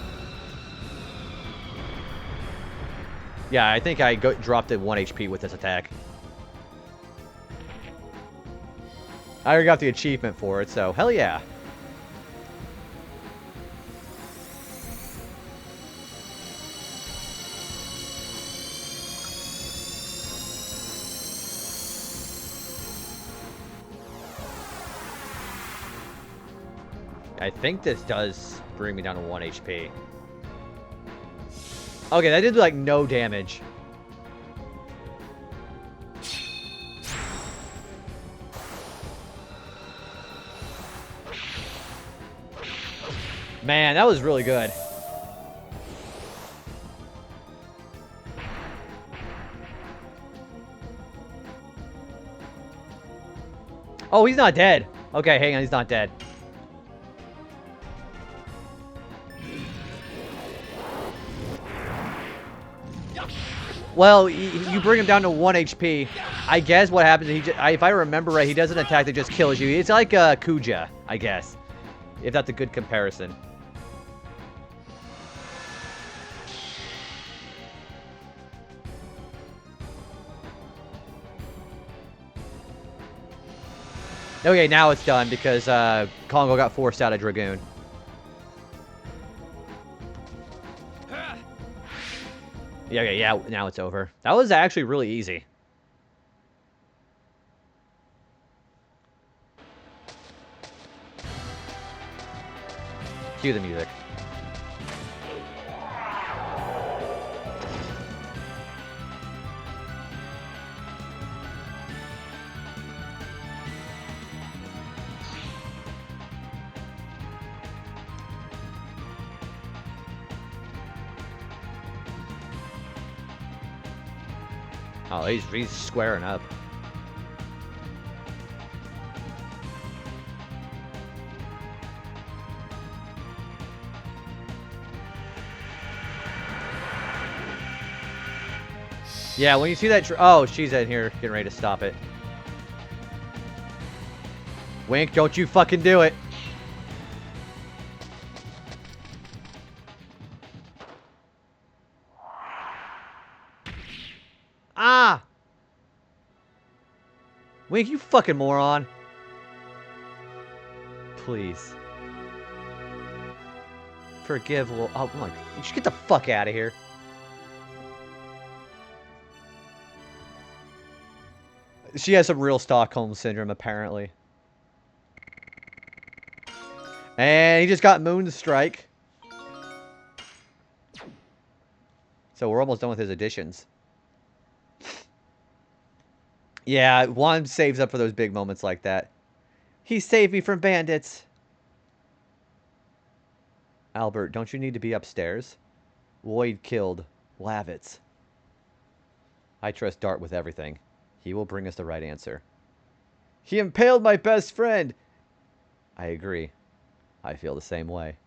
Yeah, I think I dropped at 1 HP with this attack. I already got the achievement for it, so hell yeah. I think this does bring me down to 1 HP. Okay, that did like no damage. Man, that was really good. Oh, he's not dead. Okay, hang on, he's not dead. Well, you bring him down to 1 HP. I guess what happens, if I remember right, he does an attack that just kills you. It's like Kuja, I guess. If that's a good comparison. Okay, now it's done because Congo got forced out of Dragoon. Yeah, okay, yeah, now it's over. That was actually really easy. Cue the music. Oh, he's squaring up. Yeah, when you see that... Oh, she's in here getting ready to stop it. Wink, don't you fucking do it. Ah! Wink, you fucking moron. Please. Forgive... Oh, my... You should get the fuck out of here. She has some real Stockholm Syndrome, apparently. And he just got Moonstrike. So we're almost done with his additions. Yeah, Juan saves up for those big moments like that. He saved me from bandits. Albert, don't you need to be upstairs? Lloyd killed Lavitz. I trust Dart with everything. He will bring us the right answer. He impaled my best friend! I agree. I feel the same way.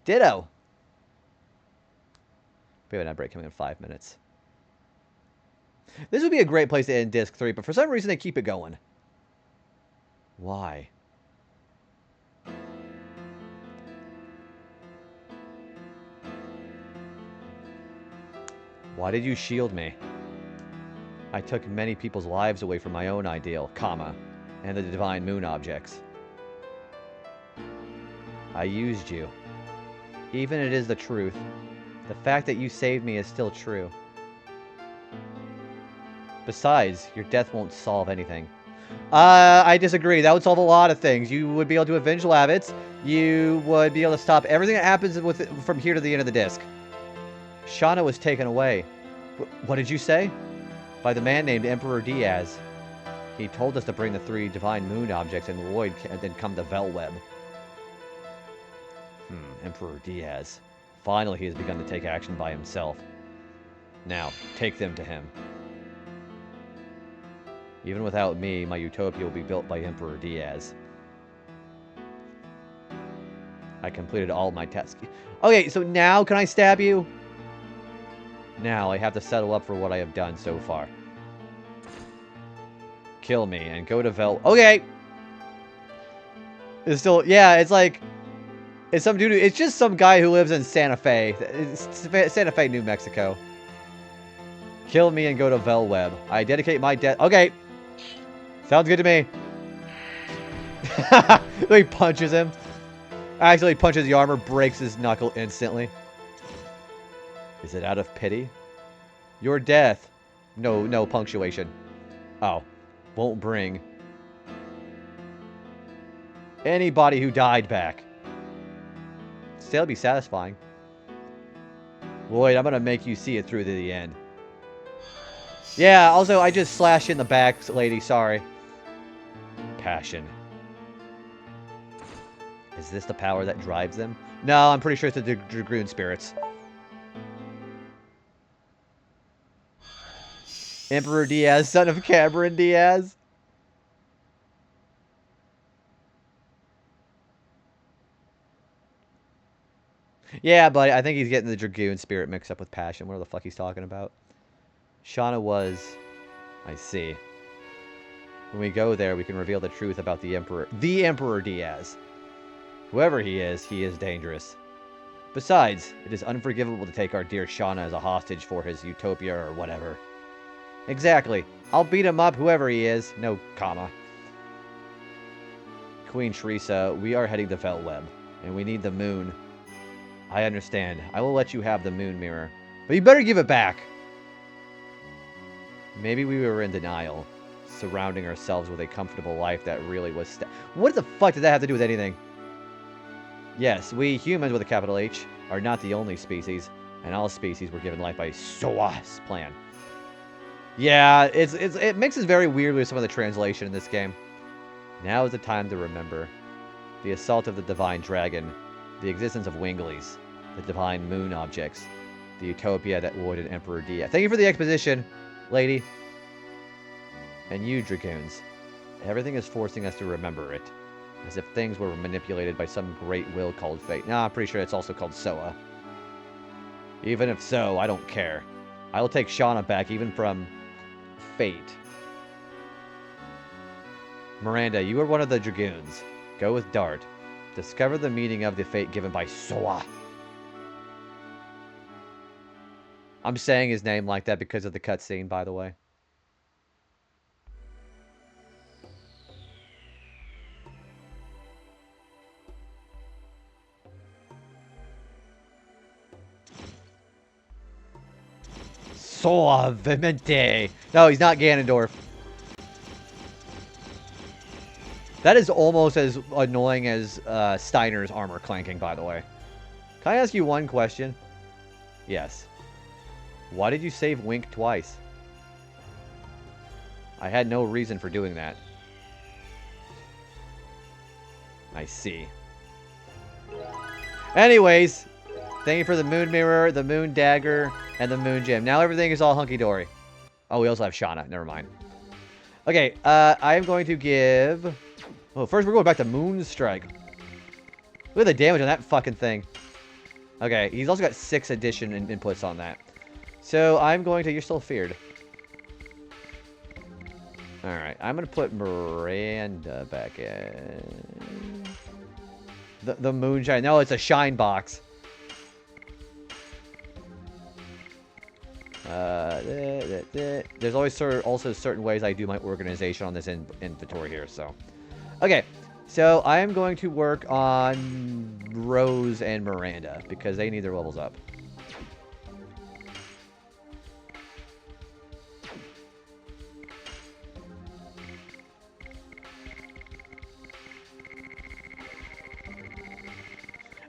Ditto! We have an ad break coming in 5 minutes. This would be a great place to end Disc 3, but for some reason they keep it going. Why? Why did you shield me? I took many people's lives away from my own ideal, comma, and the divine moon objects. I used you. Even it is the truth. The fact that you saved me is still true. Besides, your death won't solve anything. I disagree. That would solve a lot of things. You would be able to avenge Lavitz. You would be able to stop everything that happens with it from here to the end of the disc. Shauna was taken away. What did you say? By the man named Emperor Diaz. He told us to bring the 3 divine moon objects and Lloyd and then come to Velweb. Emperor Diaz. Finally, he has begun to take action by himself. Now, take them to him. Even without me, my utopia will be built by Emperor Diaz. I completed all my tasks. Okay, so now can I stab you? Now I have to settle up for what I have done so far. Kill me and go to Okay! It's still... Yeah, it's like... It's some dude... It's just some guy who lives in Santa Fe. It's Santa Fe, New Mexico. Kill me and go to Velweb. I dedicate my death... Okay! Sounds good to me. He punches him. Actually, punches the armor, breaks his knuckle instantly. Is it out of pity? Your death. No punctuation. Oh. Won't bring anybody who died back. Still be satisfying. Lloyd, I'm gonna make you see it through to the end. Yeah, also, I just slashed in the back, lady. Sorry. Passion. Is this the power that drives them? No, I'm pretty sure it's the Dragoon spirits. Emperor Diaz, son of Cameron Diaz. Yeah, but I think he's getting the Dragoon spirit mixed up with passion. What the fuck he's talking about? Shauna was... I see. When we go there, we can reveal the truth about the Emperor. The Emperor Diaz. Whoever he is dangerous. Besides, it is unforgivable to take our dear Shauna as a hostage for his utopia or whatever. Exactly. I'll beat him up, whoever he is. No comma. Queen Teresa, we are heading to Felweb, and we need the moon. I understand. I will let you have the moon mirror. But you better give it back! Maybe we were in denial, surrounding ourselves with a comfortable life that really was... What the fuck did that have to do with anything? Yes, we humans with a capital H are not the only species, and all species were given life by Soa's plan. Yeah, it mixes very weird with some of the translation in this game. Now is the time to remember. The assault of the divine dragon, the existence of Winglies, the divine moon objects, the utopia that would an Emperor Diaz. Thank you for the exposition, lady. And you, Dragoons. Everything is forcing us to remember it. As if things were manipulated by some great will called fate. Nah, I'm pretty sure it's also called Soa. Even if so, I don't care. I will take Shauna back, even from fate. Miranda, you are one of the Dragoons. Go with Dart. Discover the meaning of the fate given by Soa. I'm saying his name like that because of the cutscene, by the way. Suavemente. No, he's not Ganondorf. That is almost as annoying as Steiner's armor clanking, by the way. Can I ask you one question? Yes. Why did you save Wink twice? I had no reason for doing that. I see. Anyways, thank you for the moon mirror, the moon dagger, and the moon gem. Now everything is all hunky-dory. Oh, we also have Shauna. Never mind. Okay, I am going to give... Oh, first we're going back to Moonstrike. Look at the damage on that fucking thing. Okay, he's also got 6 addition inputs on that. So I'm going to... You're still feared. Alright, I'm going to put Miranda back in. The moonshine. No, it's a shine box. There's always also certain ways I do my organization on this inventory here, so... Okay, so I am going to work on Rose and Miranda, because they need their levels up.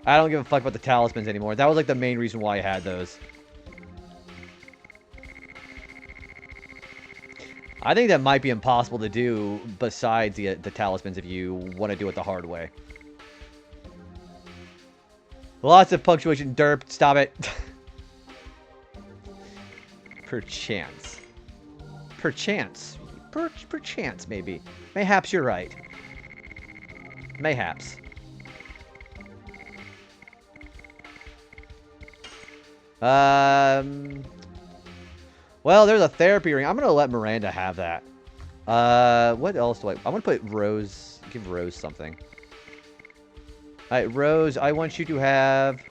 I don't give a fuck about the talismans anymore. That was like the main reason why I had those. I think that might be impossible to do besides the talismans if you want to do it the hard way. Lots of punctuation. Derp. Stop it. Perchance. Perchance. Perchance, maybe. Mayhaps you're right. Mayhaps. Well, there's a therapy ring. I'm going to let Miranda have that. What else do I... I'm going to put Rose... Give Rose something. Alright, Rose, I want you to have...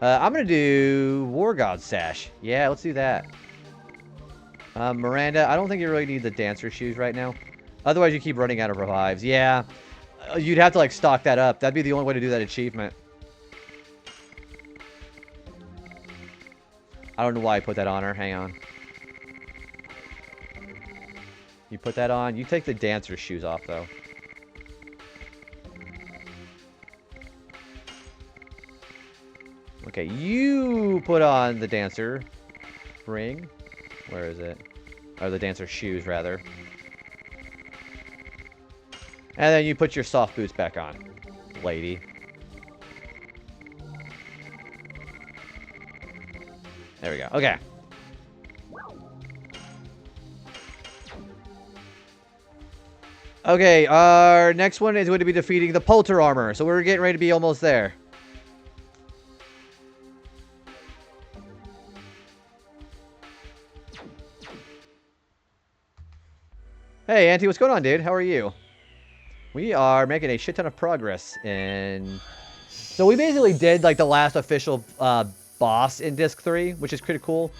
I'm going to do War God Sash. Yeah, let's do that. Miranda, I don't think you really need the dancer shoes right now. Otherwise, you keep running out of revives. Yeah. You'd have to, like, stock that up. That'd be the only way to do that achievement. I don't know why I put that on her. Hang on. You put that on. You take the dancer shoes off, though. Okay, you put on the dancer ring. Where is it? Or the dancer shoes, rather. And then you put your soft boots back on, lady. There we go. Okay. Okay, our next one is going to be defeating the Polter Armor. So we're getting ready to be almost there. Hey, Auntie, what's going on, dude? How are you? We are making a shit ton of progress in... So we basically did, like, the last official boss in Disc 3, which is pretty cool.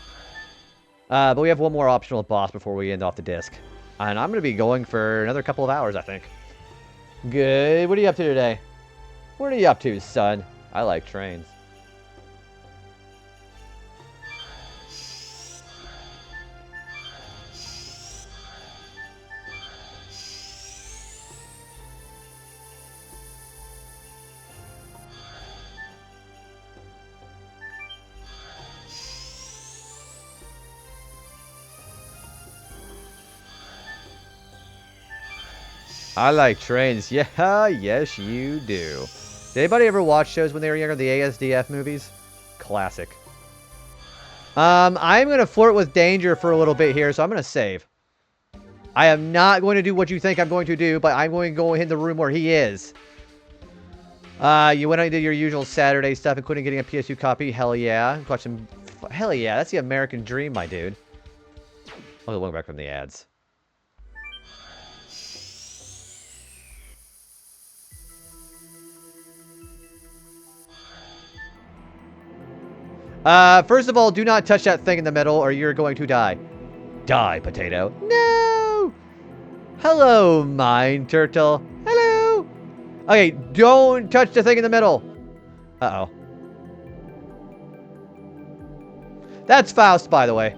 But we have one more optional boss before we end off the disc. And I'm going to be going for another couple of hours, I think. Good. What are you up to today? What are you up to, son? I like trains. I like trains. Yeah, yes you do. Did anybody ever watch shows when they were younger? The ASDF movies? Classic. I'm going to flirt with danger for a little bit here, so I'm going to save. I am not going to do what you think I'm going to do, but I'm going to go in the room where he is. You went on and did your usual Saturday stuff, including getting a PS2 copy. Hell yeah. Watch some... Hell yeah, that's the American dream, my dude. I'll look back from the ads. First of all, do not touch that thing in the middle or you're going to die. Die, potato. No! Hello, mine turtle. Hello! Okay, don't touch the thing in the middle. Uh-oh. That's Faust, by the way.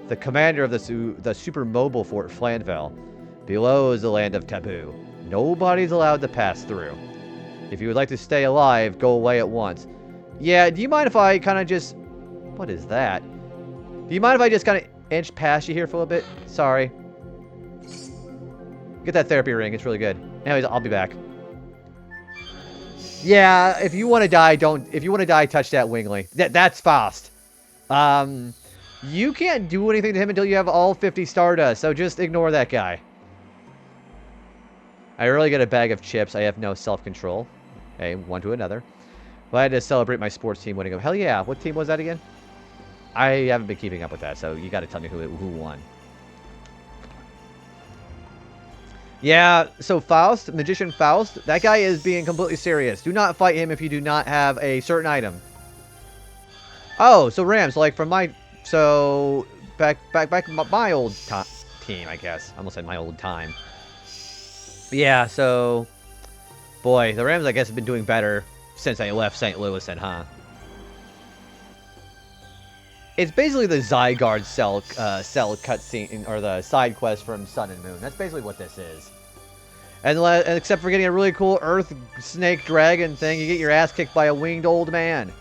The commander of the super mobile Fort Flanville. Below is the land of taboo. Nobody's allowed to pass through. If you would like to stay alive, go away at once. Yeah, do you mind if I kind of just... What is that? Do you mind if I just kind of inch past you here for a little bit? Sorry. Get that therapy ring. It's really good. Anyways, I'll be back. Yeah, if you want to die, don't... If you want to die, touch that wingly. That's Faust. You can't do anything to him until you have all 50 Stardust, so just ignore that guy. I really get a bag of chips. I have no self-control. Okay, one to another. Well, I had to celebrate my sports team winning. Hell yeah. What team was that again? I haven't been keeping up with that, so you got to tell me who won. Yeah, so Faust, Magician Faust, that guy is being completely serious. Do not fight him if you do not have a certain item. Oh, so Rams, like from my... So, back my old team, I guess. I almost said my old time. Yeah, so... Boy, the Rams, I guess, have been doing better since I left St. Louis then, huh? It's basically the Zygarde cell cutscene, or the side quest from Sun and Moon. That's basically what this is. And except for getting a really cool Earth Snake Dragon thing, you get your ass kicked by a winged old man.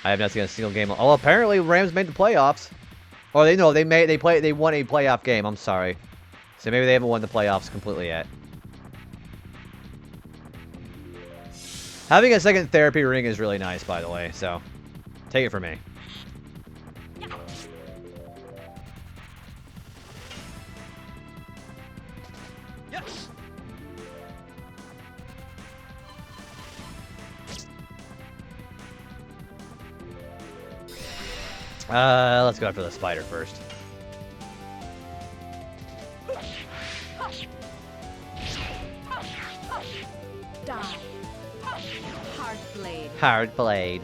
I have not seen a single game. Oh, apparently Rams made the playoffs. Or they won a playoff game. I'm sorry. So maybe they haven't won the playoffs completely yet. Having a second therapy ring is really nice, by the way. So take it from me. Yes. Let's go after the spider first. Die. Hard blade. Hard blade.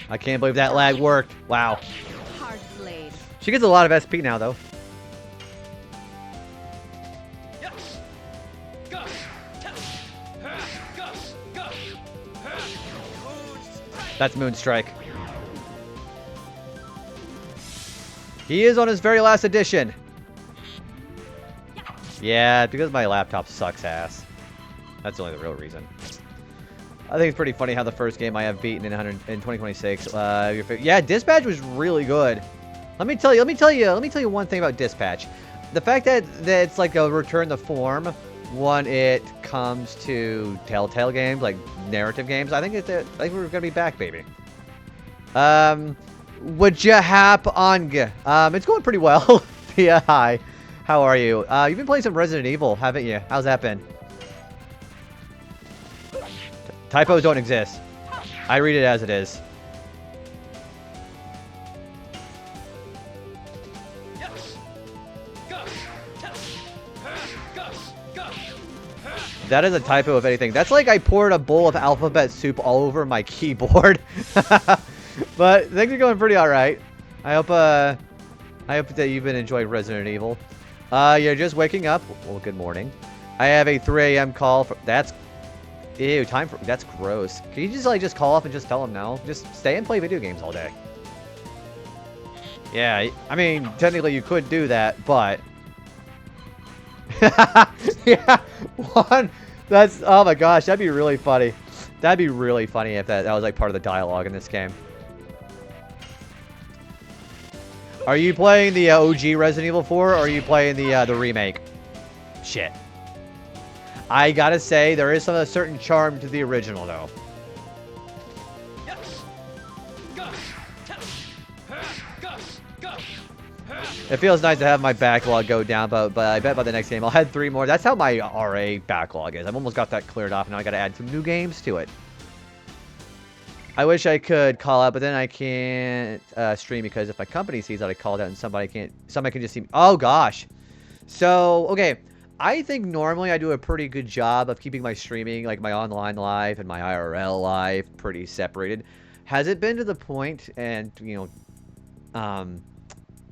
I can't believe that lag worked. Wow. Hard blade. She gets a lot of SP now, though. That's Moonstrike. He is on his very last edition. Yeah, because my laptop sucks ass. That's only the real reason. I think it's pretty funny how the first game I have beaten in 2026. Yeah, Dispatch was really good. Let me tell you one thing about Dispatch. The fact that it's like a return to form when it comes to Telltale games, like narrative games. I think we're gonna be back, baby. Would you hap on? It's going pretty well. Yeah, hi. How are you? You've been playing some Resident Evil, haven't you? How's that been? Typos don't exist. I read it as it is. That is a typo, if anything. That's like I poured a bowl of alphabet soup all over my keyboard. But things are going pretty alright. I hope that you've been enjoying Resident Evil. You're just waking up. Well, good morning. I have a 3 a.m. call. That's... Ew, that's gross. Can you just call off and just tell them no? Just stay and play video games all day. Yeah, I mean, technically you could do that, but... Yeah, that's... Oh my gosh, that'd be really funny. That'd be really funny if that was like part of the dialogue in this game. Are you playing the OG Resident Evil 4, or are you playing the remake? Shit. I gotta say, there is a certain charm to the original, though. It feels nice to have my backlog go down, but I bet by the next game I'll add 3 more. That's how my RA backlog is. I've almost got that cleared off, and now I gotta add some new games to it. I wish I could call out, but then I can't stream because if my company sees that I called out and somebody can just see me. Oh, gosh. So, okay. I think normally I do a pretty good job of keeping my streaming, like my online life and my IRL life, pretty separated. Has it been to the point, and, you know,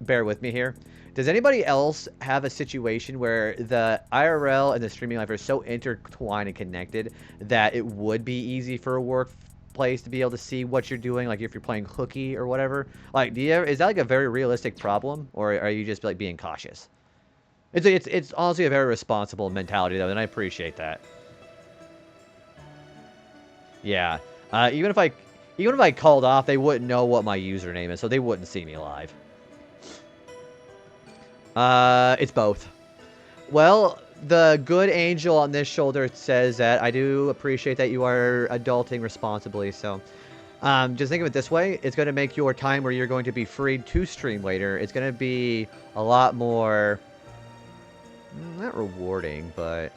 bear with me here, does anybody else have a situation where the IRL and the streaming life are so intertwined and connected that it would be easy for a workplace to be able to see what you're doing, like if you're playing hooky or whatever? Like, is that like a very realistic problem, or are you just like being cautious? It's honestly a very responsible mentality, though, and I appreciate that. Yeah. Even if I called off, they wouldn't know what my username is, so they wouldn't see me live. It's both. Well, the good angel on this shoulder says that I do appreciate that you are adulting responsibly, so... just think of it this way. It's going to make your time where you're going to be free to stream later. It's going to be a lot more... not rewarding, but...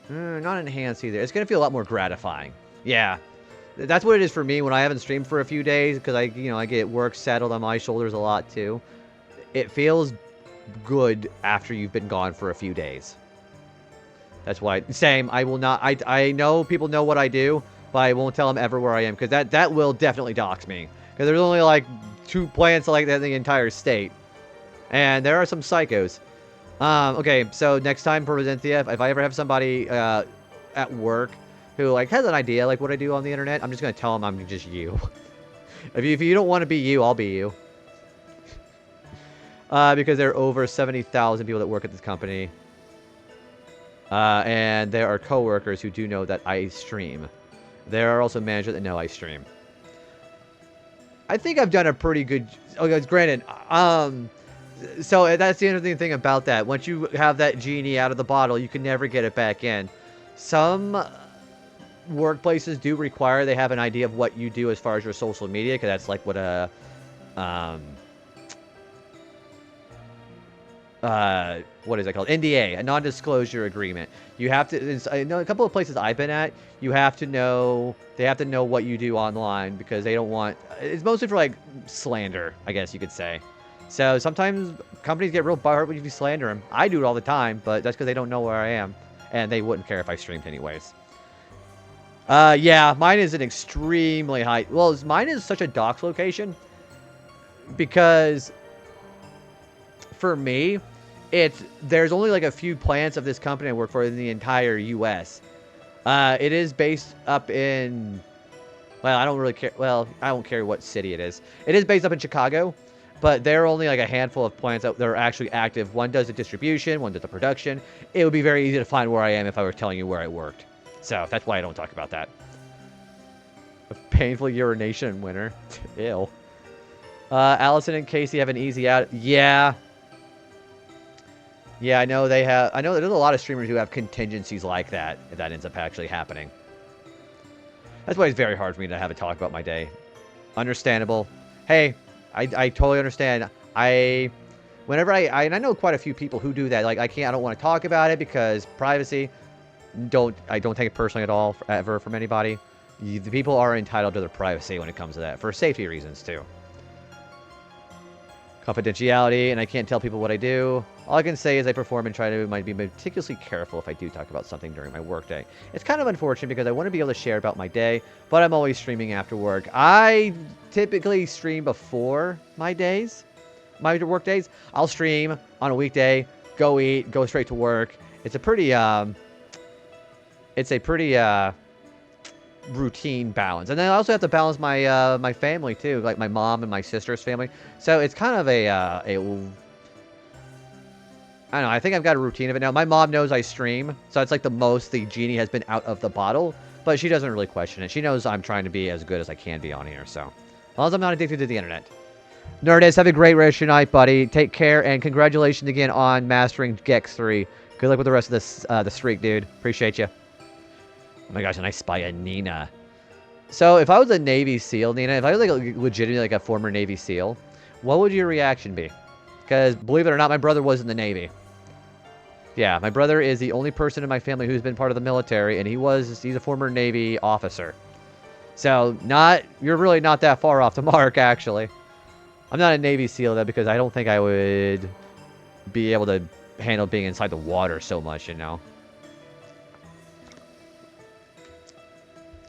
not enhanced either. It's going to feel a lot more gratifying. Yeah. That's what it is for me when I haven't streamed for a few days, because I get work settled on my shoulders a lot, too. It feels good after you've been gone for a few days. That's why... Same. I will not... I know people know what I do, but I won't tell them ever where I am, because that will definitely dox me. Because there's only, like, 2 plants like that in the entire state. And there are some psychos. Okay, so next time for Resentia, if I ever have somebody at work who, like, has an idea, like, what I do on the internet, I'm just going to tell them I'm just you. If you don't want to be you, I'll be you. Because there are over 70,000 people that work at this company. And there are coworkers who do know that I stream. There are also managers that know I stream. I think I've done a pretty good... Okay, granted, so that's the interesting thing about that. Once you have that genie out of the bottle, you can never get it back in. Some workplaces do require they have an idea of what you do as far as your social media, because that's like what a... what is that called? NDA, a non-disclosure agreement. You have to, I know a couple of places I've been at, you have to know, they have to know what you do online, because they don't want, it's mostly for like slander, I guess you could say. So sometimes companies get real butthurt when you slander them. I do it all the time, but that's because they don't know where I am, and they wouldn't care if I streamed anyways. Yeah, mine is an extremely high... Well, mine is such a docks location because for me, there's only like a few plants of this company I work for in the entire U.S. It is based up in... Well, I don't really care. Well, I don't care what city it is. It is based up in Chicago, but there are only like a handful of plants that are actually active. One does the distribution, one does the production. It would be very easy to find where I am if I were telling you where I worked. So that's why I don't talk about that. A painful urination in winter. Ew. Allison and Casey have an easy out. Yeah. Yeah, I know they have. I know there's a lot of streamers who have contingencies like that, if that ends up actually happening. That's why it's very hard for me to have a talk about my day. Understandable. Hey, I totally understand. Whenever and I know quite a few people who do that. Like, I don't want to talk about it because privacy. I don't take it personally at all, ever, from anybody. The people are entitled to their privacy when it comes to that, for safety reasons, too. Confidentiality, and I can't tell people what I do. All I can say is I perform and try to be meticulously careful if I do talk about something during my workday. It's kind of unfortunate because I want to be able to share about my day, but I'm always streaming after work. I typically stream before my work days. I'll stream on a weekday, go eat, go straight to work. It's a pretty routine balance. And then I also have to balance my my family too, like my mom and my sister's family. So it's kind of I don't know, I think I've got a routine of it now. My mom knows I stream, so it's like the most the genie has been out of the bottle, but she doesn't really question it. She knows I'm trying to be as good as I can be on here, so as long as I'm not addicted to the internet. Nerdist, have a great rest of your night, buddy. Take care, and congratulations again on mastering Gex 3. Good luck with the rest of this the streak, dude. Appreciate you. Oh my gosh, and I spy a Nina. So if I was a Navy SEAL, Nina, if I was like legitimately like a former Navy SEAL, what would your reaction be? Because believe it or not, my brother was in the Navy. Yeah, my brother is the only person in my family who's been part of the military, and he's a former Navy officer. So you're really not that far off the mark, actually. I'm not a Navy SEAL though, because I don't think I would be able to handle being inside the water so much, you know.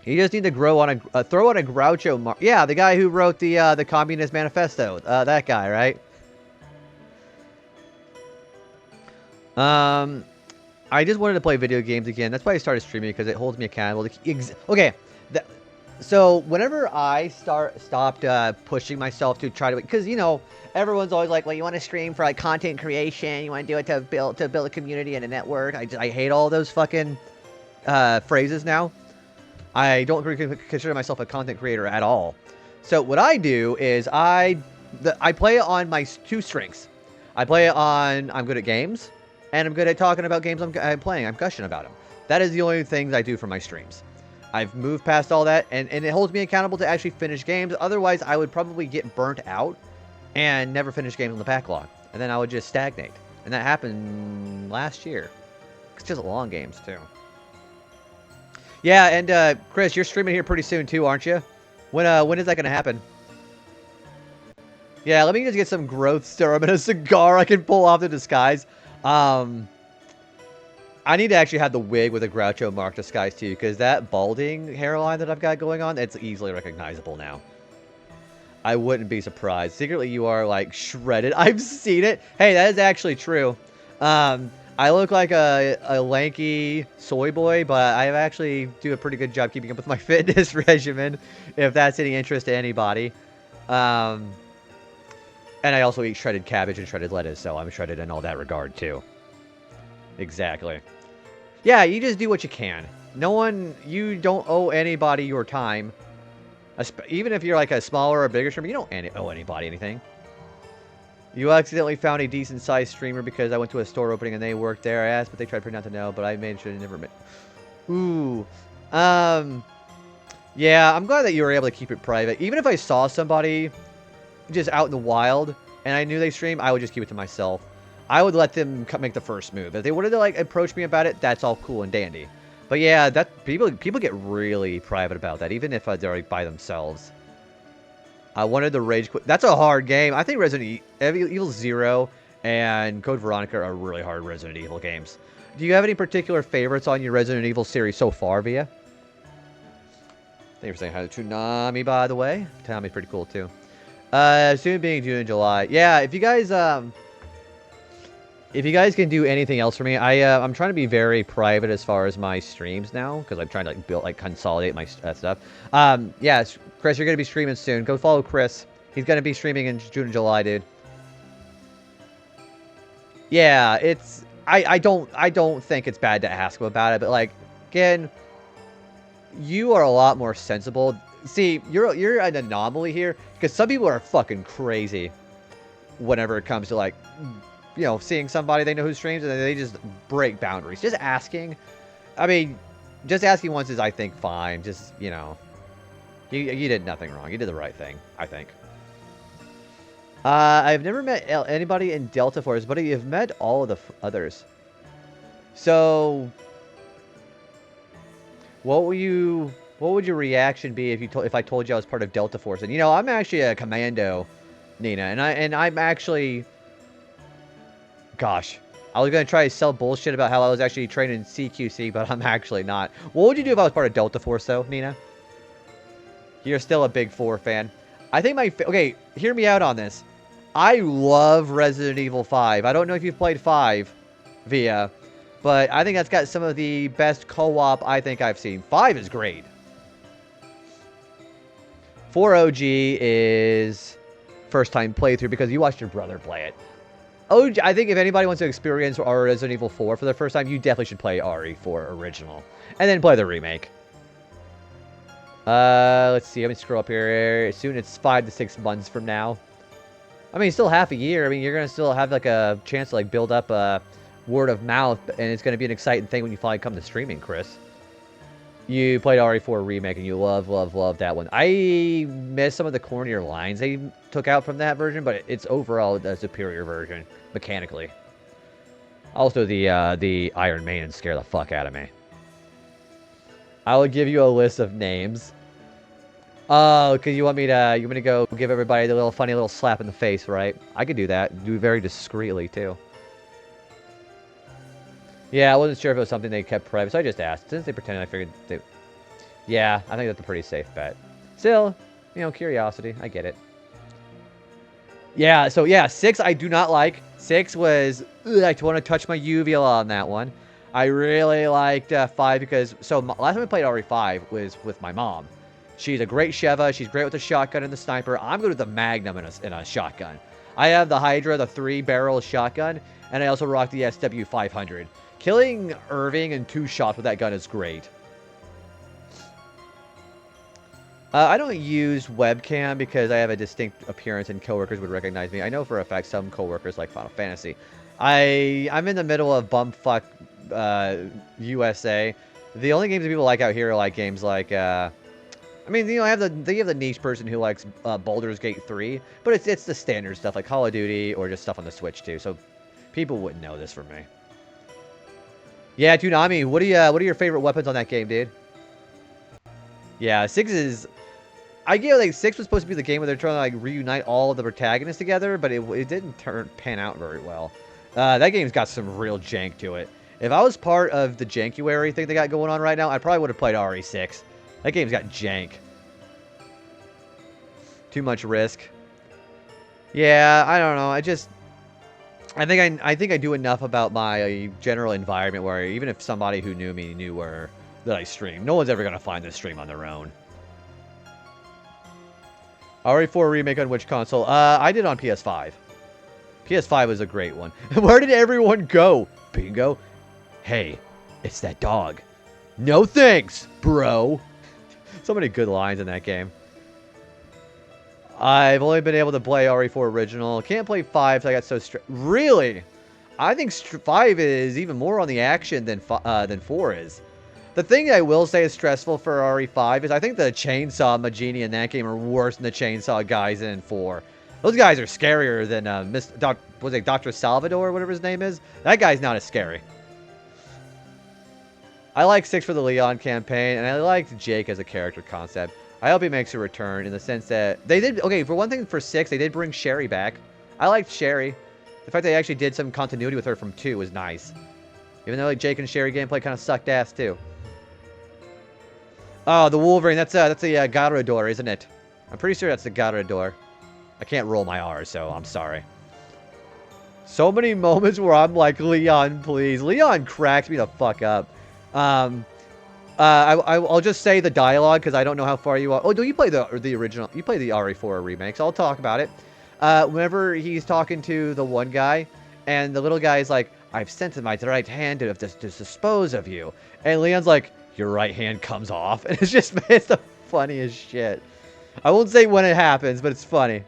You just need to throw on a Groucho Marx. Yeah, the guy who wrote the Communist Manifesto. That guy, right? I just wanted to play video games again. That's why I started streaming, because it holds me accountable. Okay, so whenever I stopped pushing myself to try to, because you know everyone's always like, well, you want to stream for like content creation, you want to do it to build a community and a network. I hate all those fucking phrases now. I don't consider myself a content creator at all. So what I do is I play on my two strengths. I play on I'm good at games, and I'm good at talking about games I'm playing. I'm gushing about them. That is the only things I do for my streams. I've moved past all that, and it holds me accountable to actually finish games. Otherwise, I would probably get burnt out and never finish games on the backlog. And then I would just stagnate. And that happened last year. It's just long games, too. Yeah, and Chris, you're streaming here pretty soon, too, aren't you? When is that going to happen? Yeah, let me just get some growth serum and a cigar I can pull off the disguise. I need to actually have the wig with a Groucho Marx disguise, too, because that balding hairline that I've got going on, it's easily recognizable now. I wouldn't be surprised. Secretly, you are, like, shredded. I've seen it. Hey, that is actually true. I look like a lanky soy boy, but I actually do a pretty good job keeping up with my fitness regimen, if that's any interest to anybody. And I also eat shredded cabbage and shredded lettuce, so I'm shredded in all that regard, too. Exactly. Yeah, you just do what you can. You don't owe anybody your time. Even if you're like a smaller or bigger streamer, you don't owe anybody anything. You accidentally found a decent-sized streamer because I went to a store opening and they worked there. I asked, but they tried pretty not to know, but I made sure they never met. Ooh. Yeah, I'm glad that you were able to keep it private. Even if I saw somebody just out in the wild and I knew they stream, I would just keep it to myself. I would let them make the first move. If they wanted to like approach me about it, that's all cool and dandy. But yeah, people get really private about that, even if they're like by themselves. I wanted the rage quit. That's a hard game. I think Resident Evil 0 and Code Veronica are really hard Resident Evil games. Do you have any particular favorites on your Resident Evil series so far, Via? Thank you for saying hi to Tsunami, by the way. Tsunami's pretty cool, too. Soon being June and July. Yeah, if you guys can do anything else for me, I'm trying to be very private as far as my streams now, because I'm trying to consolidate my stuff. Yeah, Chris, you're gonna be streaming soon. Go follow Chris. He's gonna be streaming in June and July, dude. Yeah, it's I don't think it's bad to ask him about it, but like again, you are a lot more sensible. See, you're an anomaly here because some people are fucking crazy whenever it comes to like, you know, seeing somebody they know who streams and they just break boundaries. Just asking, I mean, just asking once is I think fine. Just, you know, you did nothing wrong. You did the right thing, I think. I've never met anybody in Delta Force, but you've met all of the others. So, what would your reaction be if I told you I was part of Delta Force? And you know, I'm actually a commando, Nina, and I'm actually, gosh, I was gonna try to sell bullshit about how I was actually trained in CQC, but I'm actually not. What would you do if I was part of Delta Force, though, Nina? You're still a Big 4 fan. I think okay, hear me out on this. I love Resident Evil 5. I don't know if you've played 5 via, but I think that's got some of the best co-op I think I've seen. 5 is great. 4 OG is first time playthrough because you watched your brother play it. OG, I think if anybody wants to experience Resident Evil 4 for the first time, you definitely should play RE4 original. And then play the remake. Let's see. Let me scroll up here. Soon it's 5 to 6 months from now. I mean, still half a year. I mean, you're going to still have like a chance to like build up a word of mouth. And it's going to be an exciting thing when you finally come to streaming, Chris. You played RE4 remake and you love that one. I miss some of the cornier lines they took out from that version, but it's overall a superior version mechanically. Also, the Iron Maiden scare the fuck out of me. I will give you a list of names. Oh, because you want me to go give everybody the funny little slap in the face, right? I could do that. Do it very discreetly too. Yeah, I wasn't sure if it was something they kept private, so I just asked. Since they pretended, I figured they... Yeah, I think that's a pretty safe bet. Still, you know, curiosity. I get it. Yeah, so yeah, 6 I do not like. 6 was... Ugh, I want to touch my uvula on that one. I really liked 5 because... So, last time I played RE5 was with my mom. She's a great Sheva. She's great with the shotgun and the sniper. I'm good with the Magnum in a shotgun. I have the Hydra, the 3-barrel shotgun, and I also rock the SW500. Killing Irving in 2 shots with that gun is great. I don't use webcam because I have a distinct appearance and coworkers would recognize me. I know for a fact some coworkers like Final Fantasy. I'm in the middle of bumfuck USA. The only games that people like out here are like games like I mean, you know, they have the niche person who likes Baldur's Gate 3, but it's the standard stuff like Call of Duty or just stuff on the Switch too. So people wouldn't know this from me. Yeah, Toonami, what are your favorite weapons on that game, dude? Yeah, 6 is... I get like 6 was supposed to be the game where they're trying to like reunite all of the protagonists together, but it didn't pan out very well. That game's got some real jank to it. If I was part of the jankuary thing they got going on right now, I probably would have played RE6. That game's got jank. Too much risk. Yeah, I don't know. I think I do enough about my general environment where even if somebody who knew me knew that I stream, no one's ever gonna find this stream on their own. RE4 remake on which console? I did on PS5. PS5 was a great one. Where did everyone go? Bingo. Hey, it's that dog. No thanks, bro. So many good lines in that game. I've only been able to play RE4 original. Can't play 5 because I got so stressed. Really? I think 5 is even more on the action than 4 is. The thing I will say is stressful for RE5 is I think the Chainsaw Magini in that game are worse than the Chainsaw guys in 4. Those guys are scarier than Dr. Salvador, whatever his name is. That guy's not as scary. I like 6 for the Leon campaign, and I liked Jake as a character concept. I hope he makes a return in the sense that they did... Okay, for one thing, for 6, they did bring Sherry back. I liked Sherry. The fact they actually did some continuity with her from 2 was nice. Even though like Jake and Sherry gameplay kind of sucked ass, too. Oh, the Wolverine. That's a Garador, isn't it? I'm pretty sure that's the Garador. I can't roll my R's, so I'm sorry. So many moments where I'm like, Leon, please. Leon cracks me the fuck up. I'll just say the dialogue because I don't know how far you are. Oh, do you play the original? You play the RE4 remakes. I'll talk about it. Whenever he's talking to the one guy, and the little guy is like, I've sent in my right hand to dispose of you. And Leon's like, your right hand comes off. And it's the funniest shit. I won't say when it happens, but it's funny.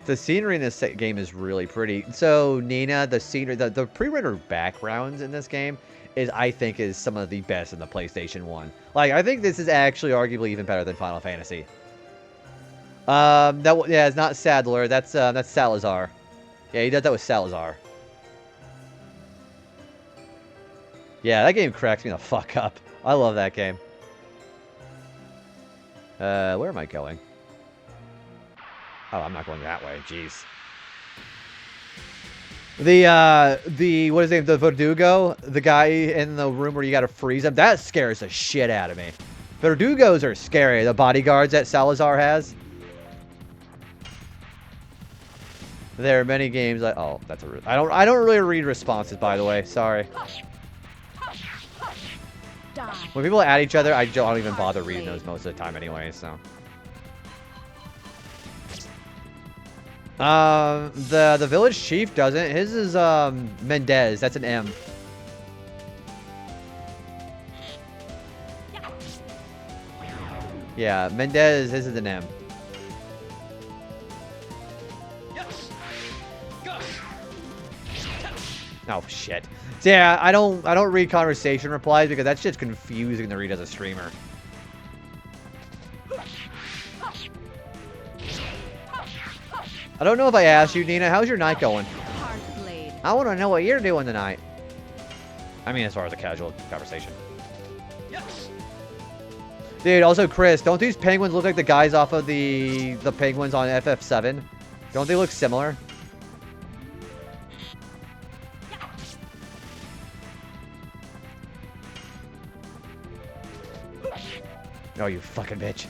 The scenery in this game is really pretty. So, Nina, the scenery, the pre-rendered backgrounds in this game I think is some of the best in the PlayStation 1. Like, I think this is actually arguably even better than Final Fantasy. Yeah, it's not Sadler. That's Salazar. Yeah, he does that with Salazar. Yeah, that game cracks me the fuck up. I love that game. Where am I going? Oh, I'm not going that way. Jeez. What is his name? The Verdugo? The guy in the room where you gotta freeze him? That scares the shit out of me. Verdugos are scary. The bodyguards that Salazar has. There are many games like... Oh, that's a... I don't really read responses, by the way. Sorry. When people add each other, I don't even bother reading those most of the time anyway, so... The village chief doesn't. His is, Mendez. That's an M. Yeah, Mendez, his is an M. Oh, shit. So, yeah, I don't read conversation replies because that's just confusing to read as a streamer. I don't know if I asked you, Nina. How's your night going? I want to know what you're doing tonight. I mean, as far as a casual conversation. Dude, also, Chris, don't these penguins look like the guys off of the penguins on FF7? Don't they look similar? Oh, you fucking bitch.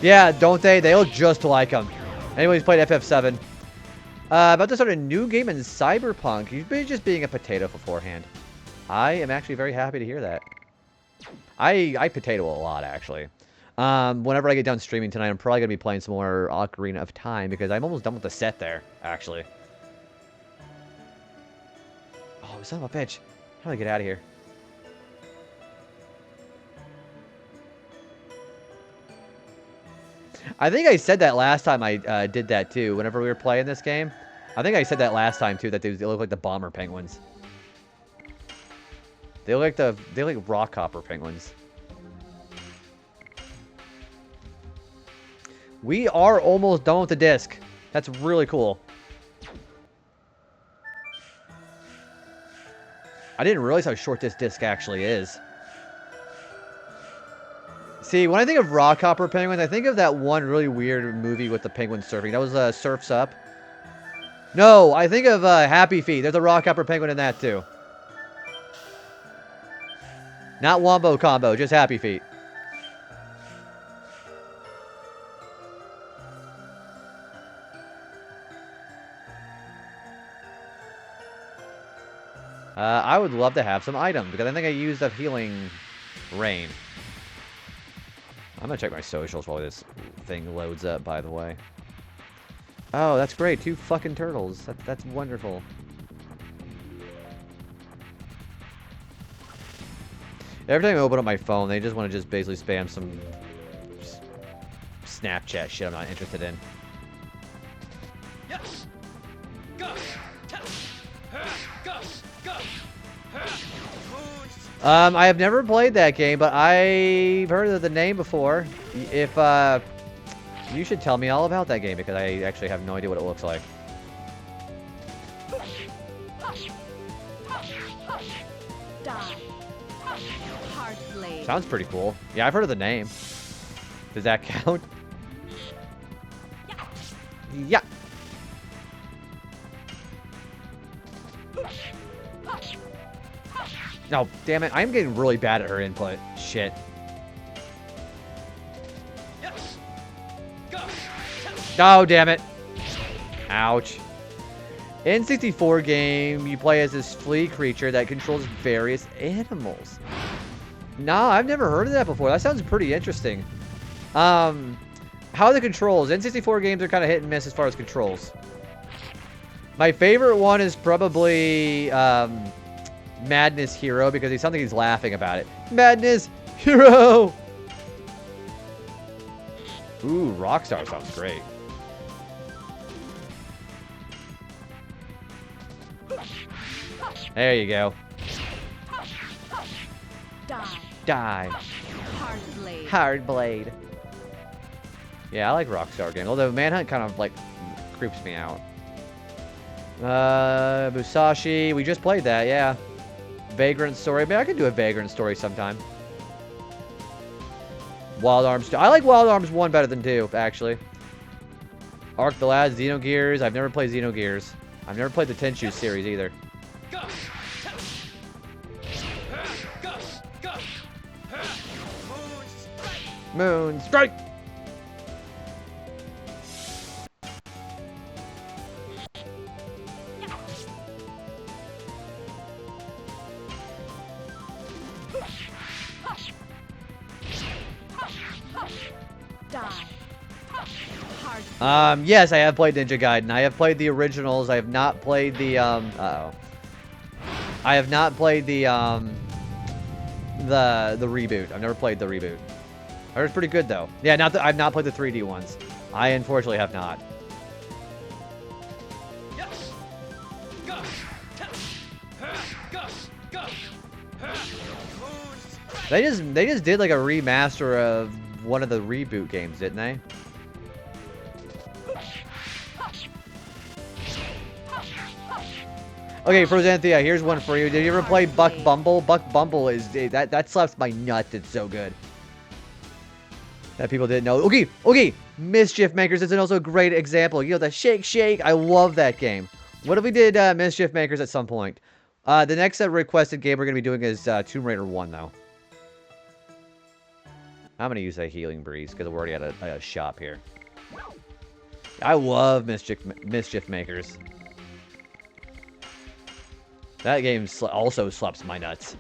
Yeah, don't they? They look just like him. Anyone who's played FF7. About to start a new game in Cyberpunk. You've been just being a potato beforehand. I am actually very happy to hear that. I potato a lot, actually. Whenever I get done streaming tonight, I'm probably going to be playing some more Ocarina of Time because I'm almost done with the set there, actually. Oh, son of a bitch. How do I get out of here? I think I said that last time I did that too. Whenever we were playing this game, I think I said that last time too. That they look like the bomber penguins. They look like rock hopper penguins. We are almost done with the disc. That's really cool. I didn't realize how short this disc actually is. See, when I think of Rockhopper Penguins, I think of that one really weird movie with the penguins surfing. That was Surf's Up. No, I think of Happy Feet. There's a Rockhopper Penguin in that too. Not Wombo Combo, just Happy Feet. I would love to have some items because I think I used up Healing Rain. I'm gonna check my socials while this thing loads up, by the way. Oh, that's great. 2 fucking turtles. That's wonderful. Every time I open up my phone, they just want to basically spam some Snapchat shit I'm not interested in. Yes. I have never played that game, but I've heard of the name before. If, you should tell me all about that game, because I actually have no idea what it looks like. Sounds pretty cool. Yeah, I've heard of the name. Does that count? Yeah. No, damn it. I'm getting really bad at her input. Shit. Yes. Go. Oh, damn it. Ouch. N64 game, you play as this flea creature that controls various animals. No, I've never heard of that before. That sounds pretty interesting. How are the controls? N64 games are kind of hit and miss as far as controls. My favorite one is probably Madness Hero, because he sounds like he's laughing about it. Madness Hero! Ooh, Rockstar sounds great. There you go. Die. Die. Hard blade. Hard blade. Yeah, I like Rockstar games. Although Manhunt kind of, like, creeps me out. Musashi. We just played that, yeah. Vagrant Story. Man, I could do a Vagrant Story sometime. Wild Arms 2. I like Wild Arms 1 better than 2, actually. Arc the Lad, Xenogears. I've never played Xenogears. I've never played the Tenchu series either. Go. Go. Go. Moon Strike! Die. Hard. Yes, I have played Ninja Gaiden. I have played the originals. I have not played the, I have not played the reboot. I've never played the reboot. I heard it's pretty good, though. Yeah, I've not played the 3D ones. I unfortunately have not. Yes. Go. Go. Go. They just did like a remaster of one of the reboot games, didn't they? Okay, Frozenthia, here's one for you. Did you ever play Buck Bumble? Buck Bumble is that slaps my nuts. It's so good. That people didn't know. Okay. Mischief Makers is also a great example. You know, the shake. I love that game. What if we did Mischief Makers at some point? The next requested game we're going to be doing is Tomb Raider 1, though. I'm going to use a Healing Breeze because we're already at a shop here. I love Mischief Makers. That game also slaps my nuts.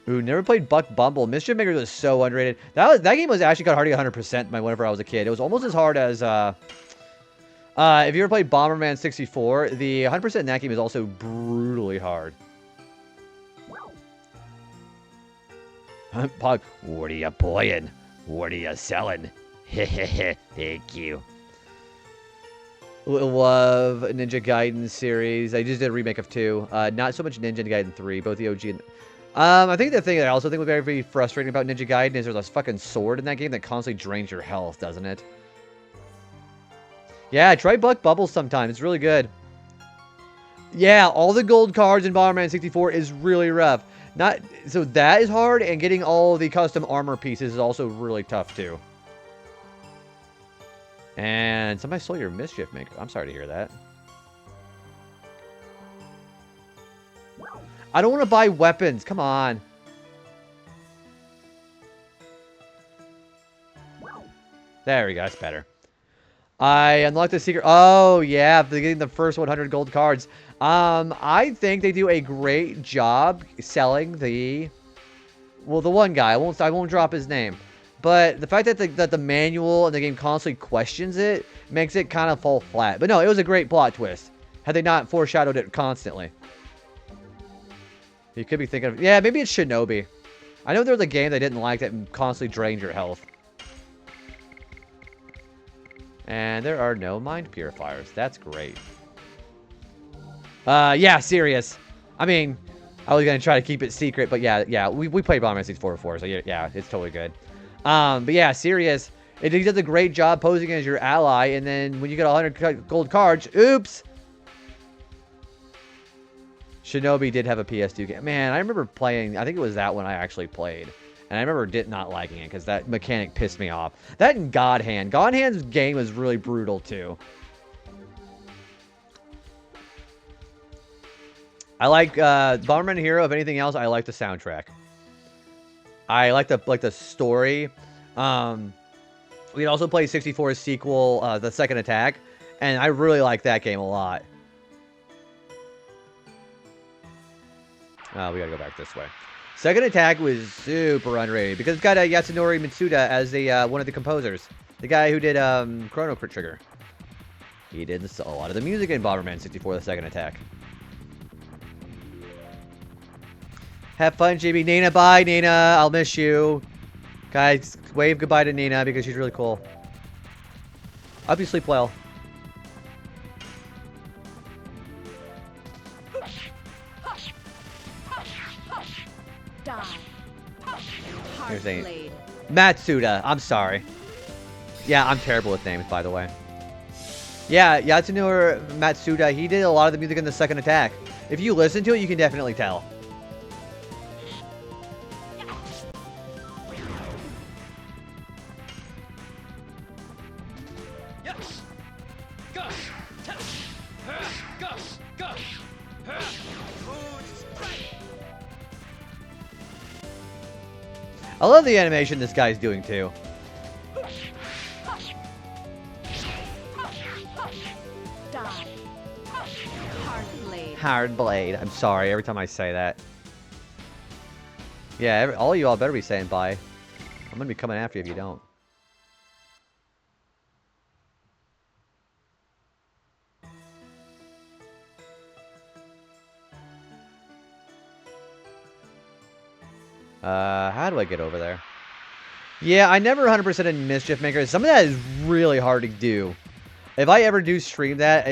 Ooh, never played Buck Bumble. Mischief Makers was so underrated. That game was actually got hardly 100% whenever I was a kid. It was almost as hard as if you ever played Bomberman 64, the 100% in that game is also brutally hard. Pog, what are you playing? What are you selling? Hehehe, thank you. Love Ninja Gaiden series. I just did a remake of 2. Not so much Ninja Gaiden 3, both the OG and... I think the thing that I also think was very, very frustrating about Ninja Gaiden is there's a fucking sword in that game that constantly drains your health, doesn't it? Yeah, try Buck Bubble sometime. It's really good. Yeah, all the gold cards in Bomberman 64 is really rough. So that is hard, and getting all the custom armor pieces is also really tough, too. And somebody stole your Mischief Maker. I'm sorry to hear that. I don't want to buy weapons. Come on. There we go. That's better. I unlocked the secret. Oh, yeah. They're getting the first 100 gold cards. I think they do a great job selling the... Well, the one guy. I won't drop his name. But the fact that the manual and the game constantly questions it makes it kind of fall flat. But no, it was a great plot twist. Had they not foreshadowed it constantly. You could be thinking of... Yeah, maybe it's Shinobi. I know there was a game they didn't like that constantly drained your health. And there are no mind purifiers. That's great. Yeah, serious. I mean, I was going to try to keep it secret, but yeah, we played Bomberman 64 before, so yeah, it's totally good. But yeah, serious. It does a great job posing as your ally, and then when you get 100 gold cards, oops! Shinobi did have a PS2 game. Man, I remember playing, I think it was that one I actually played. And I remember not liking it because that mechanic pissed me off. That and God Hand. God Hand's game was really brutal too. I like Bomberman Hero. If anything else, I like the soundtrack. I like the story. We'd also play 64's sequel, The Second Attack, and I really like that game a lot. We gotta go back this way. Second Attack was super underrated because it's got Yasunori Mitsuda as the one of the composers, the guy who did Chrono Trigger. He did a lot of the music in Bomberman 64: The Second Attack. Have fun, JB. Nina, bye, Nina. I'll miss you. Guys, wave goodbye to Nina because she's really cool. I hope you sleep well. Die. You're Hard saying blade. Matsuda. I'm sorry. Yeah, I'm terrible with names, by the way. Yeah, Yasunori Matsuda, he did a lot of the music in The Second Attack. If you listen to it, you can definitely tell. I love the animation this guy's doing, too. Die. Hard blade. Hard blade. I'm sorry, every time I say that. Yeah, all of you all better be saying bye. I'm gonna be coming after you if you don't. How do I get over there? Yeah, I never 100% in Mischief Maker. Some of that is really hard to do. If I ever do stream that,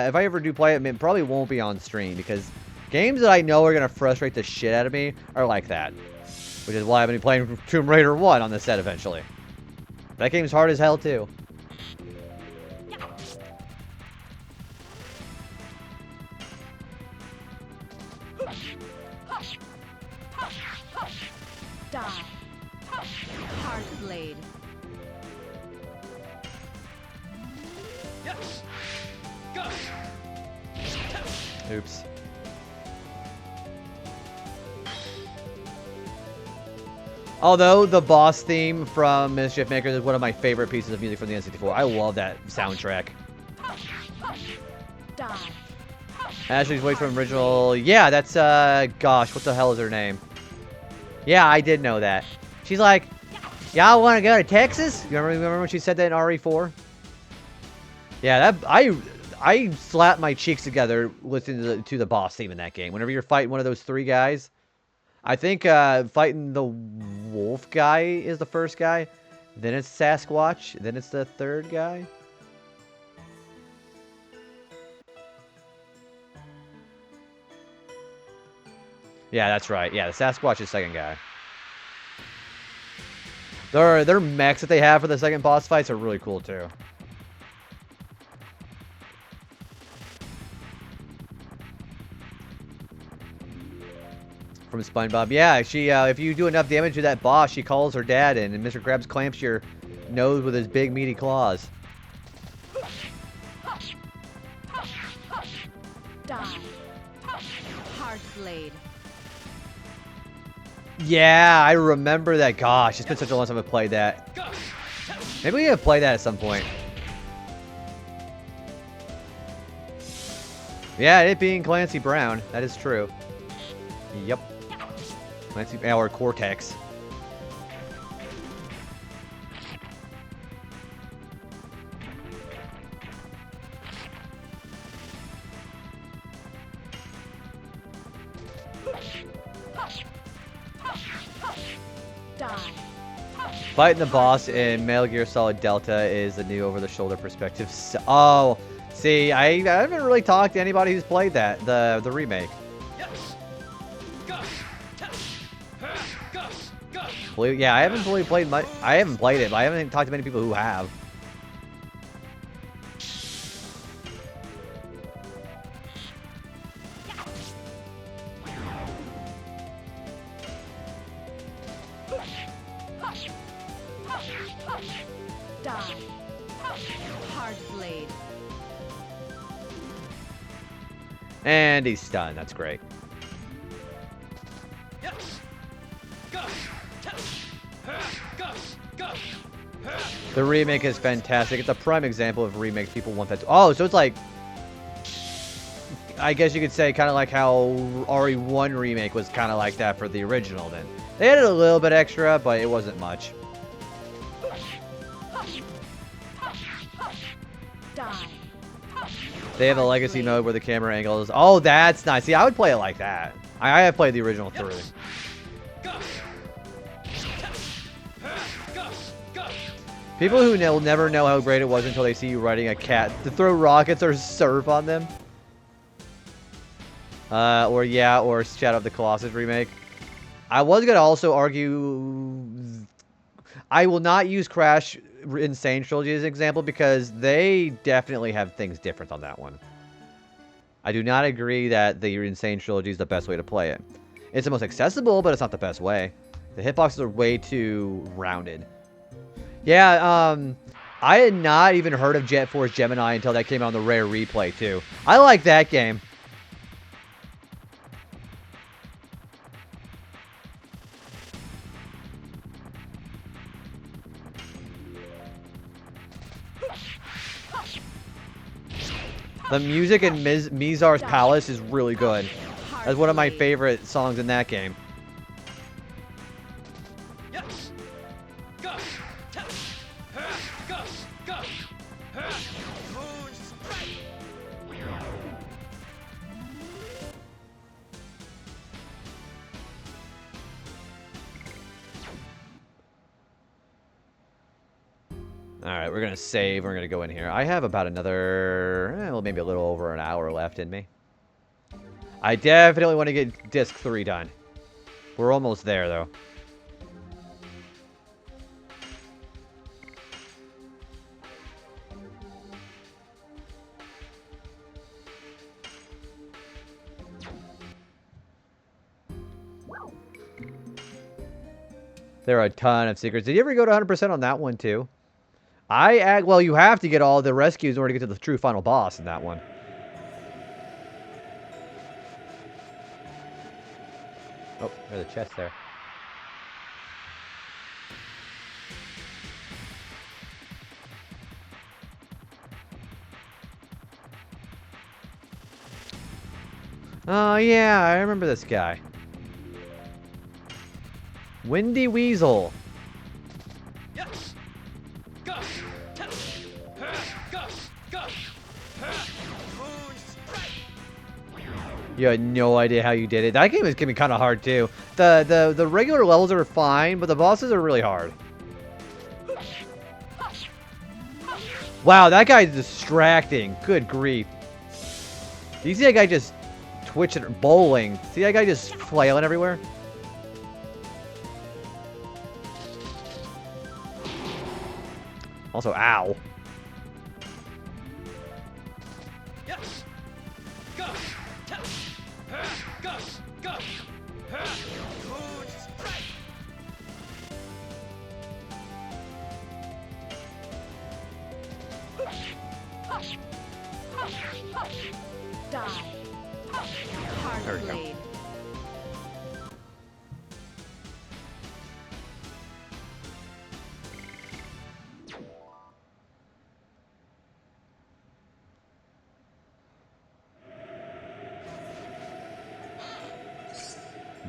if I ever do play it, it probably won't be on stream because games that I know are going to frustrate the shit out of me are like that. Which is why I'm going to be playing Tomb Raider 1 on this set eventually. That game's hard as hell, too. Die. Hard blade. Oops. Although the boss theme from Mischief Maker is one of my favorite pieces of music from the N64. I love that soundtrack. Die. Ashley's voice from original. Yeah, that's gosh, what the hell is her name? Yeah, I did know that. She's like, y'all want to go to Texas? You remember when she said that in RE4? Yeah, that I slapped my cheeks together listening to the boss theme in that game. Whenever you're fighting one of those three guys, I think fighting the wolf guy is the first guy. Then it's Sasquatch. Then it's the third guy. Yeah, that's right. Yeah, the Sasquatch is second guy. Their mechs that they have for the second boss fights are really cool too. From SpongeBob. Yeah, she if you do enough damage to that boss, she calls her dad in, and Mr. Krabs clamps your nose with his big meaty claws. Die. Hard blade. Yeah, I remember that. Gosh, it's been such a long time I've played that. Maybe we can play that at some point. Yeah, it being Clancy Brown. That is true. Yep. Clancy, or Cortex. Die. Fighting the boss in Metal Gear Solid Delta is the new over-the-shoulder perspective. Oh, see, I haven't really talked to anybody who's played that, the remake. Yeah, I haven't fully played much. I haven't played it, but I haven't talked to many people who have. Hard blade. And he's stunned. That's great. The remake is fantastic. It's a prime example of remakes people want that to... Oh, so it's like... I guess you could say kind of like how RE1 remake was kind of like that for the original then. They added a little bit extra, but it wasn't much. Die. They have a legacy mode where the camera angle is... Oh, that's nice. See, I would play it like that. I have played the original through. People who will never know how great it was until they see you riding a cat to throw rockets or surf on them. Or Shadow of the Colossus remake. I was going to also argue... I will not use Crash Insane Trilogy as an example because they definitely have things different on that one. I do not agree that the Insane Trilogy is the best way to play it. It's the most accessible, but it's not the best way. The hitboxes are way too rounded. Yeah, I had not even heard of Jet Force Gemini until that came out on the Rare Replay, too. I like that game. The music in Mizar's Palace is really good. That's one of my favorite songs in that game. Alright, we're going to save. We're going to go in here. I have about another, well, maybe a little over an hour left in me. I definitely want to get Disc 3 done. We're almost there, though. There are a ton of secrets. Did you ever go to 100% on that one, too? Well, you have to get all the rescues in order to get to the true final boss in that one. Oh, there's a chest there. Oh, yeah, I remember this guy. Windy Weasel. You had no idea how you did it. That game is getting kind of hard too. The regular levels are fine, but the bosses are really hard. Wow, that guy's distracting. Good grief. Do you see that guy just twitching, bowling? See that guy just flailing everywhere? Also, ow. Die. There we Hard go. blade.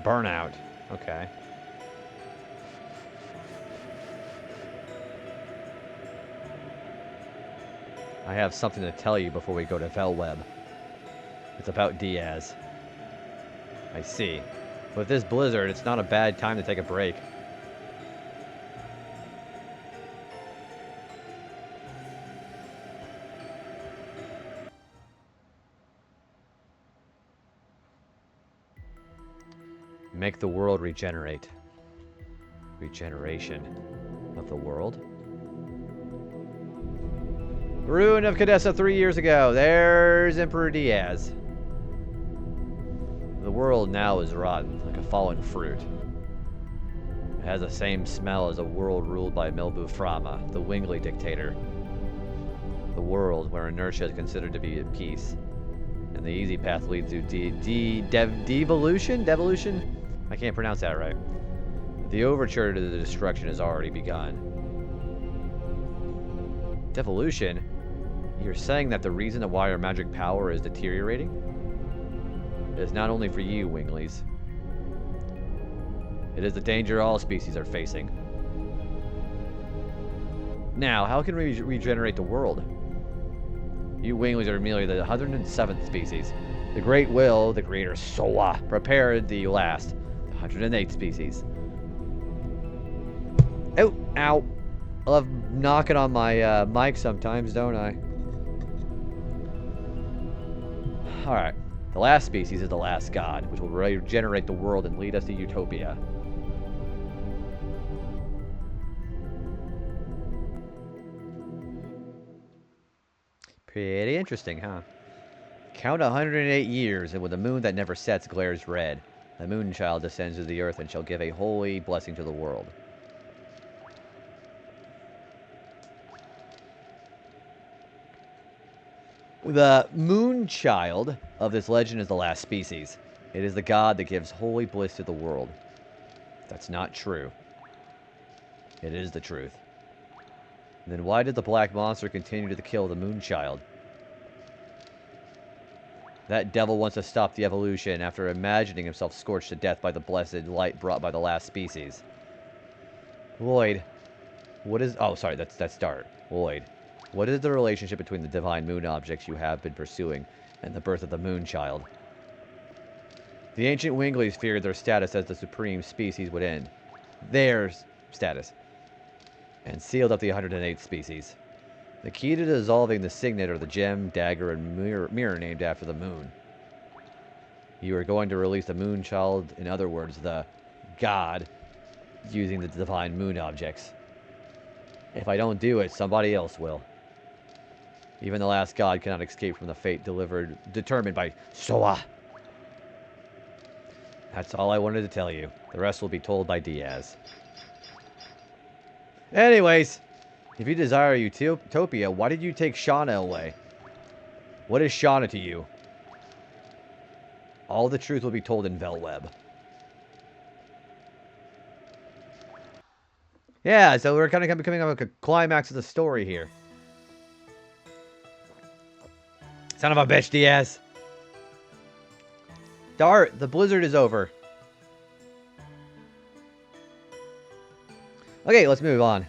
Burnout. Okay. I have something to tell you before we go to Velweb. It's about Diaz. I see. With this blizzard, it's not a bad time to take a break. Make the world regenerate. Regeneration of the world? Ruin of Cadessa 3 years ago. There's Emperor Diaz. The world now is rotten, like a fallen fruit. It has the same smell as a world ruled by Melbu Frama, the Wingly dictator. The world, where inertia is considered to be at peace. And the easy path leads to devolution? Devolution? I can't pronounce that right. The overture to the destruction has already begun. Devolution? You're saying that the reason why our magic power is deteriorating is not only for you, Winglies. It is the danger all species are facing. Now, how can we regenerate the world? You Winglies are merely the 107th species. The Great Will, the Creator Soa, prepared the last, the 108th species. Oh, ow. I love knocking on my mic sometimes, don't I? Alright. The last species is the last god, which will regenerate the world and lead us to utopia. Pretty interesting, huh? Count 108 years, and with the moon that never sets glares red, the moon child descends to the earth and shall give a holy blessing to the world. The moon child of this legend is the last species. It is the god that gives holy bliss to the world. That's not true. It is the truth. Then why did the black monster continue to kill the moon child? That devil wants to stop the evolution after imagining himself scorched to death by the blessed light brought by the last species. Lloyd, what is... Oh, sorry, that's Dart. Lloyd, what is the relationship between the divine moon objects you have been pursuing and the birth of the moon child? The ancient Winglies feared their status as the supreme species would end. Their status. And sealed up the 108th species. The key to dissolving the signet are the gem, dagger, and mirror named after the moon. You are going to release the moon child, in other words, the god, using the divine moon objects. If I don't do it, somebody else will. Even the last god cannot escape from the fate determined by Soa. That's all I wanted to tell you. The rest will be told by Diaz. Anyways, if you desire utopia, why did you take Shauna away? What is Shauna to you? All the truth will be told in Velweb. Yeah, so we're kind of coming up with a climax of the story here. Son of a bitch, Diaz. Dart, the blizzard is over. Okay, let's move on.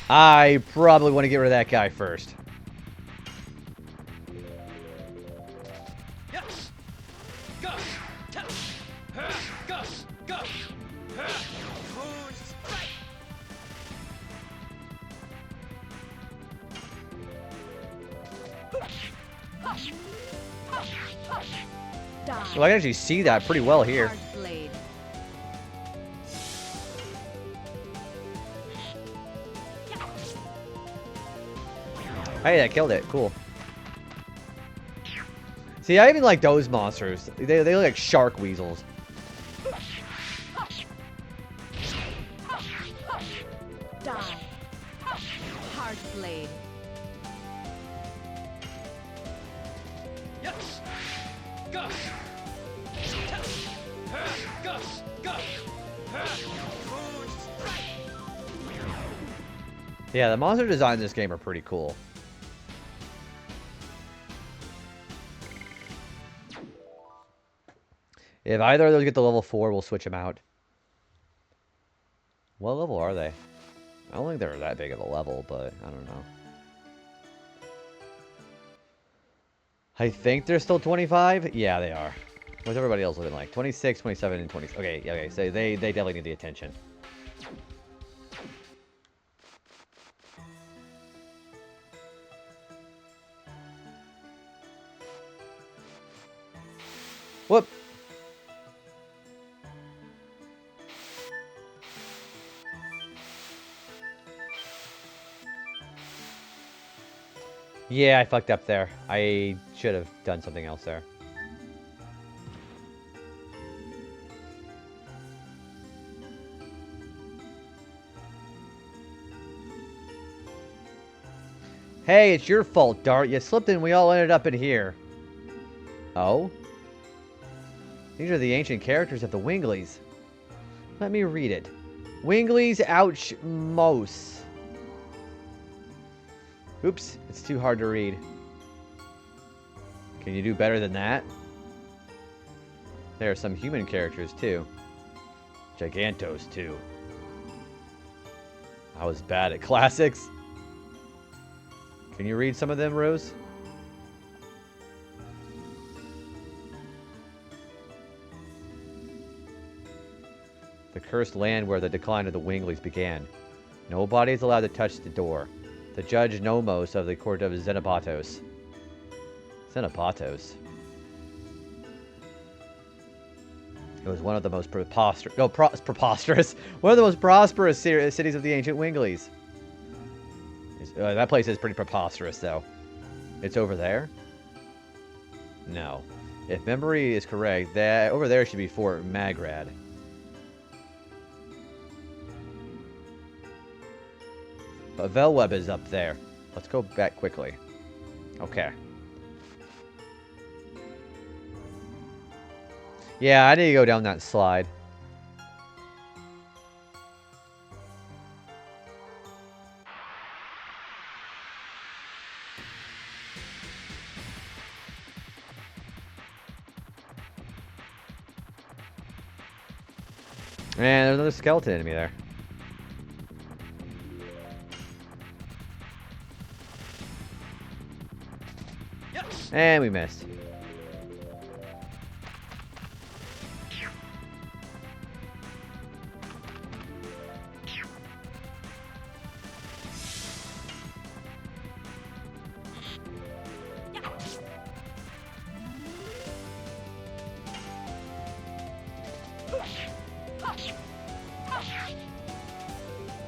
I probably want to get rid of that guy first. Well, I can actually see that pretty well here. Hey, that killed it. Cool. See, I even like those monsters. They look like shark weasels. Die. Hard blade. Yeah, the monster designs in this game are pretty cool. If either of those get to level 4, we'll switch them out. What level are they? I don't think they're that big of a level, but I don't know. I think they're still 25? Yeah, they are. What's everybody else looking like? 26, 27, and 20. Okay, so they definitely need the attention. Whoop! Yeah, I fucked up there. I should have done something else there. Hey, it's your fault, Dart. You slipped and we all ended up in here. Oh? These are the ancient characters of the Winglies. Let me read it. Winglies ouch mos. Oops, it's too hard to read. Can you do better than that? There are some human characters, too. Gigantos, too. I was bad at classics. Can you read some of them, Rose? The cursed land where the decline of the Winglies began. Nobody is allowed to touch the door. The Judge Nomos of the court of Xenopatos. Xenopatos. It was one of the most preposterous... No, preposterous. One of the most prosperous cities of the ancient Winglies. That place is pretty preposterous, though. It's over there? No. If memory is correct, that over there should be Fort Magrad. But Velweb is up there. Let's go back quickly. Okay. Yeah, I need to go down that slide. Man, there's another skeleton enemy there. And we missed.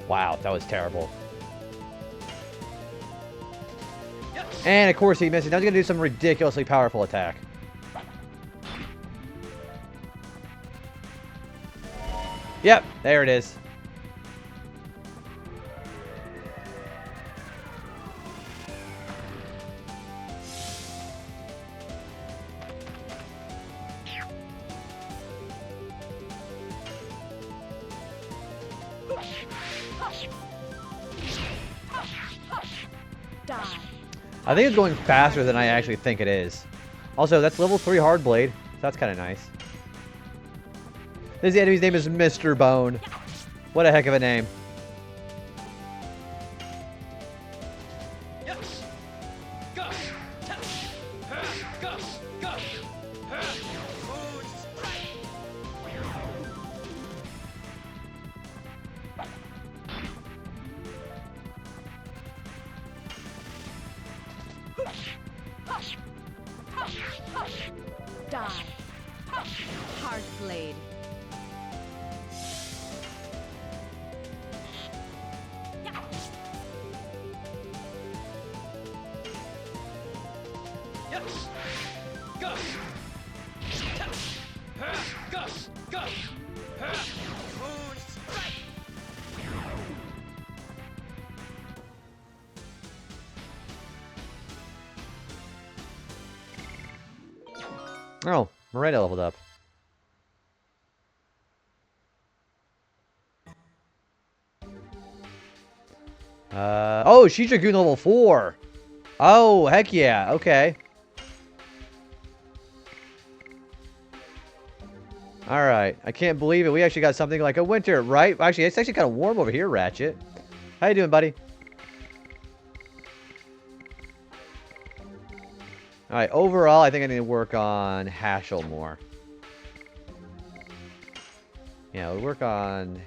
Wow, that was terrible. And of course he missed it. Now he's gonna do some ridiculously powerful attack. Yep, there it is. Die. I think it's going faster than I actually think it is. Also, that's level 3 hard blade. That's kind of nice. This enemy's name is Mr. Bone. What a heck of a name. Die. Hard blade. Oh, Miranda leveled up. Oh, she's Dragoon level 4. Oh, heck yeah. Okay. Alright. I can't believe it. We actually got something like a winter, right? Actually, it's actually kind of warm over here, Ratchet. How you doing, buddy? Alright, overall, I think I need to work on Hashel more. Yeah, we'll work on...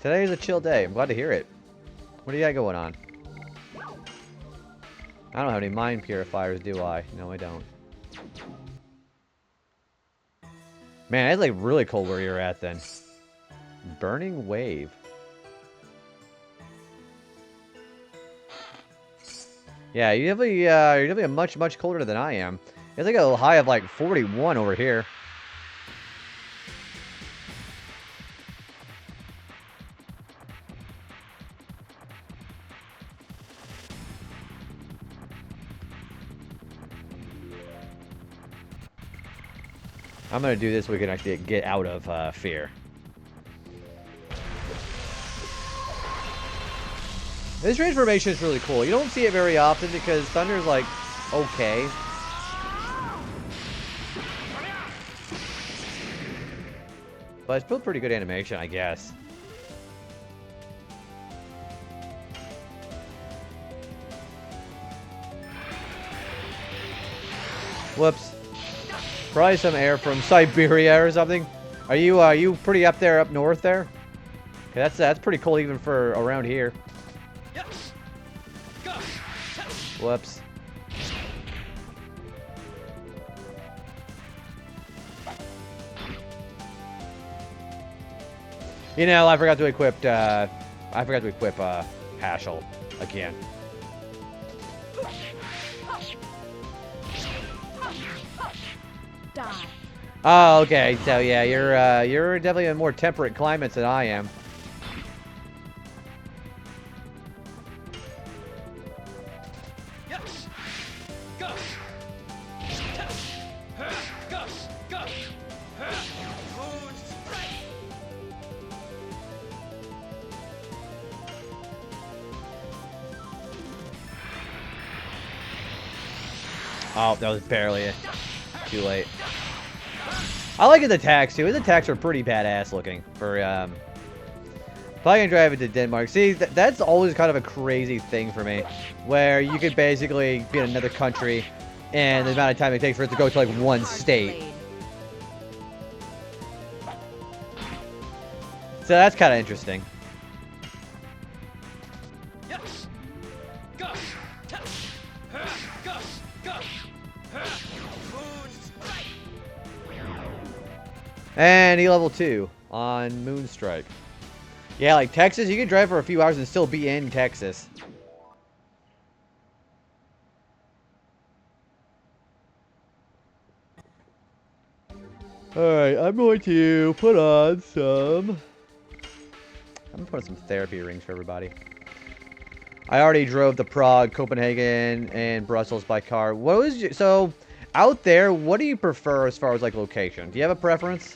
Today's a chill day. I'm glad to hear it. What do you got going on? I don't have any mind purifiers, do I? No, I don't. Man, it's like really cold where you're at then. Burning Wave. Yeah, you're definitely much colder than I am. It's like a high of like 41 over here. I'm gonna do this so we can actually get out of fear. This transformation is really cool. You don't see it very often because Thunder's like, okay. But it's still pretty good animation, I guess. Whoops. Probably some air from Siberia or something. Are you pretty up there, up north there? Okay, that's pretty cool even for around here. Whoops. You know, I forgot to equip Hashel again. Die. Oh, okay. So yeah, you're definitely in more temperate climates than I am. Oh, that was barely it. Too late. I like his attacks too. His attacks are pretty badass looking for probably gonna drive it to Denmark. See, that's always kind of a crazy thing for me, where you could basically be in another country, and the amount of time it takes for it to go to like one state. So that's kind of interesting. And level 2 on Moonstrike. Yeah, like Texas, you can drive for a few hours and still be in Texas. Alright, I'm going to put on some... I'm gonna put on some therapy rings for everybody. I already drove to Prague, Copenhagen, and Brussels by car. What was your... So, out there, what do you prefer as far as, like, location? Do you have a preference?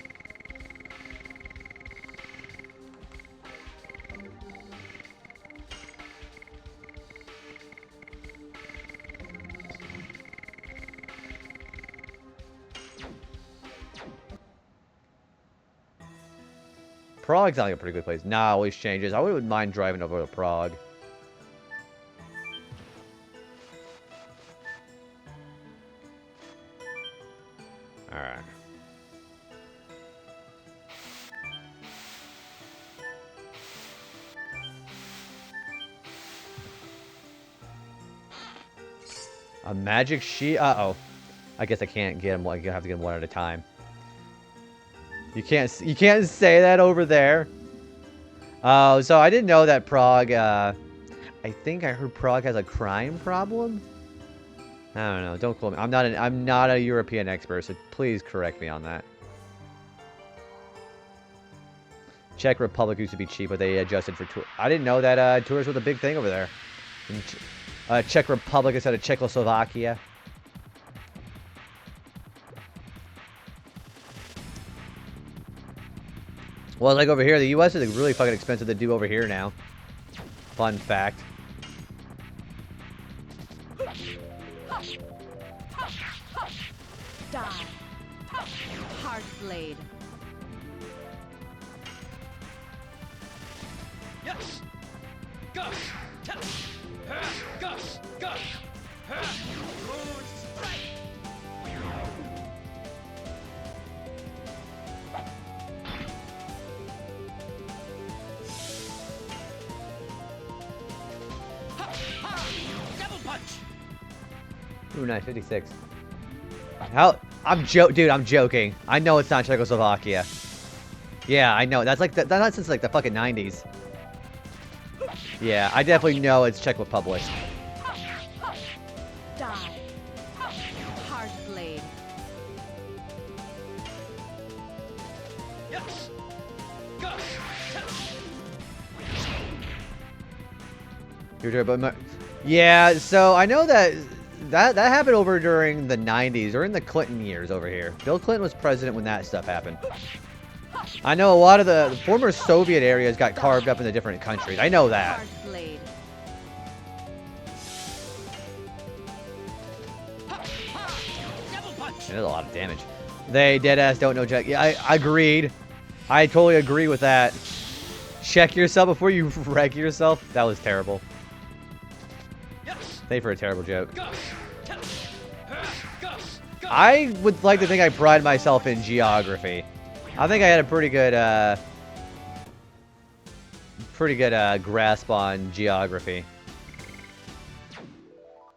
Prague's not like a pretty good place. Nah, always changes. I wouldn't mind driving over to Prague. Alright. A magic sheet? Uh-oh. I guess I can't get them. I have to get them one at a time. You can't say that over there. Oh, so I didn't know that Prague, I think I heard Prague has a crime problem? I don't know. Don't quote me. I'm not a European expert, so please correct me on that. Czech Republic used to be cheap, but they adjusted for tour. I didn't know that tours were the big thing over there. Czech Republic instead of Czechoslovakia. Well, like over here, the U.S. is really fucking expensive to do over here now. Fun fact. Die. Hard blade. Yes. Go. Go. Go. Moon strike. Double punch. Ooh, nice, 56. Dude, I'm joking. I know it's not Czechoslovakia. Yeah, I know. That's like that's since like the fucking 90s. Yeah, I definitely know it's Czech Republic. Yeah, so I know that that happened over during the 90s or in the Clinton years over here. Bill Clinton was president when that stuff happened. I know a lot of the former Soviet areas got carved up into different countries. I know that. Hard blade. Double punch. It does a lot of damage. They deadass don't know Jack. Yeah, I agreed. I totally agree with that. Check yourself before you wreck yourself. That was terrible. Thank you for a terrible joke. I would like to think I pride myself in geography. I think I had a pretty good grasp on geography.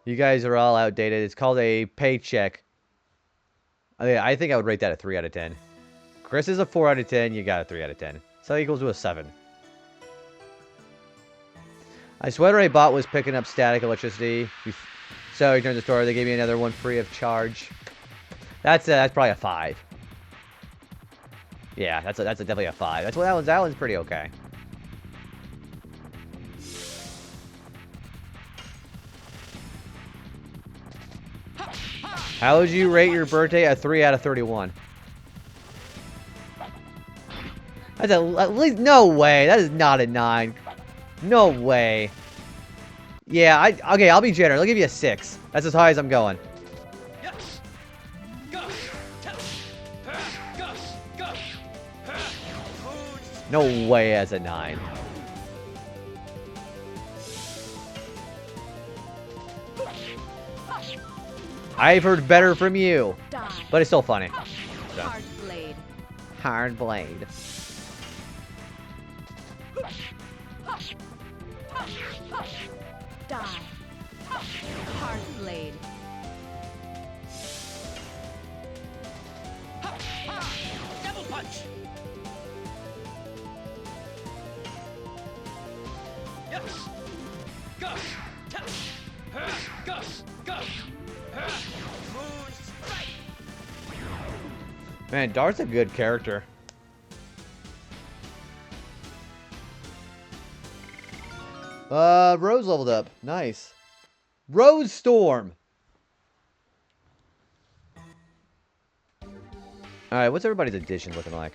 You guys are all outdated. It's called a paycheck. I think I would rate that a 3 out of 10. Chris is a 4 out of 10. You got a 3 out of 10. So that equals to a 7. I sweater I bought was picking up static electricity. So I returned to the store. They gave me another one free of charge. That's probably a 5. Yeah, that's definitely a 5. That's what that one's pretty okay. How would you rate your birthday? A 3 out of 31. That's at least no way. That is not a 9. No way. Yeah, okay, I'll be generous. I'll give you a 6. That's as high as I'm going. No way as a 9. I've heard better from you. Die. But it's still funny. So. Hard blade. Hard blade. Die. Hard blade. Double punch. Yes. Go. Go. Go. Moon strike. Man, Dart's a good character. Rose leveled up. Nice. Rose Storm. Alright, what's everybody's addition looking like?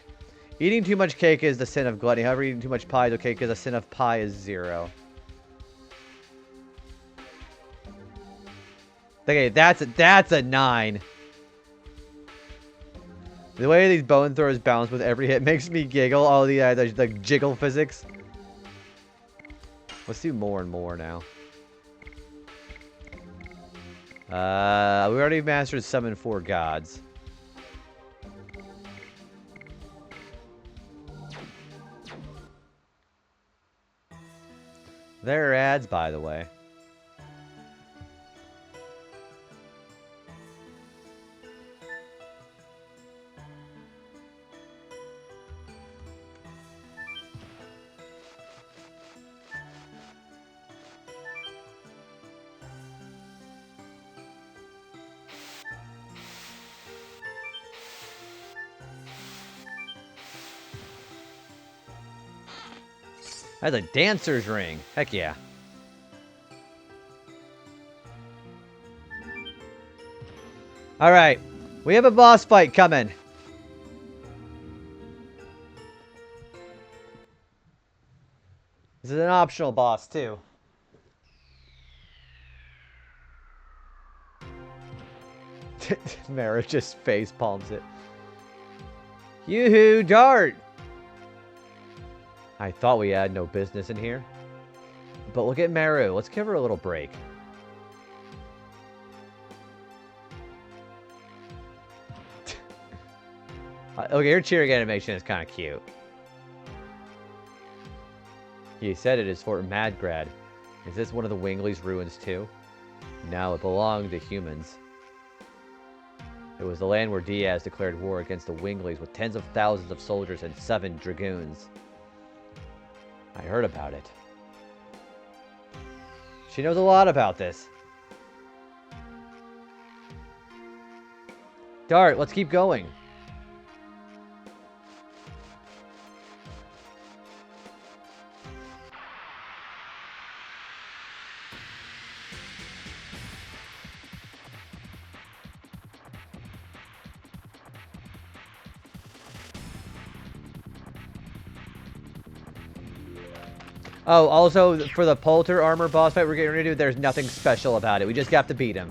Eating too much cake is the sin of gluttony. However, eating too much pie is okay because the sin of pie is 0. Okay, that's a 9. The way these bone throwers bounce with every hit makes me giggle. All the jiggle physics. Let's do more and more now. We already mastered summon 4 gods. There are ads, by the way. That's a dancer's ring. Heck yeah. Alright. We have a boss fight coming. This is an optional boss, too. Mara just face palms it. Yoo-hoo, Dart! I thought we had no business in here. But look at Maru. Let's give her a little break. Okay, her cheering animation is kind of cute. You said it is Fort Madgrad. Is this one of the Wingley's ruins too? No, it belonged to humans. It was the land where Diaz declared war against the Wingleys with tens of thousands of soldiers and 7 dragoons. I heard about it. She knows a lot about this. Dart, let's keep going. Oh, also, for the Polter armor boss fight we're getting ready to do, there's nothing special about it. We just have to beat him.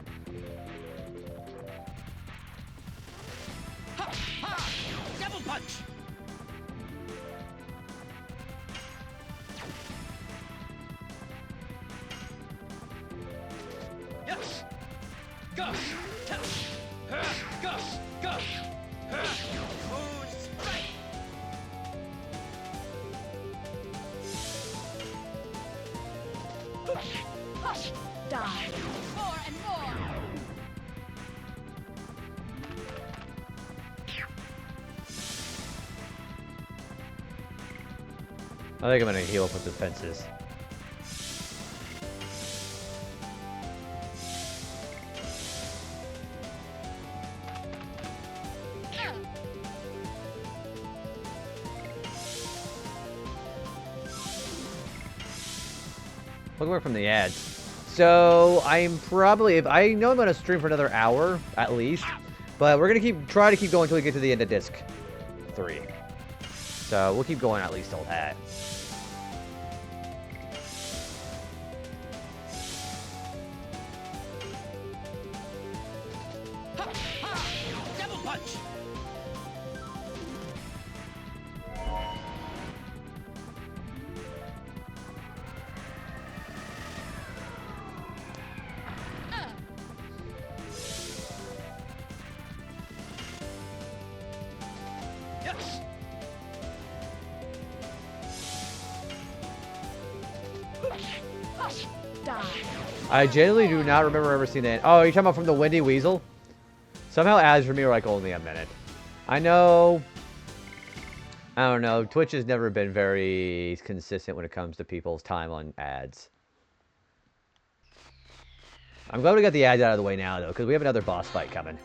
Ha! Ha! Double punch! Yes! Go! Go! Go! Who's right? Die. More and more. I think I'm gonna heal up with defenses. Look away from the ads. So I'm probably, if I know I'm gonna stream for another hour at least, but we're gonna try to keep going until we get to the end of disc 3. So we'll keep going at least till that. Ha! Ha! Double punch! Yes! Die. I genuinely do not remember ever seeing that. Oh, you're talking about from the Windy Weasel? Somehow ads for me are like only a minute. I know. I don't know. Twitch has never been very consistent when it comes to people's time on ads. I'm glad we got the ads out of the way now, though, because we have another boss fight coming.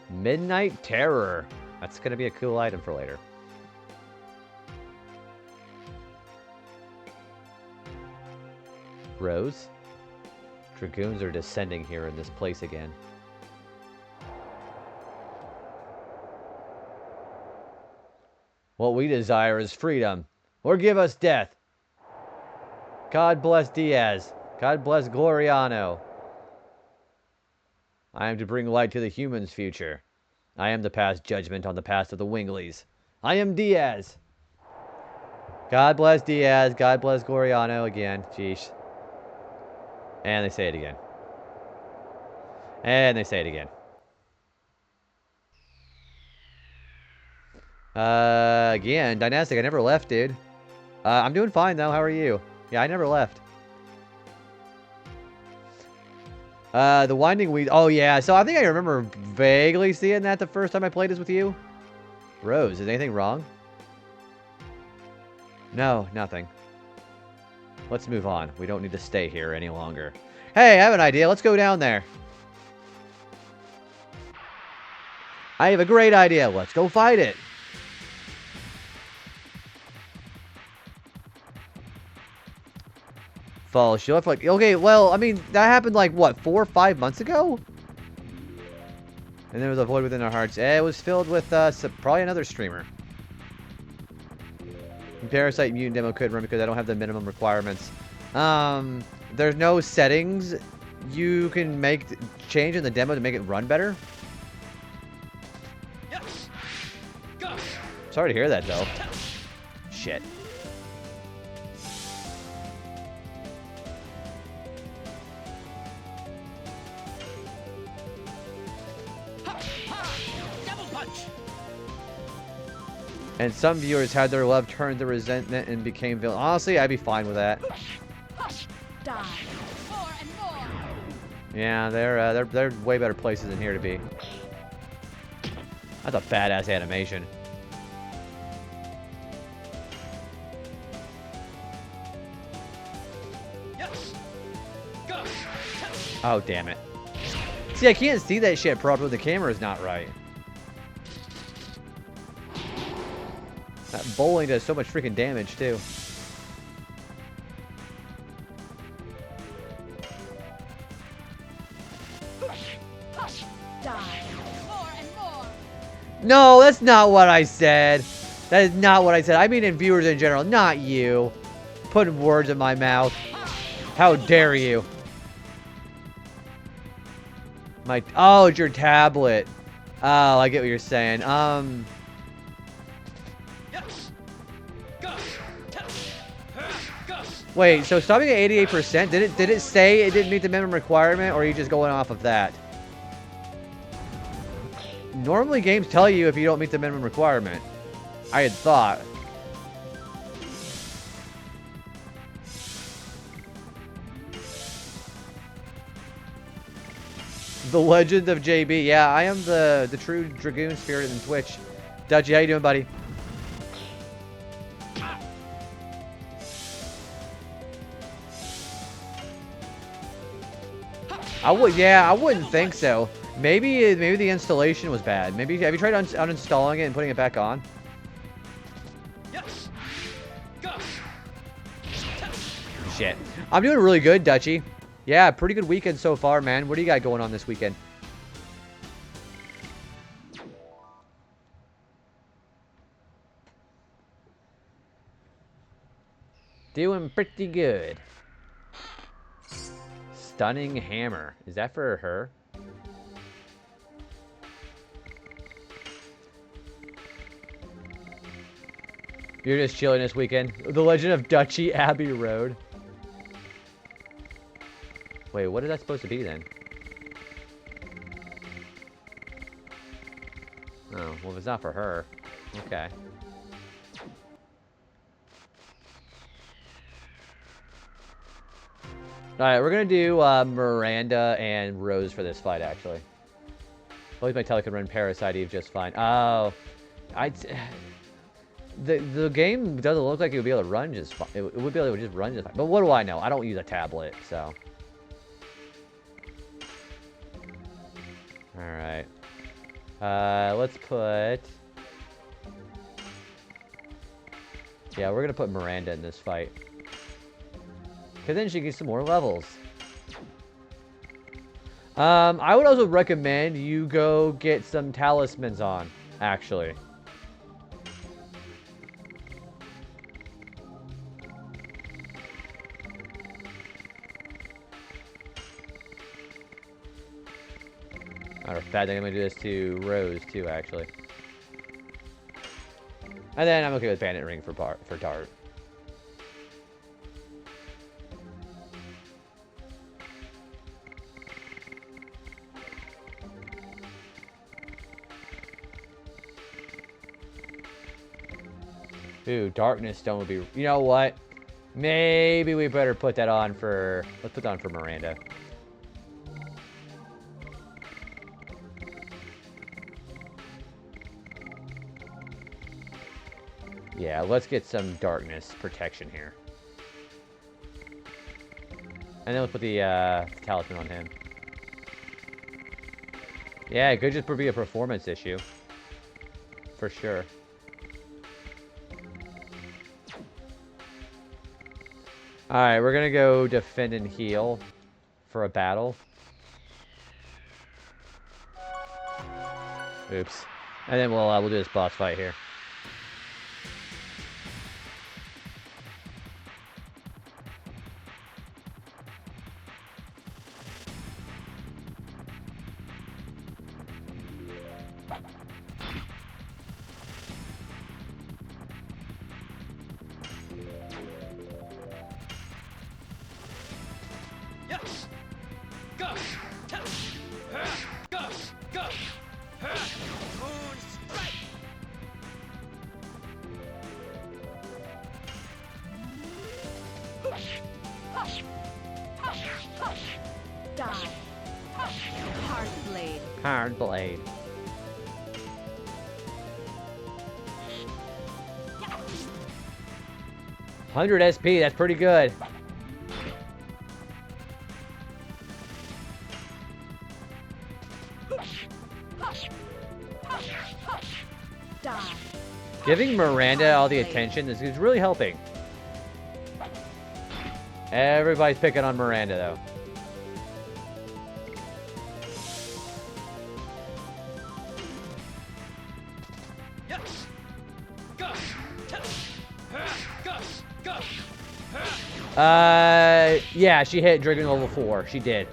Midnight Terror. That's going to be a cool item for later. Rose. Dragoons are descending here in this place again. What we desire is freedom, or give us death. God bless Diaz. God bless Gloriano. I am to bring light to the humans' future. I am the past judgment on the past of the Wingleys. I am Diaz. God bless Diaz. God bless Gloriano again. Jeez. And they say it again. And they say it again. Again, Dynastic, I never left, dude. I'm doing fine, though. How are you? Yeah, I never left. The Winding Weed. Oh, yeah. So I think I remember vaguely seeing that the first time I played this with you. Rose, is anything wrong? No, nothing. Let's move on. We don't need to stay here any longer. Hey, I have an idea. Let's go down there. I have a great idea. Let's go fight it. Fall shield. Like, okay, well, I mean, that happened like, what, 4 or 5 months ago? And there was a void within our hearts. It was filled with probably another streamer. Parasite Mutant demo couldn't run because I don't have the minimum requirements. There's no settings you can change in the demo to make it run better. Yes! Go! Sorry to hear that, though. Shit. Ha! Ha! Double punch! And some viewers had their love turned to resentment and became villain. Honestly, I'd be fine with that. Die. More and more. Yeah, they're way better places than here to be. That's a badass animation. Yes! Go! Oh, damn it. See, I can't see that shit properly. The camera's not right. That bowling does so much freaking damage, too. Die. More and more. No, that's not what I said. That is not what I said. I mean in viewers in general, not you. putting words in my mouth. How dare you? Oh, it's your tablet. Oh, I get what you're saying. Wait, so stopping at 88%, did it say it didn't meet the minimum requirement, or are you just going off of that? Normally games tell you if you don't meet the minimum requirement. I had thought. The Legend of JB. Yeah, I am the true Dragoon spirit in Twitch. Dutchy, how you doing, buddy? I wouldn't think so. Maybe the installation was bad. Maybe have you tried uninstalling it and putting it back on? Shit. I'm doing really good, Dutchy. Yeah, pretty good weekend so far, man. What do you got going on this weekend? Doing pretty good. Stunning hammer. Is that for her? You're just chilling this weekend. The Legend of Dutchy Abbey Road. Wait, what is that supposed to be then? Oh, well, if it's not for her. Okay. Alright, we're gonna do Miranda and Rose for this fight, actually. At least my tele can run Parasite Eve just fine. Oh. The game doesn't look like it would be able to run just fine. It would be able to just run just fine. But what do I know? I don't use a tablet, so. Alright. Let's put... Yeah, we're gonna put Miranda in this fight. Because then she gets some more levels. I would also recommend you go get some talismans on, actually. Matter of fact, I'm going to do this to Rose, too, actually. And then I'm okay with Bandit Ring for Dart. Ooh, Darkness Stone would be... You know what? Maybe we better put that on for... Let's put that on for Miranda. Yeah, let's get some darkness protection here. And then let's put the talisman on him. Yeah, it could just be a performance issue. For sure. Alright, we're gonna go defend and heal for a battle. Oops. And then we'll do this boss fight here. Hard blade. 100 SP, that's pretty good. Giving Miranda all the attention is really helping. Everybody's picking on Miranda, though. Yeah, she hit Dragoon level 4. She did.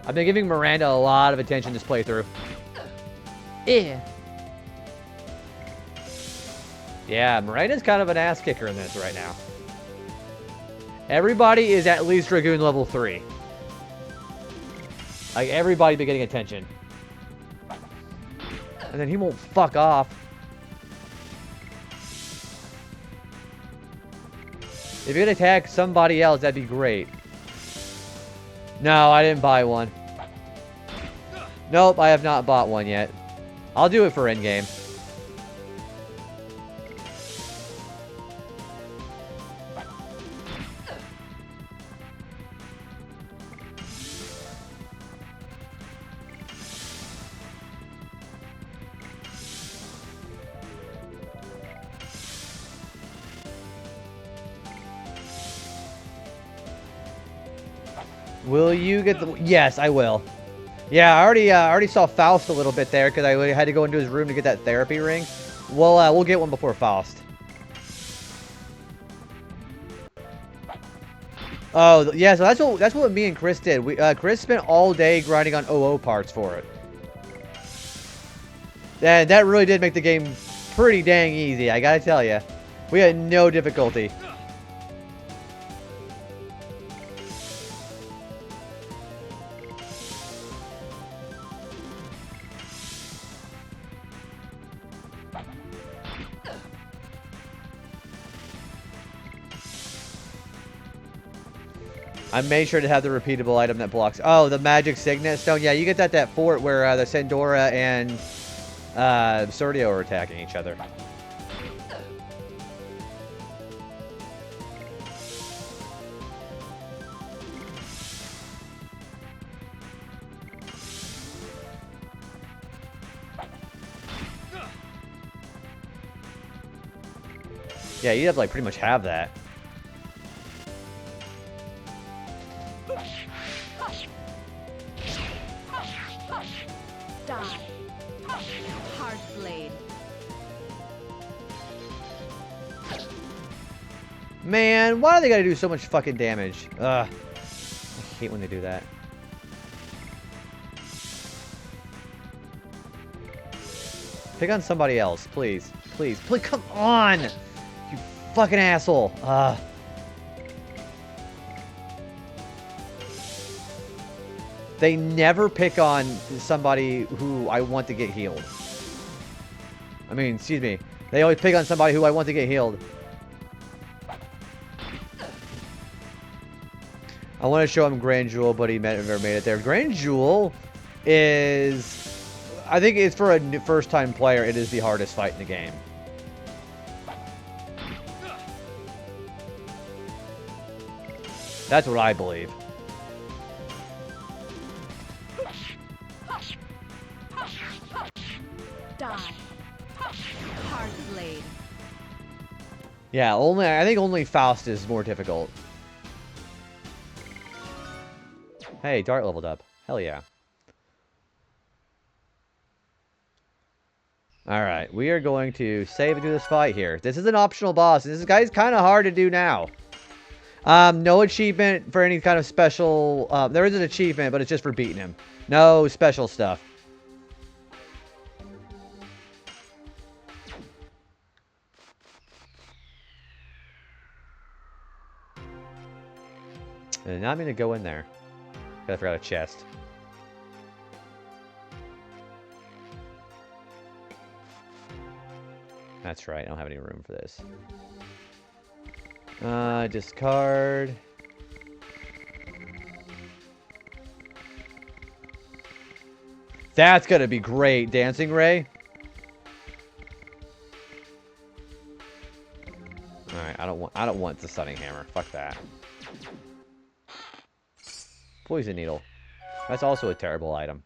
I've been giving Miranda a lot of attention this playthrough. Yeah, Miranda's kind of an ass kicker in this right now. Everybody is at least Dragoon level 3. Like, everybody be getting attention. And then he won't fuck off. If you could attack somebody else, that'd be great. No, I didn't buy one. Nope, I have not bought one yet. I'll do it for endgame. Will you get the... Yes, I will. Yeah, I already saw Faust a little bit there because I had to go into his room to get that therapy ring. We'll get one before Faust. Oh, yeah, so that's what me and Chris did. Chris spent all day grinding on OO parts for it. And that really did make the game pretty dang easy, I gotta tell you. We had no difficulty. I made sure to have the repeatable item that blocks. Oh, the magic signet stone. Yeah, you get that at fort where the Sandora and Sordio are attacking each other. Yeah, you have like pretty much have that. Die. Hard blade. Man, why do they gotta do so much fucking damage? Ugh. I hate when they do that. Pick on somebody else, please. Please. Please, come on! You fucking asshole. Ugh. They never pick on somebody who I want to get healed. I mean, excuse me. They always pick on somebody who I want to get healed. I want to show him Grand Jewel, but he never made it there. Grand Jewel is... I think it's for a first-time player, it is the hardest fight in the game. That's what I believe. Die. Hard blade. Yeah, I think only Faust is more difficult. Hey, Dart leveled up. Hell yeah. Alright, we are going to save and do this fight here. This is an optional boss, and this guy's kind of hard to do now. No achievement for any kind of special... there is an achievement, but it's just for beating him. No special stuff. I did not mean to go in there. I forgot a chest. That's right, I don't have any room for this. Discard. That's gonna be great, Dancing Ray. Alright, I don't want the Stunning Hammer. Fuck that. Poison Needle. That's also a terrible item.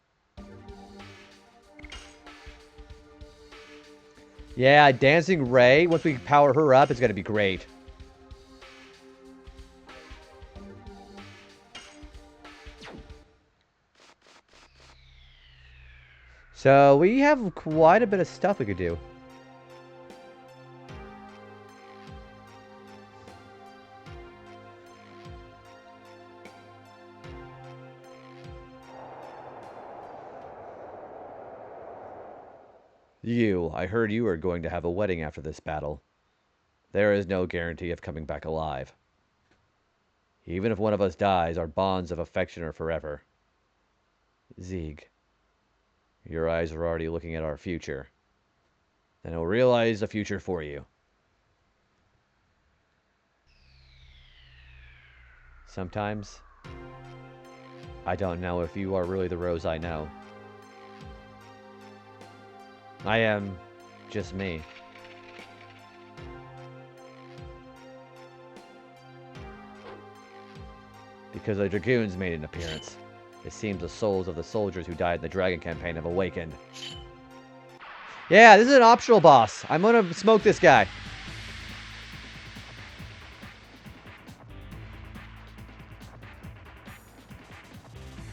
Yeah, Dancing Ray, once we power her up, it's going to be great. So, we have quite a bit of stuff we could do. I heard you are going to have a wedding after this battle. There is no guarantee of coming back alive. Even if one of us dies, our bonds of affection are forever. Zieg, your eyes are already looking at our future. Then I'll realize the future for you. Sometimes, I don't know if you are really the Rose I know. I am just me. Because the Dragoons made an appearance. It seems the souls of the soldiers who died in the Dragon campaign have awakened. Yeah, this is an optional boss. I'm gonna smoke this guy.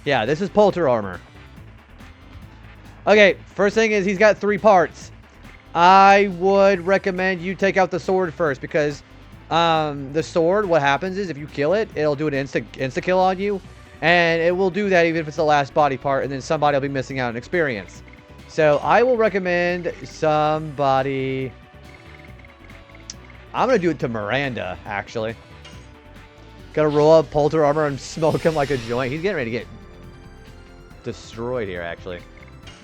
Yeah, this is Polter armor. Okay, first thing is he's got 3 parts. I would recommend you take out the sword first because the sword, what happens is if you kill it, it'll do an insta kill on you. And it will do that even if it's the last body part, and then somebody will be missing out on experience. So I will recommend somebody... I'm going to do it to Miranda, actually. Gonna roll up Polter armor and smoke him like a joint. He's getting ready to get destroyed here, actually.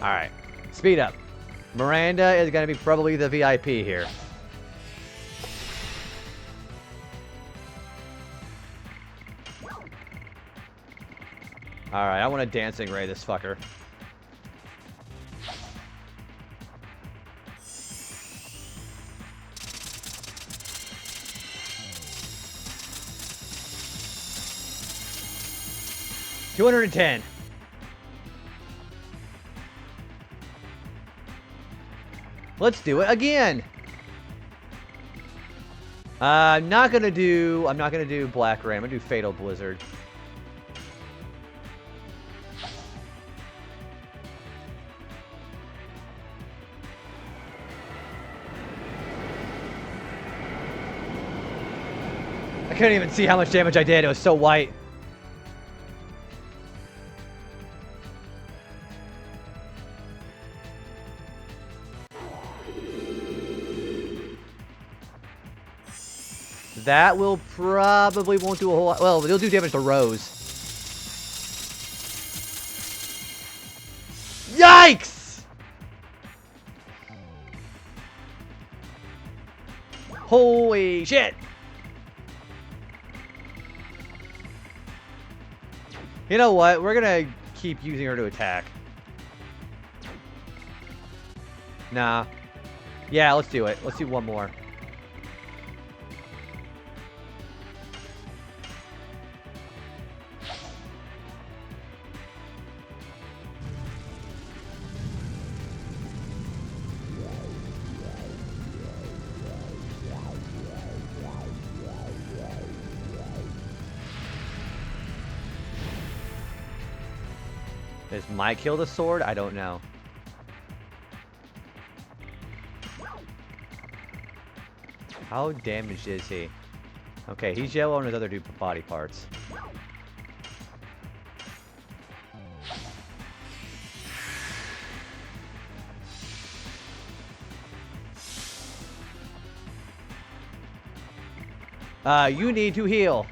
Alright, speed up. Miranda is going to be probably the VIP here. Alright, I want to dancing ray this fucker. $210. Let's do it again. I'm not gonna do Black Rain. I'm gonna do Fatal Blizzard. I couldn't even see how much damage I did. It was so white. That will probably won't do a whole lot. Well, it'll do damage to Rose. Yikes! Holy shit! You know what? We're gonna keep using her to attack. Nah. Yeah, let's do it. Let's do one more. This might kill the sword? I don't know. How damaged is he? Okay, he's yellow on his other 2 body parts. You need to heal.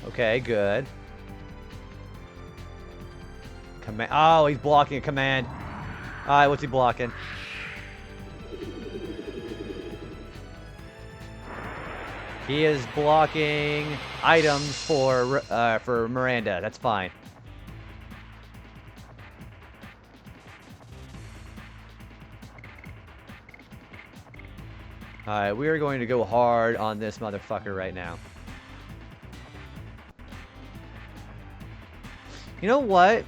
Okay, good. Command. Oh, he's blocking a command. Alright, what's he blocking? He is blocking items for Miranda. That's fine. Alright, we are going to go hard on this motherfucker right now. You know what?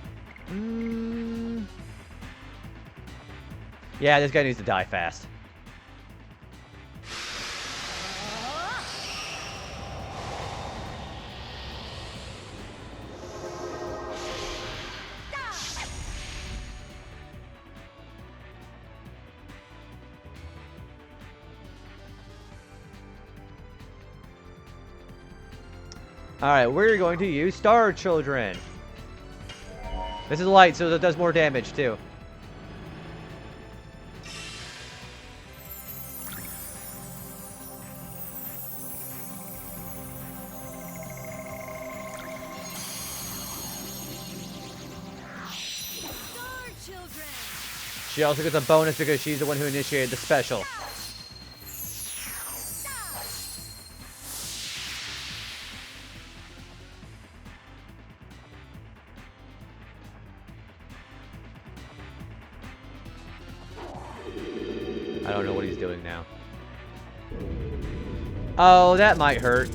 Yeah, this guy needs to die fast. Alright, we're going to use Star Children. This is light, so it does more damage, too. Star Children. She also gets a bonus because she's the one who initiated the special. I don't know what he's doing now. Oh, that might hurt.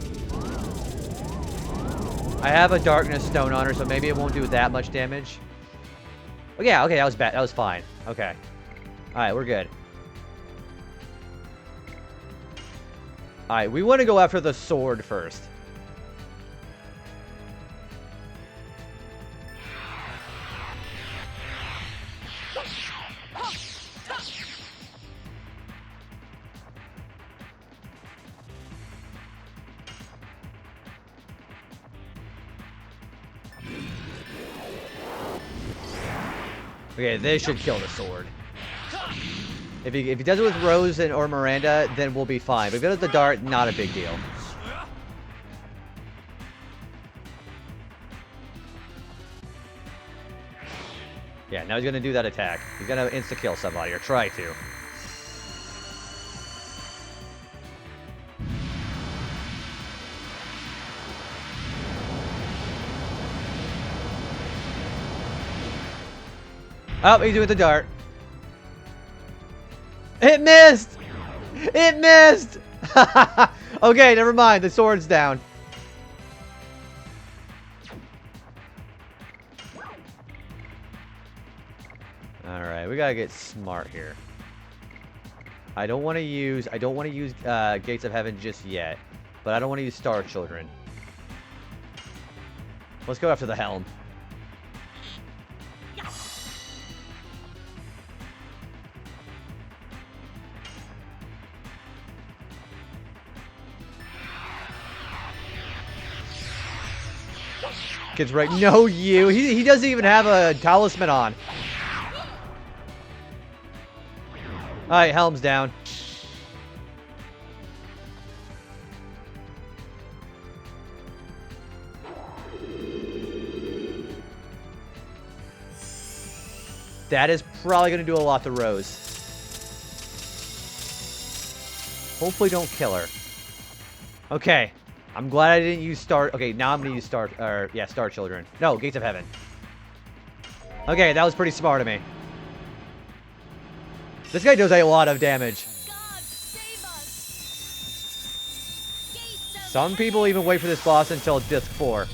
I have a darkness stone on her, so maybe it won't do that much damage. Oh, yeah, okay, that was bad. That was fine. Okay. Alright, we're good. Alright, we want to go after the sword first. Okay, this should kill the sword. If he does it with Rose or Miranda, then we'll be fine. But if he does the dart, not a big deal. Yeah, now he's gonna do that attack. He's gonna insta-kill somebody, or try to. Oh, he's doing the dart. It missed! It missed! Okay, never mind. The sword's down. Alright, we gotta get smart here. I don't want to use Gates of Heaven just yet. But I don't want to use Star Children. Let's go after the Helm. Gets right. No, you. He doesn't even have a talisman on. Alright, Helm's down. That is probably going to do a lot to Rose. Hopefully don't kill her. Okay. I'm glad I didn't use Star... Okay, now I'm going to use Star Children. No, Gates of Heaven. Okay, that was pretty smart of me. This guy does a lot of damage. God, save us. Gates of Some people even wait for this boss until Disc 4.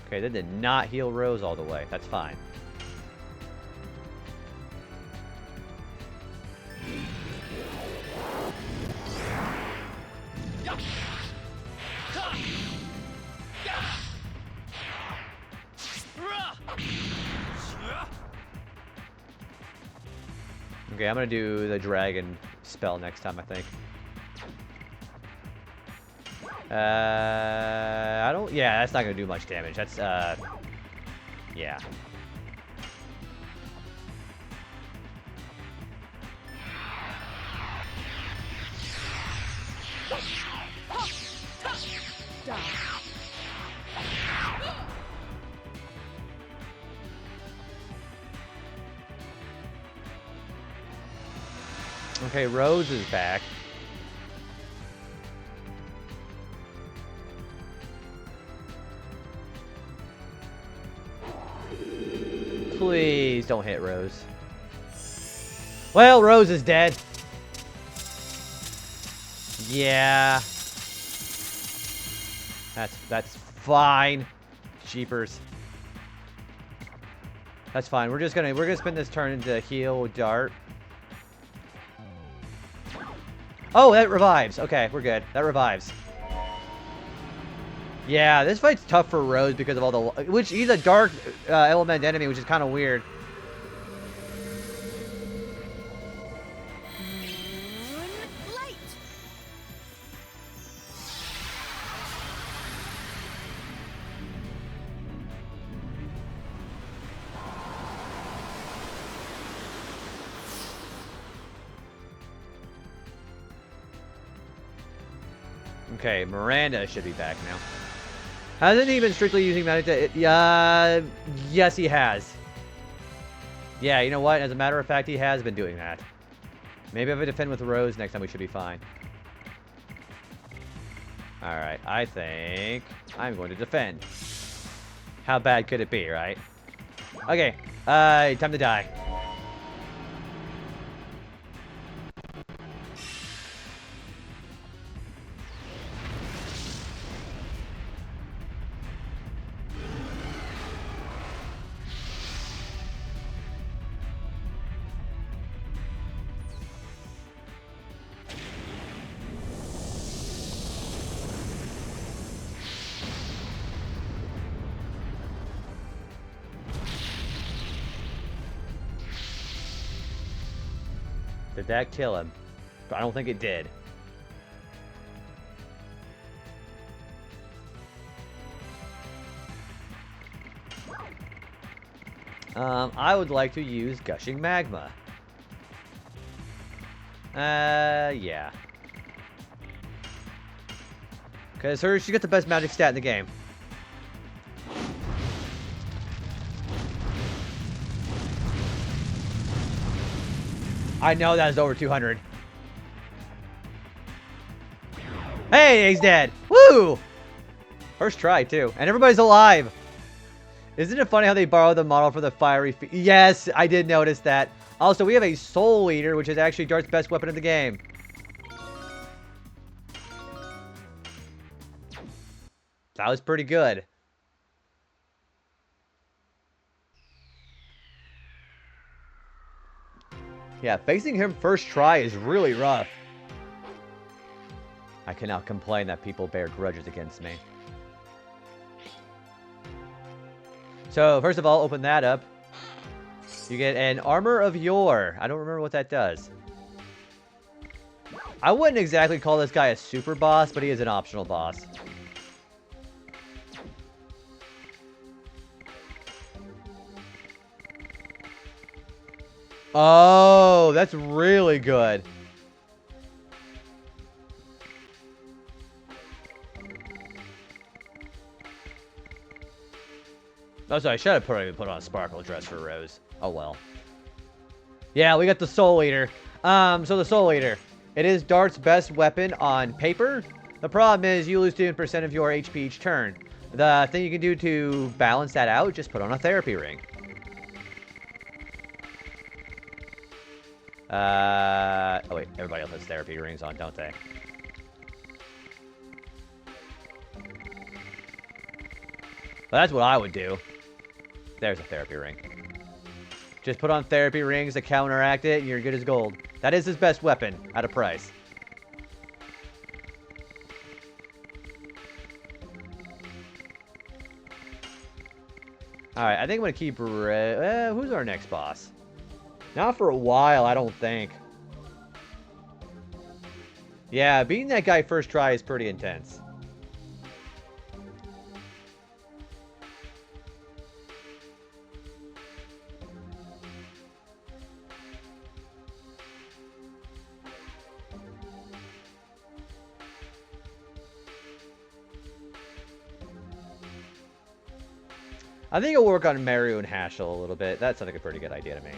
Okay, that did not heal Rose all the way. That's fine. Okay, I'm gonna do the dragon spell next time, I think. I don't... Yeah, that's not gonna do much damage. That's, yeah. Okay, Rose is back. Please don't hit Rose. Well, Rose is dead. Yeah. That's fine. Jeepers. That's fine. We're gonna spend this turn into heal dart. Oh, that revives. Okay, we're good. That revives. Yeah, this fight's tough for Rose because of all the... Which, he's a dark element enemy, which is kind of weird. Moonlight. Okay, Miranda should be back now. Hasn't he been strictly using magic? Yes, he has. Yeah, you know what? As a matter of fact, he has been doing that. Maybe if I defend with Rose next time, we should be fine. Alright, I think I'm going to defend. How bad could it be, right? Okay, time to die. Did that kill him? I don't think it did. I would like to use Gushing Magma. Yeah. Because she got the best magic stat in the game. I know that is over 200. Hey, he's dead. Woo! First try, too. And everybody's alive. Isn't it funny how they borrowed the model for the fiery... Yes, I did notice that. Also, we have a Soul Eater, which is actually Dart's best weapon in the game. That was pretty good. Yeah, facing him first try is really rough. I cannot complain that people bear grudges against me. So, first of all, open that up. You get an Armor of Yore. I don't remember what that does. I wouldn't exactly call this guy a super boss, but he is an optional boss. Oh, that's really good. Oh, sorry, I should have probably put on a sparkle dress for Rose. Oh, well. Yeah, we got the Soul Eater. So the Soul Eater. It is Dart's best weapon on paper. The problem is you lose 2% of your HP each turn. The thing you can do to balance that out, just put on a therapy ring. Oh wait, everybody else has therapy rings on, don't they? Well, that's what I would do. There's a therapy ring. Just put on therapy rings to counteract it, and you're good as gold. That is his best weapon, at a price. Alright, I think I'm going to keep... who's our next boss? Not for a while, I don't think. Yeah, beating that guy first try is pretty intense. I think I'll work on Mario and Haschel a little bit. That sounds like a pretty good idea to me.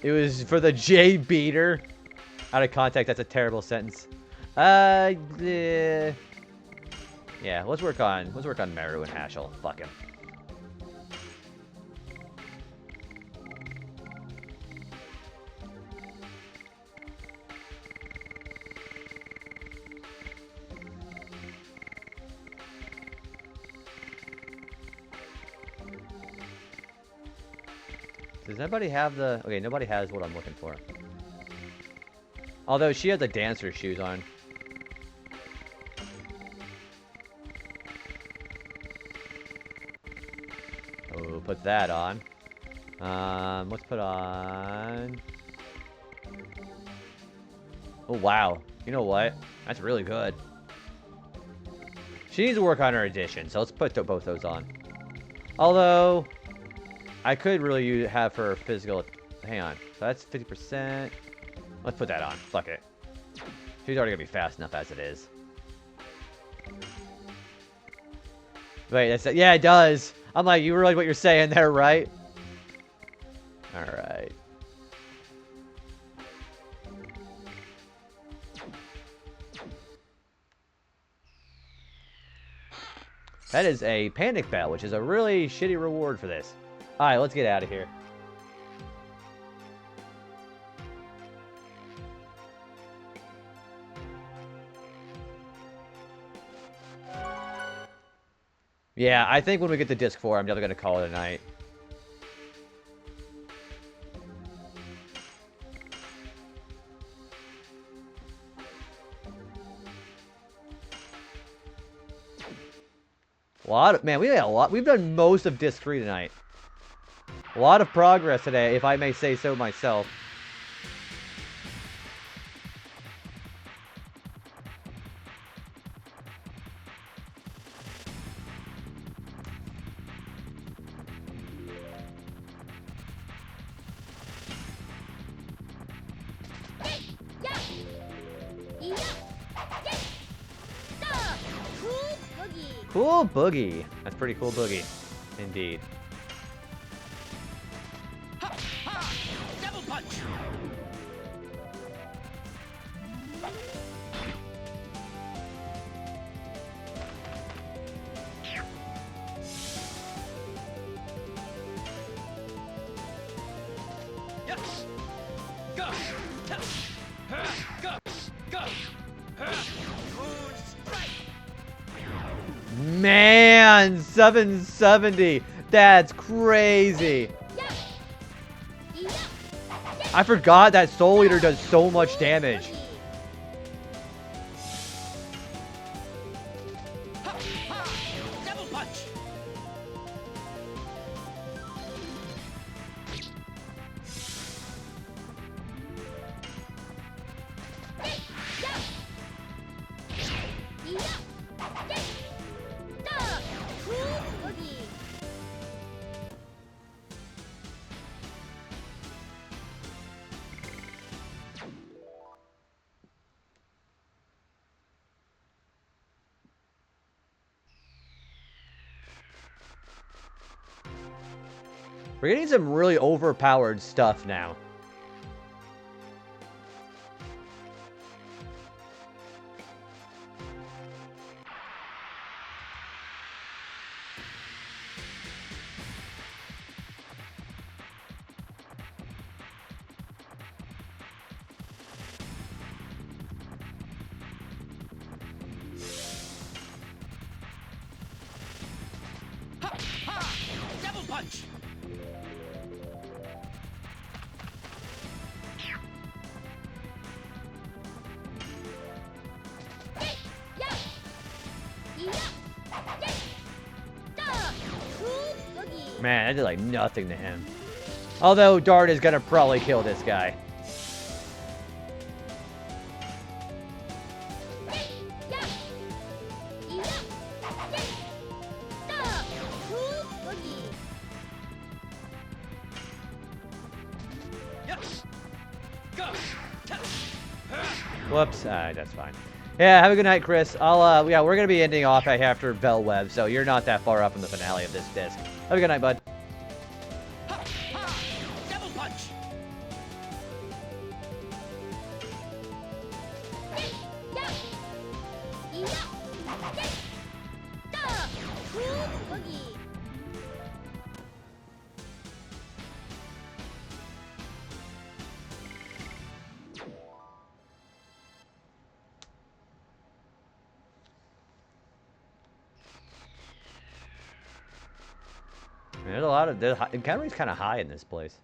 It was for the J beater. Out of context, that's a terrible sentence. Yeah, let's work on Mario and Haschel. Fuck him. Does anybody have the... Okay, nobody has what I'm looking for. Although she has the dancer shoes on. Oh, put that on. Let's put on... Oh, wow. You know what? That's really good. She needs to work on her addition, so let's put both those on. Although, I could really have her physical... Hang on. So that's 50%. Let's put that on. Fuck it. She's already gonna be fast enough as it is. Wait, that's it. Yeah, it does. I'm like, you realize what you're saying there, right? Alright. That is a panic bell, which is a really shitty reward for this. Alright, let's get out of here. Yeah, I think when we get to disc 4, I'm definitely going to call it a night. Man, we had a lot. We've done most of disc 3 tonight. A lot of progress today, if I may say so myself. Cool boogie. That's pretty cool boogie. Indeed. Ha, ha, double punch. Yes. Go. Go. Go. Moon strike. Man, 770. That's crazy. I forgot that Soul Eater does so much damage. Double punch. We're getting some really overpowered stuff now. Ha, ha, double punch. Man, I did like nothing to him. Although Dart is gonna probably kill this guy. Yes. Go. Whoops. That's fine. Yeah, have a good night, Chris. Yeah, we're gonna be ending off after Bell Web, so you're not that far up in the finale of this disc. Have a good night, bud. Ha, ha, double punch. There's a lot of... The encounter rate's kind of high in this place.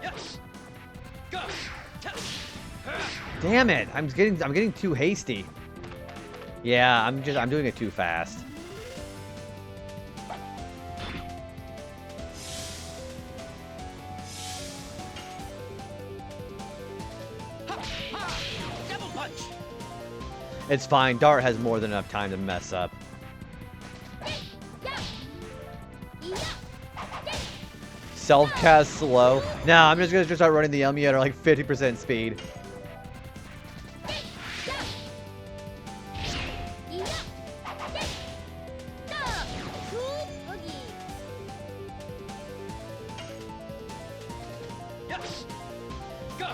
Yes. Go. Damn it! I'm getting too hasty. Yeah, I'm doing it too fast. Double punch. It's fine. Dart has more than enough time to mess up. Self-cast slow. Nah, I'm just gonna start running the Elmi at like 50% speed. Yes. Go.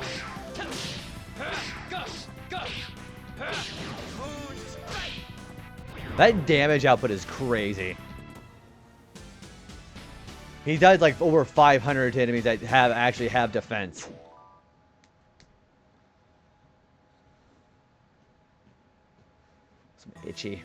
Go. Moon strike. That damage output is crazy. He died like over 500 to enemies that actually have defense. Some itchy.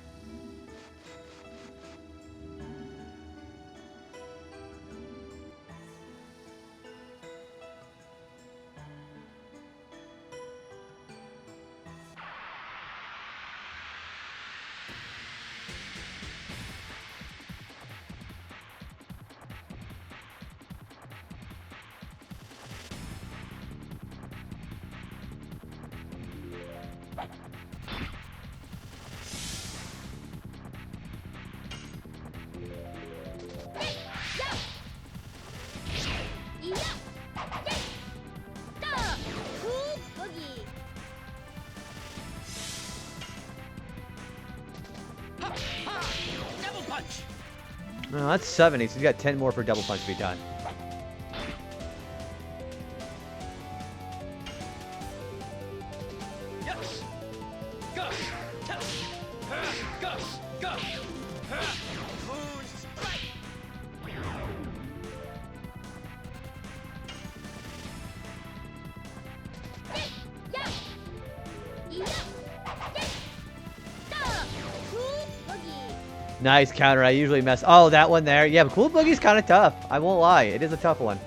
Double punch. No, that's 70, so he's got 10 more for double punch to be done. Yes. Go. Go. Moon strike. Nice counter. I usually mess. Oh, that one there. Yeah, but Cool Boogie's kind of tough. I won't lie. It is a tough one.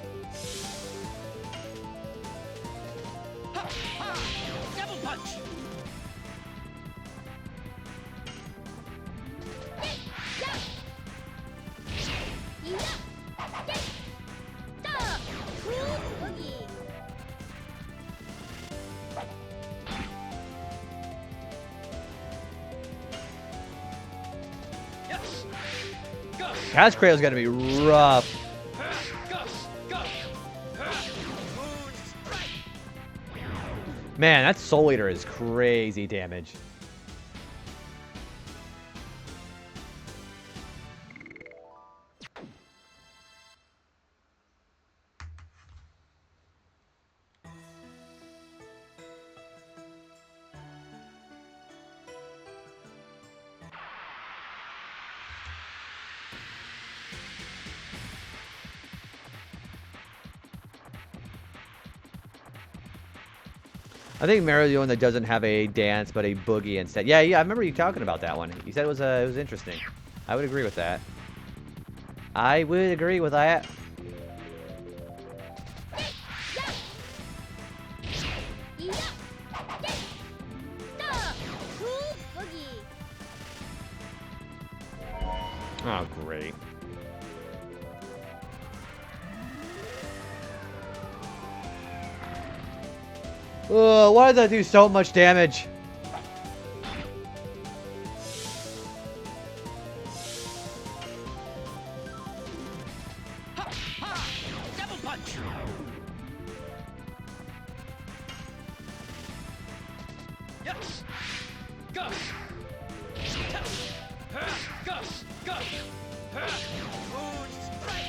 Double punch. Yes. Go. Cat's Cradle's gonna be rough. Go. Moon strike. Man, that Soul Eater is crazy damage. I think Mario's the one that doesn't have a dance, but a boogie instead. Yeah, I remember you talking about that one. You said it was interesting. I would agree with that. I would agree with that. Oh, great. Why does that do so much damage? Double punch. Yes. Go. Go. Moon strike.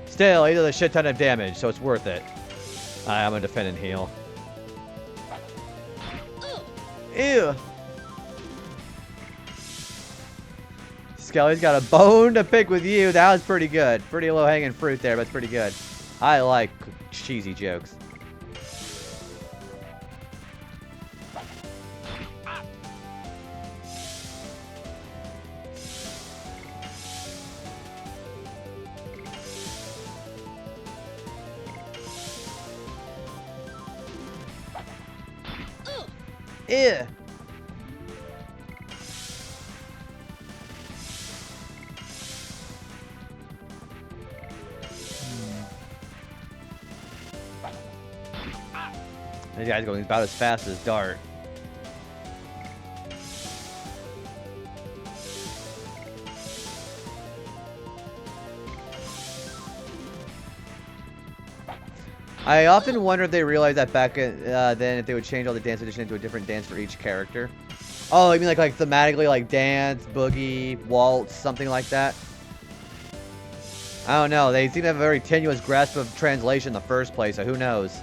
Still, he does a shit ton of damage, so it's worth it. I'm gonna defend and heal. Ew. Skelly's got a bone to pick with you. That was pretty good. Pretty low-hanging fruit there, but it's pretty good. I like cheesy jokes. Ew. This guy's going about as fast as Dart. I often wonder if they realized that back then if they would change all the dance edition into a different dance for each character. Oh, you mean like thematically, like dance, boogie, waltz, something like that? I don't know. They seem to have a very tenuous grasp of translation in the first place, so who knows?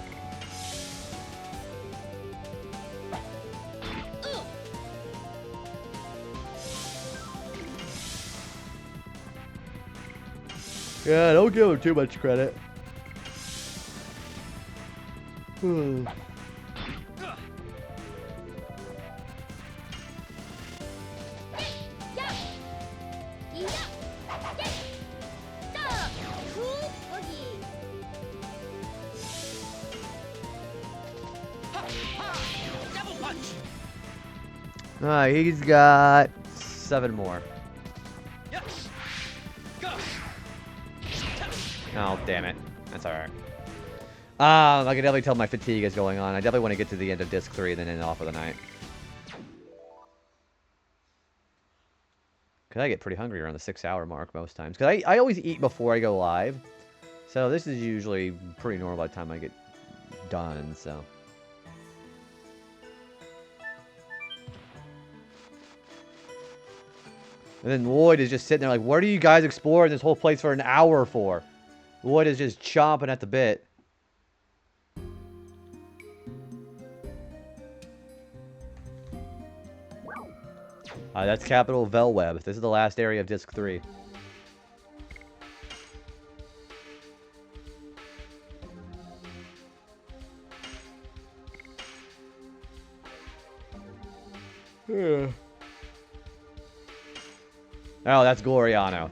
Yeah, don't give him too much credit. Alright, he's got 7 more. Oh, damn it. That's alright. I can definitely tell my fatigue is going on. I definitely want to get to the end of Disc 3 and then end off for the night. Because I get pretty hungry around the 6-hour mark most times. Because I always eat before I go live. So this is usually pretty normal by the time I get done, so... And then Lloyd is just sitting there like, what are you guys exploring this whole place for an hour for? Lloyd is just chomping at the bit. That's Capital Velweb. This is the last area of Disc 3. Yeah. Oh, that's Gloriano.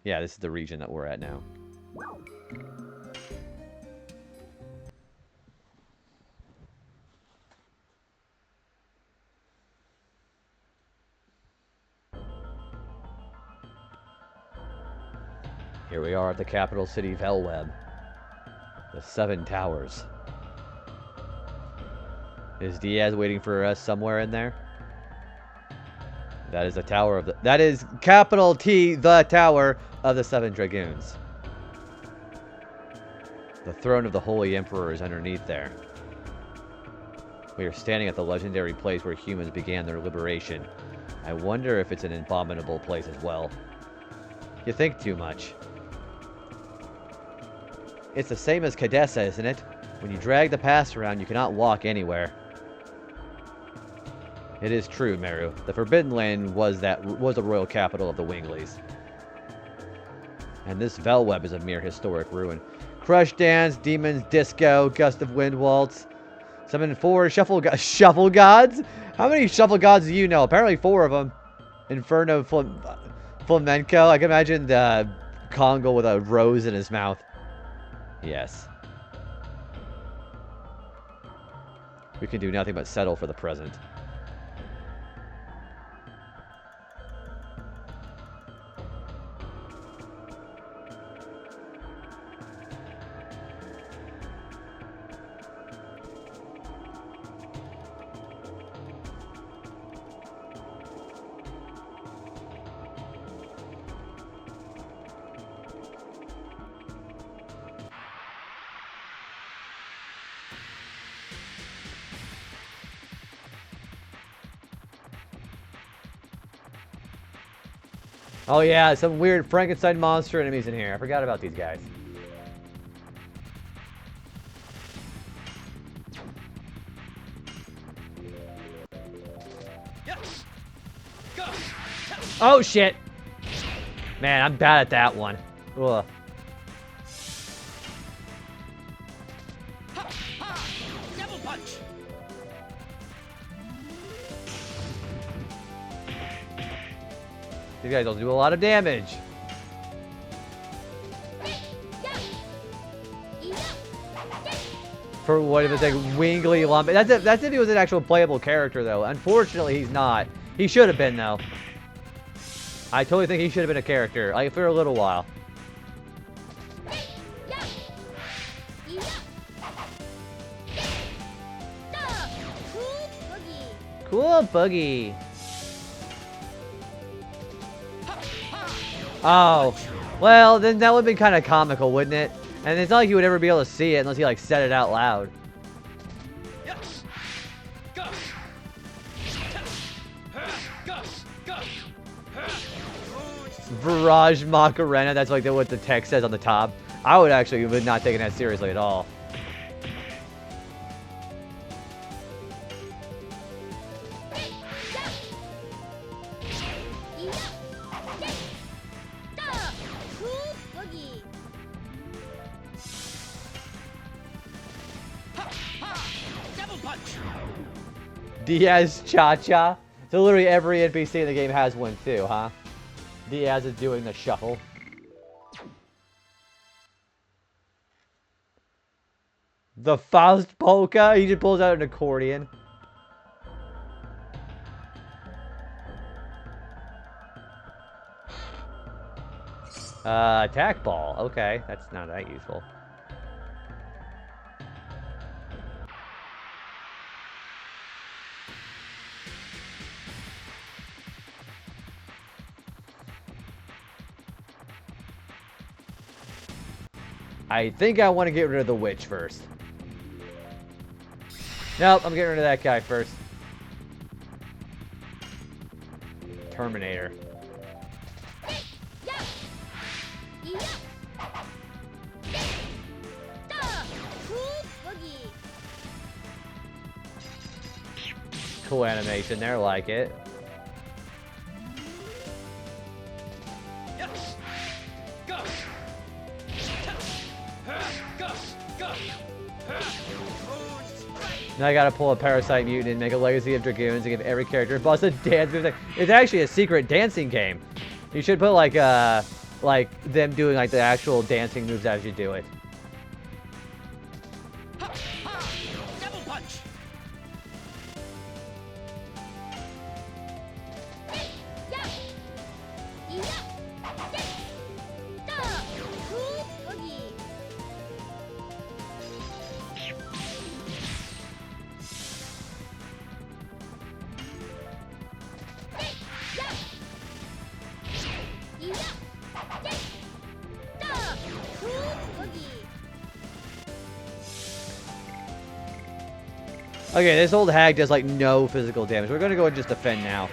Yeah, this is the region that we're at now. Here we are at the capital city, Velweb. The 7 Towers. Is Diaz waiting for us somewhere in there? That is the tower of the... That is capital T, the tower of the 7 Dragoons. The throne of the Holy Emperor is underneath there. We are standing at the legendary place where humans began their liberation. I wonder if it's an abominable place as well. You think too much. It's the same as Cadessa, isn't it? When you drag the past around, you cannot walk anywhere. It is true, Meru. The Forbidden Land was the royal capital of the Wingleys. And this Velweb is a mere historic ruin. Crush Dance, Demons, Disco, Gust of Wind Waltz. Summon 4 Shuffle Gods? How many Shuffle Gods do you know? Apparently 4 of them. Inferno Flamenco. I can imagine the Congo with a rose in his mouth. Yes. We can do nothing but settle for the present. Oh yeah, some weird Frankenstein monster enemies in here. I forgot about these guys. Oh shit! Man, I'm bad at that one. Ugh. Double punch. These guys don't do a lot of damage. For what if it's like Wingly Lump. That's if he was an actual playable character, though. Unfortunately, he's not. He should have been, though. I totally think he should have been a character, like, for a little while. Cool boogie. Oh. Well, then that would be kind of comical, wouldn't it? And it's not like you would ever be able to see it unless you, like, said it out loud. Virage Macarena, that's like what the text says on the top. I would actually would not taking that seriously at all. Diaz Cha-Cha. So literally every NPC in the game has one too, huh? Diaz is doing the shuffle. The Faust Polka? He just pulls out an accordion. Attack ball. Okay, that's not that useful. I think I want to get rid of the witch first. Nope, I'm getting rid of that guy first. Terminator. Cool animation there, like it. Now I gotta pull a Parasite Mutant and make a Legacy of Dragoons and give every character a boss a dance move. It's actually a secret dancing game. You should put like them doing like the actual dancing moves as you do it. Double punch. Okay, this old hag does like no physical damage. We're gonna go and just defend now.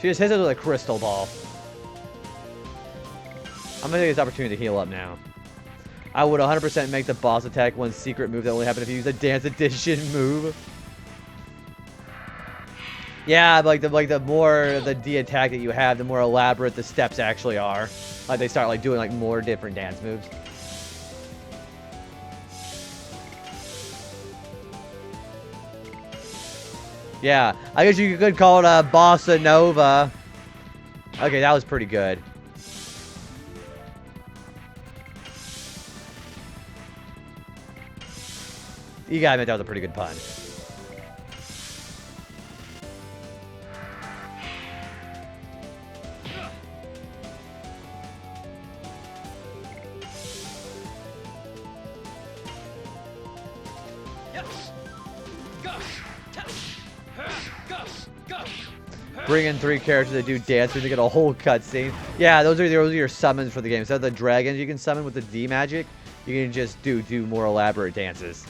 She just hits us with a crystal ball. I'm gonna take this opportunity to heal up now. I would 100% make the boss attack one secret move that only happens if you use a Dance Edition move. Yeah, like the more the D attack that you have, the more elaborate the steps actually are. Like they start like doing like more different dance moves. Yeah, I guess you could call it a Bossa Nova. Okay, that was pretty good. You gotta admit that was a pretty good pun. Bring in 3 characters that do dance moves to get a whole cutscene. Yeah, those are your summons for the game. Instead of the dragons you can summon with the D magic, you can just do more elaborate dances.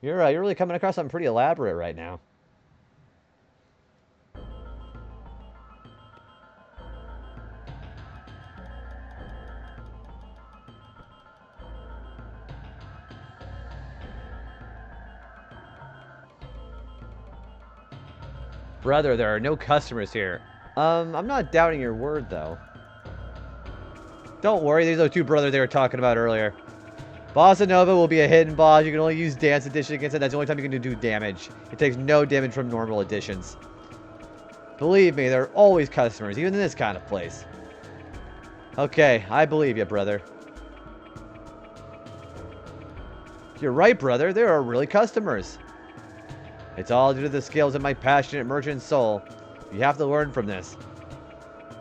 You're really coming across something pretty elaborate right now. Brother, there are no customers here. I'm not doubting your word, though. Don't worry, these are the 2 brothers they were talking about earlier. Bossa Nova will be a hidden boss. You can only use Dance Edition against it. That's the only time you can do damage. It takes no damage from normal editions. Believe me, there are always customers, even in this kind of place. Okay, I believe you, brother. You're right, brother. There are really customers. It's all due to the skills of my passionate merchant soul. You have to learn from this.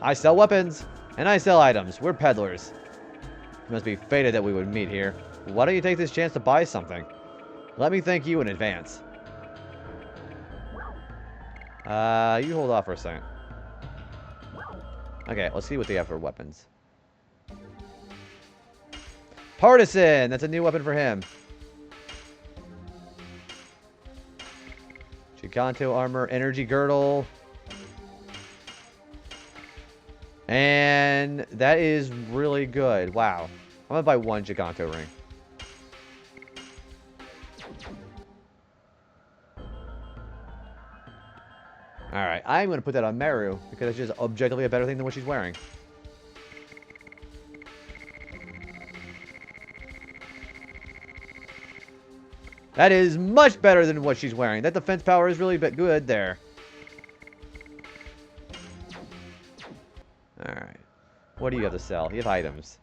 I sell weapons, and I sell items. We're peddlers. It must be fated that we would meet here. Why don't you take this chance to buy something? Let me thank you in advance. You hold off for a second. Okay, let's see what they have for weapons. Partisan! That's a new weapon for him. Giganto armor, energy girdle. And that is really good. Wow. I'm gonna buy one Giganto ring. Alright, I'm gonna put that on Meru because it's just objectively a better thing than what she's wearing. That is much better than what she's wearing. That defense power is really good there. Alright. What do you have to sell? You have items.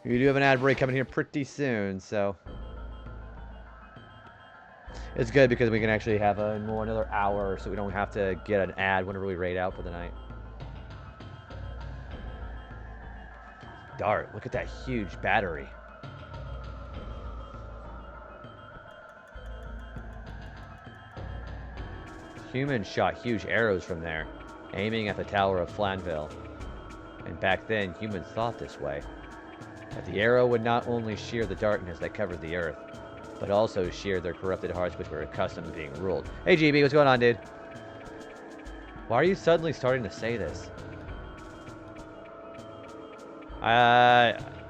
We do have an ad break coming here pretty soon, so... It's good because we can actually have another hour so we don't have to get an ad whenever we raid out for the night. Dart, look at that huge battery. Humans shot huge arrows from there, aiming at the Tower of Flanville. And back then, humans thought this way. That the arrow would not only shear the darkness that covered the earth, but also shear their corrupted hearts which were accustomed to being ruled. Hey GB, what's going on, dude? Why are you suddenly starting to say this?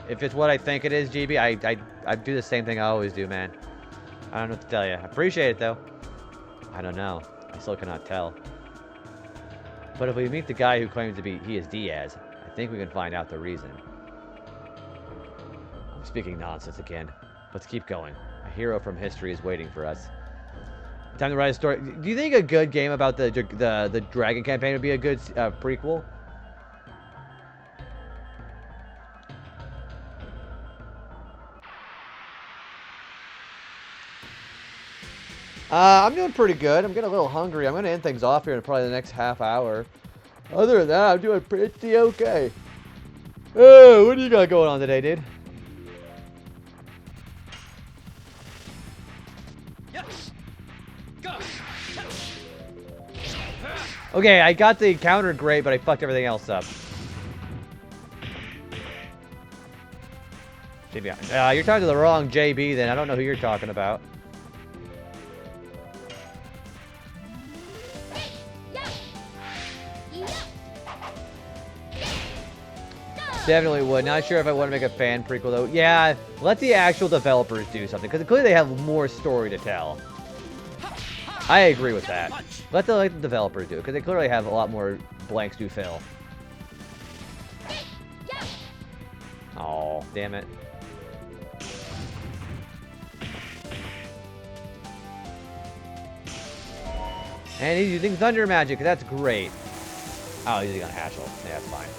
If it's what I think it is, GB, I do the same thing I always do, man. I don't know what to tell you. I appreciate it, though. I don't know. I still cannot tell. But if we meet the guy who claims to be he is Diaz, I think we can find out the reason. I'm speaking nonsense again. Let's keep going. A hero from history is waiting for us. Time to write a story. Do you think a good game about the Dragon campaign would be a good prequel? I'm doing pretty good. I'm getting a little hungry. I'm going to end things off here in probably the next half hour. Other than that, I'm doing pretty okay. Oh, what do you got going on today, dude? Okay, I got the counter great, but I fucked everything else up. JB, you're talking to the wrong JB then. I don't know who you're talking about. Definitely would. Not sure if I want to make a fan prequel, though. Yeah, let the actual developers do something, because clearly they have more story to tell. I agree with that. Let the developers do it, because they clearly have a lot more blanks to fill. Oh, damn it. And he's using Thunder Magic. That's great. Oh, he's using on Hashel. Yeah, that's fine.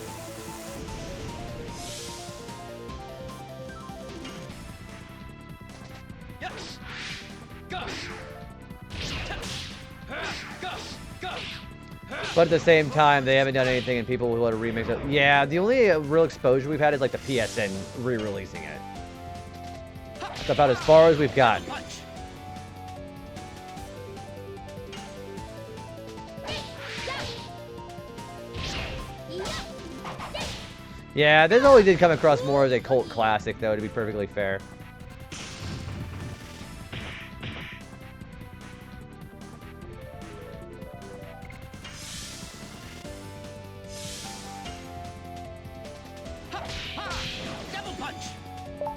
But at the same time, they haven't done anything, and people will want to remix it. Yeah, the only real exposure we've had is like the PSN re-releasing it. That's about as far as we've gotten. Yeah, this always did come across more as a cult classic, though, to be perfectly fair.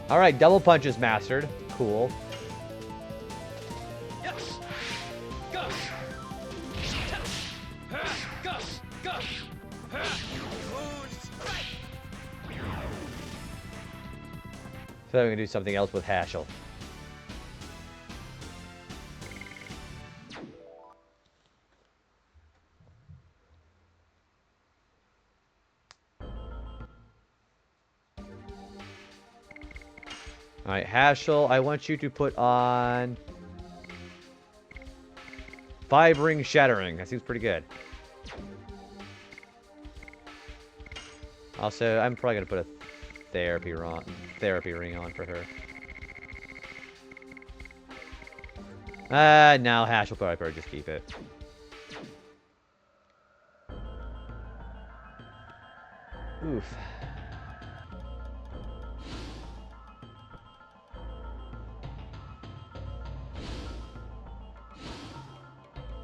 All right, double punch is mastered. Cool. Yes. Go. So we can do something else with Hashel. Alright, Haschel, I want you to put on 5 ring shattering. That seems pretty good. Also, I'm probably gonna put a therapy ring on for her. No, Hash will probably just keep it. Oof.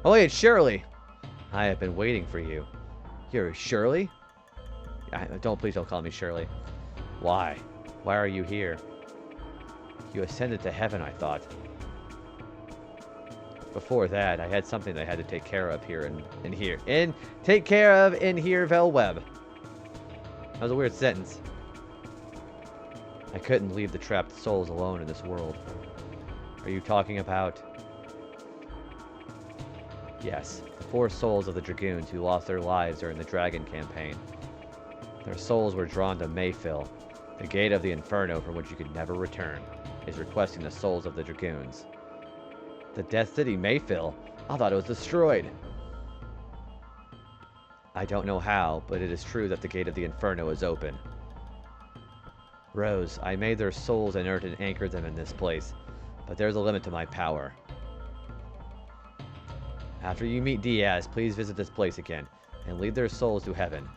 Oh wait, it's Shirley. I have been waiting for you. You're Shirley? Please don't call me Shirley. Why? Why are you here? You ascended to heaven, I thought. Before that, I had something I had to take care of here and here. Take care of in here, Velweb. That was a weird sentence. I couldn't leave the trapped souls alone in this world. Are you talking about... Yes, the 4 souls of the Dragoons who lost their lives during the Dragon campaign. Their souls were drawn to Mayfill. The gate of the Inferno from which you could never return is requesting the souls of the Dragoons. The Death City Mayfill? I thought it was destroyed. I don't know how, but it is true that the gate of the Inferno is open. Rose, I made their souls inert and anchored them in this place, but there's a limit to my power. After you meet Diaz, please visit this place again, and lead their souls to heaven.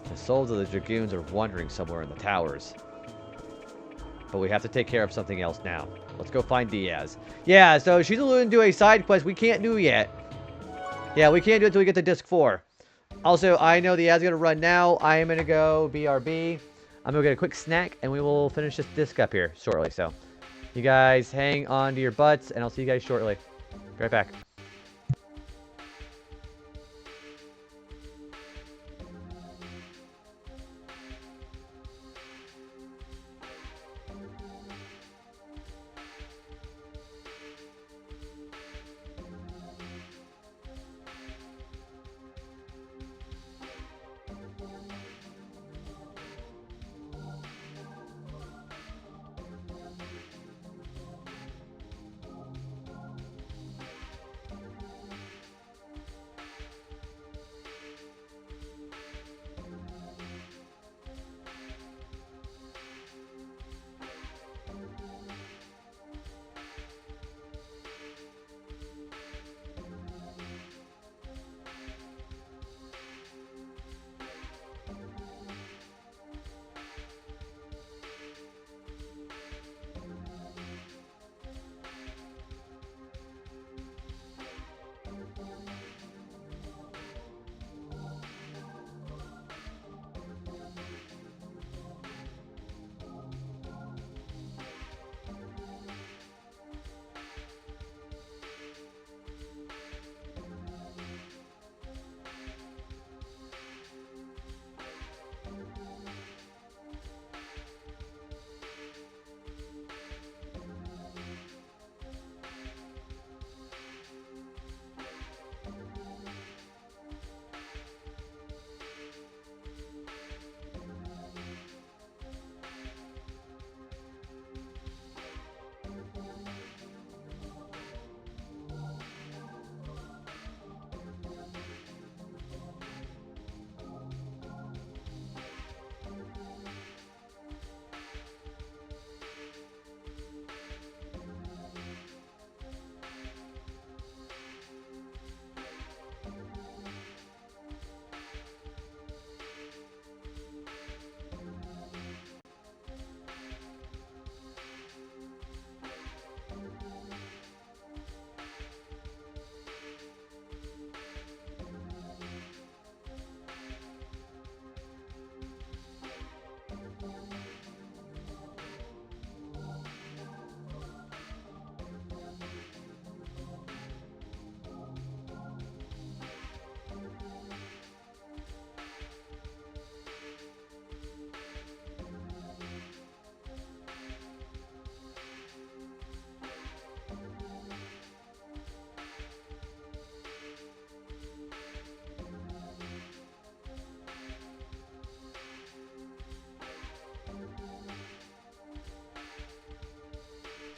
The souls of the Dragoons are wandering somewhere in the towers. But we have to take care of something else now. Let's go find Diaz. Yeah, so she's alluding to a side quest we can't do yet. Yeah, we can't do it until we get to Disc 4. Also, I know Diaz is going to run now. I am going to go BRB. I'm going to get a quick snack, and we will finish this disc up here shortly. So, you guys hang on to your butts, and I'll see you guys shortly. Be right back.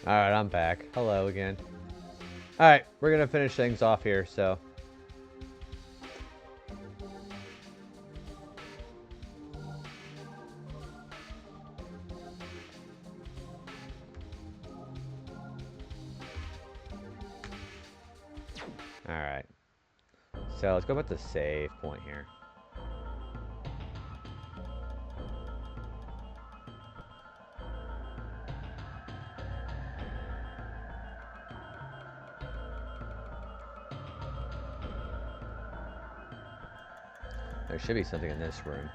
Alright, I'm back. Hello again. Alright, we're gonna finish things off here, so. Alright. So let's go back to the save point here. There should be something in this room.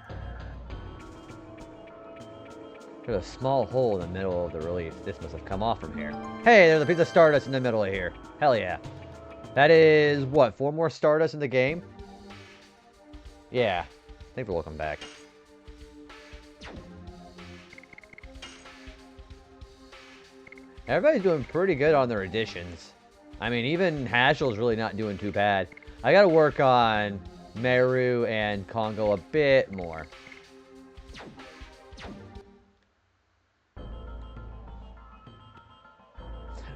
There's a small hole in the middle of the relief. This must have come off from here. Hey, there's a piece of Stardust in the middle of here. Hell yeah. That is, what, 4 more Stardust in the game? Yeah. Thanks for welcome back. Everybody's doing pretty good on their additions. I mean, even Hashel's really not doing too bad. I gotta work on Meru and Congo a bit more.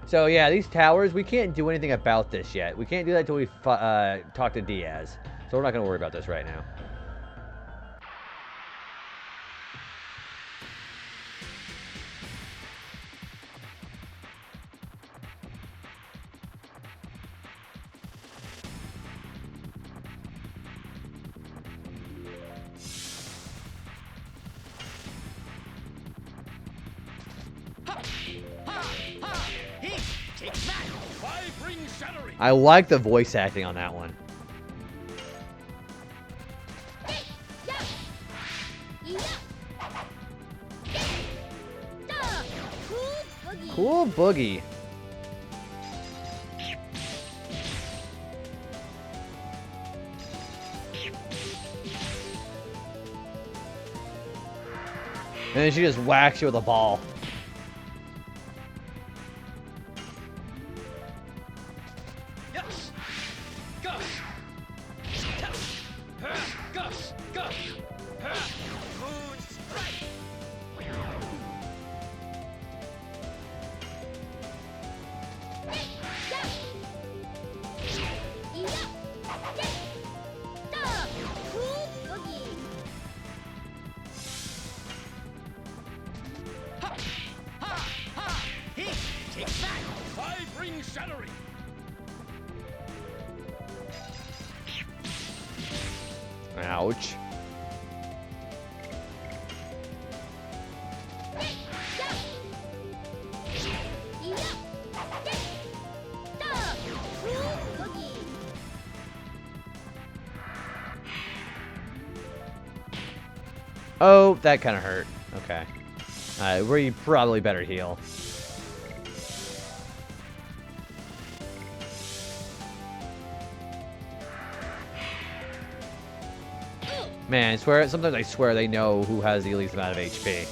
So yeah, these towers, we can't do anything about this yet. We can't do that until we talk to Diaz. So we're not going to worry about this right now. I like the voice acting on that one. Cool boogie. And then she just whacks you with a ball. Ouch. Oh, that kind of hurt. Okay. We probably better heal. Man, sometimes I swear they know who has the least amount of HP.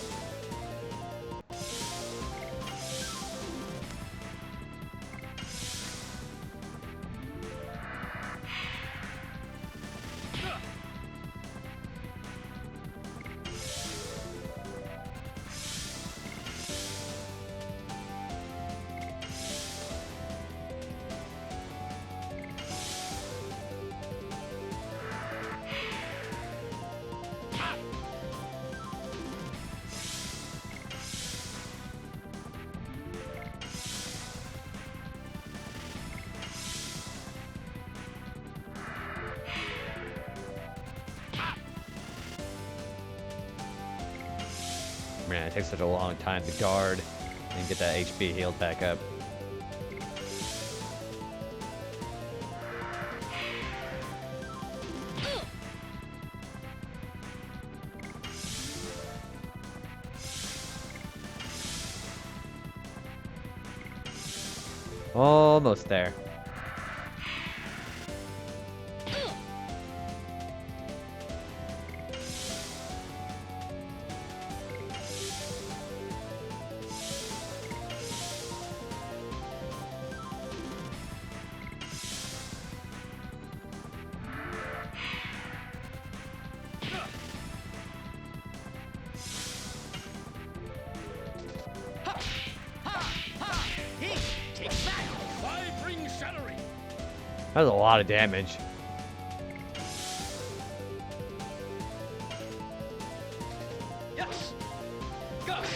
Man, it takes such a long time to guard and get that HP healed back up. Almost there. That's a lot of damage. Yes. Gush.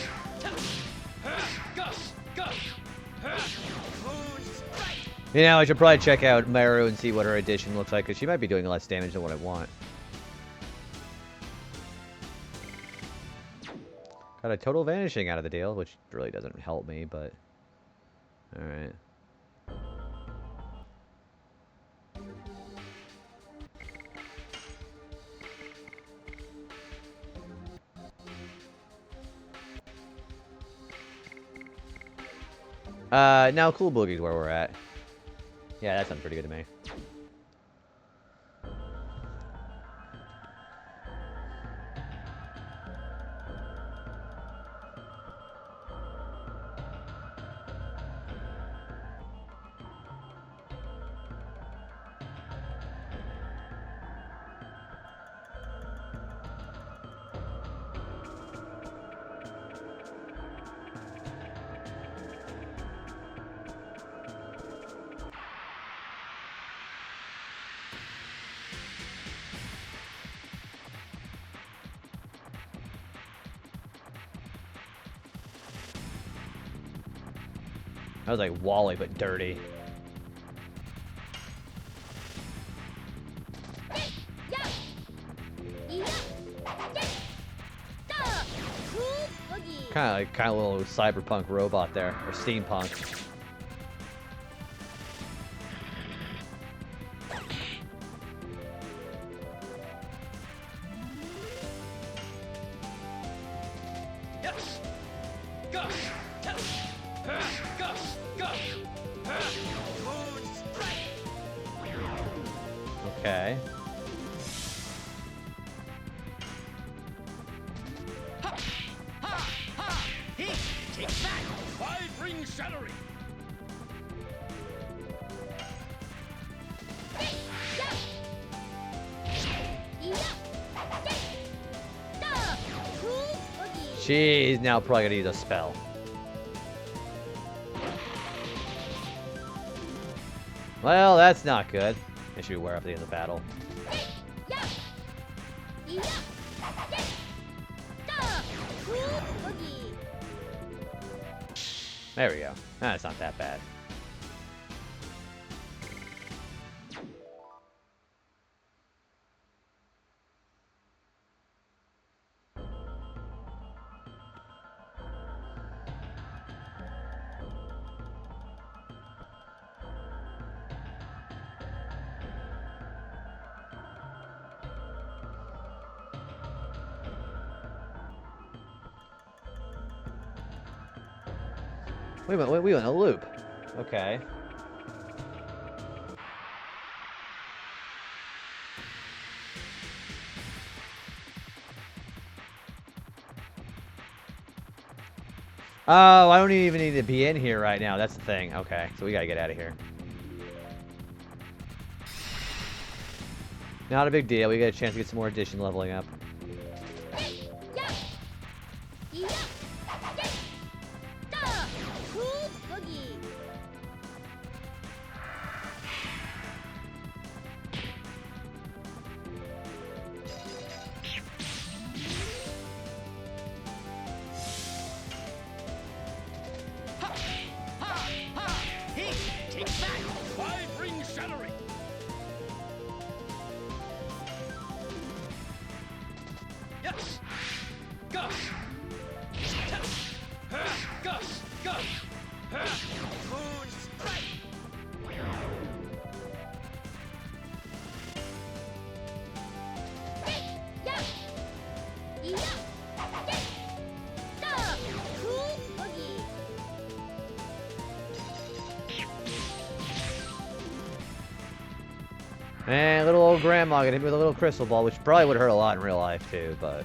Gush. Gush. Moon strike. You know, I should probably check out Meru and see what her addition looks like, because she might be doing less damage than what I want. Got a total vanishing out of the deal, which really doesn't help me, but... Alright. Now Cool Boogie's where we're at. Yeah, that sounds pretty good to me. That was like Wally, but dirty. Kind of a little cyberpunk robot there, or steampunk. Yes. Gush. Gush. Gush. Moon strike. Okay. Take that! Five ring shattering! She's now probably gonna use a spell. Well, that's not good. I should be aware of the end of the battle. There we go. That's not that bad. We went a loop. Okay. Oh, I don't even need to be in here right now. That's the thing. Okay, so we gotta get out of here. Not a big deal. We get a chance to get some more addition leveling up. Take that! Five ring shattering! Yes! Gush! Gush! Gush! Moon strike! And little old grandma got hit me with a little crystal ball, which probably would hurt a lot in real life too, but...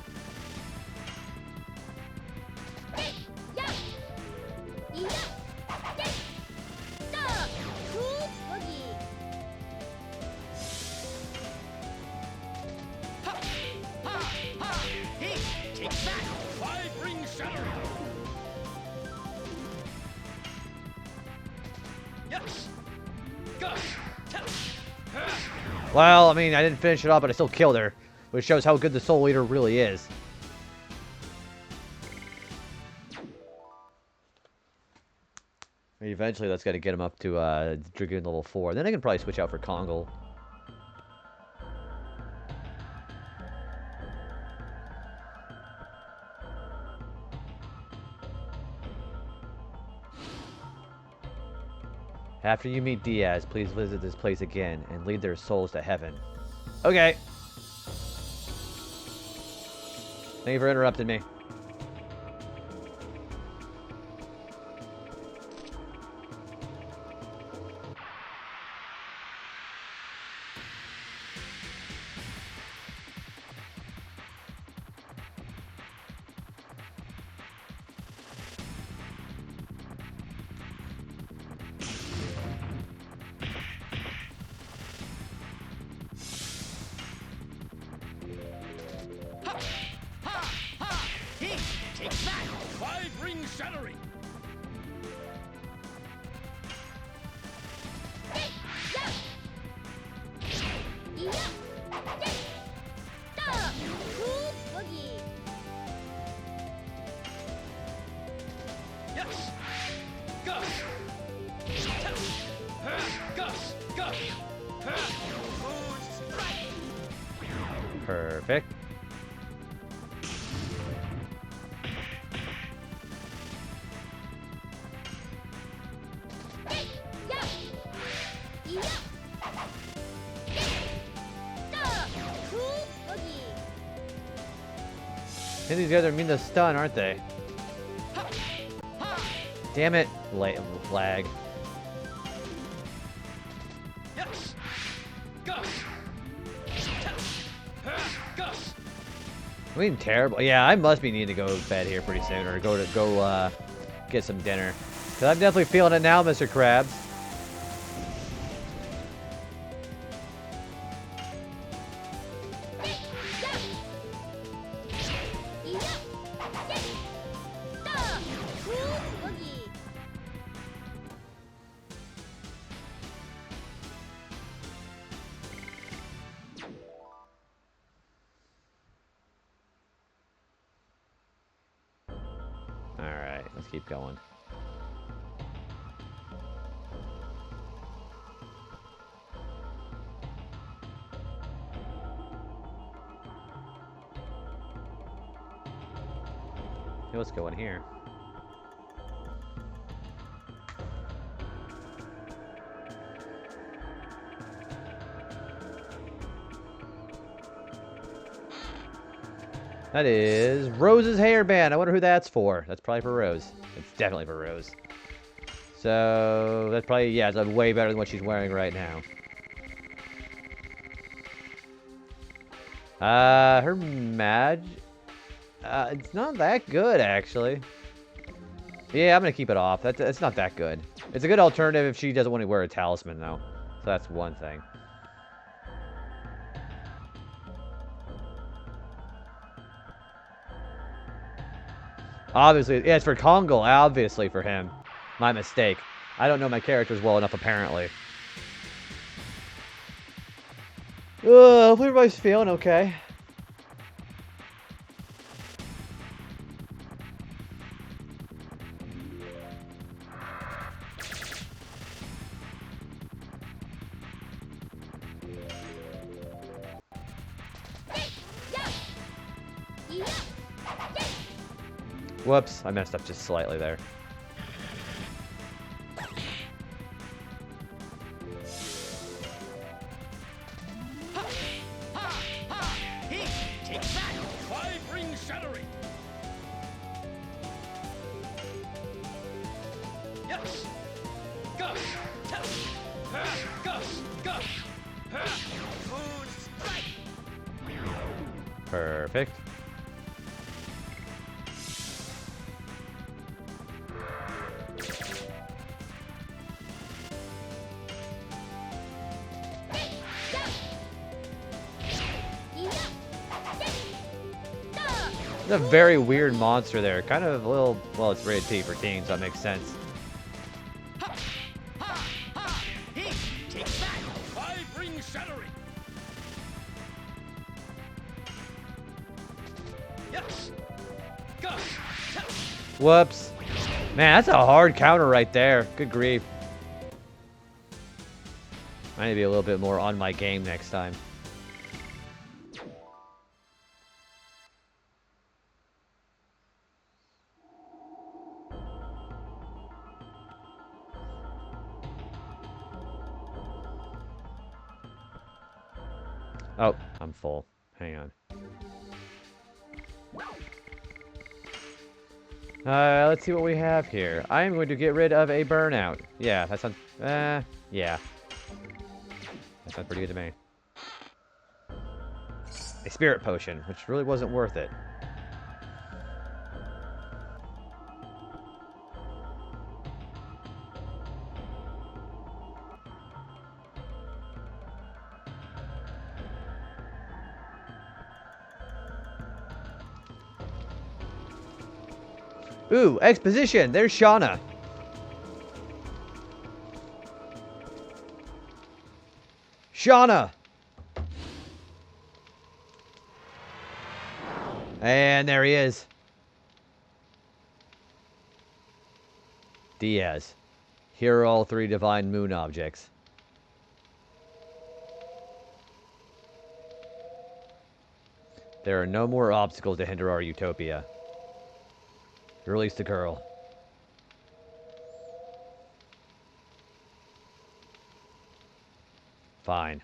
Take that! Five ring shattering! Yes! Gush! Well, I mean, I didn't finish it off, but I still killed her, which shows how good the Soul Eater really is. Eventually, that's got to get him up to Dragoon level 4. Then I can probably switch out for Kongal. After you meet Diaz, please visit this place again and lead their souls to heaven. Okay. Thank you for interrupting me. Take that! 5 ring shattering! Yes! Gus! Gus! Gus! Perfect. I think these guys are mean to stun, aren't they? Damn it, lag. Yes! Gus! Gus! I mean, terrible. Yeah, I must be needing to go to bed here pretty soon, or go get some dinner. Cause I'm definitely feeling it now, Mr. Krabs. Alright, let's keep going. Hey, let's go in here. That is Rose's hairband. I wonder who that's for. That's probably for Rose. It's definitely for Rose. So that's probably, yeah, it's way better than what she's wearing right now. Her it's not that good, actually. Yeah, I'm gonna keep it off. It's not that good. It's a good alternative if she doesn't want to wear a talisman, though. So that's one thing. Obviously, yeah, it's for Kongal, obviously for him. My mistake. I don't know my characters well enough, apparently. Hope everybody's feeling okay. Whoops, I messed up just slightly there. Take that! 5 ring shattering! Yes! Gus! Gus! Gus! Food strike! Perfect. It's a very weird monster there. Kind of a little, well, it's rated T for teens, so that makes sense. Take that! 5 ring shattering! Whoops. Man, that's a hard counter right there. Good grief. I need to be a little bit more on my game next time. Oh, I'm full. Hang on. Let's see what we have here. I am going to get rid of a burnout. Yeah, that sounds... yeah. That sounds pretty good to me. A spirit potion, which really wasn't worth it. Ooh, exposition! There's Shauna. Shauna! And there he is. Diaz. Here are all 3 divine moon objects. There are no more obstacles to hinder our utopia. Release the girl. Fine.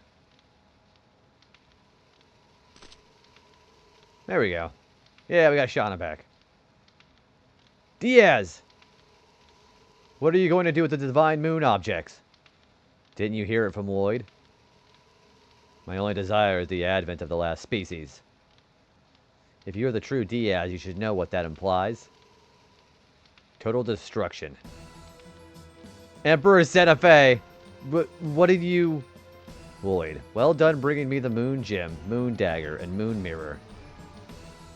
There we go. Yeah, we got Shauna back. Diaz! What are you going to do with the divine moon objects? Didn't you hear it from Lloyd? My only desire is the advent of the last species. If you're the true Diaz, you should know what that implies. Total destruction. Emperor Santa Fe! What did you... Lloyd, well done bringing me the Moon Gem, Moon Dagger, and Moon Mirror.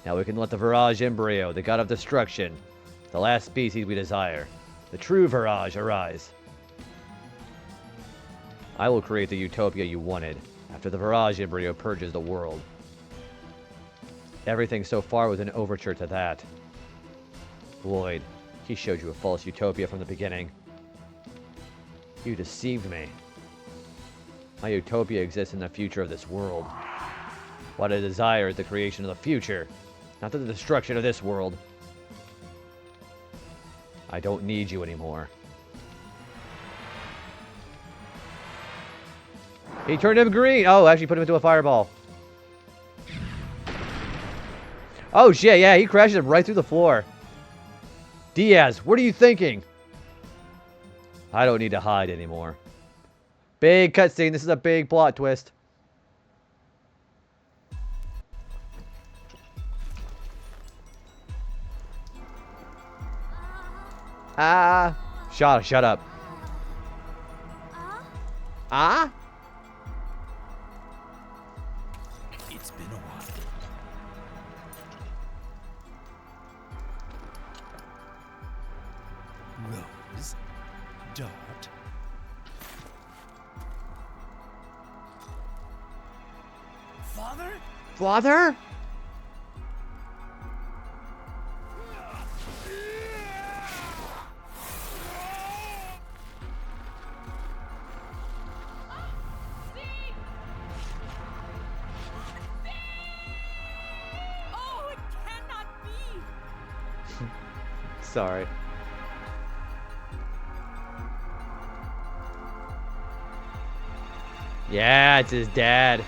Now we can let the Virage Embryo, the god of destruction, the last species we desire, the true Virage, arise. I will create the utopia you wanted, after the Virage Embryo purges the world. Everything so far was an overture to that. Lloyd, he showed you a false utopia from the beginning. You deceived me. My utopia exists in the future of this world. What I desire is the creation of the future, not the destruction of this world. I don't need you anymore. He turned him green! Oh, actually put him into a fireball. Oh shit, yeah, he crashes him right through the floor. Diaz, what are you thinking? I don't need to hide anymore. Big cutscene. This is a big plot twist. Ah. Shut up. Ah? It's been a while. Rose. Dart. Father? Father? Oh, it cannot be. Sorry. Yeah, it's his dad.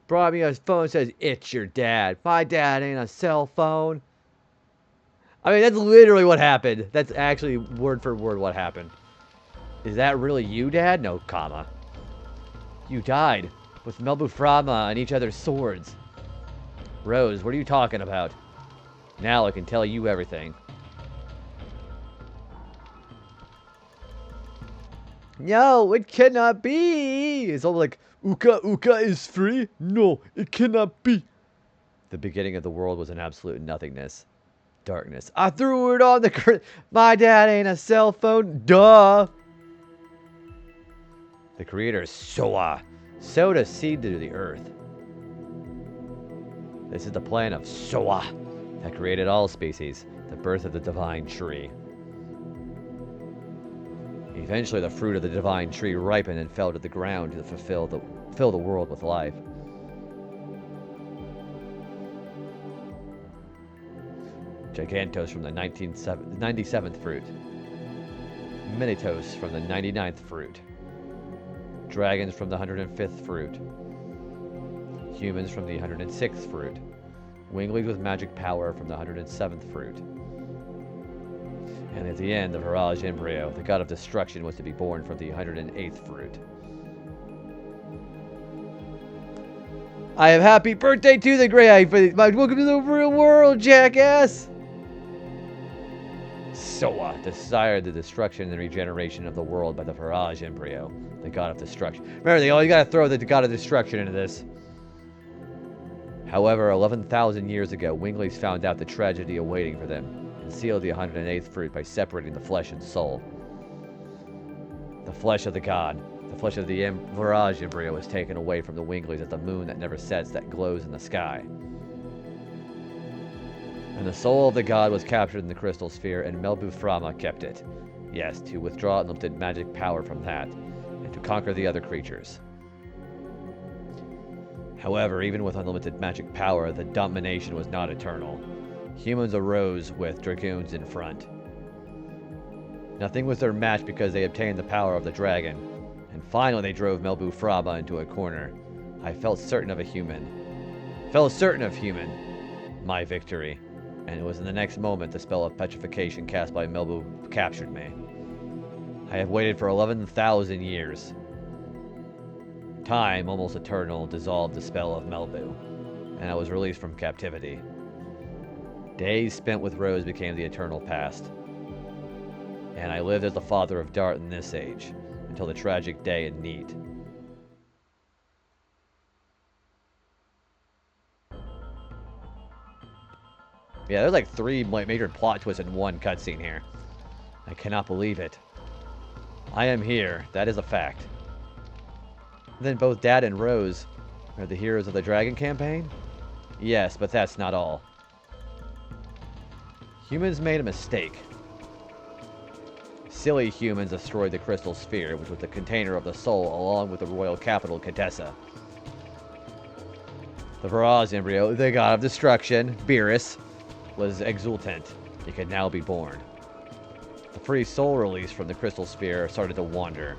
Brought me a phone, says it's your dad. My dad ain't a cell phone. I mean, that's literally what happened. That's actually word for word what happened. Is that really you, Dad? No, comma. You died with Melbuframa on each other's swords. Rose, what are you talking about? Now I can tell you everything. No, it cannot be. It's all like, Uka Uka is free? No, it cannot be. The beginning of the world was an absolute nothingness. Darkness. I threw it on the... My dad ain't a cell phone. Duh. The creator Soa sowed a seed to the earth. This is the plan of Soa. that created all species, the birth of the divine tree. Eventually, the fruit of the divine tree ripened and fell to the ground to fill the world with life. Gigantos from the 97th fruit. Minitos from the 99th fruit. Dragons from the 105th fruit. Humans from the 106th fruit. Winglings with magic power from the 107th fruit. And at the end, the Virage embryo, the god of destruction, was to be born from the 108th fruit. I have happy birthday to the Grey. Welcome to the real world, jackass! Soa desired the destruction and regeneration of the world by the Virage embryo, the god of destruction. Remember, you gotta throw the god of destruction into this. However, 11,000 years ago, Winglings found out the tragedy awaiting for them and sealed the 108th fruit by separating the flesh and soul. The flesh of the god, the flesh of the Virage embryo, was taken away from the Winglings as the moon that never sets that glows in the sky. And the soul of the god was captured in the crystal sphere, and Melbu Frama kept it. Yes, to withdraw unlimited magic power from that, and to conquer the other creatures. However, even with unlimited magic power, the domination was not eternal. Humans arose with Dragoons in front. Nothing was their match because they obtained the power of the dragon, and finally they drove Melbu Frama into a corner. I felt certain of my victory. And it was in the next moment the spell of petrification cast by Melbu captured me. I have waited for 11,000 years. Time, almost eternal, dissolved the spell of Melbu, and I was released from captivity. Days spent with Rose became the eternal past, and I lived as the father of Dart in this age, until the tragic day in Neat. Yeah, there's like 3 major plot twists in one cutscene here. I cannot believe it. I am here. That is a fact. Then both Dad and Rose are the heroes of the Dragon campaign? Yes, but that's not all. Humans made a mistake. Silly humans destroyed the crystal sphere, which was the container of the soul, along with the royal capital, Cadessa. The Virage embryo, the god of destruction, Beerus, was exultant. He could now be born. The free soul released from the crystal sphere started to wander,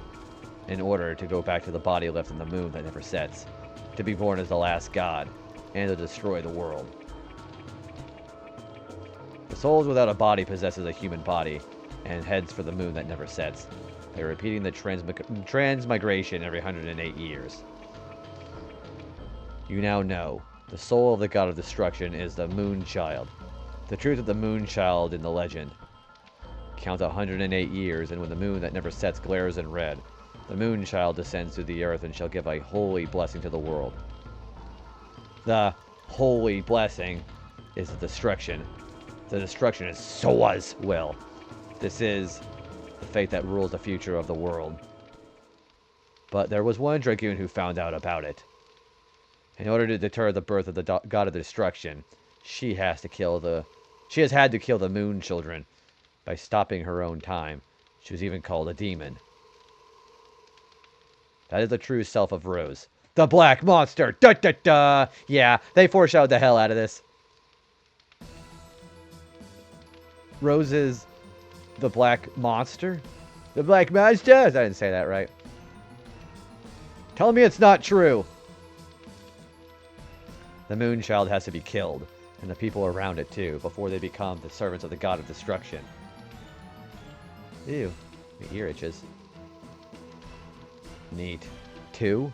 in order to go back to the body left in the moon that never sets, to be born as the last god, and to destroy the world. The soul without a body possesses a human body, and heads for the moon that never sets, by repeating the transmigration every 108 years. You now know, the soul of the god of destruction is the Moon Child. The truth of the Moon Child in the legend. Count 108 years, and when the moon that never sets glares in red, the Moon Child descends to the earth and shall give a holy blessing to the world. The holy blessing is the destruction. The destruction is Soa's will. This is the fate that rules the future of the world. But there was one Dragoon who found out about it. In order to deter the birth of the god of destruction, she has had to kill the Moon Children by stopping her own time. She was even called a demon. That is the true self of Rose. The Black Monster! Da da da! Yeah, they foreshadowed the hell out of this. Rose is the Black Monster? The Black Monster? I didn't say that right. Tell me it's not true. The Moon Child has to be killed, and the people around it too, before they become the servants of the god of destruction. Ew, my ear itches. Neat. 2?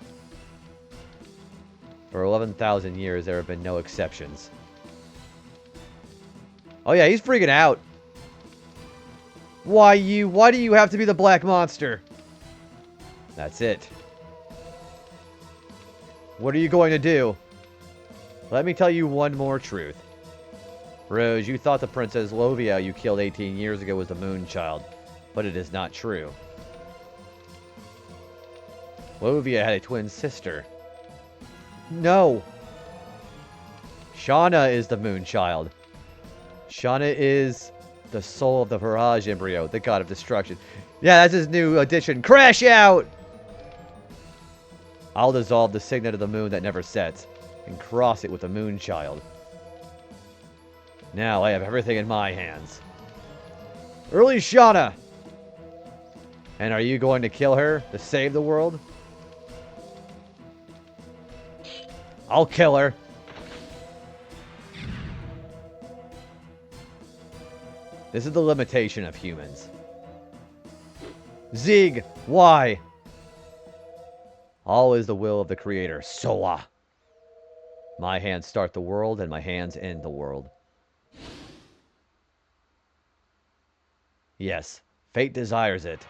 For 11,000 years, there have been no exceptions. Oh yeah, he's freaking out. Why do you have to be the Black Monster? That's it. What are you going to do? Let me tell you one more truth. Rose, you thought the Princess Lovia you killed 18 years ago was the Moon Child, but it is not true. Lovia had a twin sister. No. Shauna is the Moon Child. Shauna is the soul of the Mirage embryo, the god of destruction. Yeah, that's his new addition. Crash out! I'll dissolve the signet of the moon that never sets and cross it with the moon child. Now I have everything in my hands. Early Shauna! And are you going to kill her to save the world? I'll kill her. This is the limitation of humans. Zig! Why? All is the will of the Creator. Soa! My hands start the world, and my hands end the world. Yes, fate desires it.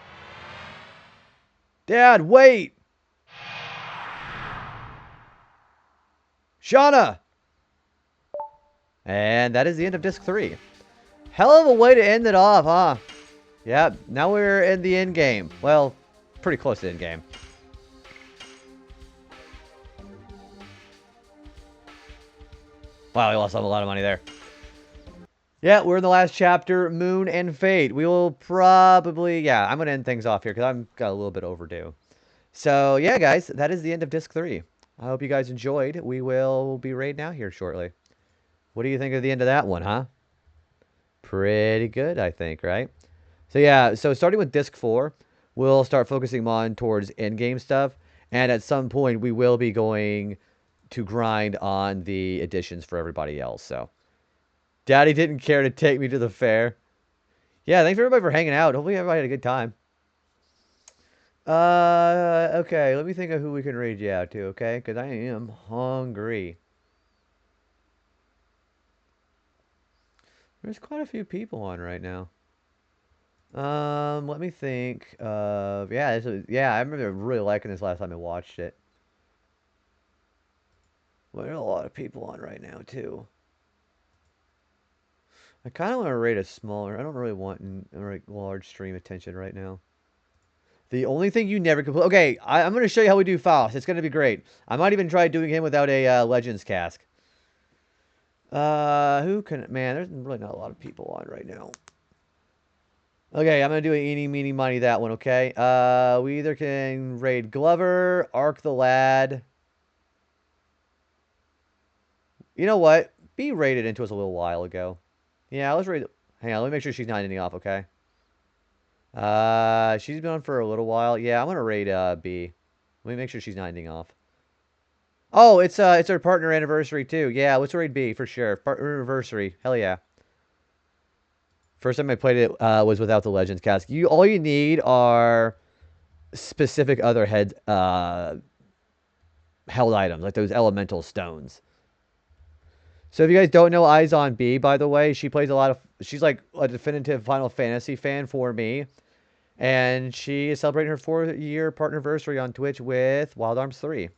Dad, wait! Shauna! And that is the end of Disc 3. Hell of a way to end it off, huh? Yeah, now we're in the end game. Well, pretty close to end game. Wow, I lost a lot of money there. Yeah, we're in the last chapter, Moon and Fate. We will probably, yeah, I'm going to end things off here because I'm got a little bit overdue. So, yeah, guys, that is the end of Disc 3. I hope you guys enjoyed. We will be raiding out here shortly. What do you think of the end of that one, huh? Pretty good, I think, right? So, yeah, so starting with Disc 4, we'll start focusing on towards endgame stuff. And at some point, we will be going to grind on the additions for everybody else, so. Daddy didn't care to take me to the fair. Yeah, thanks everybody for hanging out. Hopefully everybody had a good time. Okay, let me think of who we can raid you out to, okay? Because I am hungry. There's quite a few people on right now. Let me think of, yeah, I remember really liking this last time I watched it. Well, there's a lot of people on right now, too. I kind of want to rate a smaller. I don't really want large stream attention right now. The only thing you never complete. Okay, I'm going to show you how we do Faust. It's going to be great. I might even try doing him without a Legends cask. Who can... Man, there's really not a lot of people on right now. Okay, I'm going to do an eeny, meeny, miny that one, okay? We either can raid Glover, Ark the Lad. You know what? B raided into us a little while ago. Yeah, let's raid... Hang on, let me make sure she's not ending off, okay? She's been on for a little while. Yeah, I'm gonna raid B. Let me make sure she's not ending off. Oh, it's her partner anniversary too. Yeah, let's raid B for sure. Partner anniversary. Hell yeah. First time I played it was without the Legends cask. All you need are specific other held items, like those elemental stones. So if you guys don't know Eyes on B, by the way, she plays a lot of... She's like a definitive Final Fantasy fan for me. And she is celebrating her 4-year partner anniversary on Twitch with Wild Arms 3.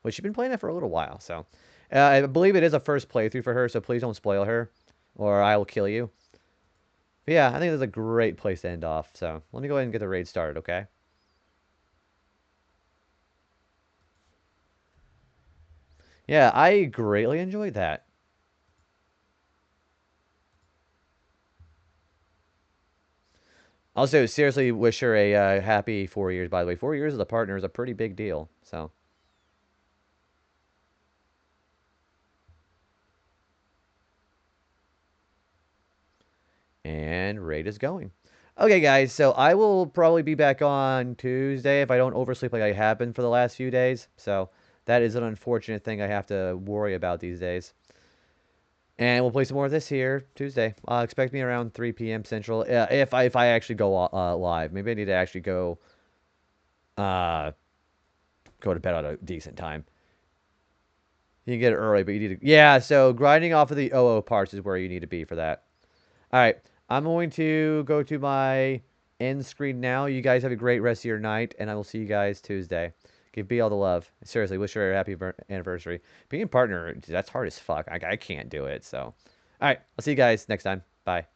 Which she's been playing it for a little while, so... I believe it is a first playthrough for her, so please don't spoil her. Or I will kill you. But yeah, I think that's a great place to end off. So let me go ahead and get the raid started, okay? Yeah, I greatly enjoyed that. Also, seriously wish her a happy 4 years, by the way. 4 years as a partner is a pretty big deal, so. And raid is going. Okay, guys, so I will probably be back on Tuesday if I don't oversleep like I have been for the last few days. So that is an unfortunate thing I have to worry about these days. And we'll play some more of this here Tuesday. Expect me around 3 p.m. Central. If I actually go live, maybe I need to actually go to bed at a decent time. You can get it early, but you need to... Yeah, so grinding off of the OO parts is where you need to be for that. All right, I'm going to go to my end screen now. You guys have a great rest of your night, and I will see you guys Tuesday. Give B all the love. Seriously, wish her a happy anniversary. Being a partner, that's hard as fuck. I can't do it, so. All right, I'll see you guys next time. Bye.